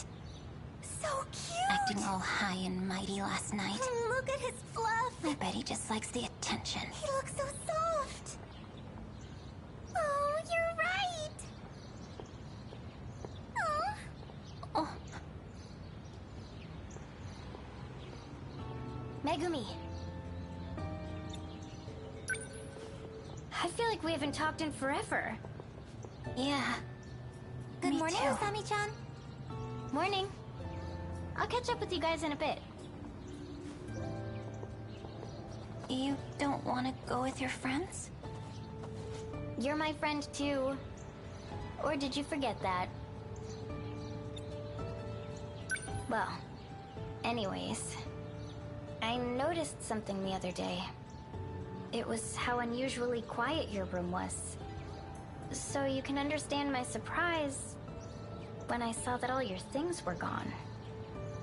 So cute. Acting all high and mighty last night. Look at his fluff. I bet he just likes the attention. He looks so soft. Oh, you're right. Oh. Megumi. I feel like we haven't talked in forever. Yeah. Good Me morning, too. Usami-chan. Morning. I'll catch up with you guys in a bit. You don't want to go with your friends? You're my friend too. Or did you forget that? Well, anyways, I noticed something the other day. It was how unusually quiet your room was. So you can understand my surprise when I saw that all your things were gone.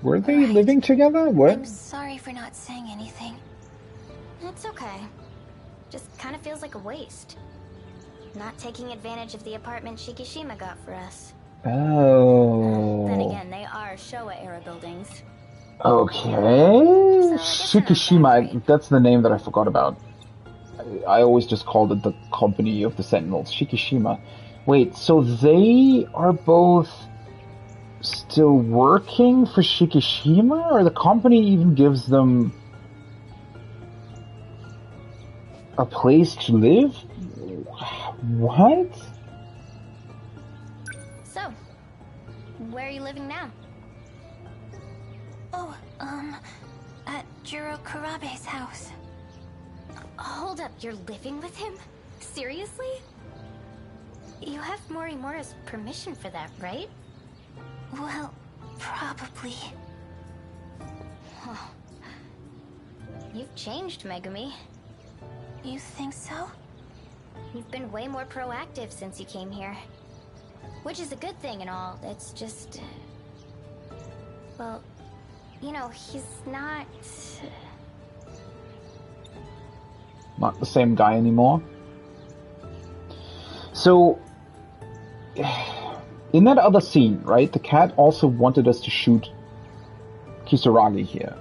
Were they living together? What? I'm sorry for not saying anything. It's okay. Just kind of feels like a waste. Not taking advantage of the apartment Shikishima got for us. Oh. Then again, they are Showa-era buildings. Okay. Shikishima, that's the name that I forgot about. I always just called it the company of the Sentinels. Shikishima. Wait, so they are both still working for Shikishima? Or the company even gives them a place to live? What? So, where are you living now? Oh, at Jiro Kurabe's house. Hold up, you're living with him? Seriously? You have Morimura's permission for that, right? Well, probably. Oh. You've changed, Megumi. You think so? You've been way more proactive since you came here. Which is a good thing and all, it's just... Well, you know, he's not... Not the same guy anymore. So, in that other scene, right, the cat also wanted us to shoot Kisaragi here.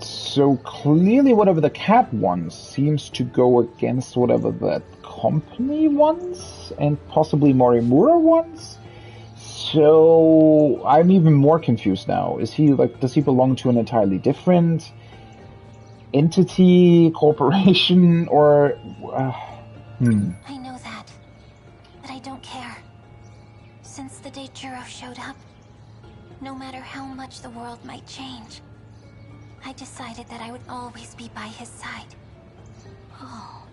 So clearly whatever the cat wants seems to go against whatever that company wants, and possibly Morimura wants. So I'm even more confused now. Is he like, does he belong to an entirely different entity, corporation, or I know that, but I don't care. Since the day Jiro showed up, no matter how much the world might change, I decided that I would always be by his side. Oh.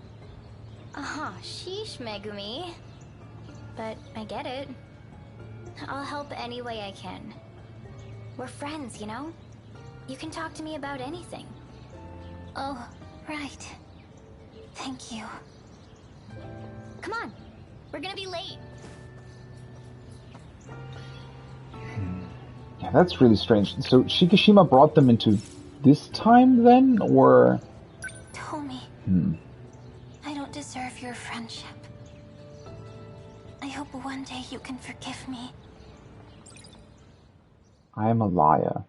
Sheesh, Megumi. But I get it. I'll help any way I can. We're friends, you know? You can talk to me about anything. Oh, right. Thank you. Come on. We're gonna be late. Yeah, that's really strange. So Shikishima brought them into this time then, or... Tomi, I don't deserve your friendship. I hope one day you can forgive me. I am a liar.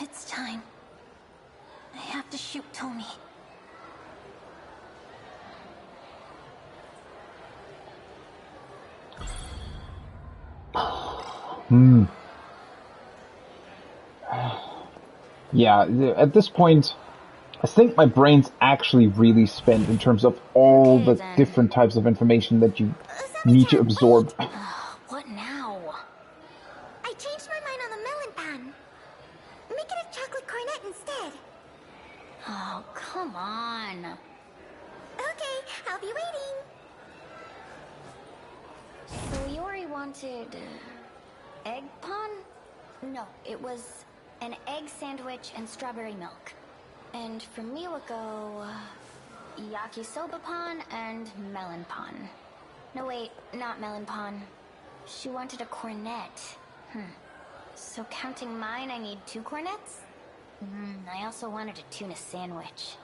It's time. I have to Shoot, Tommy. Yeah, at this point, I think my brain's actually really spent in terms of all the different types of information that you need to absorb. What now? I changed my mind on the melon pan. Make it a chocolate cornet instead. Oh, come on. Okay, I'll be waiting. So Iori wanted... egg pon? No, it was an egg sandwich and strawberry milk. And for Miwako, yakisoba pon and melon pon. No wait, not melon pon. She wanted a cornet. So counting mine, I need 2 cornets? I also wanted a tuna sandwich.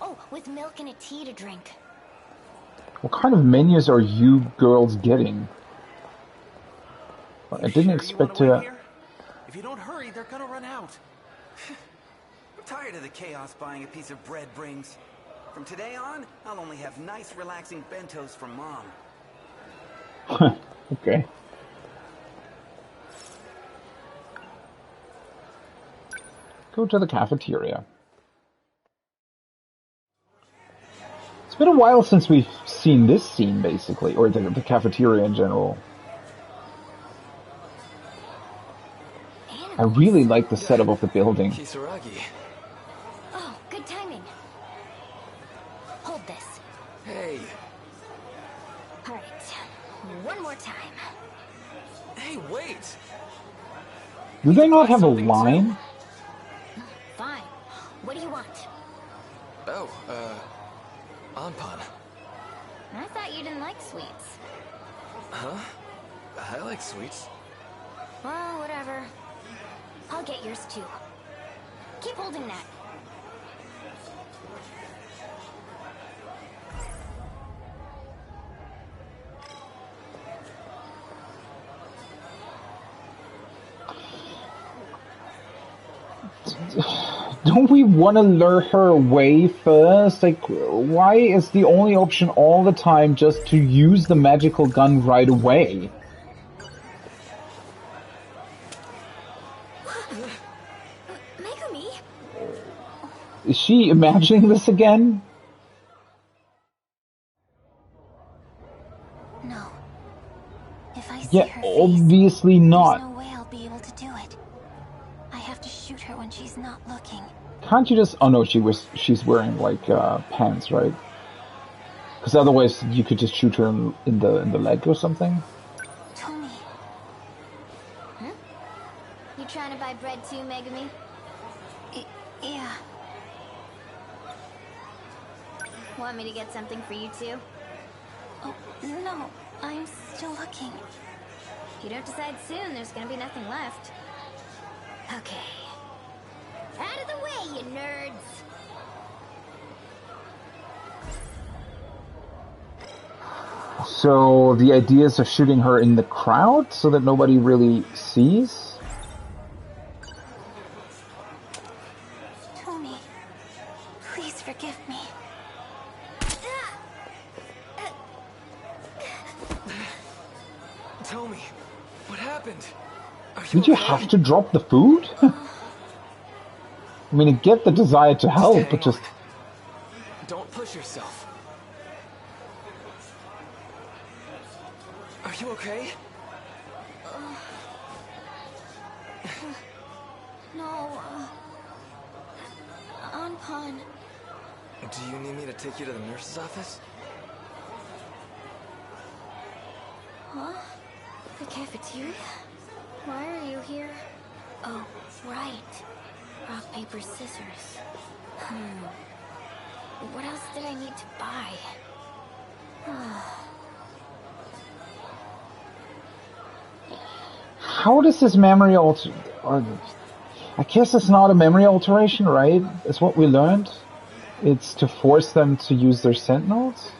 Oh, with milk and a tea to drink. What kind of menus are you girls getting? I didn't expect to... If you don't hurry, they're gonna run out. I'm tired of the chaos buying a piece of bread brings. From today on, I'll only have nice, relaxing bentos from Mom. Okay. Go to the cafeteria. It's been a while since we've seen this scene, basically, or the cafeteria in general. I really like the setup of the building. Kisaragi. Oh, good timing. Hold this. Hey. Alright, one more time. Hey, wait! Do they not have a line? Fine. What do you want? Oh, Anpan. I thought you didn't like sweets. Huh? I like sweets. Well, whatever. I'll get yours too. Keep holding that. Don't we want to lure her away first? Like, why is the only option all the time just to use the magical gun right away? Megumi? Is she imagining this again? No. If I see Yeah, her obviously face, not. there's no way I'll be able to do it. I have to shoot her when she's not looking. Can't you just... Oh no, she's wearing like pants, right? Because otherwise you could just shoot her in the leg or something. Tony. Huh? You trying to buy bread too, Megumi? Yeah. Want me to get something for you too? Oh, no. I'm still looking. If you don't decide soon, there's gonna be nothing left. Okay. Out of the way, you nerds! So the idea is of shooting her in the crowd so that nobody really sees? Tony, please forgive me. Tell me, what happened? Did you have to drop the food? I mean, I get the desire to help, but just... Don't push yourself. Are you okay? No, Anpan. Do you need me to take you to the nurse's office? Huh? The cafeteria? Why are you here? Oh, right. Rock, paper, scissors. What else did I need to buy? How does this memory alter... I guess it's not a memory alteration, right? It's what we learned. It's to force them to use their Sentinels?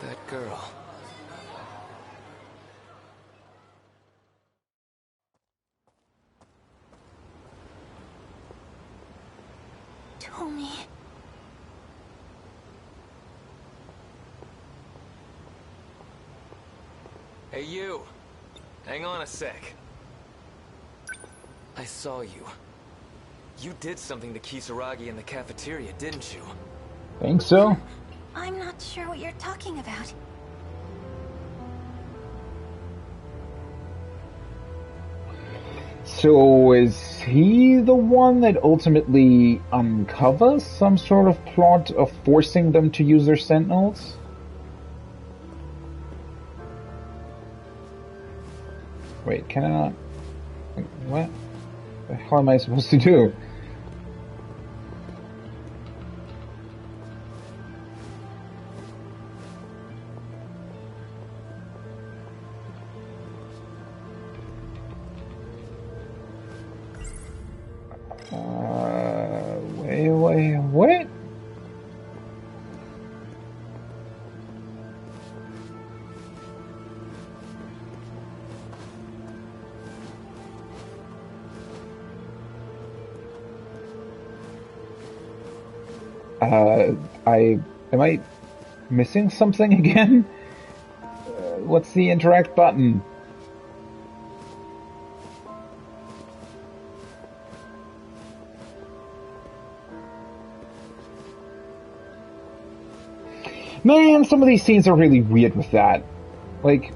That girl. me. Hey, you. Hang on a sec. I saw you. You did something to Kisaragi in the cafeteria, didn't you? Think so? I'm not sure what you're talking about. So is he the one that ultimately uncovers some sort of plot of forcing them to use their Sentinels? Wait, can I not? What the hell am I supposed to do? Wait, what? Am I missing something again? What's the interact button? Man, some of these scenes are really weird with that. Like,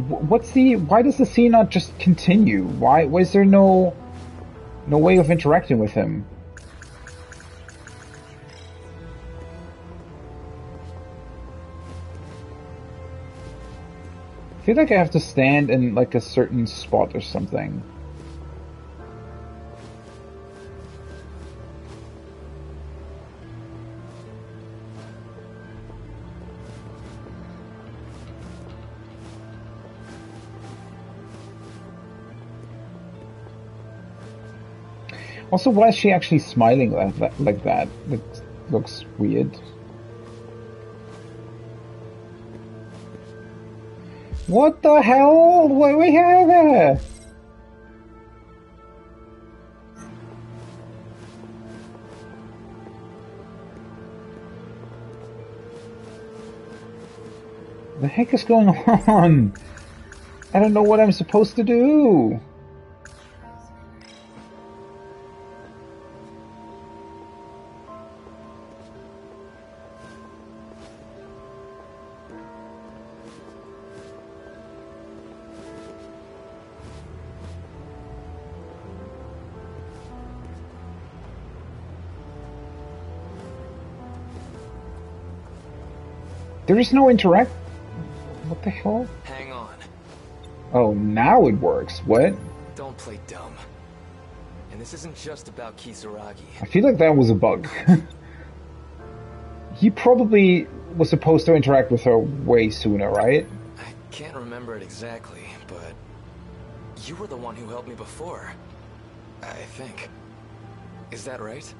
why does the scene not just continue? Why is there no way of interacting with him? I feel like I have to stand in like a certain spot or something. Also, why is she actually smiling like that? It looks weird. What the hell? What we have there? The heck is going on? I don't know what I'm supposed to do. There is no interact. What the hell? Hang on. Oh, now it works. What? Don't play dumb. And this isn't just about Kisaragi. I feel like that was a bug. He probably was supposed to interact with her way sooner, right? I can't remember it exactly, but you were the one who helped me before. I think. Is that right?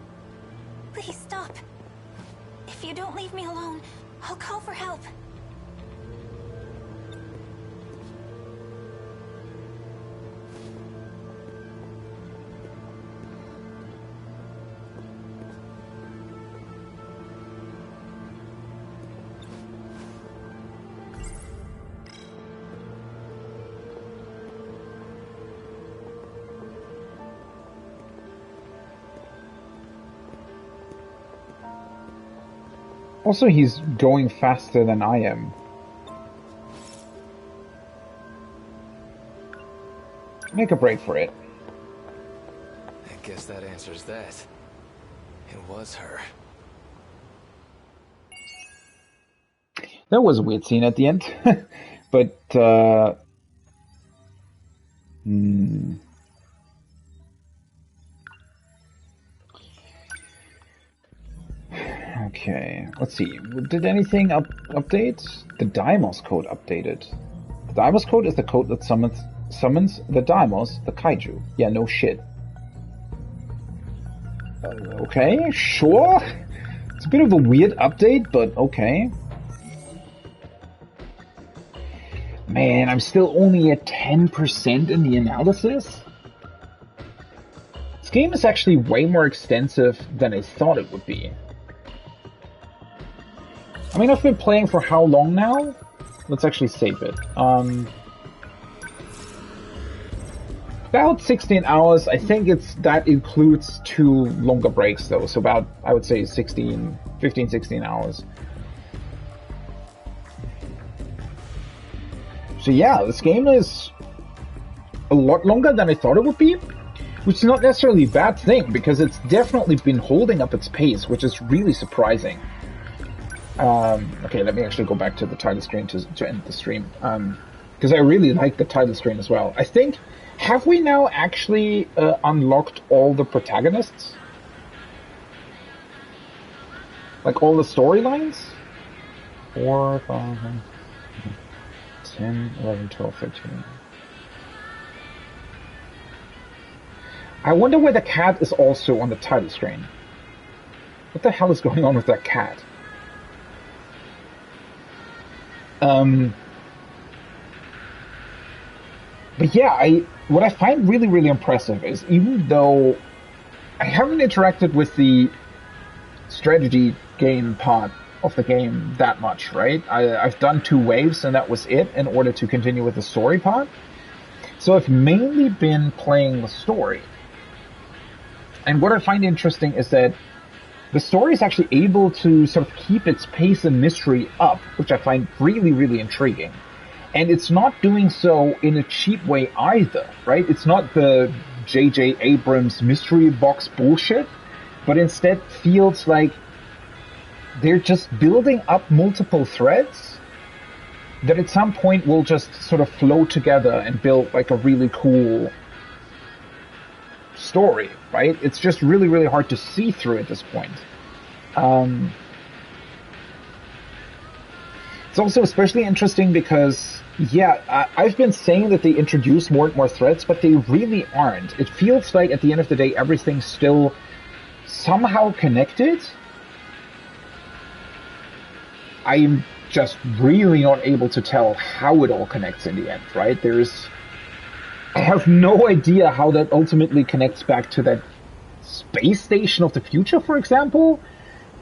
Please stop. If you don't leave me alone, I'll call for help. Also, he's going faster than I am. Make a break for it. I guess that answers that. It was her. That was a weird scene at the end. But, Okay, let's see. Did anything update? The Deimos code updated. The Deimos code is the code that summons the Deimos, the kaiju. Yeah, no shit. Okay, sure. It's a bit of a weird update, but okay. Man, I'm still only at 10% in the analysis? It's game is actually way more extensive than I thought it would be. I mean, I've been playing for how long now? Let's actually save it. About 16 hours. I think that includes 2 longer breaks though, so about, I would say 15, 16 hours. So yeah, this game is a lot longer than I thought it would be, which is not necessarily a bad thing, because it's definitely been holding up its pace, which is really surprising. Okay, let me actually go back to the title screen to end the stream, because I really like the title screen as well. I think, have we now actually unlocked all the protagonists? Like all the storylines? 4, 5, 10, 11, 12, 13. I wonder why the cat is also on the title screen. What the hell is going on with that cat? But yeah, what I find really, really impressive is, even though I haven't interacted with the strategy game part of the game that much, right? I've done 2 waves and that was it in order to continue with the story part. So I've mainly been playing the story. And what I find interesting is that the story is actually able to sort of keep its pace and mystery up, which I find really, really intriguing. And it's not doing so in a cheap way either, right? It's not the J.J. Abrams mystery box bullshit, but instead feels like they're just building up multiple threads that at some point will just sort of flow together and build like a really cool story, right? It's just really, really hard to see through at this point. It's also especially interesting because, yeah, I've been saying that they introduce more and more threats, but they really aren't. It feels like at the end of the day, everything's still somehow connected. I'm just really not able to tell how it all connects in the end, right? I have no idea how that ultimately connects back to that space station of the future, for example.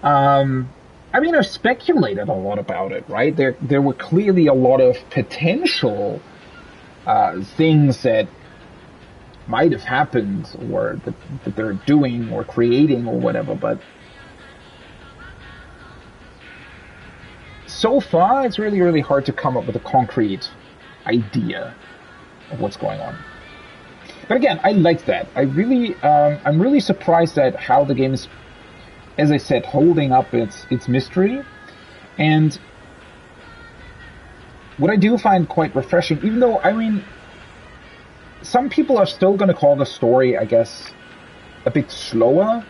I mean, I've speculated a lot about it, right? There were clearly a lot of potential things that might have happened, or that they're doing or creating or whatever, but so far it's really, really hard to come up with a concrete idea of what's going on. But again, I like that. I'm really surprised at how the game is, as I said, holding up its mystery. And what I do find quite refreshing, even though, I mean, some people are still going to call the story, I guess, a bit slower.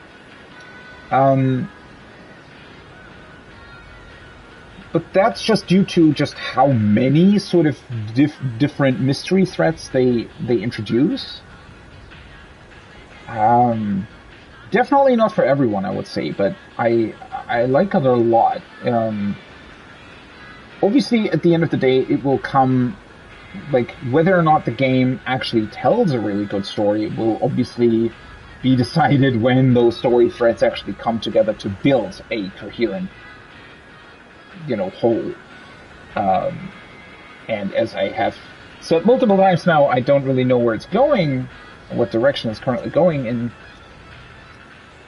But that's just due to just how many sort of different mystery threats they introduce. Definitely not for everyone, I would say, but I like it a lot. Obviously, at the end of the day, it will come, like, whether or not the game actually tells a really good story will obviously be decided when those story threads actually come together to build a coherent, whole. And as I have said multiple times now, I don't really know where it's going, or what direction it's currently going in.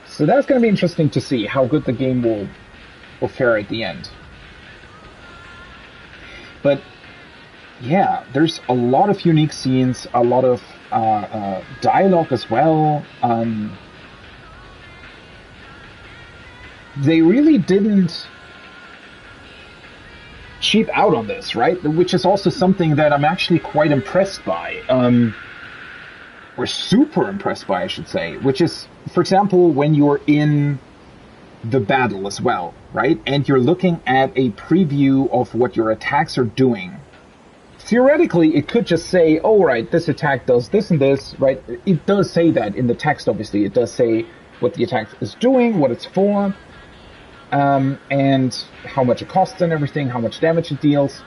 So that's going to be interesting to see how good the game will fare at the end. But yeah, there's a lot of unique scenes, a lot of dialogue as well. They really didn't cheap out on this, right? Which is also something that I'm actually quite impressed by. Or super impressed by, I should say. Which is, for example, when you're in the battle as well, right? And you're looking at a preview of what your attacks are doing. Theoretically, it could just say, oh, right, this attack does this and this, right? It does say that in the text, obviously. It does say what the attack is doing, what it's for, and how much it costs and everything, how much damage it deals.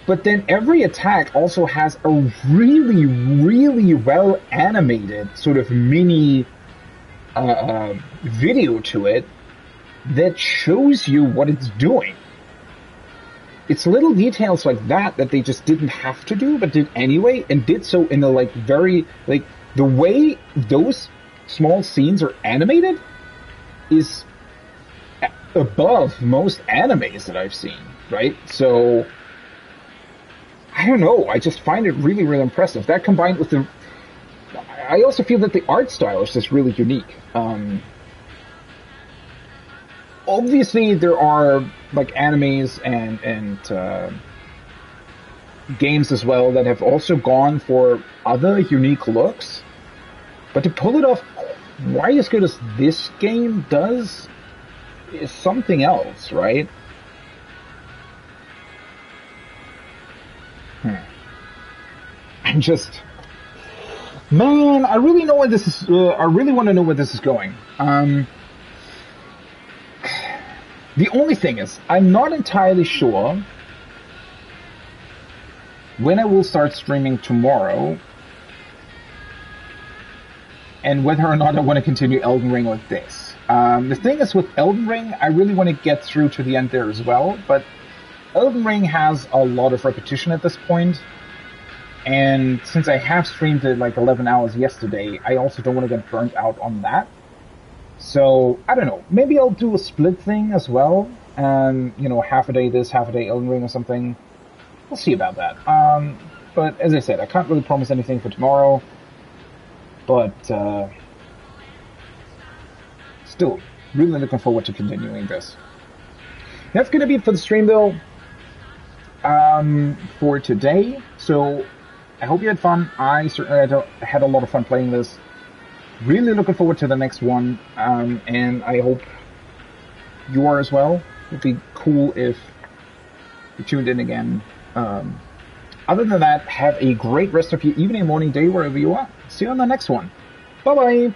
But then every attack also has a really, really well animated sort of mini video to it that shows you what it's doing. It's little details like that they just didn't have to do, but did anyway, and did so in a like very, like, the way those small scenes are animated is above most animes that I've seen, right? So, I don't know, I just find it really, really impressive. That combined with I also feel that the art style is just really unique. Obviously, there are like animes and games as well that have also gone for other unique looks, but to pull it off quite as good as this game does is something else, right? I'm just, man, I really know where this is. I really want to know where this is going. The only thing is, I'm not entirely sure when I will start streaming tomorrow, and whether or not I want to continue Elden Ring like this. The thing is, with Elden Ring, I really want to get through to the end there as well, but Elden Ring has a lot of repetition at this point. And since I have streamed it like 11 hours yesterday, I also don't want to get burnt out on that. So, I don't know. Maybe I'll do a split thing as well. You know, half a day this, half a day Elden Ring or something. We'll see about that. But as I said, I can't really promise anything for tomorrow. But, still, really looking forward to continuing this. That's going to be it for the stream, though, for today. So, I hope you had fun. I certainly had a lot of fun playing this. Really looking forward to the next one, and I hope you are as well. It'd be cool if you tuned in again. Other than that, have a great rest of your evening, morning, day, wherever you are. See you on the next one. Bye-bye!